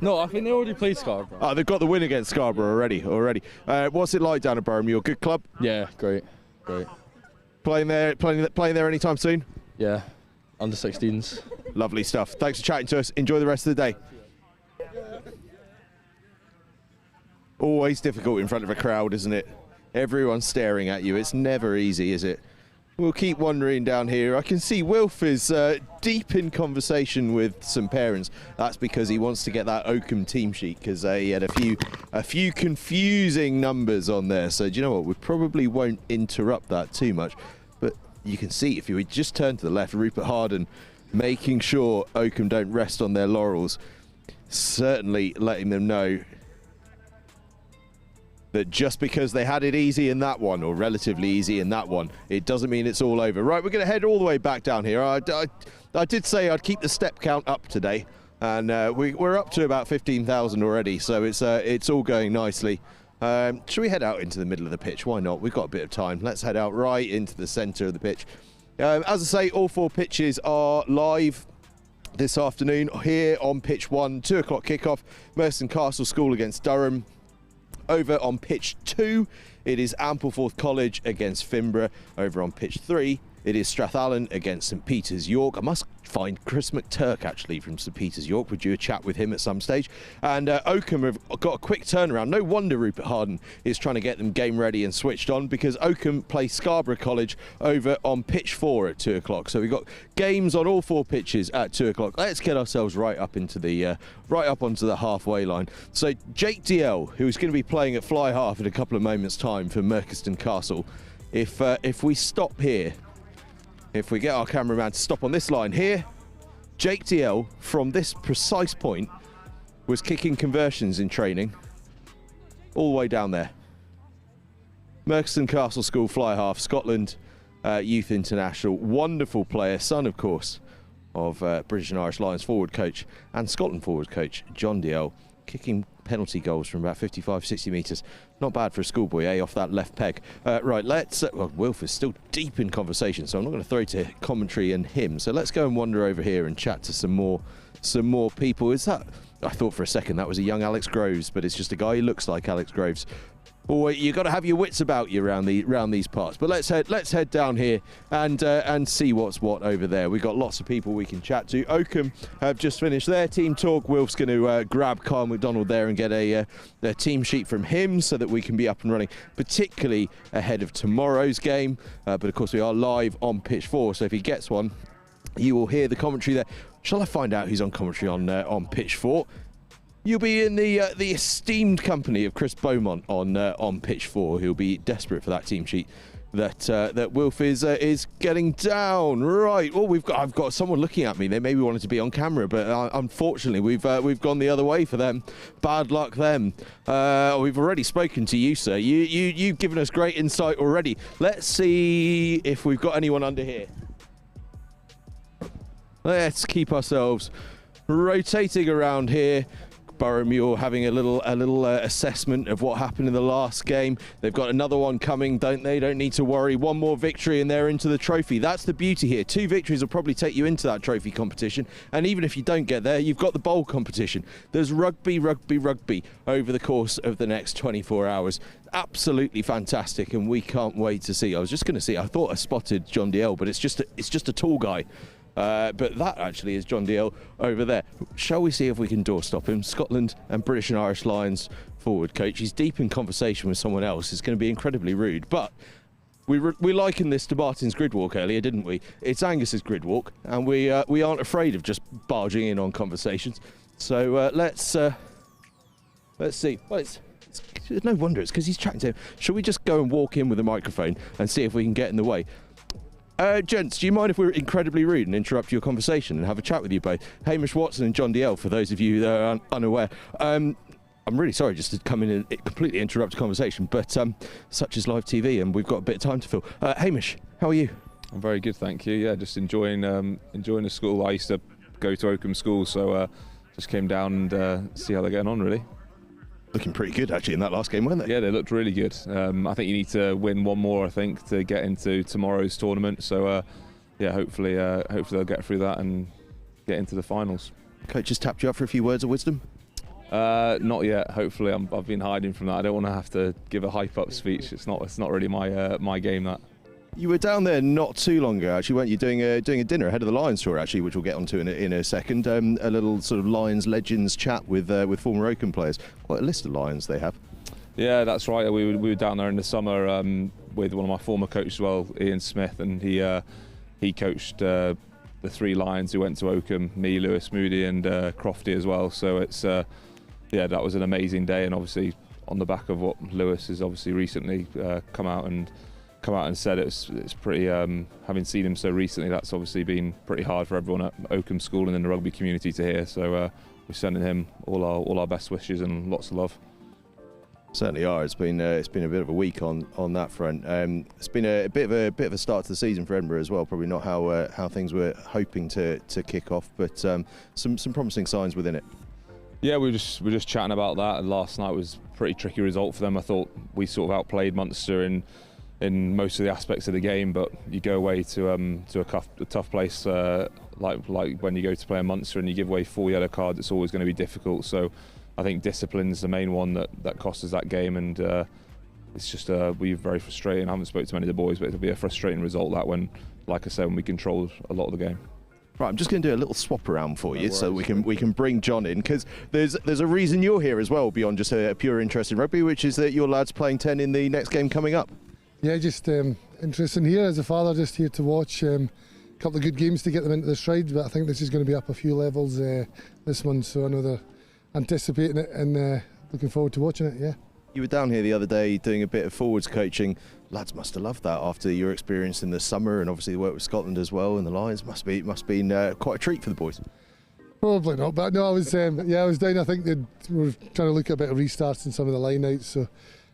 No, I think they already played Scarborough. Oh, they've got the win against Scarborough already. What's it like down at Boroughmuir? Good club? Yeah, great. Playing there anytime soon? Yeah, under 16s. Lovely stuff. Thanks for chatting to us. Enjoy the rest of the day. Always difficult in front of a crowd, isn't it? Everyone's staring at you. It's never easy, is it? We'll keep wandering down here. I can see Wilf is deep in conversation with some parents. That's because he wants to get that Oakham team sheet because he had a few confusing numbers on there. So do you know what? We probably won't interrupt that too much. But you can see if you just turn to the left, Rupert Harden making sure Oakham don't rest on their laurels. Certainly letting them know that just because they had it easy in that one, or relatively easy in that one, it doesn't mean it's all over. Right, we're going to head all the way back down here. I did say I'd keep the step count up today, and we're up to about 15,000 already, so it's all going nicely. Should we head out into the middle of the pitch? Why not? We've got a bit of time. Let's head out right into the centre of the pitch. As I say, all 4 pitches are live this afternoon here on pitch 1, 2 o'clock kickoff. Merton Castle School against Durham. Over on pitch 2, it is Ampleforth College against Finborough. Over on pitch 3, it is Strathallan against St Peter's York. I must find Chris McTurk actually from St Peter's York. We'll do a chat with him at some stage. And Oakham have got a quick turnaround. No wonder Rupert Harden is trying to get them game ready and switched on, because Oakham play Scarborough College over on pitch 4 at 2 o'clock. So we've got games on all 4 pitches at 2 o'clock. Let's get ourselves right up into the right up onto the halfway line. So Jake DL, who's going to be playing at fly half in a couple of moments' time for Merton Castle, if we stop here. If we get our cameraman to stop on this line here, Jake DL, from this precise point, was kicking conversions in training all the way down there. Merton Castle School fly half, Scotland Youth International, wonderful player, son of course of British and Irish Lions forward coach and Scotland forward coach John DL, kicking penalty goals from about 55-60 metres. Not bad for a schoolboy, off that left peg. Right, let's... well, Wilf is still deep in conversation, so I'm not going to throw to commentary and him. So let's go and wander over here and chat to some more people. Is that... I thought for a second that was a young Alex Groves, but it's just a guy who looks like Alex Groves. Boy, you got to have your wits about you around these parts. But let's head down here and see what's what over there. We've got lots of people we can chat to. Oakham have just finished their team talk. Wilf's going to grab Carl McDonald there and get a team sheet from him so that we can be up and running, particularly ahead of tomorrow's game. But of course we are live on pitch 4, so if he gets one, you will hear the commentary there. Shall I find out who's on commentary on pitch 4? You'll be in the esteemed company of Chris Beaumont on pitch 4. He'll be desperate for that team sheet that Wilf is getting down. Right. Well, I've got someone looking at me. They maybe wanted to be on camera, but unfortunately we've gone the other way for them. Bad luck them. We've already spoken to you, sir. You've given us great insight already. Let's see if we've got anyone under here. Let's keep ourselves rotating around here. Boroughmuir having a little assessment of what happened in the last game. They've got another one coming, don't they? Don't need to worry. One more victory and they're into the trophy. That's the beauty here. 2 victories will probably take you into that trophy competition. And even if you don't get there, you've got the bowl competition. There's rugby over the course of the next 24 hours. Absolutely fantastic, and we can't wait to see. I was just going to see, I thought I spotted John DL, but it's just a tall guy. But that actually is John DL over there. Shall we see if we can doorstop him? Scotland and British and Irish Lions forward coach. He's deep in conversation with someone else. It's going to be incredibly rude. But we likened this to Martin's grid walk earlier, didn't we? It's Angus's grid walk, and we aren't afraid of just barging in on conversations. So let's see. Well, it's no wonder it's because he's chatting to him. Shall we just go and walk in with a microphone and see if we can get in the way? Gents, do you mind if we're incredibly rude and interrupt your conversation and have a chat with you both? Hamish Watson and John DL, for those of you that are unaware. I'm really sorry just to come in and completely interrupt a conversation, but such is live TV and we've got a bit of time to fill. Hamish, how are you? I'm very good, thank you. Yeah, just enjoying the school. I used to go to Oakham School, so just came down and see how they're getting on, really. Looking pretty good actually in that last game, weren't they? Yeah, they looked really good. I think you need to win one more, I think, to get into tomorrow's tournament. So yeah, hopefully they'll get through that and get into the finals. Coach has tapped you up for a few words of wisdom? Not yet. Hopefully, I've been hiding from that. I don't want to have to give a hype up speech. It's not really my game, that. You were down there not too long ago, actually, weren't you? Doing a dinner ahead of the Lions tour, actually, which we'll get onto in a second. A little sort of Lions legends chat with former Oakham players. Quite a list of Lions they have. Yeah, that's right. We were down there in the summer with one of my former coaches as well, Ian Smith, and he coached the 3 Lions who went to Oakham, me, Lewis Moody and Crofty as well. So it's yeah, that was an amazing day, and obviously on the back of what Lewis has obviously recently come out and said, it's pretty, having seen him so recently, that's obviously been pretty hard for everyone at Oakham School and in the rugby community to hear. So we're sending him all our best wishes and lots of love. Certainly are. It's been a bit of a week on that front. It's been a bit of a start to the season for Edinburgh as well. Probably not how things were hoping to kick off, but some promising signs within it. Yeah, we're just chatting about that. And last night was a pretty tricky result for them. I thought we sort of outplayed Munster in most of the aspects of the game, but you go away to a tough place like when you go to play in Munster and you give away 4 yellow cards, it's always going to be difficult. So I think discipline's the main one that cost us that game, and it's just we're very frustrating. I haven't spoken to many of the boys, but it'll be a frustrating result that when, like I said, when we controlled a lot of the game. Right, I'm just going to do a little swap around for you, so we can bring John in, because there's a reason you're here as well beyond just a pure interest in rugby, which is that your lad's playing 10 in the next game coming up. Yeah, just interesting here as a father, just here to watch a couple of good games to get them into the stride, but I think this is going to be up a few levels this month, so I know they're anticipating it and looking forward to watching it. Yeah. You were down here the other day doing a bit of forwards coaching. Lads must have loved that after your experience in the summer, and obviously the work with Scotland as well, and the Lions must have been quite a treat for the boys. Probably not, but no, I was down. I think we were trying to look at a bit of restarts in some of the line-outs, so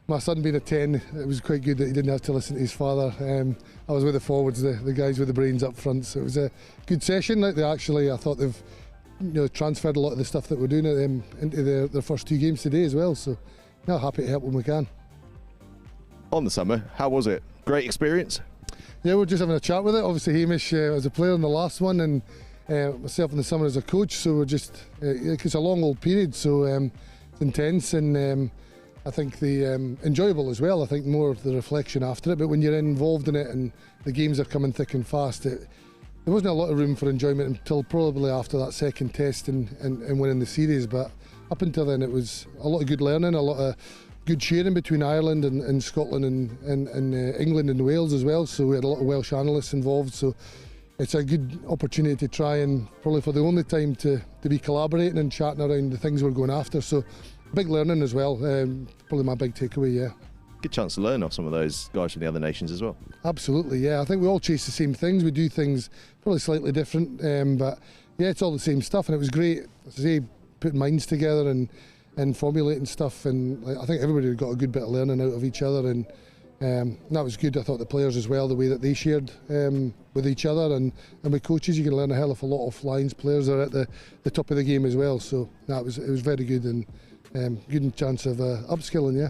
my son being a 10, it was quite good that he didn't have to listen to his father. I was with the forwards, the guys with the brains up front, so it was a good session. Like I thought they've transferred a lot of the stuff that we're doing at them into their first 2 games today as well, so happy to help when we can. On the summer, how was it? Great experience? Yeah, we're just having a chat with it. Obviously Hamish as a player in the last one, and myself in the summer as a coach, so we're just, it's a long old period, so it's intense, and I think the enjoyable as well. I think more of the reflection after it, but when you're involved in it and the games are coming thick and fast, there wasn't a lot of room for enjoyment until probably after that second test and winning the series, but up until then it was a lot of good learning, a lot of good sharing between Ireland and Scotland and England and Wales as well, so we had a lot of Welsh analysts involved, so it's a good opportunity to try and probably for the only time to be collaborating and chatting around the things we're going after, so big learning as well, probably my big takeaway, yeah. Good chance to learn off some of those guys from the other nations as well. Absolutely, yeah. I think we all chase the same things. We do things probably slightly different, but yeah, it's all the same stuff, and it was great, as I say, putting minds together and formulating stuff, and I think everybody got a good bit of learning out of each other, and that was good. I thought the players as well, the way that they shared with each other and with coaches, you can learn a hell of a lot of Lions players are at the top of the game as well, so it was very good, and good chance of upskilling, yeah.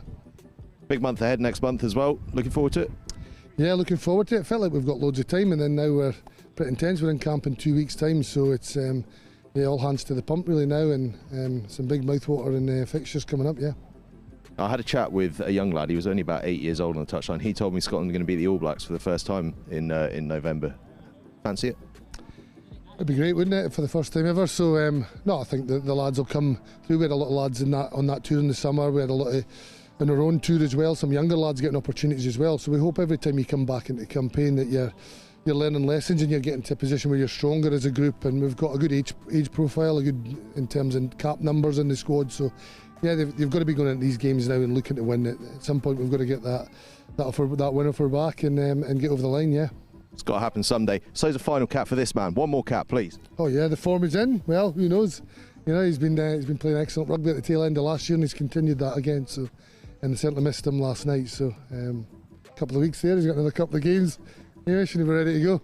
Big month ahead next month as well. Looking forward to it? Yeah, looking forward to it. Felt like we've got loads of time, and then now we're pretty intense. We're in camp in 2 weeks' time, so it's all hands to the pump really now, and some big mouthwater and fixtures coming up, yeah. I had a chat with a young lad. He was only about 8 years old on the touchline. He told me Scotland are going to beat the All Blacks for the first time in November. Fancy it? It'd be great, wouldn't it, for the first time ever? So, no, I think the lads will come through. We had a lot of lads on that tour in the summer. We had a lot of on our own tour as well. Some younger lads getting opportunities as well. So we hope every time you come back into the campaign that you're learning lessons and you're getting to a position where you're stronger as a group. And we've got a good age profile, a good in terms of cap numbers in the squad. So, yeah, they've got to be going into these games now and looking to win it. At some point, we've got to get that win offer back and get over the line. Yeah. It's got to happen someday. So's a final cap for this man. One more cap, please. Oh yeah, the form is in. Well, who knows? You know, he's been playing excellent rugby at the tail end of last year, and he's continued that again. So, and they certainly missed him last night. So, a couple of weeks there, he's got another couple of games. Yeah, should be ready to go.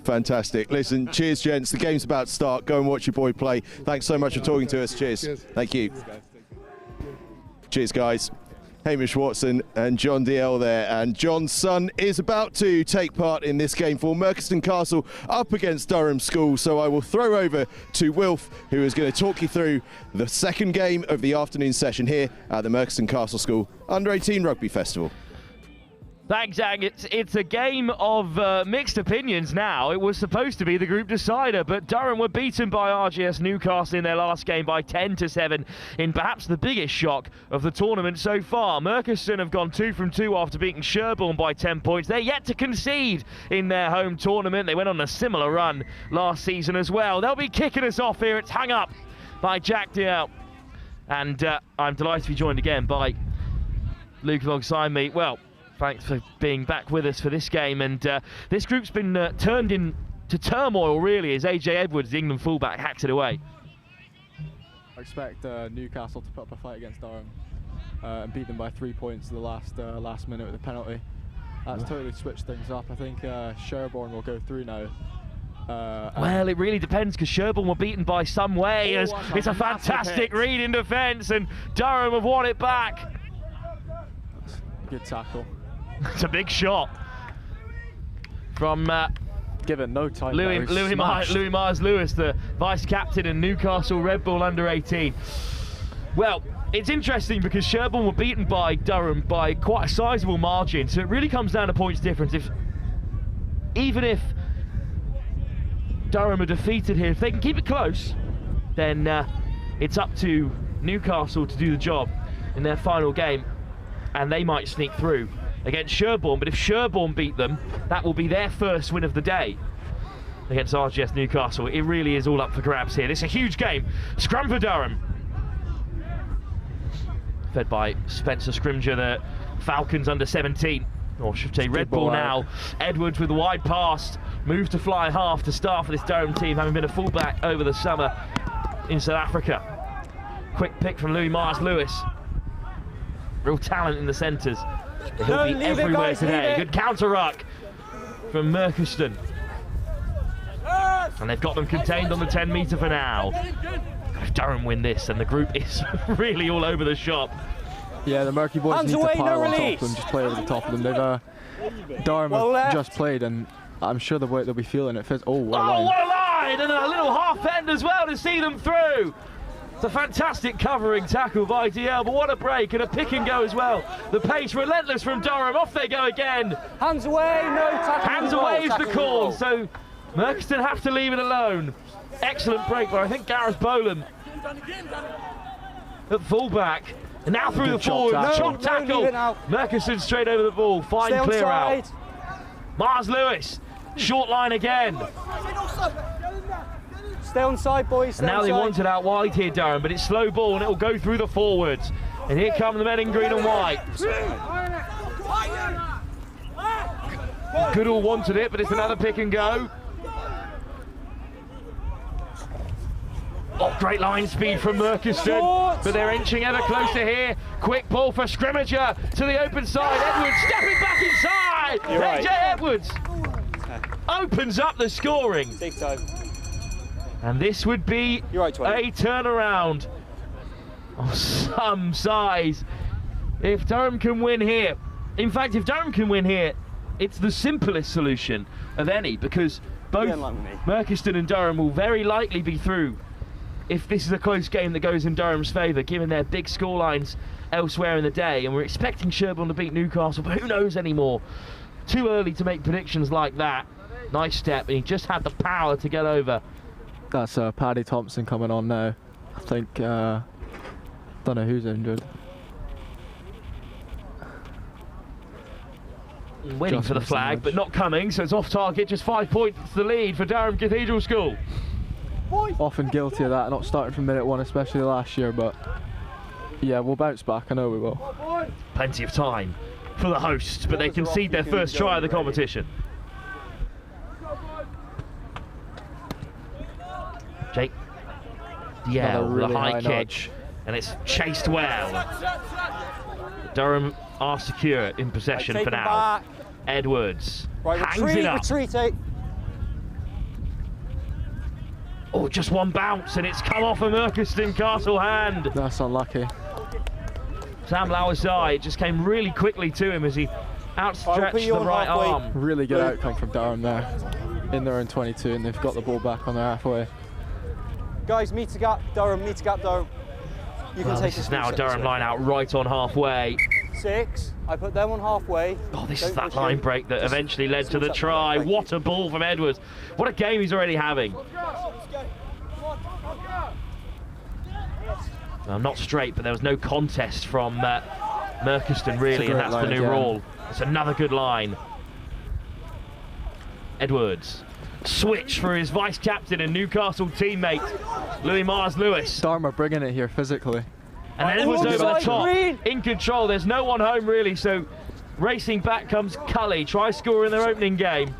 Fantastic. Listen, cheers, gents. The game's about to start. Go and watch your boy play. Thanks so much for talking to us. Cheers. Thank you. Cheers, guys. Hamish Watson and John DL there, and John's son is about to take part in this game for Merchiston Castle up against Durham School. So I will throw over to Wilf, who is going to talk you through the second game of the afternoon session here at the Merchiston Castle School Under-18 Rugby Festival. Thanks, Ang. It's a game of mixed opinions now. It was supposed to be the group decider, but Durham were beaten by RGS Newcastle in their last game by 10-7 in perhaps the biggest shock of the tournament so far. Merchiston have gone 2 from 2 after beating Sherborne by 10 points. They're yet to concede in their home tournament. They went on a similar run last season as well. They'll be kicking us off here. It's hung up by Jack DL. And I'm delighted to be joined again by Luke alongside me. Well, thanks for being back with us for this game, and this group's been turned into turmoil really as AJ Edwards, the England fullback, hacks it away. I expect Newcastle to put up a fight against Durham and beat them by 3 points in the last minute with a penalty. That's totally switched things up. I think Sherborne will go through now. Well, it really depends, because Sherborne were beaten by some way. It's a fantastic read in defence, and Durham have won it back. Good tackle. It's a big shot from give it no time. Louis Mars-Lewis, the vice captain and Newcastle Red Bull under-18. Well, it's interesting because Sherborne were beaten by Durham by quite a sizable margin, so it really comes down to points difference. Even if Durham are defeated here, if they can keep it close, then it's up to Newcastle to do the job in their final game, and they might sneak through against Sherborne. But if Sherborne beat them, that will be their first win of the day against RGS Newcastle. It really is all up for grabs here. This is a huge game. Scrum for Durham. Fed by Spencer Scrimger, the Falcons under 17. Or should say Red Bull now. Edwards with a wide pass. Move to fly half to start for this Durham team, having been a fullback over the summer in South Africa. Quick pick from Louis Mars-Lewis. Real talent in the centres. He'll be everywhere today. Good counter ruck from Merchiston. And they've got them contained on the 10 metre for now. If Durham win this, then the group is really all over the shop. Yeah, the Murky boys need to pile on top of them, just play over the top of them. Durham have just played, and I'm sure they'll be feeling it. Oh, what a line. What a line! And a little half end as well to see them through. It's a fantastic covering tackle by DL, but what a break, and a pick and go as well. The pace relentless from Durham. Off they go again. Hands away, no tackle. Hands away is the call, so Merchiston have to leave it alone. Excellent break by, I think, Gareth Boland at fullback. And now through the forward, chop tackle. Merchiston straight over the ball, fine clear out. Mars-Lewis, short line again. Stay on side, boys. And now they want it out wide here, Durham, but it's slow ball and it will go through the forwards. And here come the men in green and white. Goodall wanted it, but it's another pick and go. Oh, great line speed from Merchiston, but they're inching ever closer here. Quick ball for Scrimmager to the open side. Edwards stepping back inside. AJ Edwards opens up the scoring. Big time. And this would be a turnaround of some size if Durham can win here. In fact, if Durham can win here, it's the simplest solution of any, because both Merchiston and Durham will very likely be through if this is a close game that goes in Durham's favour, given their big scorelines elsewhere in the day. And we're expecting Sherborne to beat Newcastle, but who knows anymore? Too early to make predictions like that. Nice step, and he just had the power to get over. That's Paddy Thompson coming on now. I think, don't know who's injured. Waiting for the flag, but not coming, so it's off target. Just 5 points to the lead for Durham Cathedral School. Often guilty of that, not starting from minute 1, especially last year, but yeah, we'll bounce back, I know we will. Plenty of time for the hosts, but they concede their first try of the competition. Jake Diel with a high kick, and it's chased well. Durham are secure in possession for now. Back. Edwards hangs retreat, it up. Retreat. Oh, just one bounce, and it's come off a Merchiston Castle hand. That's unlucky. Sam Lauer's eye just came really quickly to him as he outstretched the right arm. Really good outcome from Durham there. In their own 22, and they've got the ball back on their halfway. Guys, meter gap, Durham, meter gap, Durham. You can take this is now a Durham line out right on halfway. 6, I put them on halfway. Oh, this is that line break that eventually led to the try. What a ball from Edwards. What a game he's already having. Well, not straight, but there was no contest from Merchiston really, and that's the new rule. It's another good line. Edwards. Switch for his vice-captain and Newcastle teammate, Louis Mars-Lewis. Durham are bringing it here physically. And then Edwards over the top, in control. There's no one home really, so racing back comes Cully. Try score in their opening game.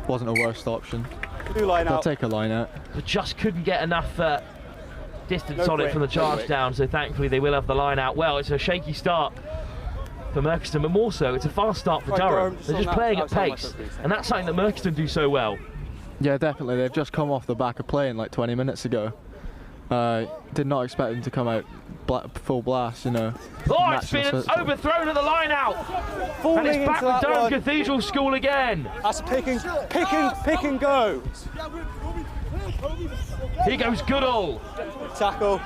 Wasn't a worst option. They'll take a line out. But just couldn't get enough distance on it from the charge down, so thankfully they will have the line out. Well, it's a shaky start for Merchiston, but more so, it's a fast start for Durham. They're just playing at pace, and that's something that Merchiston do so well. Yeah, definitely. They've just come off the back of playing like 20 minutes ago. Did not expect them to come out full blast, you know. Oh, it's been overthrown at the line out. And it's back with Durham Cathedral School again. That's a pick and go. Here goes Goodall. Tackle.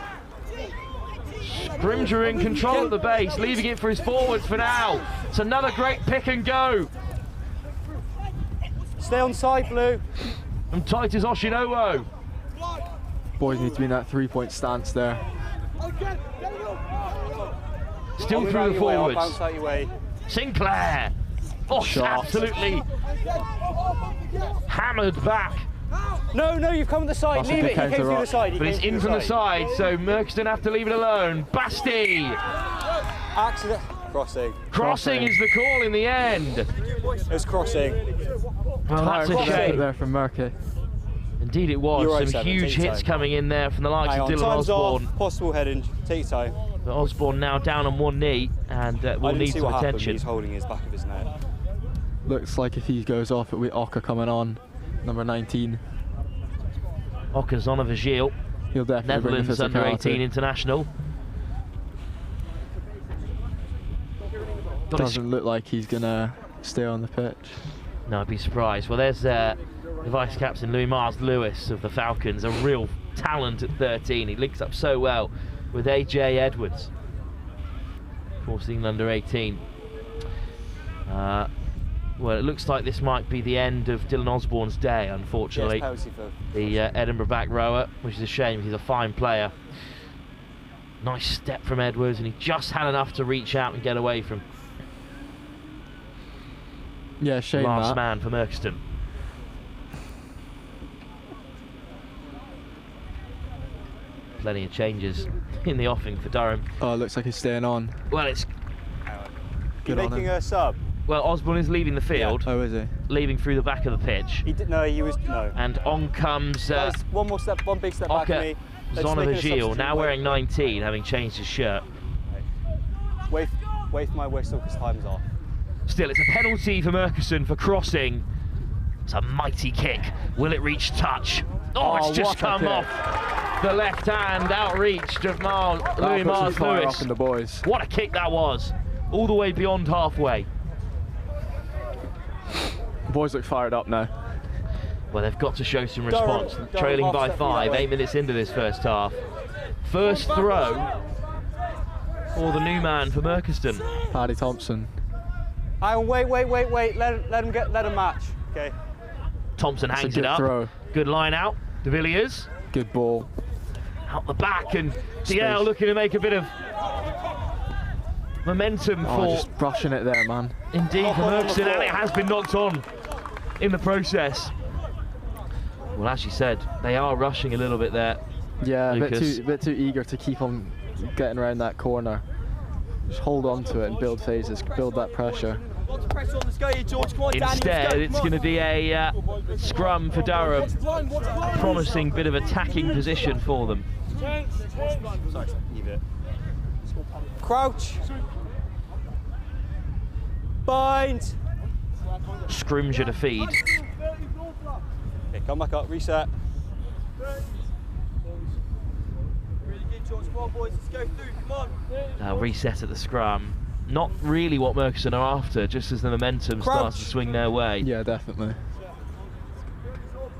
Grimger in control at the base, leaving it for his forwards for now. It's another great pick and go. Stay on side, Blue. From Titus Oshinowo. Boys need to be in that 3-point stance there. Still through the forwards. Sinclair. Oh, absolutely hammered back. No, you've come to the side. Leave it. He came through the side. But it's in from the side, so Merchiston have to leave it alone. Basti. Accident. Crossing is the call in the end. It was crossing. Well, that's a shame. There from Murky. Indeed it was. Right, some huge hits coming in there from the likes of Dylan Osborne. Possible heading. Take your time. But Osborne now down on one knee and will need some attention. He's holding his back of his neck. Looks like if he goes off, it'll be Oka coming on, number 19. Oka's on a Vigil. He'll definitely Netherlands under 18 international. Doesn't look like he's gonna stay on the pitch. No, I'd be surprised. Well, there's the vice-captain Louis Mars-Lewis of the Falcons, a real talent at 13. He links up so well with AJ Edwards. Of course, England under 18. Well, it looks like this might be the end of Dylan Osborne's day, unfortunately. Yes, the Edinburgh back rower, which is a shame. He's a fine player. Nice step from Edwards, and he just had enough to reach out and get away from. Yeah, shame last that. man for Merchiston. Plenty of changes in the offing for Durham. Oh, it looks like he's staying on. Well, it's good on him. Making a sub. Well, Osborne is leaving the field. Yeah. Oh, is he? Leaving through the back of the pitch. He did, no, he was, no. And on comes... one more step, one big step back to me. Zonavagil, now wearing 19, having changed his shirt. Wait for my whistle because time's off. Still, it's a penalty for Merchiston for crossing. It's a mighty kick. Will it reach touch? Oh, it's just come off the left hand, outreached of Louis Mars-Lewis. The boys. What a kick that was. All the way beyond halfway. The boys look fired up now. Well, they've got to show some response. Trailing by 5, 8 minutes into this first half. First throw for the new man for Merchiston. Paddy Thompson. Wait. Let him match. Okay. Thompson That's a hangs good it up. throw. Good line out. De Villiers. Good ball. Out the back, and DL looking to make a bit of momentum for... Just brushing it there, man. Indeed, for Murchison, and it has been knocked on in the process. Well, as you said, they are rushing a little bit there. Yeah, a Lucas. bit too eager to keep on getting around that corner. Just hold on to it and build phases, build that pressure. Instead, it's going to be a scrum for Durham. A promising bit of attacking position for them. Crouch. Bind. Scrimgeour to feed. Okay, come back up, reset. Really good, George. Come on, boys, let's go through, come on. Now reset at the scrum. Not really what Murchison are after, just as the momentum starts to swing their way. Yeah, definitely.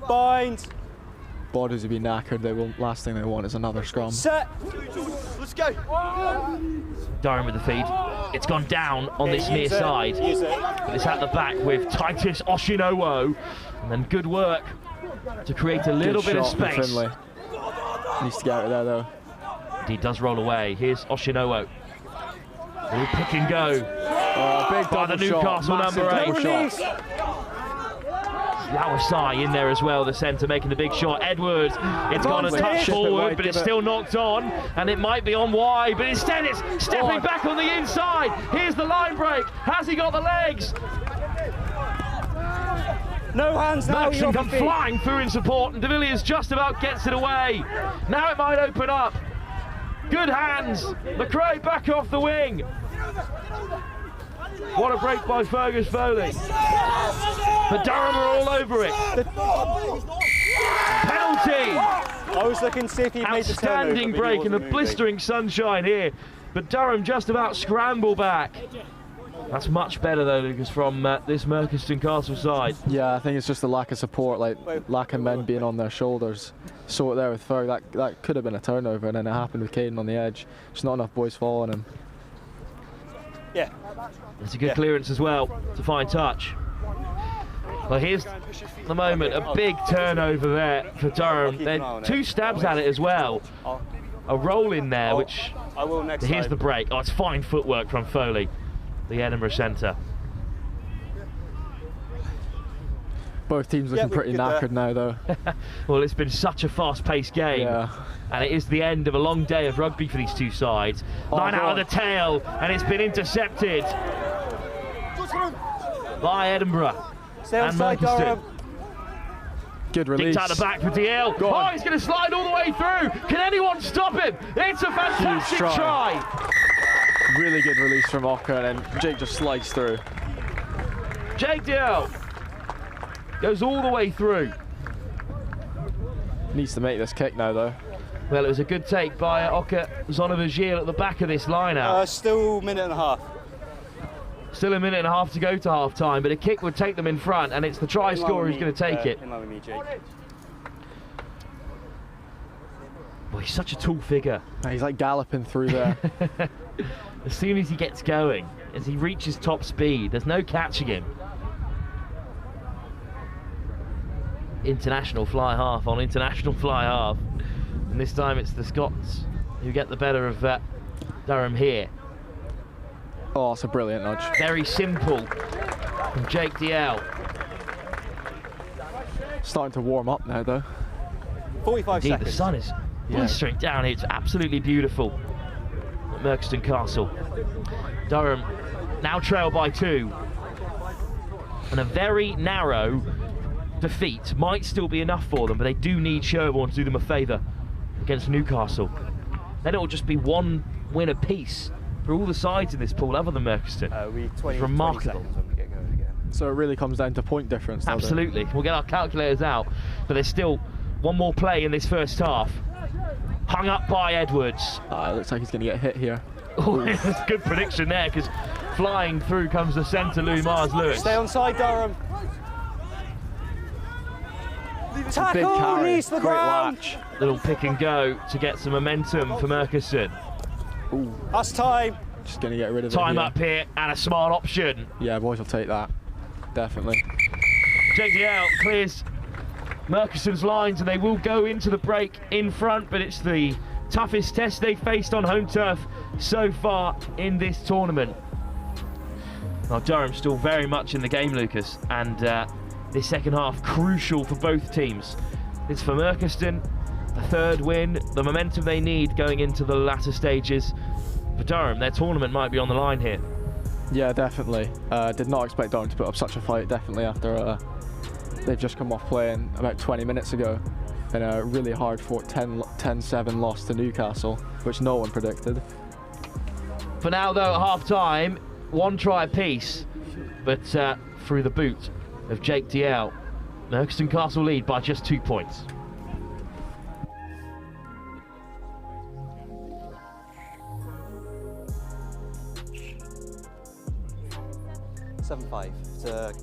Bind. Bodies will be knackered. Last thing they want is another scrum. Set. Let's go. Durham with the feed. It's gone down on this near side. But it's at the back with Titus Oshinowo. And then good work to create a little bit of space. Finlay. Needs to get out of there though. He does roll away. Here's Oshinowo. Little pick and go. Big by the Newcastle number 8. Lawasai in there as well, the centre making the big shot. Edwards, it's gone a touch forward, but it's still knocked on, and it might be on wide, but instead it's stepping back on the inside. Here's the line break. Has he got the legs? No hands now. Murchison come flying through in support, and De Villiers just about gets it away. Now it might open up. Good hands. McRae back off the wing. What a break by Fergus Foley. But Durham are all over it. Penalty. I was looking to see if he made the turnover. Outstanding break in the blistering sunshine here. But Durham just about scramble back. That's much better though, Lucas, from this Murchison Castle side. Yeah, I think it's just the lack of support, like lack of men being on their shoulders. Saw it there with Ferg, that could have been a turnover, and then it happened with Caden on the edge. Just not enough boys following him. Yeah. It's a good clearance as well to find touch. Well, here's the moment, a big turnover there for Durham. Then 2 stabs at it as well. A roll in there, which here's the break. Oh, it's fine footwork from Foley, the Edinburgh centre. Both teams looking pretty knackered now, though. Well, it's been such a fast-paced game, and it is the end of a long day of rugby for these two sides. Line out of the tail, and it's been intercepted by Edinburgh and Murchison. Good release. Kicked out the back for DL. Oh, he's going to slide all the way through. Can anyone stop him? It's a fantastic try. Really good release from Ocker, and then Jake just slides through. Jake DL goes all the way through. Needs to make this kick now, though. Well, it was a good take by Ocker Zonavagil at the back of this line-out. Still a minute and a half. Still a minute and a half to go to half-time, but a kick would take them in front, and it's the try scorer who's going to take it. In line with me, Jake. Well, he's such a tall figure. He's like galloping through there. As soon as he gets going, as he reaches top speed, there's no catching him. International fly half on international fly half. And this time it's the Scots who get the better of Durham here. Oh, it's a brilliant nudge. Very simple from Jake DL. Starting to warm up now, though. 45 Indeed, seconds. the sun is blistering down. It's absolutely beautiful at Murchison Castle. Durham now trail by 2. And a very narrow defeat might still be enough for them, but they do need Sherborne to do them a favour against Newcastle. Then it will just be 1 win apiece for all the sides in this pool other than Murchison. It's remarkable. 20 seconds when we get going again. So it really comes down to point difference. Absolutely. We'll get our calculators out, but there's still 1 more play in this first half. Hung up by Edwards. It looks like he's going to get hit here. Oh, good prediction there, because flying through comes the centre, Mars Lewis. Stay on side, Durham. Tackle, knees to the ground. latch. Little pick and go to get some momentum for Murchison. Ooh. That's time. Just going to get rid of it. Time up here and a smart option. Yeah, boys will take that. Definitely. JDL clears Murchiston's lines and they will go into the break in front, but it's the toughest test they've faced on home turf so far in this tournament. Well, Durham's still very much in the game, Lucas, and this second half crucial for both teams. It's for Murchiston, the third win, the momentum they need going into the latter stages. For Durham, their tournament might be on the line here. Yeah, definitely. Did not expect Durham to put up such a fight, definitely, after they've just come off playing about 20 minutes ago in a really hard-fought 10-7 loss to Newcastle, which no one predicted. For now, though, at half-time, one try apiece, but through the boot of Jake DL, Murchiston Castle lead by just 2 points. (7-5) to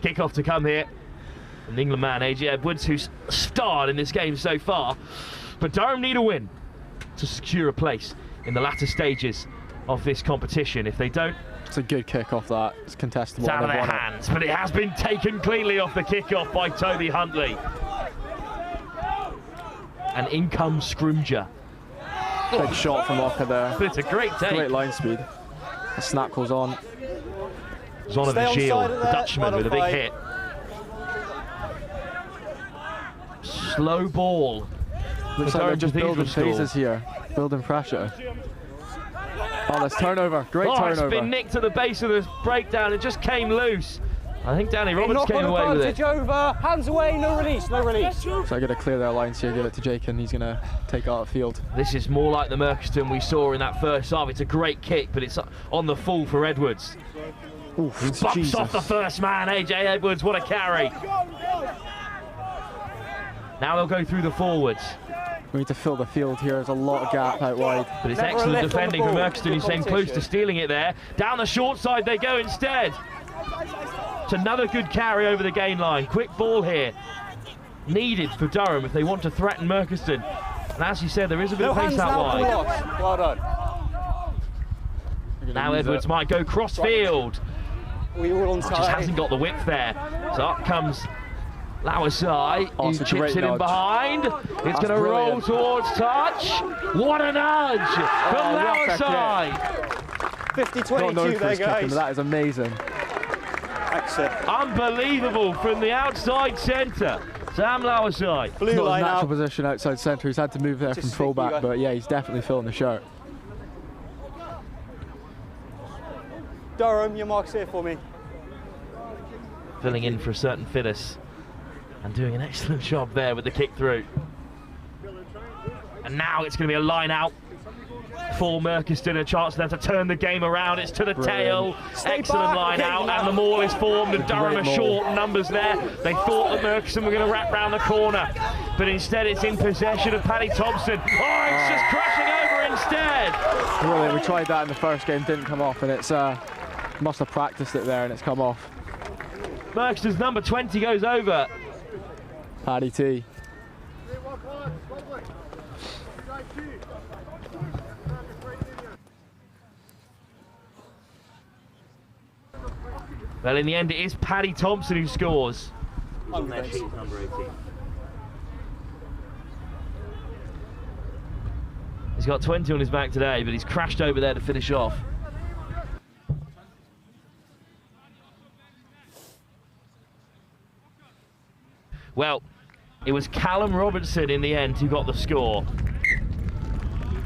Kick-off to come here from the England man, AJ Edwards, who's starred in this game so far. But Durham need a win to secure a place in the latter stages of this competition. If they don't... It's a good kick-off, that. It's contestable. It's out of their hands, but it has been taken cleanly off the kick-off by Toby Huntley. And in comes Scrumger. Big shot from Oakham there. But it's a great take. Great line speed. The snap goes on. Zonovan Gilles, the Dutchman, with a big hit. Slow ball. Looks like they're just building phases here, building pressure. Oh, that's turnover. Great turnover. It's been nicked at the base of the breakdown. It just came loose. I think Danny Roberts came away with it. Over, hands away, no release, no release. So I got to clear their lines here, give it to Jake, and he's going to take out the field. This is more like the Murchiston we saw in that first half. It's a great kick, but it's on the full for Edwards. Oof, bumps off the first man, AJ Edwards, what a carry. Now they'll go through the forwards. We need to fill the field here, there's a lot of gap out wide. But it's excellent defending from Murchiston, who's came close to stealing it there. Down the short side they go instead. It's another good carry over the gain line. Quick ball here. Needed for Durham if they want to threaten Murchiston. And as you said, there is a bit of pace out wide. Well done. Now Edwards might go cross field. Just hasn't got the width there. So up comes Lawasai, who chips it in behind. It's going to roll towards touch. What a nudge from Lawasai. 50-22 there, guys. That is amazing. Excellent. Unbelievable from the outside centre. Sam Lawasai. Blue line out. Natural position outside centre. He's had to move there from fullback, but yeah, he's definitely filling the shirt. Durham, your mark's here for me. Filling in for a certain Phyllis and doing an excellent job there with the kick through. And now it's going to be a line out for Merchiston, a chance for them to turn the game around. It's to the tail. Excellent line out, and the maul is formed, and Durham are short numbers there. They thought that Merchiston were going to wrap round the corner, but instead it's in possession of Paddy Thompson. Oh, it's just crashing over instead. Really, we tried that in the first game, didn't come off, and it's must have practiced it there, and it's come off. Merchiston's number 20 goes over. Paddy T. Well, in the end, it is Paddy Thompson who scores. On their sheet, number 18. He's got 20 on his back today, but he's crashed over there to finish off. Well, it was Callum Robertson in the end who got the score. He's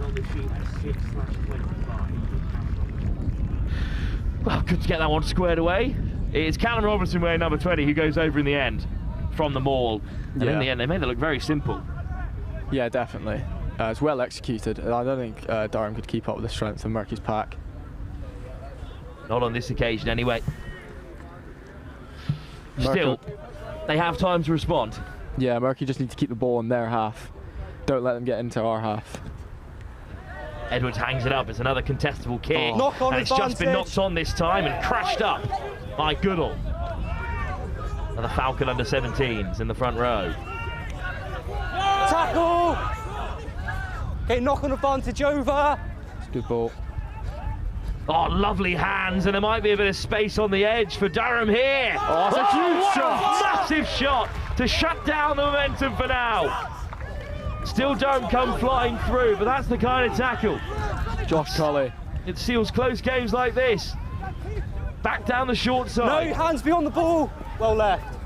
on the sheet at 6/25. Well, good to get that one squared away. It's Callum Robertson wearing number 20 who goes over in the end from the maul. And in the end, they made it look very simple. Yeah, definitely. It's well executed. I don't think Durham could keep up with the strength of Murky's pack. Not on this occasion, anyway. Still, they have time to respond. Yeah, Murky just need to keep the ball in their half. Don't let them get into our half. Edwards hangs it up. It's another contestable kick. Knock on and it's just been knocked on this time and crashed up by Goodall. Another Falcon under 17s in the front row. Tackle! Okay, knock on advantage over. It's a good ball. Oh, lovely hands, and there might be a bit of space on the edge for Durham here. Oh, that's a huge shot! Massive shot to shut down the momentum for now. Still Durham come flying through, but that's the kind of tackle. Josh Colley. It seals close games like this. Back down the short side. No, hands beyond the ball. Well left.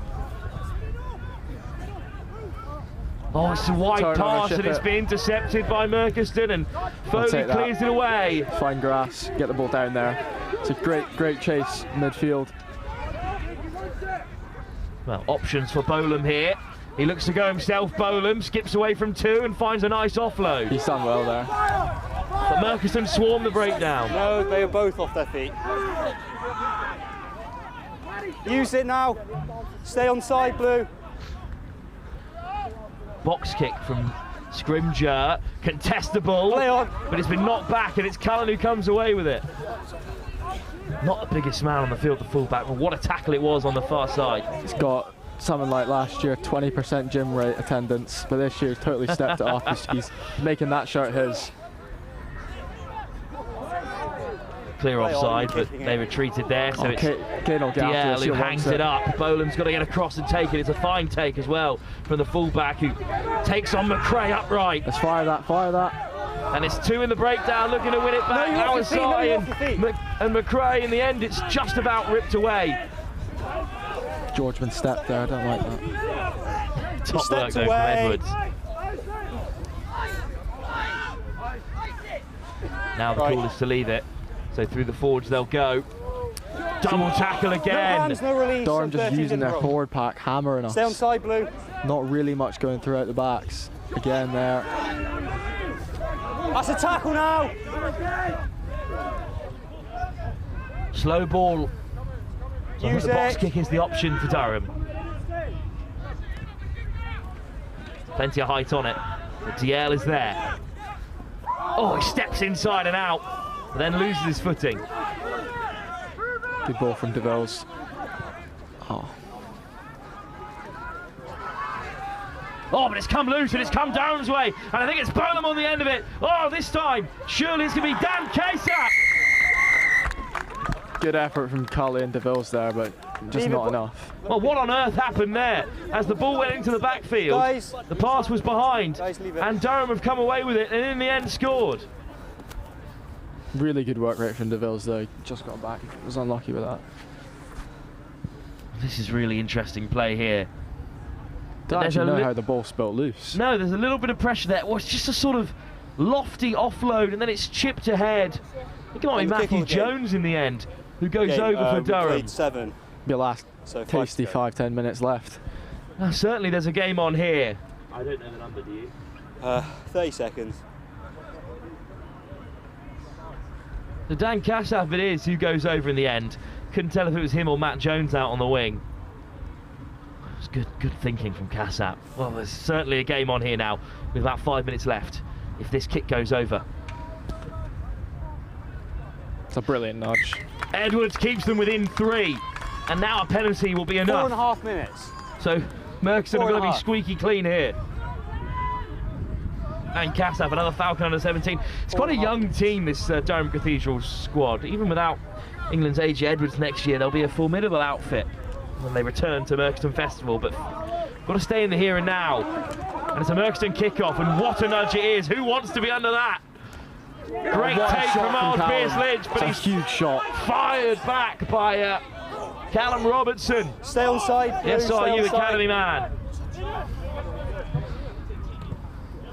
Oh, it's a wide pass and it's been intercepted by Merchiston, and Foley clears it away. Fine grass, get the ball down there. It's a great chase midfield. Well, options for Bolam here. He looks to go himself, Bolam, skips away from two and finds a nice offload. He's done well there. But Merchiston swarmed the breakdown. No, they are both off their feet. Use it now. Stay on side, Blue. Box kick from Scrimger, contestable, but it's been knocked back and it's Cullen who comes away with it. Not the biggest man on the field, the fullback, but what a tackle it was on the far side. It's got something like last year, 20% gym rate attendance, but this year he's totally stepped it up. He's making that shirt his. Clear offside, but they retreated there, so it's DL who hangs it up. Bolam's got to get across and take it. It's a fine take as well from the fullback who takes on McRae upright. Let's fire that. And it's two in the breakdown, looking to win it back. And McRae, in the end, it's just about ripped away. Georgeman stepped there, I don't like that. Top work though from Edwards. Now the call is to leave it. So through the forwards they'll go. Double tackle again. No hands, no release. Durham just using their forward pack, hammering us. Stay on side, Blue. Not really much going throughout the backs. Again there. That's a tackle now. Slow ball. So the box kick is the option for Durham. Plenty of height on it. The DL is there. Oh, he steps inside and out, but then loses his footing. Good ball from DeVos. Oh, but it's come loose and it's come Durham's way, and I think it's Bolam on the end of it. Oh, this time, surely it's going to be Dan Kesa. good effort from Cully and DeVos there, but just not enough. Well, what on earth happened there? As the ball went into the backfield, the pass was behind, and Durham have come away with it, and in the end scored. Really good work rate from DeVos though, just got back, was unlucky with that. This is really interesting play here. Don't actually know how the ball spilled loose. No, there's a little bit of pressure there. Well, it's just a sort of lofty offload, and then it's chipped ahead. I think it might be Matthew Jones in the end, who goes over for Durham. 7. Your last tasty 5-10 minutes left. Certainly there's a game on here. I don't know the number, do you? 30 seconds. So Dan Cassav it is who goes over in the end. Couldn't tell if it was him or Matt Jones out on the wing. It's good thinking from Cassav. Well, there's certainly a game on here now with about 5 minutes left if this kick goes over. It's a brilliant nudge. Edwards keeps them within 3, and now a penalty will be enough. 4.5 minutes. So Merkson are going to be squeaky clean here. And Cassav, another Falcon under 17. It's quite a young team, this Durham Cathedral squad. Even without England's AJ Edwards next year, they'll be a formidable outfit when they return to Merkston Festival. But got to stay in the here and now. And it's a Merkston kickoff, and what a nudge it is. Who wants to be under that? Great take from Miles Pearce-Lynch, but he's huge shot. Fired back by Callum Robertson. Stay on side. Yes, are you, Academy man?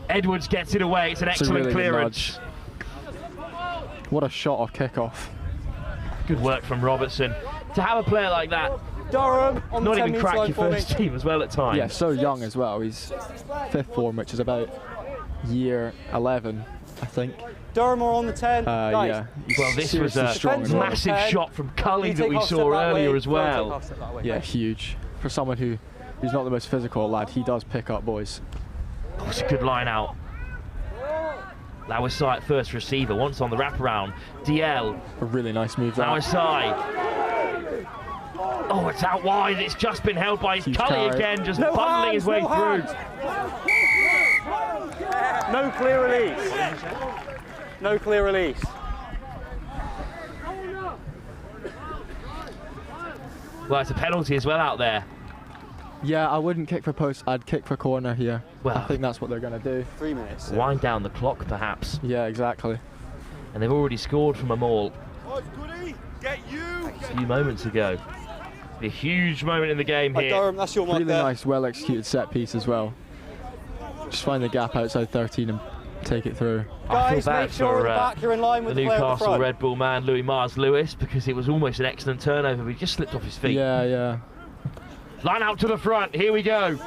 Edwards gets it away. It's an excellent really clearance. What a shot off kickoff. Good work from Robertson. To have a player like that, Durham on not the even crack your first team as well at times. Yeah, so young as well. He's 5th form, which is about year 11, I think. Durham are on the 10. Yeah. Well, this was a massive shot from Cully that we saw earlier as well. Yeah, huge. For someone who's not the most physical lad, he does pick up boys. Oh, it's a good line out. Lawasai at first receiver, once on the wraparound. DL. A really nice move there. Lawasai. Oh, it's out wide. It's just been held by Cully again, just bundling his way through. No clear release. No clear release. Well, it's a penalty as well out there. Yeah, I wouldn't kick for post. I'd kick for corner here. Well, I think that's what they're going to do. 3 minutes. Wind down the clock, perhaps. Yeah, exactly. And they've already scored from a maul. Get you! A few moments ago. A huge moment in the game here. Durham, that's your mark really there. Nice, well-executed set piece as well. Just find the gap outside 13 and take it through. Guys, make sure at the back you're in line with the the player Newcastle at the front. Red Bull man, Louis Mars-Lewis, because it was almost an excellent turnover, but he just slipped off his feet. Yeah. Line out to the front, here we go.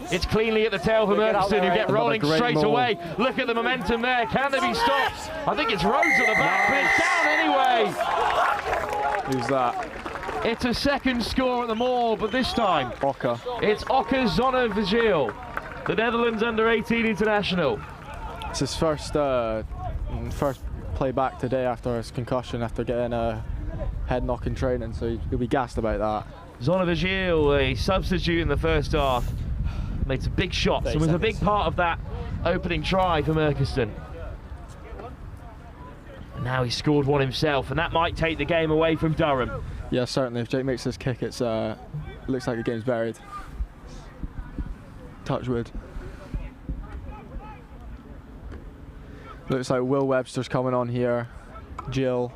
It's cleanly at the tail for Murchison, who get rolling straight away. Look at the momentum there, can they be stopped? I think it's Rhodes at the back, but it's down anyway. Who's that? It's a second score at the Maul, but this time Oka. It's Oka Zonnevigil, the Netherlands under-18 international. It's his first play back today after his concussion, after getting a head knock in training, so he'll be gassed about that. Zonnevigil, a substitute in the first half, made some big shots and was a big part of that opening try for Murchison. And now he's scored one himself, and that might take the game away from Durham. Yeah, certainly. If Jake makes this kick, it looks like the game's buried. Touch wood. Looks like Will Webster's coming on here. Jill.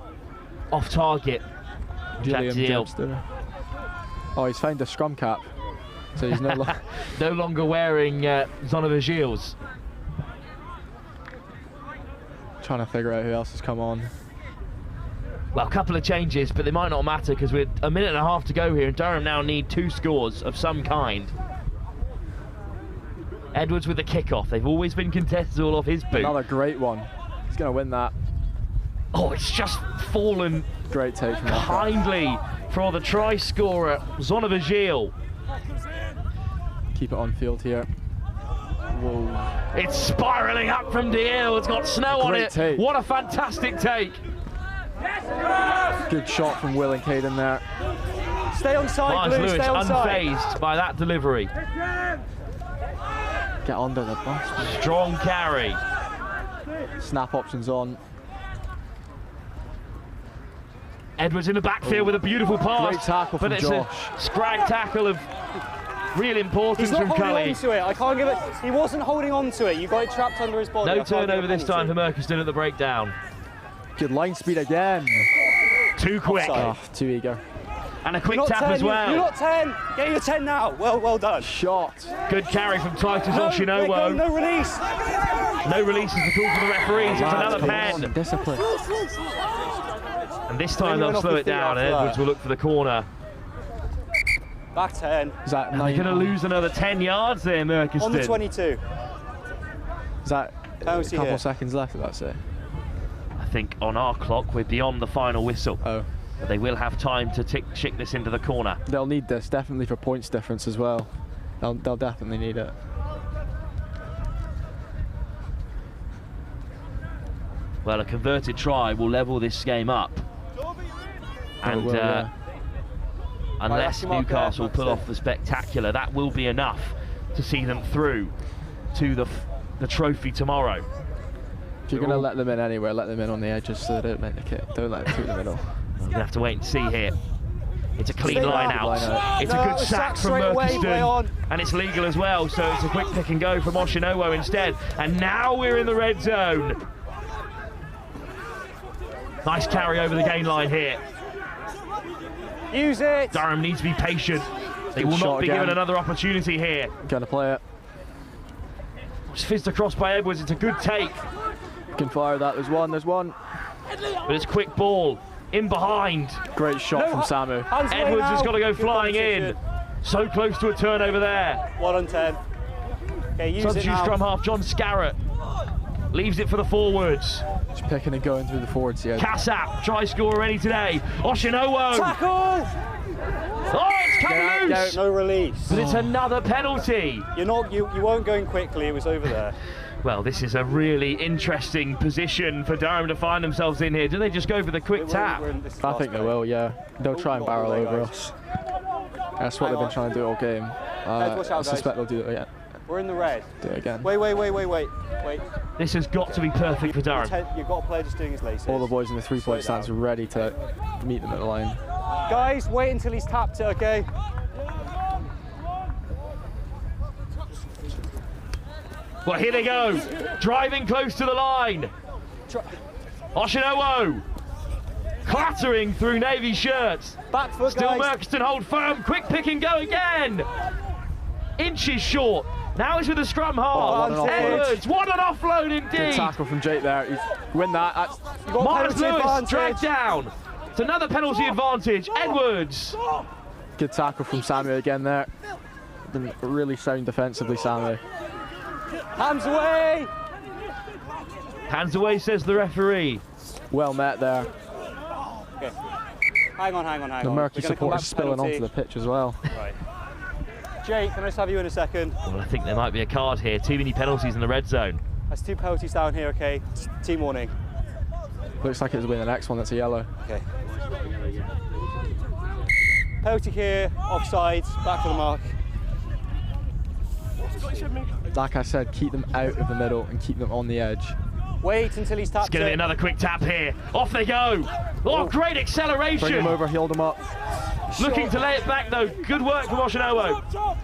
Off target. Gilliam Webster. Oh, he's found a scrum cap. So he's no, no longer wearing Zonnevigil's. Trying to figure out who else has come on. Well, a couple of changes, but they might not matter because we're a minute and a half to go here, and Durham now need 2 scores of some kind. Edwards with the kickoff. They've always been contested all off his boot. Another great one. He's going to win that. Oh, it's just fallen. Great take from kindly for the try scorer, Zonnevigil. Keep it on field here. Whoa. It's spiralling up from DL. It's got snow on it. Take. What a fantastic take. Good shot from Will and Caden there. Stay on side, Blue, Lewis stay on side. unfazed by that delivery. Get under the bus. Strong carry. Snap options on. Edwards in the backfield with a beautiful pass. Great tackle from Josh. A scrag tackle of real importance He's not from holding Cully. on to it. I can't give it. He wasn't holding on to it. You got it trapped under his body. No turnover this time for Murchison at the breakdown. Good line speed again. Too quick. Oh, too eager. And a quick tap 10, as well. You're not 10. Get your 10 now. Well done. Shot. Good carry from Titus Oshinowo. No release. No release is the call for the referees. It's another pen. Discipline. And this time they'll slow it down, and Edwards will look for the corner. Back 10. Is that they're going to lose another 10 yards there, Murchison. On the 22. Is that a couple here. of seconds left, that's it? I think, on our clock. We're beyond the final whistle. But they will have time to chick this into the corner. They'll need this, definitely for points difference as well. They'll definitely need it. Well, a converted try will level this game up. And unless Newcastle pull off the spectacular, that will be enough to see them through to the trophy tomorrow. If you're going to let them in anywhere, let them in on the edges so they don't make the kick. Don't let them through the middle. We're going to have to wait and see here. It's a clean line out. It's a good sack from Merkiston, and it's legal as well, so it's a quick pick and go from Oshinowo instead. And now we're in the red zone. Nice carry over the gain line here. Use it. Durham needs to be patient. They will not be given another opportunity here. Gonna play it. It's fizzed across by Edwards. It's a good take. Can fire that. There's one. But it's quick ball in behind. Great shot from Samu. Edwards has got to go flying in. So close to a turnover there. 1 on 10. Okay, use it now. Scrum half John Scarrett leaves it for the forwards. Just picking and going through the forwards. Yeah. Kassap, try scorer already today. Oshinowo. Tackle! Oh, it's come loose. No release. But it's another penalty. You weren't going quickly. It was over there. Well, this is a really interesting position for Durham to find themselves in here. Do they just go for the quick tap? I think they will, yeah. They'll try and barrel over us. That's what they've been trying to do all game. I suspect they'll do it again. We're in the red. Do it again. Wait. This has got to be perfect for Durham. You've got a player just doing his laces. All the boys in the three-point stance are ready to meet them at the line. Guys, wait until he's tapped it, okay? Well, here they go. Driving close to the line. Oshinowo. Clattering through navy shirts. Back foot, Still guys. Merkiston hold firm. Quick pick and go again. Inches short. Now it's with the scrum half. Edwards. What an offload indeed. Good tackle from Jake there. He's win that. Marr Lewis dragged down. It's another penalty advantage. Edwards. Good tackle from Samu again there. Been really sound defensively, Samu. Hands away! Hands away, says the referee. Well met there. Okay. Hang on. The Murky supporters spilling onto the pitch as well. Right. Jake, can I just have you in a second? Well, I think there might be a card here. Too many penalties in the red zone. That's 2 penalties down here, okay? Team warning. Looks like it'll be the next one that's a yellow. Okay. Penalty here, offsides, back to the mark. Like I said, keep them out of the middle and keep them on the edge. Wait until he's tapped. It's going to be another quick tap here. Off they go. Oh, great acceleration. Bring him over, hold him up. Looking to lay it back though. Good work from Oshinowo.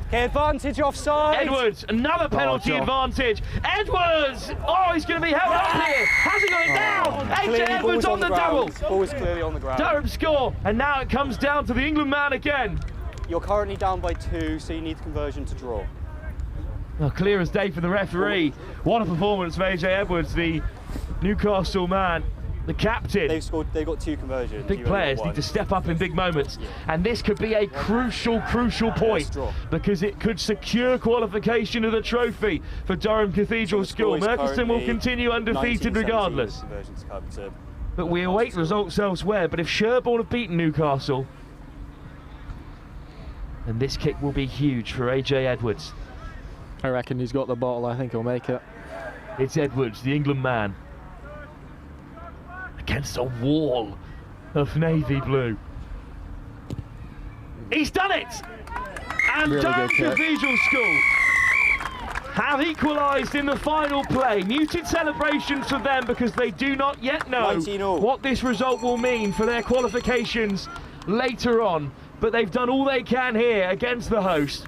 Okay, advantage offside. Edwards, another penalty advantage. Edwards! Oh, he's going to be held up here. Has he got it down? AJ Edwards on the double. Ball is clearly on the ground. Durham score, and now it comes down to the England man again. You're currently down by 2, so you need the conversion to draw. Well, clear as day for the referee. What a performance from AJ Edwards, the Newcastle man, the captain. They've got 2 conversions. Big players need to step up in big moments, and this could be a crucial point because it could secure qualification of the trophy for Durham Cathedral School. Merkiston will continue undefeated regardless. But we await results elsewhere. But if Sherborne have beaten Newcastle, then this kick will be huge for AJ Edwards. I reckon he's got the bottle. I think he'll make it. It's Edwards, the England man, against a wall of navy blue. He's done it! And really Durham Cathedral School have equalised in the final play. Muted celebrations for them because they do not yet know what this result will mean for their qualifications later on. But they've done all they can here against the host.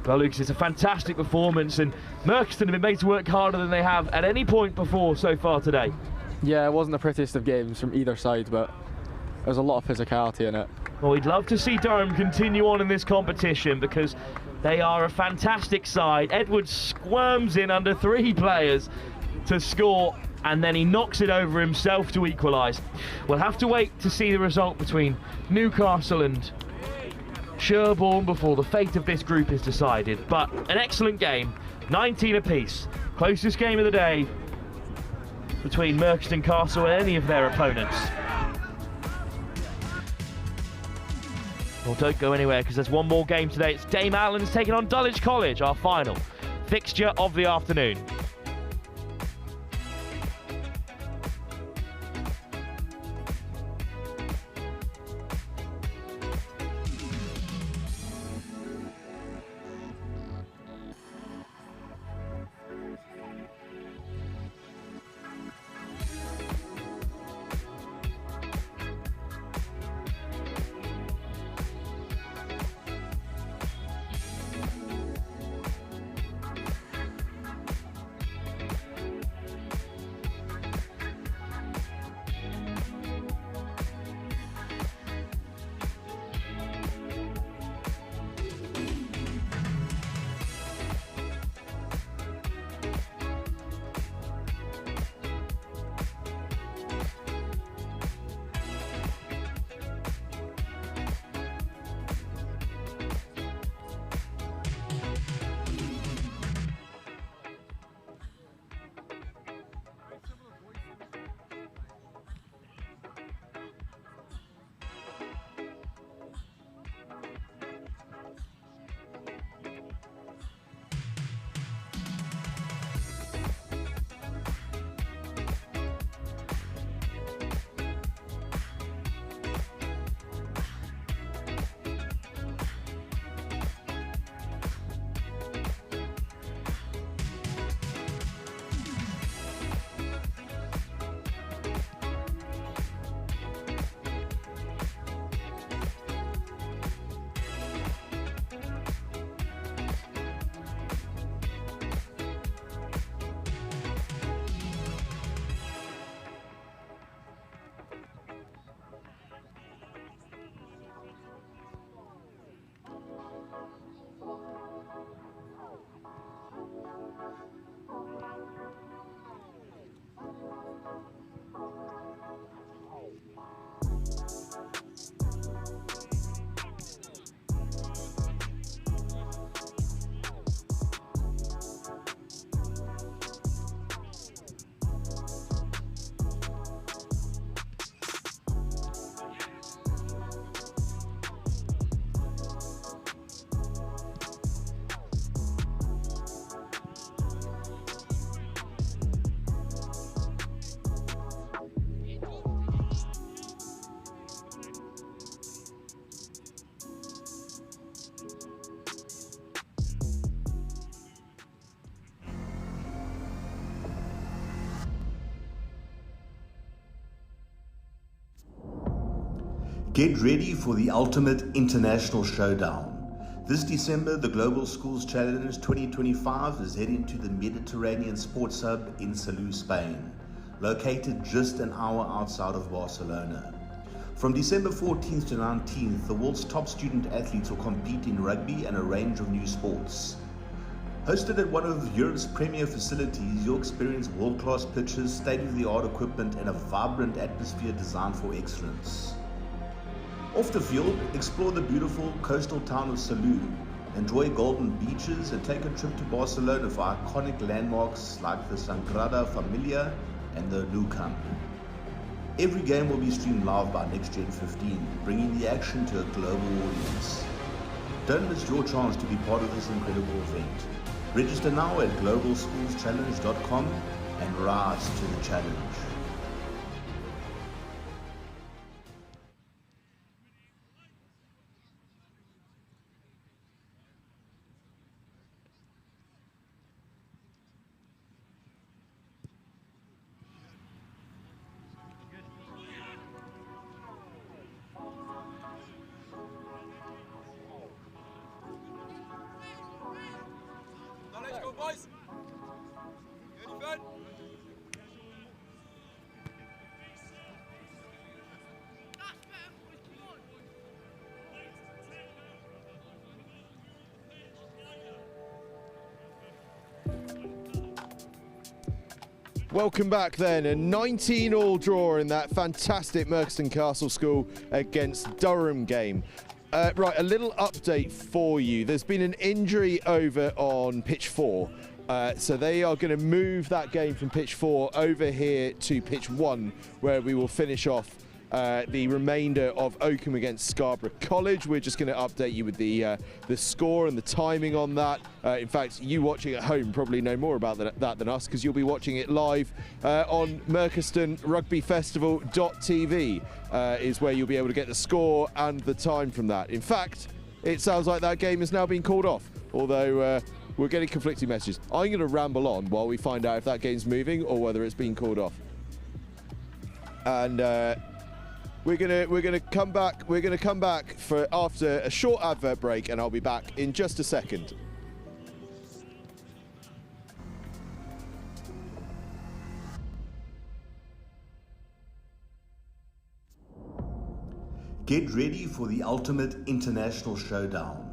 Well, Lucas, it's a fantastic performance, and Merkiston have been made to work harder than they have at any point before so far today. Yeah, it wasn't the prettiest of games from either side, but there's a lot of physicality in it. Well, we'd love to see Durham continue on in this competition because they are a fantastic side. Edwards squirms in under 3 players to score, and then he knocks it over himself to equalise. We'll have to wait to see the result between Newcastle and Sherborne before the fate of this group is decided. But an excellent game, 19 apiece. Closest game of the day. between Merchiston Castle and any of their opponents. Well, don't go anywhere because there's one more game today. It's Dame Allan's taking on Dulwich College, our final fixture of the afternoon. Get ready for the ultimate international showdown. This December, the Global Schools Challenge 2025 is heading to the Mediterranean Sports Hub in Salou, Spain, located just an hour outside of Barcelona. From December 14th to 19th, the world's top student athletes will compete in rugby and a range of new sports. Hosted at one of Europe's premier facilities, you'll experience world-class pitches, state-of-the-art equipment, and a vibrant atmosphere designed for excellence. Off the field, explore the beautiful coastal town of Salou, enjoy golden beaches, and take a trip to Barcelona for iconic landmarks like the Sagrada Familia and the Nou Camp. Every game will be streamed live by NextGen 15, bringing the action to a global audience. Don't miss your chance to be part of this incredible event. Register now at globalschoolschallenge.com and rise to the challenge. Welcome back then, a 19-all draw in that fantastic Merchiston Castle School against Durham game. Right, a little update for you. There's been an injury over on pitch 4. So they are going to move that game from pitch 4 over here to pitch 1, where we will finish off the remainder of Oakham against Scarborough College. We're just going to update you with the score and the timing on that. In fact, you watching at home probably know more about that than us, because you'll be watching it live on Merchiston Rugby Festival.tv is where you'll be able to get the score and the time from that. In fact, it sounds like that game has now been called off, although we're getting conflicting messages. I'm going to ramble on while we find out if that game's moving or whether it's been called off. And we're gonna come back. We're gonna come back for after a short advert break, and I'll be back in just a second. Get ready for the ultimate international showdown.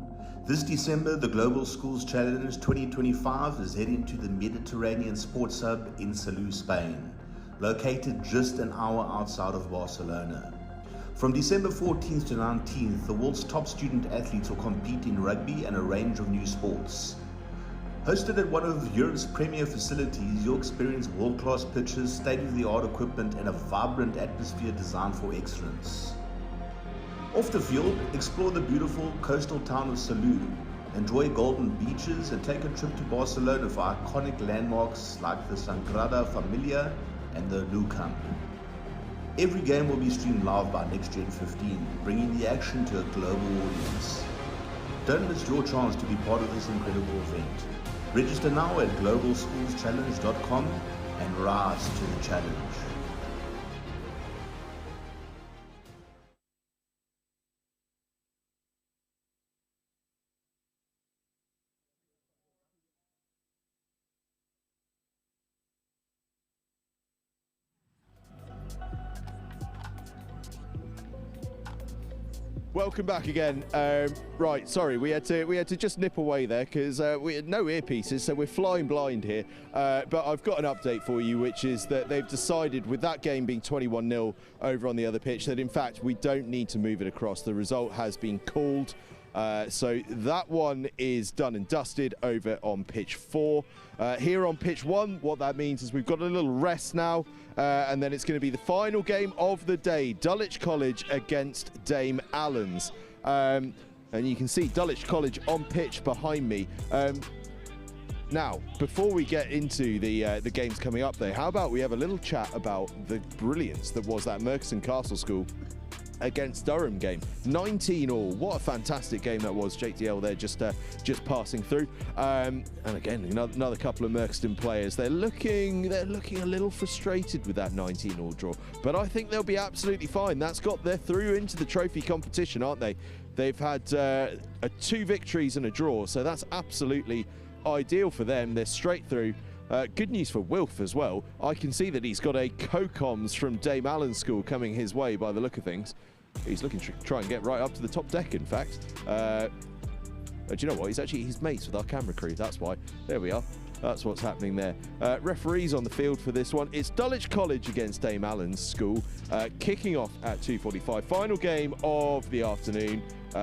This December, the Global Schools Challenge 2025 is heading to the Mediterranean Sports Hub in Salou, Spain, located just an hour outside of Barcelona. From December 14th to 19th, the world's top student athletes will compete in rugby and a range of new sports. Hosted at one of Europe's premier facilities, you'll experience world-class pitches, state-of-the-art equipment, and a vibrant atmosphere designed for excellence. Off the field, explore the beautiful coastal town of Salou, enjoy golden beaches, and take a trip to Barcelona for iconic landmarks like the Sagrada Familia and the Nou Camp. Every game will be streamed live by NextGen 15, bringing the action to a global audience. Don't miss your chance to be part of this incredible event. Register now at globalschoolschallenge.com and rise to the challenge. Welcome back again. Right, sorry, we had to just nip away there because we had no earpieces, so we're flying blind here. But I've got an update for you, which is that they've decided, with that game being 21-0 over on the other pitch, that in fact we don't need to move it across. The result has been called. So that one is done and dusted over on pitch 4. Here on pitch 1, what that means is we've got a little rest now, and then it's going to be the final game of the day, Dulwich College against Dame Allan's. And you can see Dulwich College on pitch behind me. Now, before we get into the games coming up there, how about we have a little chat about the brilliance that was that Merchiston Castle School against Durham game. 19-all. What a fantastic game that was. JTL there just passing through. And again, another couple of Merchiston players. They're looking a little frustrated with that 19-all draw, but I think they'll be absolutely fine. They're through into the trophy competition, aren't they? They've had 2 victories and a draw, so that's absolutely ideal for them. They're straight through. Good news for Wilf as well. I can see that he's got a co-coms from Dame Allan's school coming his way by the look of things. He's looking to try and get right up to the top deck, in fact. Do you know what? He's mates with our camera crew. That's why. There we are. That's what's happening there. Referees on the field for this one. It's Dulwich College against Dame Allan's school, kicking off at 2:45. Final game of the afternoon.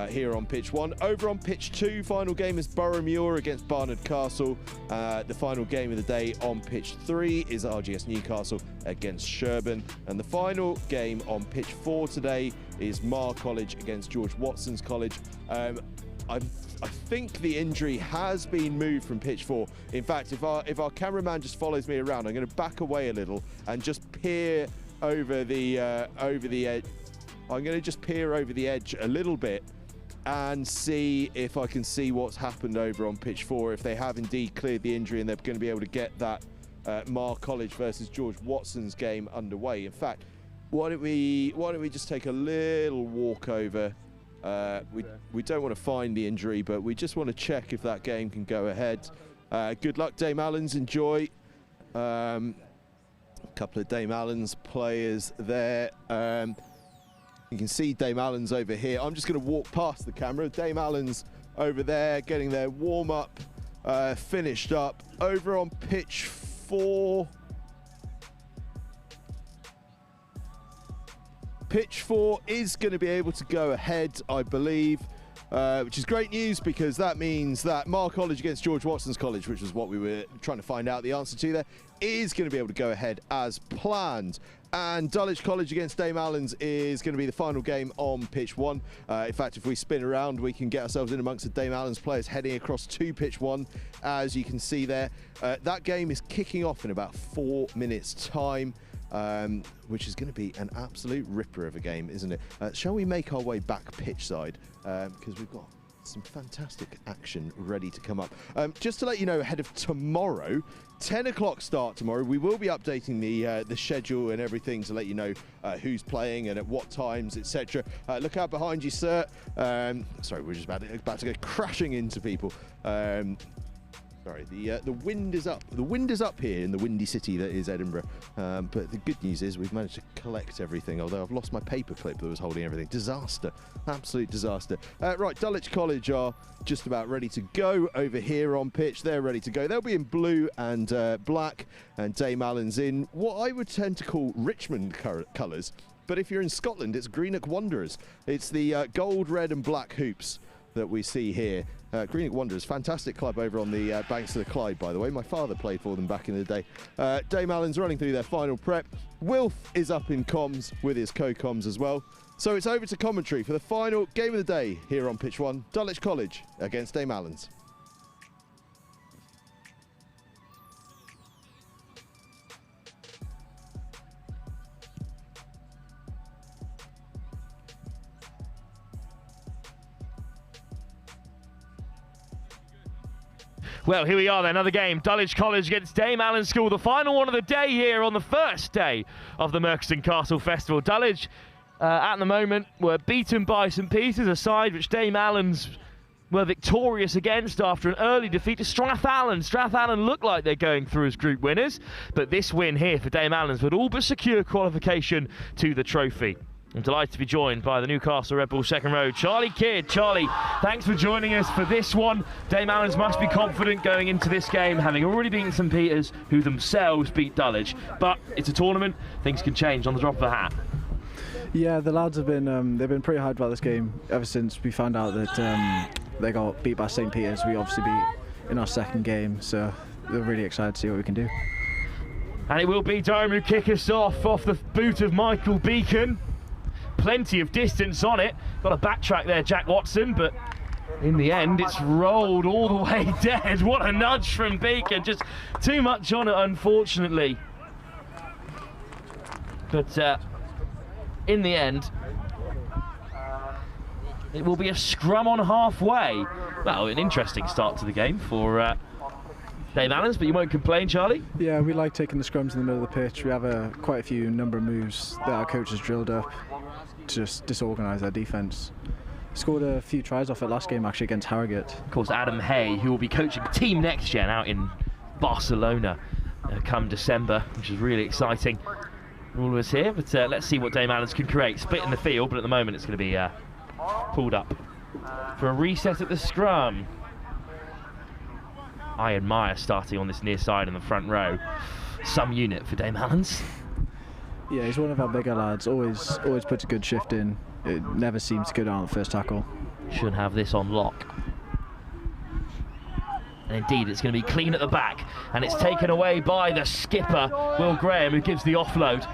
Here on pitch 1. Over on pitch 2, final game is Boroughmuir against Barnard Castle. The final game of the day on pitch 3 is RGS Newcastle against Sherborne. And the final game on pitch 4 today is Marr College against George Watson's College. I think the injury has been moved from pitch 4. In fact, if our cameraman just follows me around, I'm going to back away a little and just peer over the edge. I'm going to just peer over the edge a little bit and see if I can see what's happened over on pitch 4, if they have indeed cleared the injury and they're going to be able to get that Marr College versus George Watson's game underway. In fact, why don't we just take a little walk over? We don't want to find the injury, but we just want to check if that game can go ahead. Good luck, Dame Allan's. Enjoy. A couple of Dame Allan's players there. You can see Dame Allan's over here. I'm just going to walk past the camera. Dame Allan's over there getting their warm-up finished up. Over on pitch 4. Pitch 4 is going to be able to go ahead, I believe. which is great news because that means that Marr College against George Watson's College, which was what we were trying to find out the answer to there, is going to be able to go ahead as planned. And Dulwich College against Dame Allan's is going to be the final game on pitch 1. In fact, if we spin around, we can get ourselves in amongst the Dame Allan's players heading across to pitch 1, as you can see there. That game is kicking off in about 4 minutes' time, which is going to be an absolute ripper of a game, isn't it? Shall we make our way back pitch side? Because we've got some fantastic action ready to come up. Just to let you know, ahead of tomorrow, 10 o'clock start tomorrow, we will be updating the schedule and everything to let you know who's playing and at what times, etc. Look out behind you, sir. Sorry, we're just about to go crashing into people. Sorry, the wind is up. The wind is up here in the windy city that is Edinburgh. But the good news is we've managed to collect everything, although I've lost my paperclip that was holding everything. Disaster. Absolute disaster. Right, Dulwich College are just about ready to go over here on pitch. They're ready to go. They'll be in blue and black, and Dame Allan's in what I would tend to call Richmond colours. But if you're in Scotland, it's Greenock Wanderers. It's the gold, red and black hoops that we see here. Greenock Wanderers, fantastic club over on the banks of the Clyde, by the way. My father played for them back in the day. Dame Allan's running through their final prep. Wilf is up in comms with his co-comms as well. So it's over to commentary for the final game of the day here on pitch 1, Dulwich College against Dame Allan's. Well, here we are then, another game. Dulwich College against Dame Allan's School, the final one of the day here on the first day of the Merchiston Castle Festival. Dulwich, at the moment, were beaten by St Peter's, a side which Dame Allan's were victorious against after an early defeat to Strathallan. Strathallan look like they're going through as group winners, but this win here for Dame Allan's would all but secure qualification to the trophy. I'm delighted to be joined by the Newcastle Red Bull second row, Charlie Kidd. Charlie, thanks for joining us for this one. Dame Allan's must be confident going into this game, having already beaten St Peter's, who themselves beat Dulwich. But it's a tournament, things can change on the drop of a hat. Yeah, the lads have been they've been pretty hyped about this game ever since we found out that they got beat by St Peter's. We obviously beat in our second game, so they're really excited to see what we can do. And it will be Durham who kick us off the boot of Michael Beacon. Plenty of distance on it. Got a backtrack there, Jack Watson, but in the end it's rolled all the way dead. What a nudge from Beacon, just too much on it, unfortunately. But in the end, it will be a scrum on halfway. Well, an interesting start to the game for Dame Allan's, but you won't complain, Charlie? Yeah, we like taking the scrums in the middle of the pitch. We have quite a few number of moves that our coach has drilled up to just disorganise our defence. Scored a few tries off it last game actually against Harrogate. Of course, Adam Hay, who will be coaching Team Next Gen out in Barcelona come December, which is really exciting for all of us here. But let's see what Dame Allan's can create. Split in the field, but at the moment it's going to be pulled up for a reset at the scrum. Ian Marr starting on this near side in the front row. Some unit for Dame Allan's. Yeah, he's one of our bigger lads. Always puts a good shift in. It never seems to go down on the first tackle. Should have this on lock. And indeed, it's going to be clean at the back, and it's taken away by the skipper, Will Graham, who gives the offload.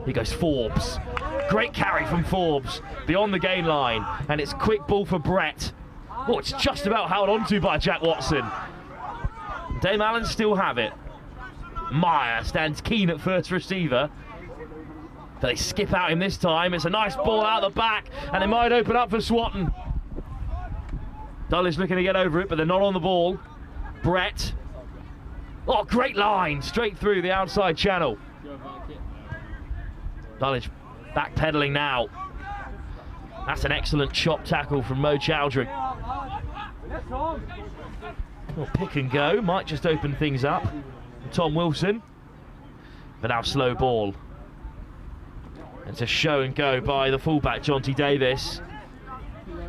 Here goes Forbes. Great carry from Forbes beyond the gain line, and it's quick ball for Brett. Oh, it's just about held onto by Jack Watson. Dame Allan still have it. Marr stands keen at first receiver. But they skip out him this time. It's a nice ball out the back, and it might open up for Swatton. Dulwich looking to get over it, but they're not on the ball. Brett. Oh, great line, straight through the outside channel. Dulwich backpedaling now. That's an excellent chop tackle from Mo Chowdhury. Well, pick and go, might just open things up. Tom Wilson, but now slow ball. It's a show and go by the fullback, Jonty Davis.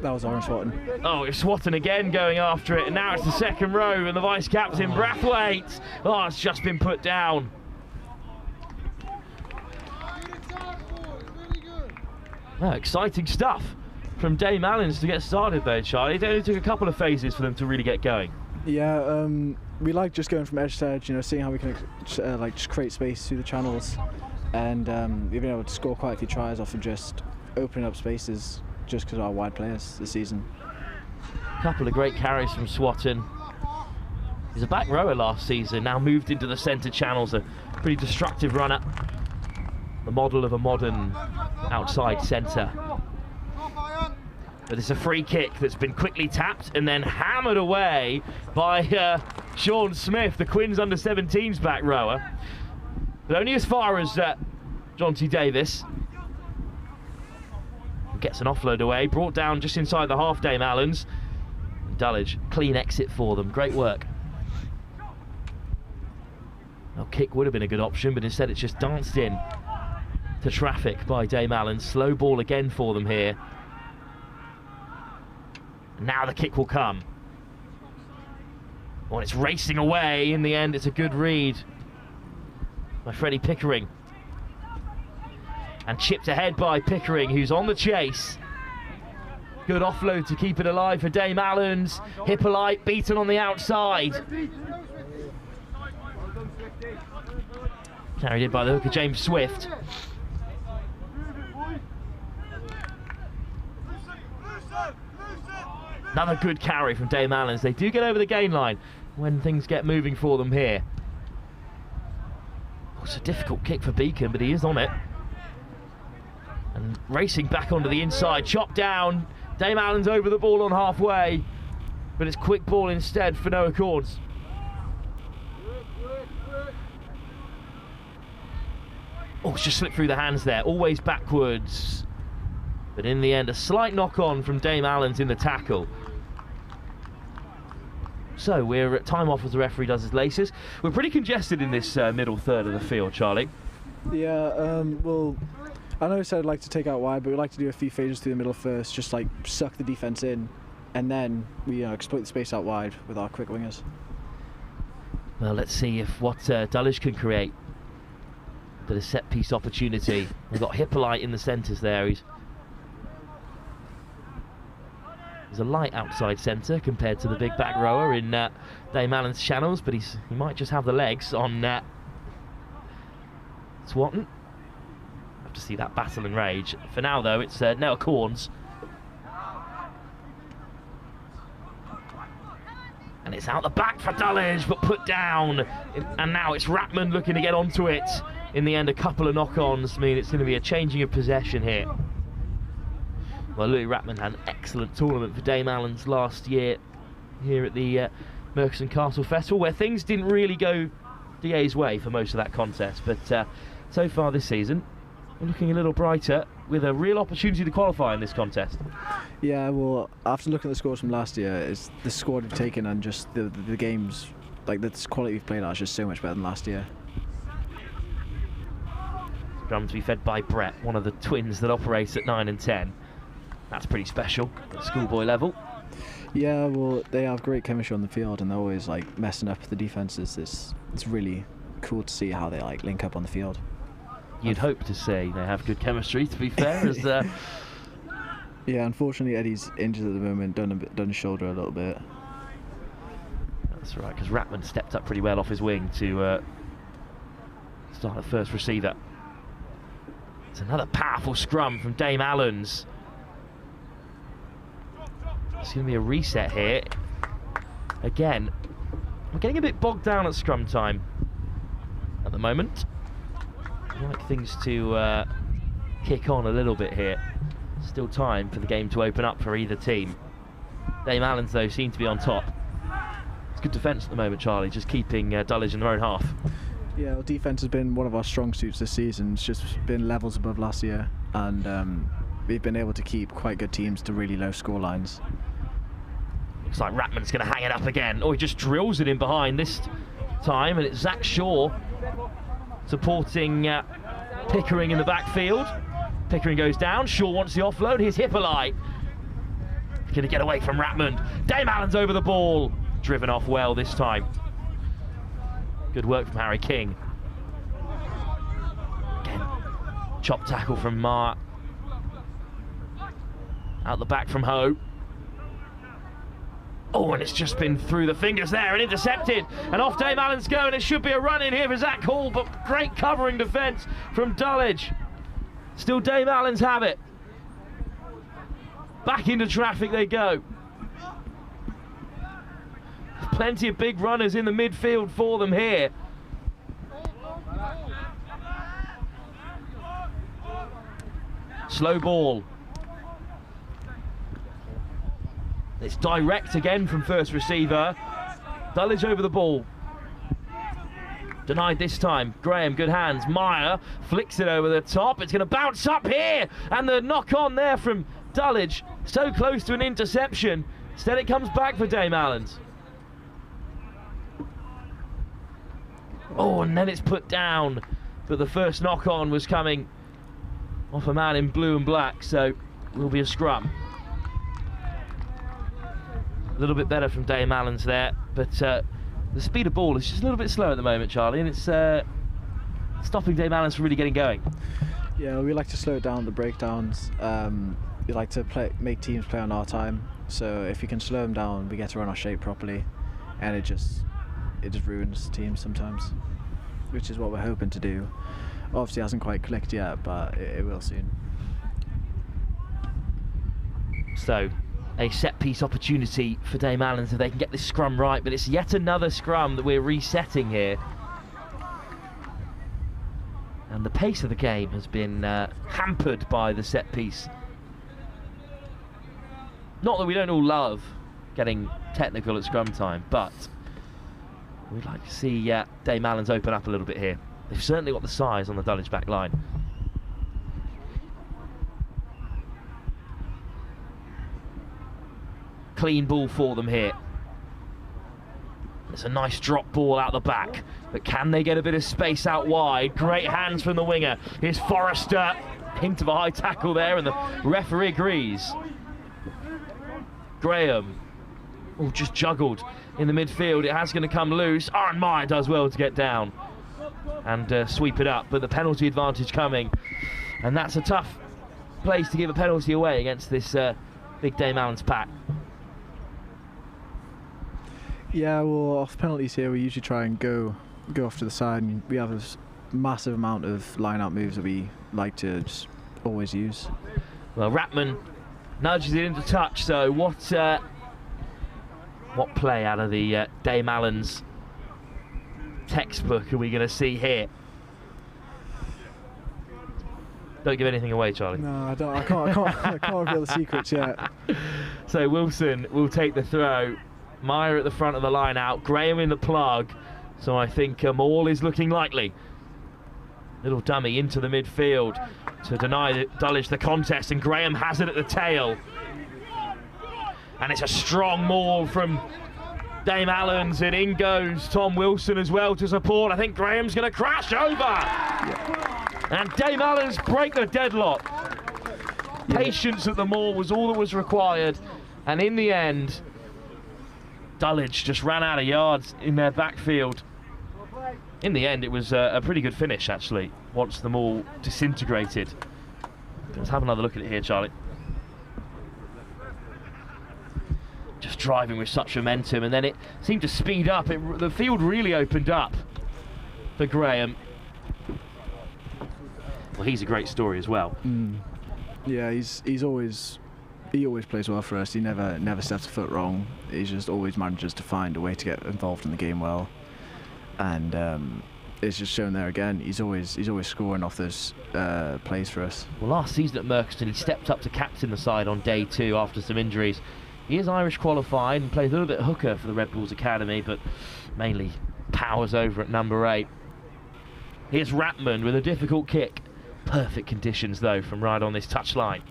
That was Aaron Swatton. Oh, it's Swatton again going after it, and now it's the second row and the vice-captain, Brathwaite. Oh, it's just been put down. Oh, exciting stuff from Dame Allan's to get started though, Charlie. It only took a couple of phases for them to really get going. Yeah, we like just going from edge to edge, you know, seeing how we can like just create space through the channels, and we've been able to score quite a few tries off of just opening up spaces just because of our wide players this season. A couple of great carries from Swatton. He's a back rower last season, now moved into the centre channels, a pretty destructive runner. The model of a modern outside centre. But it's a free kick that's been quickly tapped and then hammered away by Sean Smith, the Quins under-17s back rower. But only as far as John T. Davis. Gets an offload away, brought down just inside the half, Dame Allan's. Dulwich, clean exit for them, great work. Well, kick would have been a good option, but instead it's just danced in to traffic by Dame Allan. Slow ball again for them here. Now the kick will come. Oh, it's racing away. In the end, it's a good read by Freddie Pickering. And chipped ahead by Pickering, who's on the chase. Good offload to keep it alive for Dame Allan's. Hippolyte beaten on the outside. Carried in by the hooker, James Swift. Another good carry from Dame Allan's. They do get over the gain line when things get moving for them here. Oh, it's a difficult kick for Beacon, but he is on it. And racing back onto the inside, chopped down. Dame Allan's over the ball on halfway, but it's quick ball instead for Noah Corns. Oh, it's just slipped through the hands there, always backwards. But in the end, a slight knock-on from Dame Allan's in the tackle. So we're at time off as the referee does his laces. We're pretty congested in this middle third of the field, Charlie. Yeah, well, I know I said I'd like to take out wide, but we like to do a few phases through the middle first, just like suck the defence in, and then we exploit the space out wide with our quick wingers. Well, let's see if what Dulwich can create. Bit of set piece opportunity. We've got Hippolyte in the centres there. He's a light outside centre compared to the big back rower in Dame Allan's channels, but he might just have the legs on Swatton. Have to see that battle and rage. For now, though, it's Noah Corns. And it's out the back for Dulwich, but put down. And now it's Ratman looking to get onto it. In the end, a couple of knock-ons mean it's going to be a changing of possession here. Well, Louis Ratman had an excellent tournament for Dame Allan's last year here at the Merchiston Castle Festival, where things didn't really go DA's way for most of that contest. But so far this season, we're looking a little brighter with a real opportunity to qualify in this contest. Yeah, well, after looking at the scores from last year, it's the squad we've taken and just the games, like the quality we've played at is just so much better than last year. Scrum to be fed by Brett, one of the twins that operates at 9 and 10. That's pretty special at schoolboy level. Yeah, well, they have great chemistry on the field and they're always like messing up the defences. It's really cool to see how they like link up on the field. You'd hope to say they have good chemistry, to be fair. As yeah, unfortunately Eddie's injured at the moment, done his shoulder a little bit. That's right, because Ratman stepped up pretty well off his wing to start the first receiver. It's another powerful scrum from Dame Allan's. It's going to be a reset here. Again, we're getting a bit bogged down at scrum time at the moment. I'd like things to kick on a little bit here. Still time for the game to open up for either team. Dame Allan's, though, seem to be on top. It's good defence at the moment, Charlie, just keeping Dulwich in their own half. Yeah, well, defence has been one of our strong suits this season. It's just been levels above last year, and we've been able to keep quite good teams to really low score lines. Looks like Ratman's going to hang it up again. Oh, he just drills it in behind this time, and it's Zach Shaw supporting Pickering in the backfield. Pickering goes down, Shaw wants the offload, here's Hippolyte. Going to get away from Ratman. Dame Allan's over the ball. Driven off well this time. Good work from Harry King. Again, chop tackle from Marr. Out the back from Ho. Oh, and it's just been through the fingers there and intercepted. And off Dame Allan's go, and it should be a run in here for Zach Hall, but great covering defence from Dulwich. Still Dame Allan's have it. Back into traffic they go. Plenty of big runners in the midfield for them here. Slow ball. It's direct again from first receiver. Dulwich over the ball. Denied this time. Graham, good hands. Marr flicks it over the top. It's going to bounce up here. And the knock on there from Dulwich. So close to an interception. Instead it comes back for Dame Allan's. Oh, and then it's put down. But the first knock on was coming off a man in blue and black. So will be a scrum. A little bit better from Dame Allan's there, but the speed of ball is just a little bit slow at the moment, Charlie, and it's stopping Dame Allan's from really getting going. Yeah, we like to slow it down, the breakdowns. We like to make teams play on our time, so if you can slow them down, we get to run our shape properly, and it just ruins teams sometimes, which is what we're hoping to do. Obviously, it hasn't quite clicked yet, but it will soon. So, a set-piece opportunity for Dame Allan's if they can get this scrum right, but it's yet another scrum that we're resetting here. And the pace of the game has been hampered by the set-piece. Not that we don't all love getting technical at scrum time, but we'd like to see Dame Allan's open up a little bit here. They've certainly got the size on the Dulwich back line. Clean ball for them here. It's a nice drop ball out the back, but can they get a bit of space out wide? Great hands from the winger. Here's Forrester. Hint of a high tackle there, and the referee agrees. Graham. Oh, just juggled in the midfield. It has going to come loose. Aaron Marr does well to get down and sweep it up, but the penalty advantage coming, and that's a tough place to give a penalty away against this big Dame Allan's pack. Yeah, well, off penalties here, we usually try and go off to the side, and we have this massive amount of line-out moves that we like to just always use. Well, Rapman nudges it into touch, so what play out of the Dame Allan's textbook are we going to see here? Don't give anything away, Charlie. No, I don't. I can't reveal the secrets yet. So Wilson will take the throw. Marr at the front of the line out. Graham in the plug. So I think Maul is looking likely. Little dummy into the midfield to deny Dulwich the contest, and Graham has it at the tail. And it's a strong maul from Dame Allan's, and in goes Tom Wilson as well to support. I think Graham's going to crash over. And Dame Allan's break the deadlock. Patience at the maul was all that was required, and in the end Dulwich just ran out of yards in their backfield. In the end, it was a pretty good finish, actually, once them all disintegrated. Let's have another look at it here, Charlie. Just driving with such momentum, and then it seemed to speed up. The field really opened up for Graham. Well, he's a great story as well. Yeah, he always plays well for us. He never steps a foot wrong. He just always manages to find a way to get involved in the game well, and it's just shown there again. He's always scoring off those plays for us. Well, last season at Merchiston, he stepped up to captain the side on day 2 after some injuries. He is Irish qualified and plays a little bit hooker for the Red Bulls Academy, but mainly powers over at number 8. Here's Rapman with a difficult kick. Perfect conditions though from right on this touchline.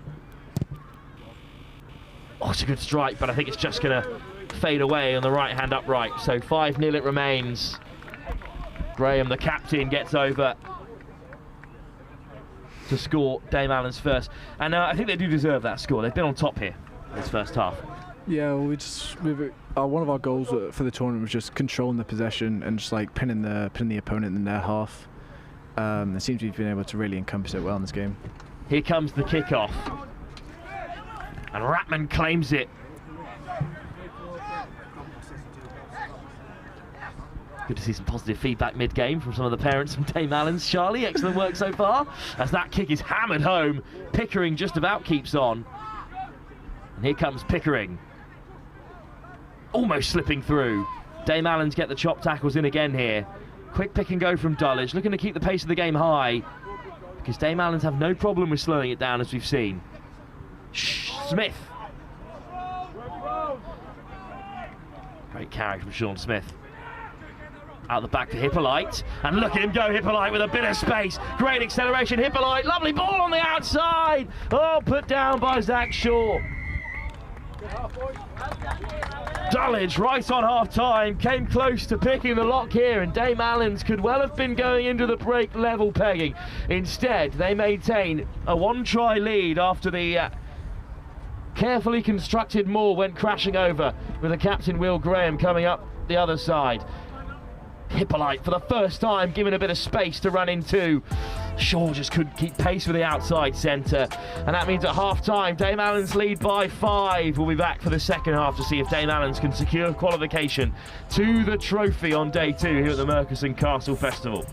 Oh, it's a good strike, but I think it's just going to fade away on the right hand upright. So 5-0 it remains. Graham, the captain, gets over to score Dame Allan's first. And I think they do deserve that score. They've been on top here this first half. Yeah, well, one of our goals for the tournament was just controlling the possession and just like pinning the opponent in their half. It seems we've been able to really encompass it well in this game. Here comes the kickoff. And Ratman claims it. Good to see some positive feedback mid-game from some of the parents from Dame Allan's. Charlie, excellent work so far. As that kick is hammered home, Pickering just about keeps on. And here comes Pickering. Almost slipping through. Dame Allan's get the chop tackles in again here. Quick pick and go from Dulwich, looking to keep the pace of the game high, because Dame Allan's have no problem with slowing it down, as we've seen. Smith. Great carry from Sean Smith. Out the back to Hippolyte, and look at him go, Hippolyte with a bit of space. Great acceleration, Hippolyte, lovely ball on the outside. Oh, put down by Zach Shaw. Dulwich right on half-time, came close to picking the lock here, and Dame Allan's could well have been going into the break level pegging. Instead, they maintain a one-try lead after the carefully constructed Moore went crashing over, with the captain Will Graham coming up the other side. Hippolyte for the first time given a bit of space to run into. Shaw just couldn't keep pace with the outside centre, and that means at half-time Dame Allan's lead by 5. We'll be back for the second half to see if Dame Allan's can secure qualification to the trophy on day 2 here at the Murchison Castle Festival.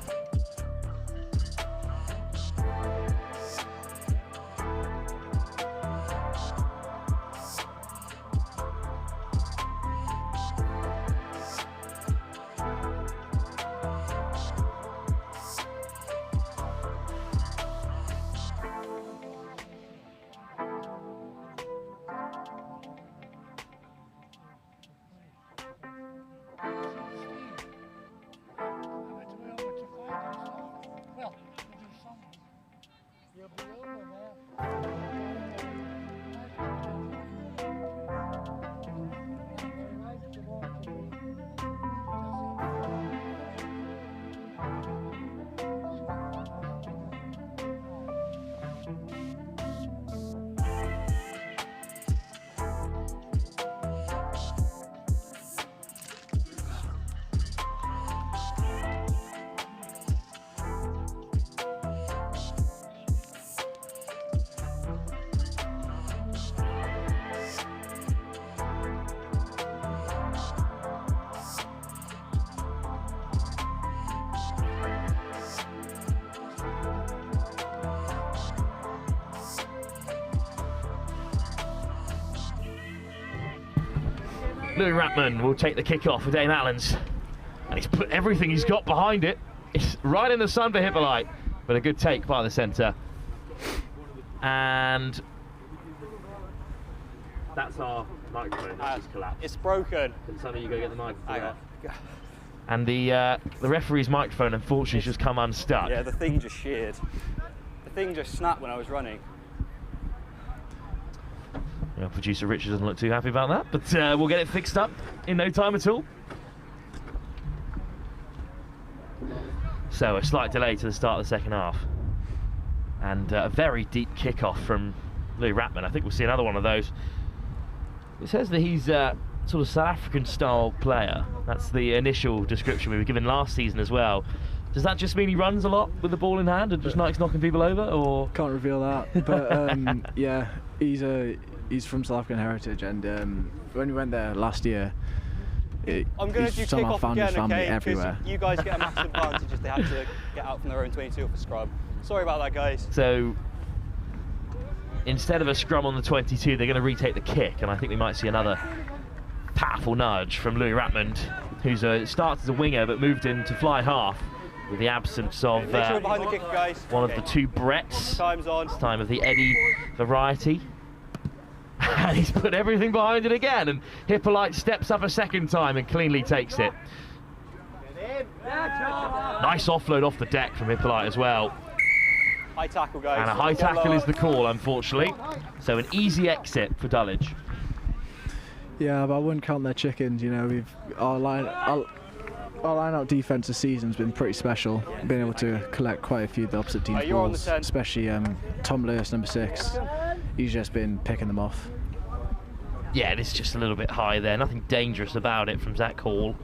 Louis Ratman will take the kick off for Dame Allan's, and he's put everything he's got behind it. It's right in the sun for Hippolyte, but a good take by the centre. And that's our microphone that's just collapsed. It's broken. Can some of you go get the microphone? And the referee's microphone unfortunately has just come unstuck. Yeah, the thing just sheared. The thing just snapped when I was running. Well, producer Richard doesn't look too happy about that, but we'll get it fixed up in no time at all. So a slight delay to the start of the second half, and a very deep kick-off from Louis Ratman. I think we'll see another one of those. It says that he's a sort of South African style player. That's the initial description we were given last season as well. Does that just mean he runs a lot with the ball in hand and just likes knocking people over, or? Can't reveal that, but yeah, he's from South African heritage, and when we went there last year, I'm going to do kick off again, okay? Everywhere. You guys get a massive advantage if they have to get out from their own 22 for scrum. Sorry about that, guys. So instead of a scrum on the 22, they're going to retake the kick, and I think we might see another powerful nudge from Louis Ratman, who's started as a winger but moved into fly half with the absence of behind the kick, guys. One of the two Bretts. Time's on. This time of the Eddie variety. And he's put everything behind it again, and Hippolyte steps up a second time and cleanly takes it. Nice offload off the deck from Hippolyte as well. High tackle, guys. And a high tackle is the call, unfortunately. So an easy exit for Dulwich. Yeah, but I wouldn't count their chickens. You know, our line-out defense this season's been pretty special. Being able to collect quite a few of the opposite team's balls, especially Tom Lewis, number 6. He's just been picking them off. Yeah, it's just a little bit high there. Nothing dangerous about it from Zach Hall.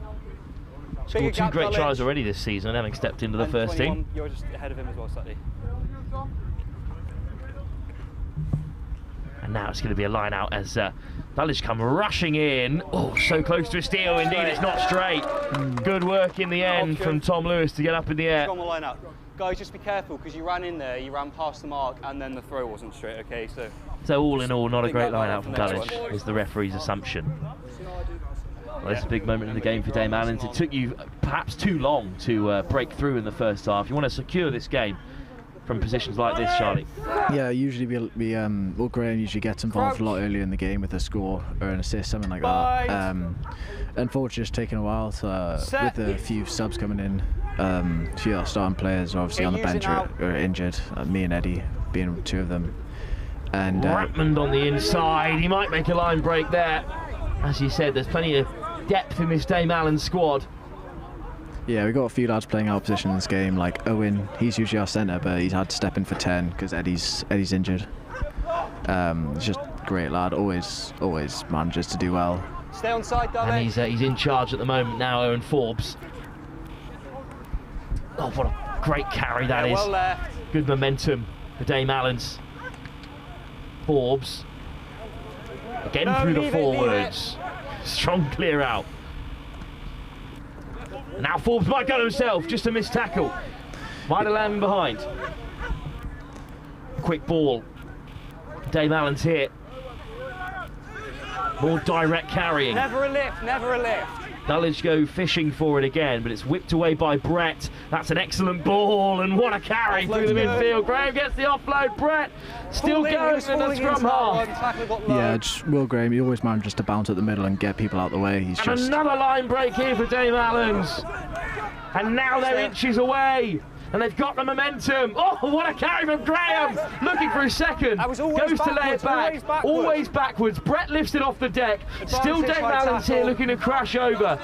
Scored 2 great tries already this season, having stepped into the first team. You're just ahead of him as well, slightly. And now it's going to be a line out as Dulwich come rushing in. Oh, so close to a steal indeed, it's not straight. Good work in the end from Tom Lewis to get up in the air. Got my line out. Guys, just be careful, because you ran in there, you ran past the mark, and then the throw wasn't straight, okay? So all in all, not a great line out from Dulwich, is the referee's assumption. Well, it's a big moment in the game for Dame Allan. It took you perhaps too long to break through in the first half. You want to secure this game from positions like this, Charlie? Yeah, usually well, Graham usually gets involved a lot earlier in the game with a score or an assist, something like that. Unfortunately, it's taken a while with a few subs coming in. A few of our starting players are obviously on the bench or injured, me and Eddie being two of them. And Ratmond on the inside, he might make a line break there. As you said, there's plenty of depth in this Dame Allan squad. Yeah, we've got a few lads playing our position in this game, like Owen. He's usually our centre, but he's had to step in for 10 because Eddie's injured. He's just a great lad, always manages to do well. Stay on side, Dulwich. And he's in charge at the moment now, Owen Forbes. Oh, what a great carry that is. Well left. Good momentum for Dame Allan's. Forbes. Again through the forwards. Strong clear out. And now Forbes might go himself, just a missed tackle. Might have landed behind. Quick ball. Dame Allan's hit. More direct carrying. Never a lift, never a lift. Dulwich go fishing for it again, but it's whipped away by Brett. That's an excellent ball, and what a carry through the midfield. Graham gets the offload. Brett still going in the scrum half. Yeah, just Will Graham, he always manages to bounce at the middle and get people out the way. He's and just another line break here for Dame Allan's. And now they're inches away. And they've got the momentum. Oh, what a carry from Graham! Looking for a second. Goes to lay it back. Always backwards. Brett lifts it off the deck. Still Dame Allan's here looking to crash over.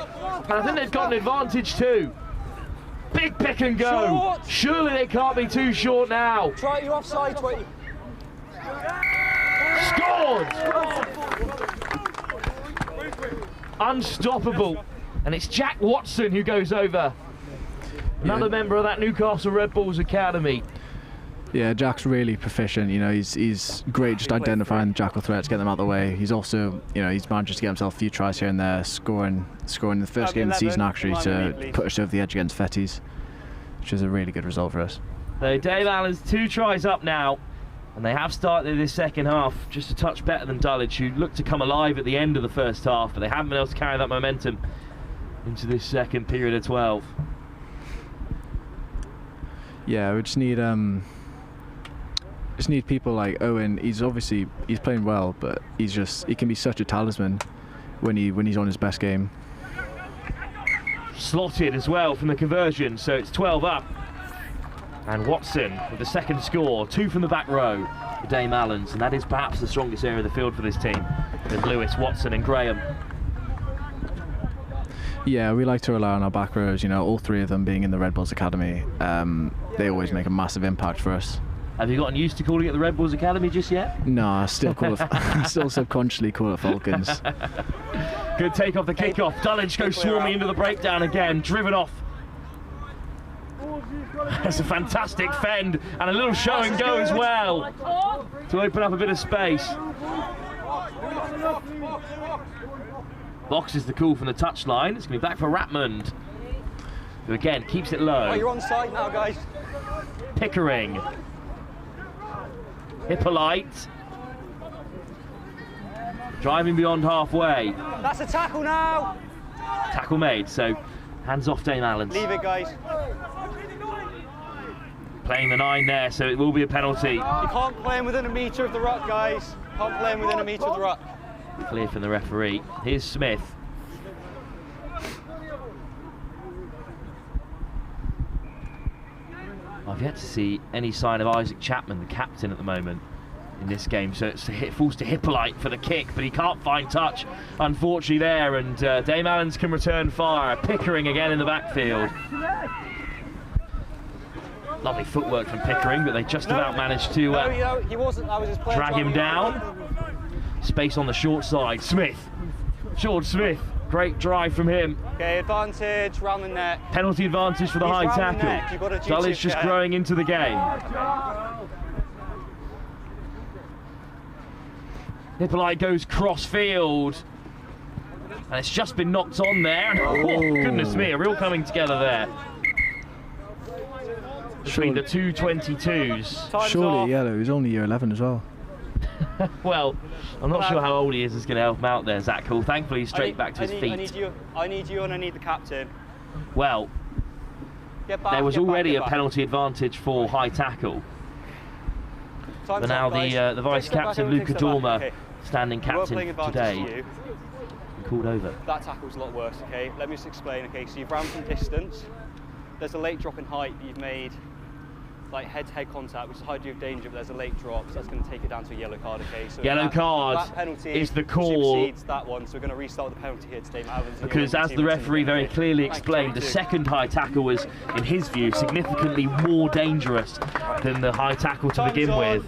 And I think they've got an advantage too. Big pick and go. Surely they can't be too short now. Try your offside, Twitty. Scored! Unstoppable. And it's Jack Watson who goes over. Another member of that Newcastle Red Bulls Academy. Yeah, Jack's really proficient. You know, he's great just identifying the jackal threats, getting them out of the way. He's also, you know, he's managed to get himself a few tries here and there, scoring the first game of the season actually to put us over the edge against Fetties, which is a really good result for us. So Dave Allen's 2 tries up now, and they have started this second half just a touch better than Dulwich, who looked to come alive at the end of the first half, but they haven't been able to carry that momentum into this second period of 12. Yeah, we just need people like Owen. He's playing well, but he can be such a talisman when he's on his best game. Slotted as well from the conversion, so it's 12 up. And Watson with the second score, 2 from the back row for Dame Allan's, and that is perhaps the strongest area of the field for this team, with Lewis, Watson and Graham. Yeah, we like to rely on our back rows, you know, all 3 of them being in the Red Bulls Academy. They always make a massive impact for us. Have you gotten used to calling it the Red Bulls Academy just yet? No, I still subconsciously call it Falcons. Good take off the kickoff. Dulwich goes swarming into the breakdown again, driven off. That's a fantastic fend and a little show and go as well to open up a bit of space. Box is the call from the touchline. It's going to be back for Ratmond, who again keeps it low. Oh, you're on side now, guys. Pickering. Hippolyte. Driving beyond halfway. That's a tackle now. Tackle made, so hands off Dame Allan's. Leave it, guys. Playing the 9 there, so it will be a penalty. You can't play him within a metre of the ruck, guys. Can't play him within a metre of the ruck. Clear from the referee. Here's Smith. I've yet to see any sign of Isaac Chapman, the captain at the moment, in this game. So it's falls to Hippolyte for the kick, but he can't find touch, unfortunately, there. And Dame Allan's can return fire. Pickering again in the backfield. Lovely footwork from Pickering, but they just about managed to he wasn't. That was his play. Drag him down. Space on the short side. Smith. George Smith. Great drive from him. Okay, advantage, round the net. Penalty advantage for the high tackle. Dulwich just growing into the game. Hippolyte goes cross-field. And it's just been knocked on there. Oh, goodness me, a real coming together there. Between the two 22s. Surely yellow, he's only year 11 as well. Well, I'm not sure how old he is going to help him out there, Zach Hall. Thankfully, he's straight back to his feet. I need you and I need the captain. Well, there was already a penalty advantage for high tackle. But now the vice-captain, Luca Dormer, standing captain today, called over. That tackle's a lot worse, okay? Let me just explain, okay? So you've ran from distance. There's a late drop in height that you've made, like head-to-head contact, which is a high degree of danger, but there's a late drop, so that's going to take it down to a yellow card, okay? So yellow card that penalty is the call. Supersedes that one, so we're going to restart the penalty here today, Matt Evans. Because as the referee very clearly explained, the second high tackle was, in his view, significantly more dangerous than the high tackle to begin with.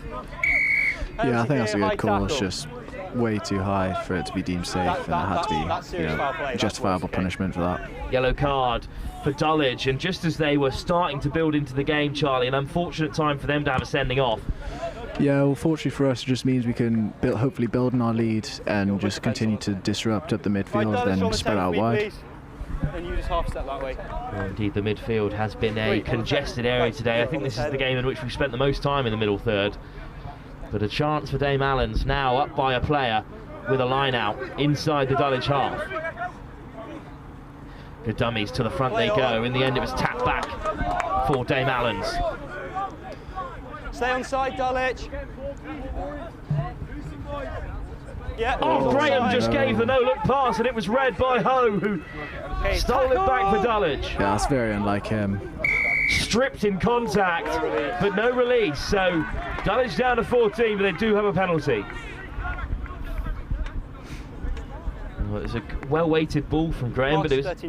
Yeah, I think that's a good call. It's just way too high for it to be deemed safe, and it had to be, you know, justifiable punishment for that. Yellow card for Dulwich, and just as they were starting to build into the game, Charlie, an unfortunate time for them to have a sending off. Yeah, well, fortunately for us, it just means we can hopefully build on our lead and just continue to disrupt at the midfield, then spread out wide. And you just half step that way. Well, indeed, the midfield has been a congested area today. I think this is the game in which we've spent the most time in the middle third. But a chance for Dame Allen's, now up by a player with a line out inside the Dulwich half. Good dummies, to the front they go. In the end, it was tapped back for Dame Allen's. Stay on side, Dulwich. Yeah. Oh, Graham just gave the no-look pass, and it was read by Ho, who stole it back for Dulwich. Yeah, that's very unlike him. Stripped in contact, but no release. So Dulwich down to 14, but they do have a penalty. Well, it's a well-weighted ball from Graham, but it was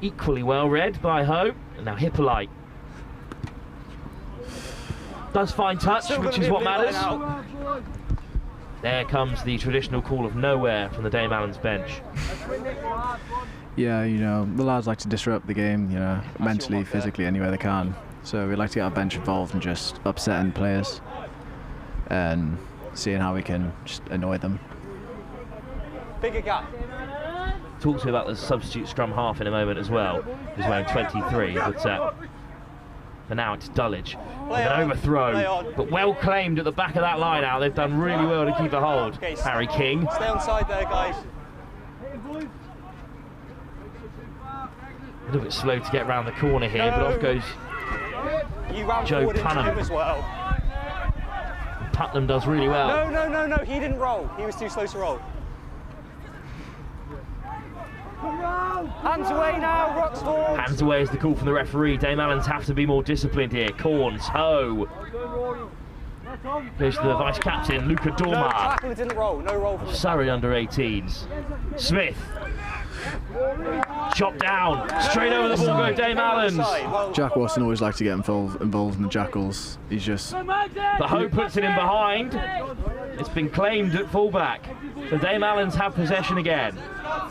equally well read by Ho. And now Hippolyte does find touch, which is what matters. There comes the traditional call of nowhere from the Dame Allen's bench. Yeah, you know, the lads like to disrupt the game, you know, mentally, physically, anywhere they can. So we like to get our bench involved and just upsetting players and seeing how we can just annoy them. Bigger gap. Talk to me about the substitute scrum half in a moment as well. He's wearing 23, but for now it's Dulwich. With an overthrow, but well claimed at the back of that line out. They've done really well to keep a hold. Harry King. Stay on side there, guys. A little bit slow to get round the corner here, but off goes Joe Putnam. As well. Putnam does really well. No, he didn't roll. He was too slow to roll. Hands away now, Roxford. Hands away is the call from the referee. Dame Allen's have to be more disciplined here. Corns, Ho. Goes to the vice-captain, Luca Dormer. No tackle, it didn't roll. No roll from Surrey under 18s. Smith. Chopped down. Straight over the ball go Dame Allen's. Jack Watson always likes to get involved in the Jackals. He's just... But Ho puts it in behind. It's been claimed at fullback. So Dame Allen's have possession again.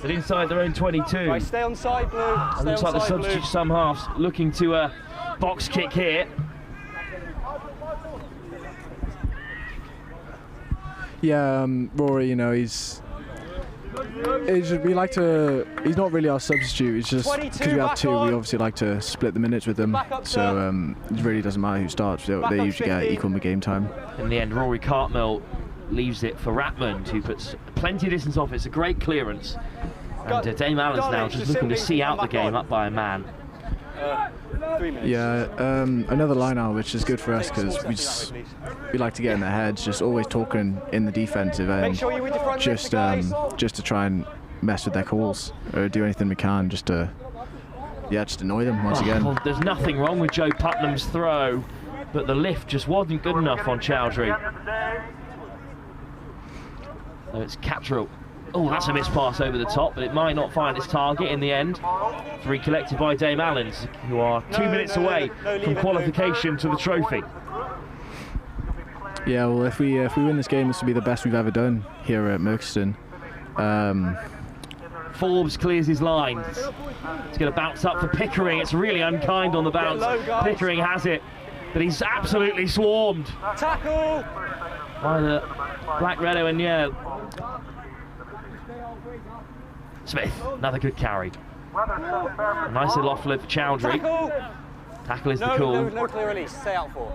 But inside their own 22. Right, stay on side, Blue. It looks like the substitute some halves looking to box kick here. Yeah, Rory, you know, he's not really our substitute. It's just because we have two, we obviously like to split the minutes with them. So it really doesn't matter who starts. They usually get equal game time. In the end, Rory Cartmill leaves it for Ratmond, who puts plenty of distance off. It's a great clearance. And Dame Allen's now just looking to see out the game up by a man. 3 minutes. Yeah, another line out, which is good for us because we like to get in their heads, just always talking in the defensive end, just to try and mess with their calls or do anything we can just to annoy them once again. Well, there's nothing wrong with Joe Putnam's throw, but the lift just wasn't good enough on Chowdhury. So it's Cattrall. Oh, that's a missed pass over the top, but it might not find its target in the end. 3 collected by Dame Allen's, who are 2 minutes away from qualification to the trophy. Yeah, well, if we win this game, this will be the best we've ever done here at Merkston. Forbes clears his lines. It's going to bounce up for Pickering. It's really unkind on the bounce. Pickering has it, but he's absolutely swarmed. Tackle! By the black, red and yellow. Smith, another good carry. A nice little offload for Chowdhury. Tackle is the call. No clear release. Stay out for.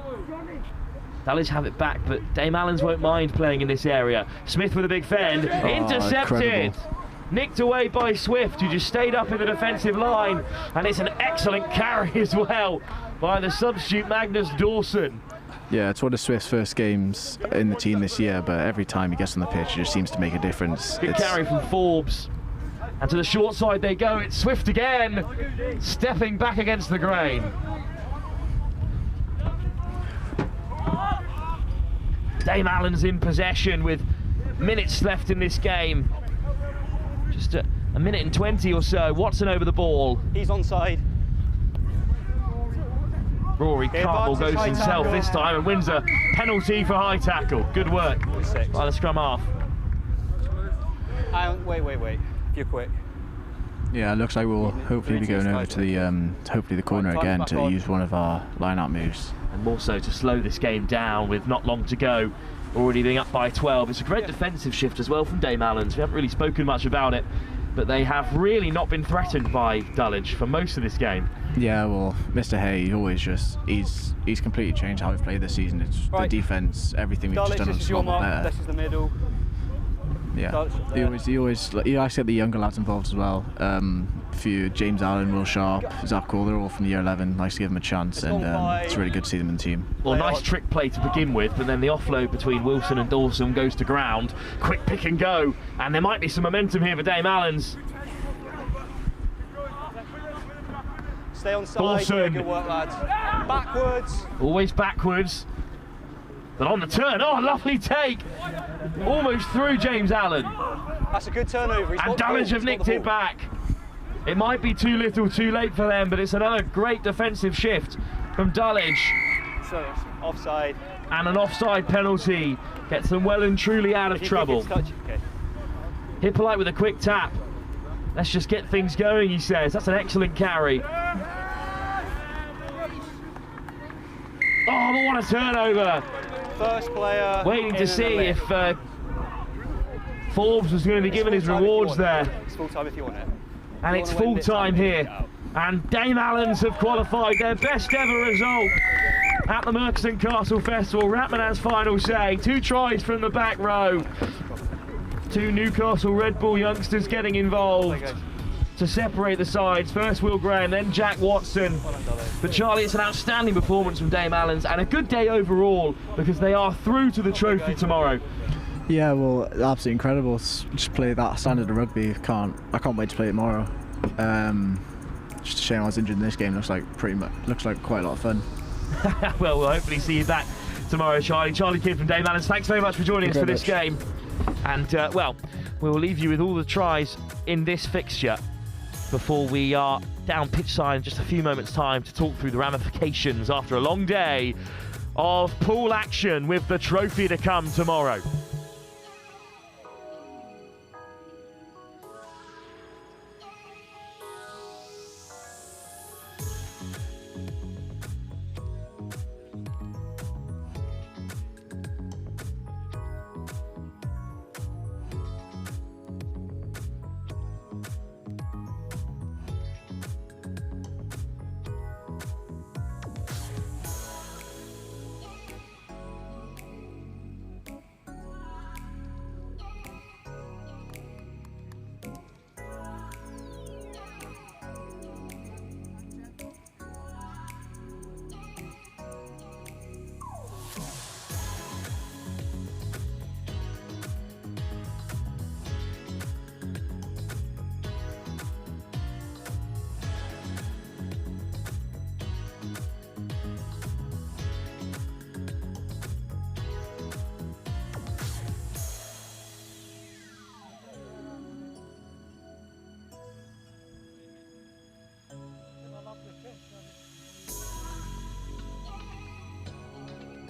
Dulwich have it back, but Dame Allens won't mind playing in this area. Smith with a big fend. Intercepted. Incredible. Nicked away by Swift, who just stayed up in the defensive line. And it's an excellent carry as well by the substitute Magnus Dawson. Yeah, it's one of Swift's first games in the team this year, but every time he gets on the pitch, it just seems to make a difference. Good carry from Forbes. And to the short side they go. It's Swift again, stepping back against the grain. Dame Allen's in possession with minutes left in this game. Just a minute and 20 or so. Watson over the ball. He's onside. Rory Cartwell goes himself this time and wins a penalty for high tackle. Good work by the scrum half. Wait. If you're quick. Yeah, it looks like we'll hopefully be going over to the hopefully the corner again to use one of our line-out moves. And more so to slow this game down with not long to go. Already being up by 12. It's a great defensive shift as well from Dame Allens. We haven't really spoken much about it, but they have really not been threatened by Dulwich for most of this game. Yeah, well, Mr. Hay, he's completely changed how we've played this season. It's the defence, everything we've Dulwich, just done this is a your lot mark, better. this is the middle. Yeah, he always likes to get the younger lads involved as well. A few James Allan, Will Sharp, Zach Cole, they're all from the year 11. Nice to give them a chance, and it's really good to see them in the team. Well, nice trick play to begin with, but then the offload between Wilson and Dawson goes to ground. Quick pick and go, and there might be some momentum here for Dame Allens. Stay on side. Dawson. Good work, lads. Backwards. Always backwards. But on the turn, oh, lovely take. Almost through James Allan. That's a good turnover. And Dulwich have nicked it back. It might be too little too late for them, but it's another great defensive shift from Dulwich. So, offside. And an offside penalty gets them well and truly out of trouble. Hippolyte with a quick tap. Let's just get things going, he says. That's an excellent carry. Oh, but what a turnover. First player. Waiting to see if Forbes was going to be given his rewards there. It's full time if you want it. And it's full time here. And Dame Allens have qualified their best ever result at the Merchiston Castle Festival. Ratman has final say. 2 tries from the back row. 2 Newcastle Red Bull youngsters getting involved to separate the sides. First Will Graham, then Jack Watson. But Charlie, it's an outstanding performance from Dame Allens and a good day overall because they are through to the trophy tomorrow. Yeah, well, absolutely incredible. Just play that standard of rugby. I can't wait to play it tomorrow. Just a shame I was injured in this game. Looks like quite a lot of fun. Well, we'll hopefully see you back tomorrow, Charlie. Charlie Kidd from Dame Allens, thanks very much for joining us for this game. And well, we'll leave you with all the tries in this fixture before we are down pitch side in just a few moments' time to talk through the ramifications after a long day of pool action with the trophy to come tomorrow.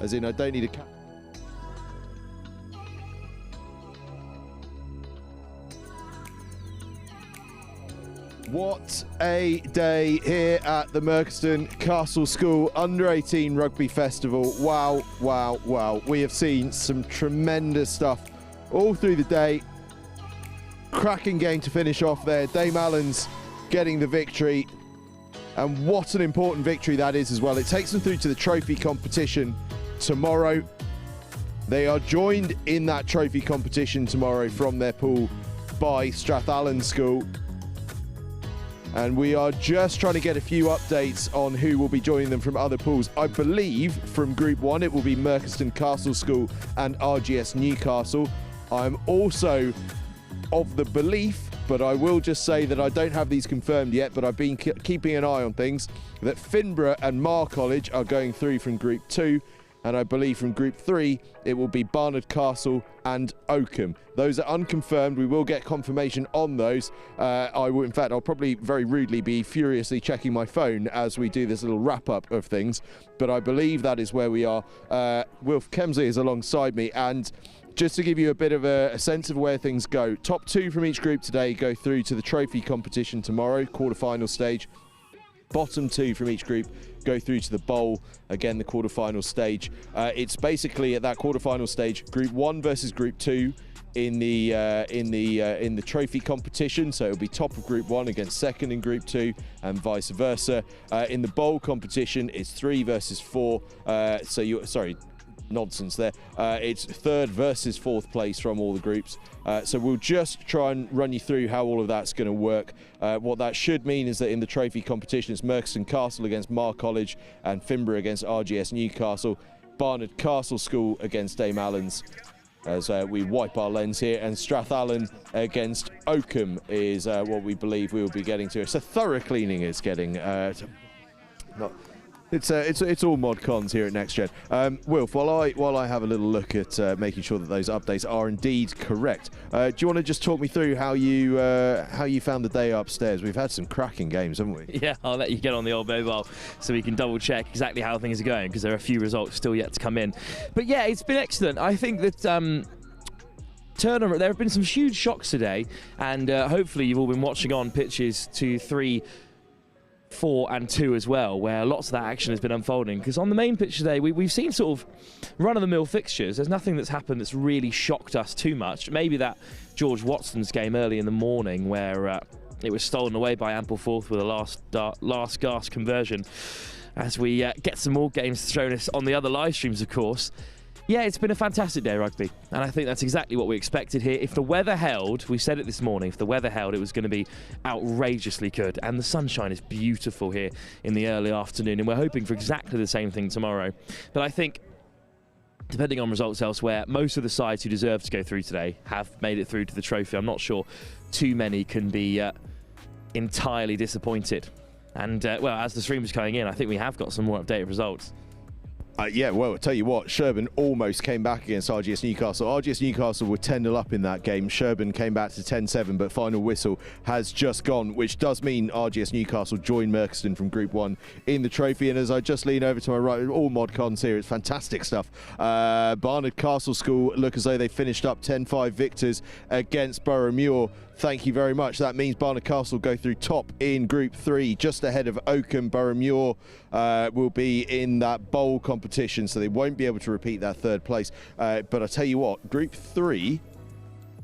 As in, I don't need a cap. What a day here at the Merchiston Castle School Under-18 Rugby Festival. Wow, wow, wow. We have seen some tremendous stuff all through the day. Cracking game to finish off there. Dame Allan's getting the victory. And what an important victory that is as well. It takes them through to the trophy competition tomorrow. They are joined in that trophy competition tomorrow from their pool by Strathallan School. And we are just trying to get a few updates on who will be joining them from other pools. I believe from Group 1 it will be Merchiston Castle School and RGS Newcastle. I'm also of the belief, but I will just say that I don't have these confirmed yet, but I've been keeping an eye on things, that Finborough and Marr College are going through from Group 2. And I believe from Group 3, it will be Barnard Castle and Oakham. Those are unconfirmed. We will get confirmation on those. In fact, I'll probably very rudely be furiously checking my phone as we do this little wrap-up of things. But I believe that is where we are. Wilf Kemsley is alongside me. And just to give you a bit of a sense of where things go, top 2 from each group today go through to the trophy competition tomorrow, quarter-final stage. Bottom 2 from each group go through to the bowl, again the quarter-final stage. It's basically at that quarter-final stage, Group 1 versus Group 2 in the trophy competition. So it'll be top of Group 1 against second in Group 2, and vice versa. In the bowl competition, it's 3 versus 4. Nonsense there. It's 3rd versus 4th place from all the groups. So we'll just try and run you through how all of that's going to work. What that should mean is that in the trophy competition, it's Merchiston Castle against Marr College and Finborough against RGS Newcastle. Barnard Castle School against Dame Allan's, as we wipe our lens here, and Strathallan against Oakham is what we believe we will be getting to. So thorough cleaning is getting It's all mod cons here at Next Gen. Wilf, while I have a little look at making sure that those updates are indeed correct, do you want to just talk me through how you found the day upstairs? We've had some cracking games, haven't we? Yeah, I'll let you get on the old mobile so we can double check exactly how things are going, because there are a few results still yet to come in. But yeah, it's been excellent. I think that there have been some huge shocks today, and hopefully you've all been watching on pitches 2, 3, 4 and 2 as well, where lots of that action has been unfolding. Because on the main pitch today, we've seen sort of run-of-the-mill fixtures. There's nothing that's happened that's really shocked us too much. Maybe that George Watson's game early in the morning where it was stolen away by Ampleforth with a last gasp conversion. As we get some more games thrown us on the other live streams, of course. Yeah, it's been a fantastic day of rugby, and I think that's exactly what we expected here. If the weather held, we said it this morning, if the weather held, it was going to be outrageously good, and the sunshine is beautiful here in the early afternoon, and we're hoping for exactly the same thing tomorrow. But I think, depending on results elsewhere, most of the sides who deserve to go through today have made it through to the trophy. I'm not sure too many can be entirely disappointed. And, well, as the stream is coming in, I think we have got some more updated results. Yeah, well, I'll tell you what, Sherborne almost came back against RGS Newcastle. RGS Newcastle were 10-0 up in that game. Sherborne came back to 10-7, but final whistle has just gone, which does mean RGS Newcastle joined Merchiston from Group 1 in the trophy. And as I just lean over to my right, all mod cons here, it's fantastic stuff. Barnard Castle School look as though they finished up 10-5 victors against Boroughmuir. Thank you very much. That means Barnard Castle go through top in Group 3, just ahead of Oakham. Boroughmuir will be in that bowl competition, so they won't be able to repeat that 3rd place. But I tell you what, Group 3,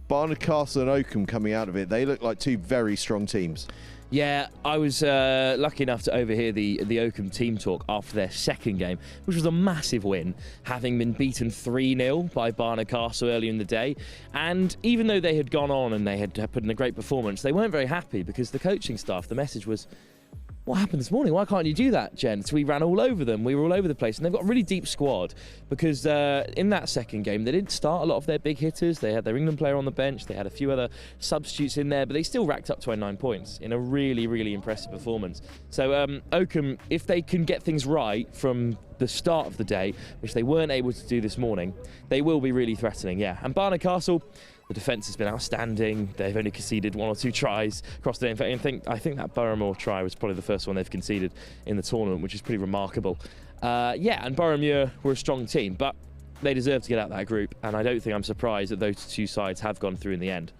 Barnard Castle and Oakham coming out of it, they look like 2 very strong teams. Yeah, I was lucky enough to overhear the Oakham team talk after their 2nd game, which was a massive win, having been beaten 3-0 by Barnard Castle earlier in the day. And even though they had gone on and they had put in a great performance, they weren't very happy because the coaching staff, the message was, what happened this morning? Why can't you do that, gents? We ran all over them. We were all over the place. And they've got a really deep squad because in that 2nd game, they didn't start a lot of their big hitters. They had their England player on the bench. They had a few other substitutes in there, but they still racked up 29 points in a really, really impressive performance. So Oakham, if they can get things right from the start of the day, which they weren't able to do this morning, they will be really threatening, yeah. And Barnard Castle, the defence has been outstanding. They've only conceded 1 or 2 tries across the day. In fact, I think that Boroughmuir try was probably the first one they've conceded in the tournament, which is pretty remarkable. Yeah, and Boroughmuir were a strong team, but they deserve to get out that group, and I don't think I'm surprised that those 2 sides have gone through in the end.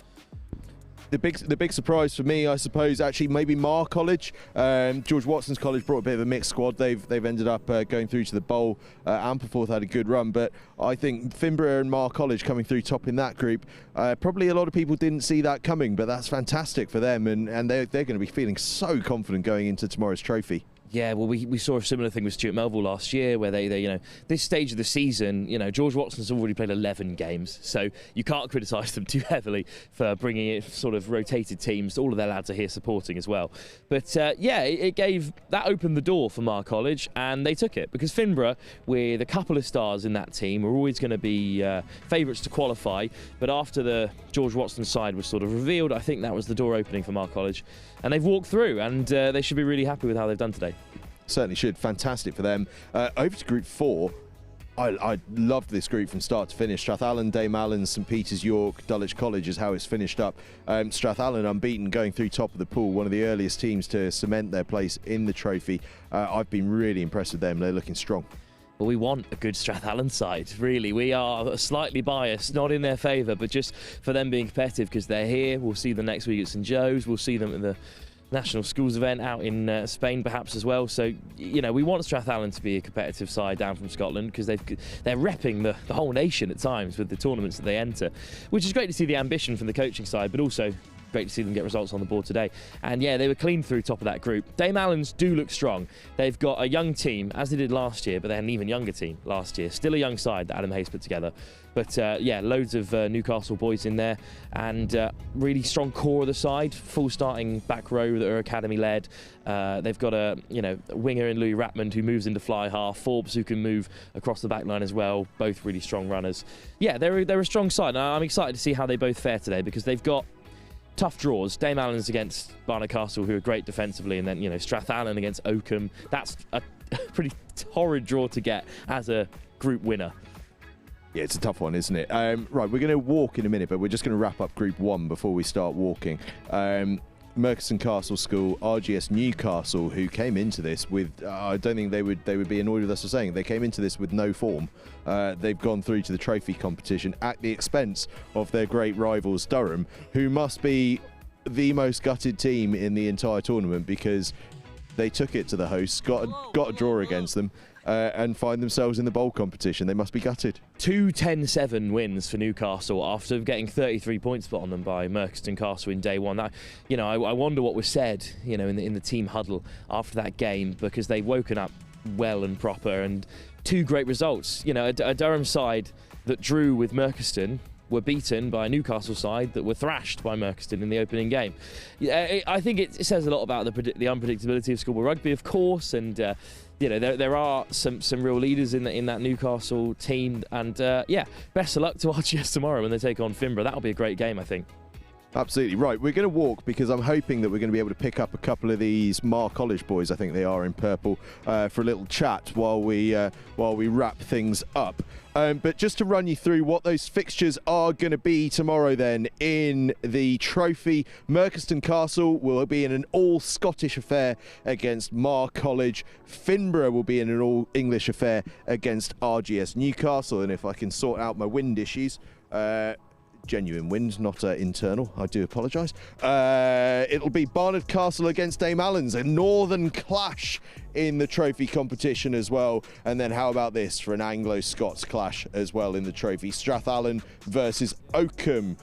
The big surprise for me, I suppose, actually maybe Marr College. George Watson's college brought a bit of a mixed squad. They've ended up going through to the bowl. Ampleforth had a good run, but I think Finborough and Marr College coming through top in that group. Probably a lot of people didn't see that coming, but that's fantastic for them, and they're going to be feeling so confident going into tomorrow's trophy. Yeah, well, we saw a similar thing with Stuart Melville last year, where they you know, this stage of the season, you know, George Watson's already played 11 games, so you can't criticise them too heavily for bringing in sort of rotated teams. All of their lads are here supporting as well. But yeah, that opened the door for Marr College, and they took it, because Finborough, with a couple of stars in that team, are always going to be favourites to qualify. But after the George Watson side was sort of revealed, I think that was the door opening for Marr College, and they've walked through, and they should be really happy with how they've done today. Certainly should. Fantastic for them. Over to Group 4. I loved this group from start to finish. Strathallan, Dame Allan, St Peter's, York, Dulwich College is how it's finished up. Strathallan unbeaten, going through top of the pool, one of the earliest teams to cement their place in the trophy. I've been really impressed with them. They're looking strong. Well, we want a good Strathallan side, really. We are slightly biased, not in their favour, but just for them being competitive, because they're here. We'll see them next week at St Joe's. We'll see them at the National Schools event out in Spain perhaps as well. So, you know, we want Strathallan to be a competitive side down from Scotland, because they're repping the whole nation at times with the tournaments that they enter, which is great to see the ambition from the coaching side, but also great to see them get results on the board today. And yeah, they were clean through top of that group. Dame Allans do look strong. They've got a young team, as they did last year, but they had an even younger team last year. Still a young side that Adam Hayes put together. But yeah, loads of Newcastle boys in there, and really strong core of the side. Full starting back row that are academy led. They've got a winger in Louis Ratmond who moves into fly half. Forbes who can move across the back line as well. Both really strong runners. Yeah, they're a strong side. And I'm excited to see how they both fare today, because they've got tough draws. Dame Allan's against Barnard Castle, who are great defensively, and then Strathallan against Oakham. That's a pretty horrid draw to get as a group winner. Yeah, it's a tough one, isn't it? Right, we're going to walk in a minute, but we're just going to wrap up Group 1 before we start walking. Merchiston Castle School, RGS Newcastle, who came into this with, I don't think they would be annoyed with us for saying, they came into this with no form. They've gone through to the trophy competition at the expense of their great rivals Durham, who must be the most gutted team in the entire tournament, because they took it to the hosts, got a draw against them, and find themselves in the bowl competition. They must be gutted. 2 10-7 wins for Newcastle after getting 33 points put on them by Merchiston Castle in day one. That, I wonder what was said, in the team huddle after that game, because they've woken up well and proper, and 2 great results. A Durham side that drew with Merchiston were beaten by a Newcastle side that were thrashed by Merchiston in the opening game. I think it says a lot about the unpredictability of Scarborough rugby, of course, and there are some real leaders in that Newcastle team, and yeah, best of luck to RGS tomorrow when they take on Finborough. That'll be a great game, I think. Absolutely. Right, we're going to walk, because I'm hoping that we're going to be able to pick up a couple of these Marr College boys, I think they are in purple, for a little chat while we wrap things up. But just to run you through what those fixtures are going to be tomorrow then in the trophy, Merchiston Castle will be in an all-Scottish affair against Marr College. Finborough will be in an all-English affair against RGS Newcastle. And if I can sort out my wind issues, genuine wind, not internal, I do apologise. It'll be Barnard Castle against Dame Allan's, a northern clash in the trophy competition as well. And then how about this for an Anglo-Scots clash as well in the trophy? Strathallan versus Oakham.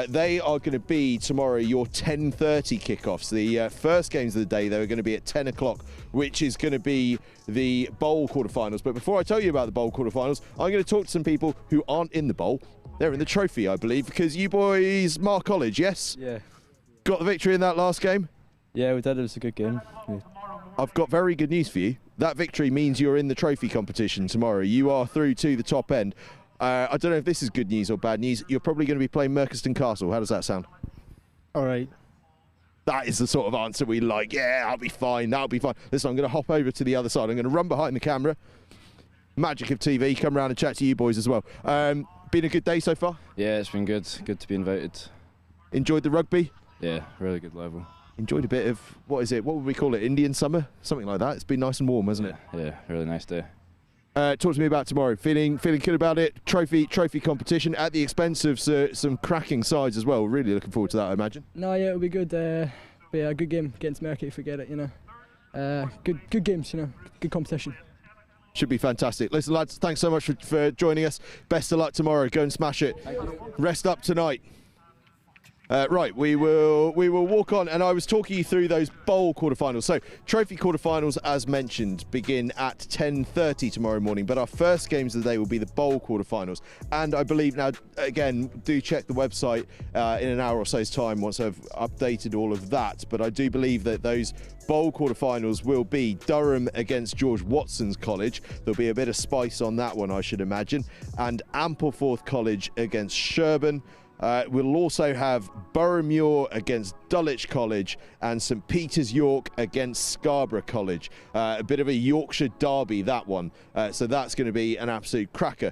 They are going to be tomorrow your 10:30 kickoffs. The first games of the day, they are going to be at 10 o'clock, which is going to be the bowl quarterfinals. But before I tell you about the bowl quarterfinals, I'm going to talk to some people who aren't in the bowl. They're in the trophy, I believe, because you boys, Marr College, yes? Yeah. Got the victory in that last game? Yeah, we did. It was a good game. Yeah. I've got very good news for you. That victory means you're in the trophy competition tomorrow. You are through to the top end. I don't know if this is good news or bad news. You're probably going to be playing Merchiston Castle. How does that sound? All right. That is the sort of answer we like. Yeah, I'll be fine. That'll be fine. Listen, I'm going to hop over to the other side. I'm going to run behind the camera. Magic of TV. Come around and chat to you boys as well. Been a good day so far? Yeah, it's been good. Good to be invited. Enjoyed the rugby? Yeah, really good level. Enjoyed a bit of, what would we call it, Indian summer? Something like that. It's been nice and warm, hasn't it? Yeah, really nice day. Talk to me about tomorrow. Feeling good about it. Trophy competition at the expense of some cracking sides as well. Really looking forward to that, I imagine. No, yeah, it'll be good. Be a good game against Mercury. Forget it, you know. Good games, you know. Good competition. Should be fantastic. Listen, lads, thanks so much for joining us. Best of luck tomorrow. Go and smash it. Rest up tonight. Right, we will walk on, and I was talking you through those bowl quarterfinals. So, trophy quarterfinals, as mentioned, begin at 10:30 tomorrow morning. But our first games of the day will be the bowl quarterfinals. And I believe now, again, do check the website in an hour or so's time once I've updated all of that. But I do believe that those bowl quarterfinals will be Durham against George Watson's College. There'll be a bit of spice on that one, I should imagine. And Ampleforth College against Sherborne. We'll also have Boroughmuir against Dulwich College and St Peter's York against Scarborough College. A bit of a Yorkshire derby, that one. So that's going to be an absolute cracker.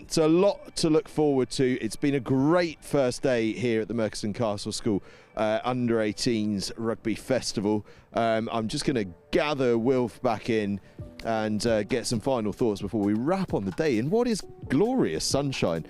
So a lot to look forward to. It's been a great first day here at the Merchiston Castle School Under 18s Rugby Festival. I'm just going to gather Wilf back in and get some final thoughts before we wrap on the day in what is glorious sunshine.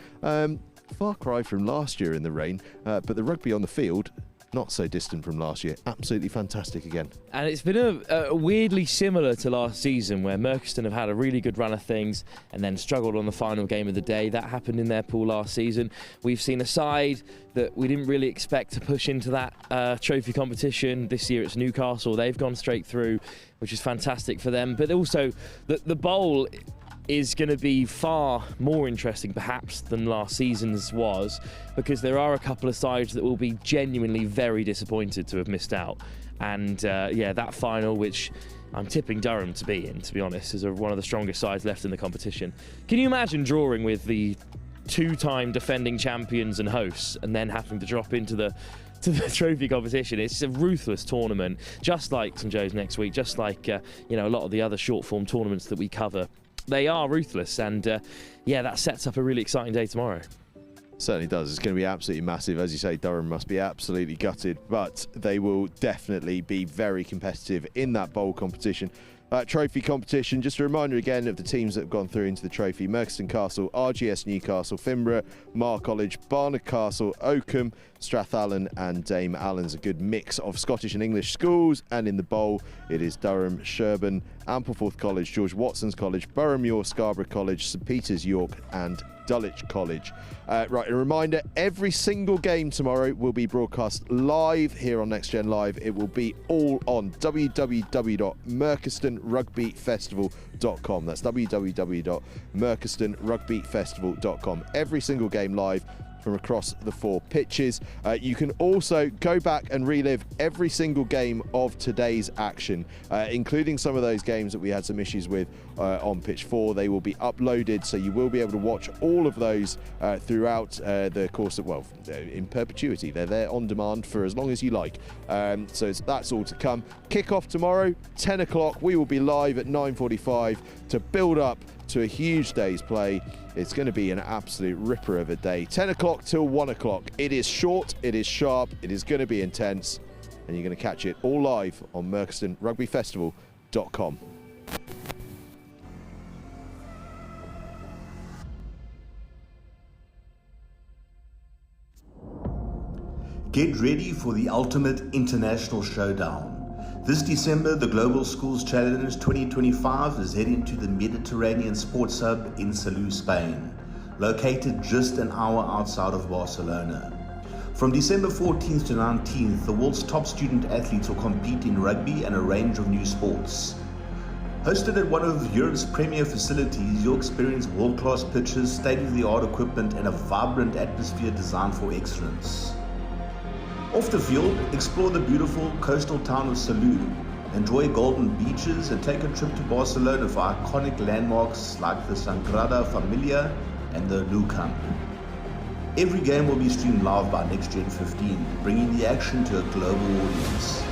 Far cry from last year in the rain, but the rugby on the field, not so distant from last year. Absolutely fantastic again. And it's been a weirdly similar to last season, where Merchiston have had a really good run of things and then struggled on the final game of the day. That happened in their pool last season. We've seen a side that we didn't really expect to push into that trophy competition. This year it's Newcastle. They've gone straight through, which is fantastic for them. But also the bowl is going to be far more interesting perhaps than last season's was, because there are a couple of sides that will be genuinely very disappointed to have missed out. And yeah, that final, which I'm tipping Durham to be in, to be honest, is one of the strongest sides left in the competition. Can you imagine drawing with the two-time defending champions and hosts and then having to drop into the trophy competition? It's a ruthless tournament, just like St Joe's next week, just like you know, a lot of the other short-form tournaments that we cover. They are ruthless, and yeah, that sets up a really exciting day tomorrow. Certainly does. It's going to be absolutely massive. As you say, Durham must be absolutely gutted, but they will definitely be very competitive in that bowl competition. Trophy competition, just a reminder again of the teams that have gone through into the trophy: Merchiston Castle, RGS Newcastle, Finborough, Marr College, Barnard Castle, Oakham, Strathallan and Dame Allan's. A good mix of Scottish and English schools. And in the bowl it is Durham, Sherborne, Ampleforth College, George Watson's College, Boroughmuir, Scarborough College, St Peter's York and Dulwich College. Right, a reminder, every single game tomorrow will be broadcast live here on Next Gen Live. It will be all on www.merchistonrugbyfestival.com. That's www.merchistonrugbyfestival.com. Every single game live from across the four pitches. You can also go back and relive every single game of today's action, including some of those games that we had some issues with on pitch 4. They will be uploaded, so you will be able to watch all of those throughout the course of, well, in perpetuity. They're there on demand for as long as you like. So that's all to come. Kick-off tomorrow, 10 o'clock. We will be live at 9:45 to build up to a huge day's play. It's going to be an absolute ripper of a day. 10 o'clock till 1 o'clock. It is short, it is sharp, it is going to be intense, and you're going to catch it all live on merchistonrugbyfestival.com. Get ready for the ultimate international showdown. This December, the Global Schools Challenge 2025 is heading to the Mediterranean Sports Hub in Salou, Spain, located just an hour outside of Barcelona. From December 14th to 19th, the world's top student athletes will compete in rugby and a range of new sports. Hosted at one of Europe's premier facilities, you'll experience world-class pitches, state-of-the-art equipment, and a vibrant atmosphere designed for excellence. Off the field, explore the beautiful coastal town of Salou, enjoy golden beaches, and take a trip to Barcelona for iconic landmarks like the Sagrada Familia and the Nou Camp. Every game will be streamed live by Next Gen 15, bringing the action to a global audience.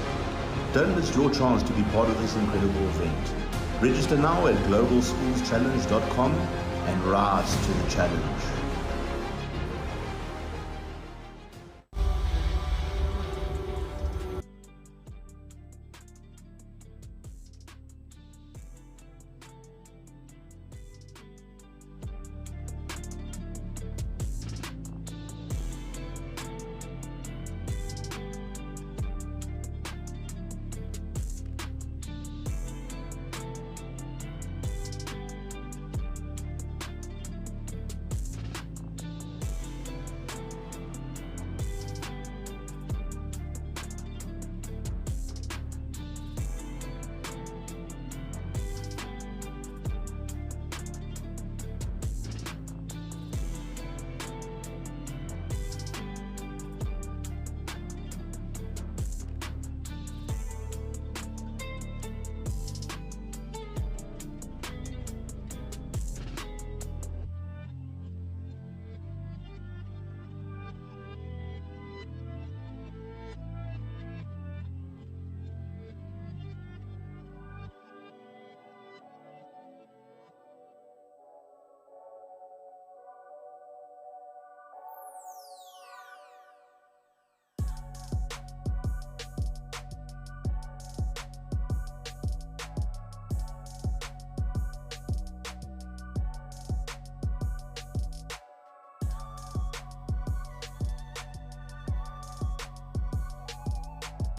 Don't miss your chance to be part of this incredible event. Register now at globalschoolschallenge.com and rise to the challenge.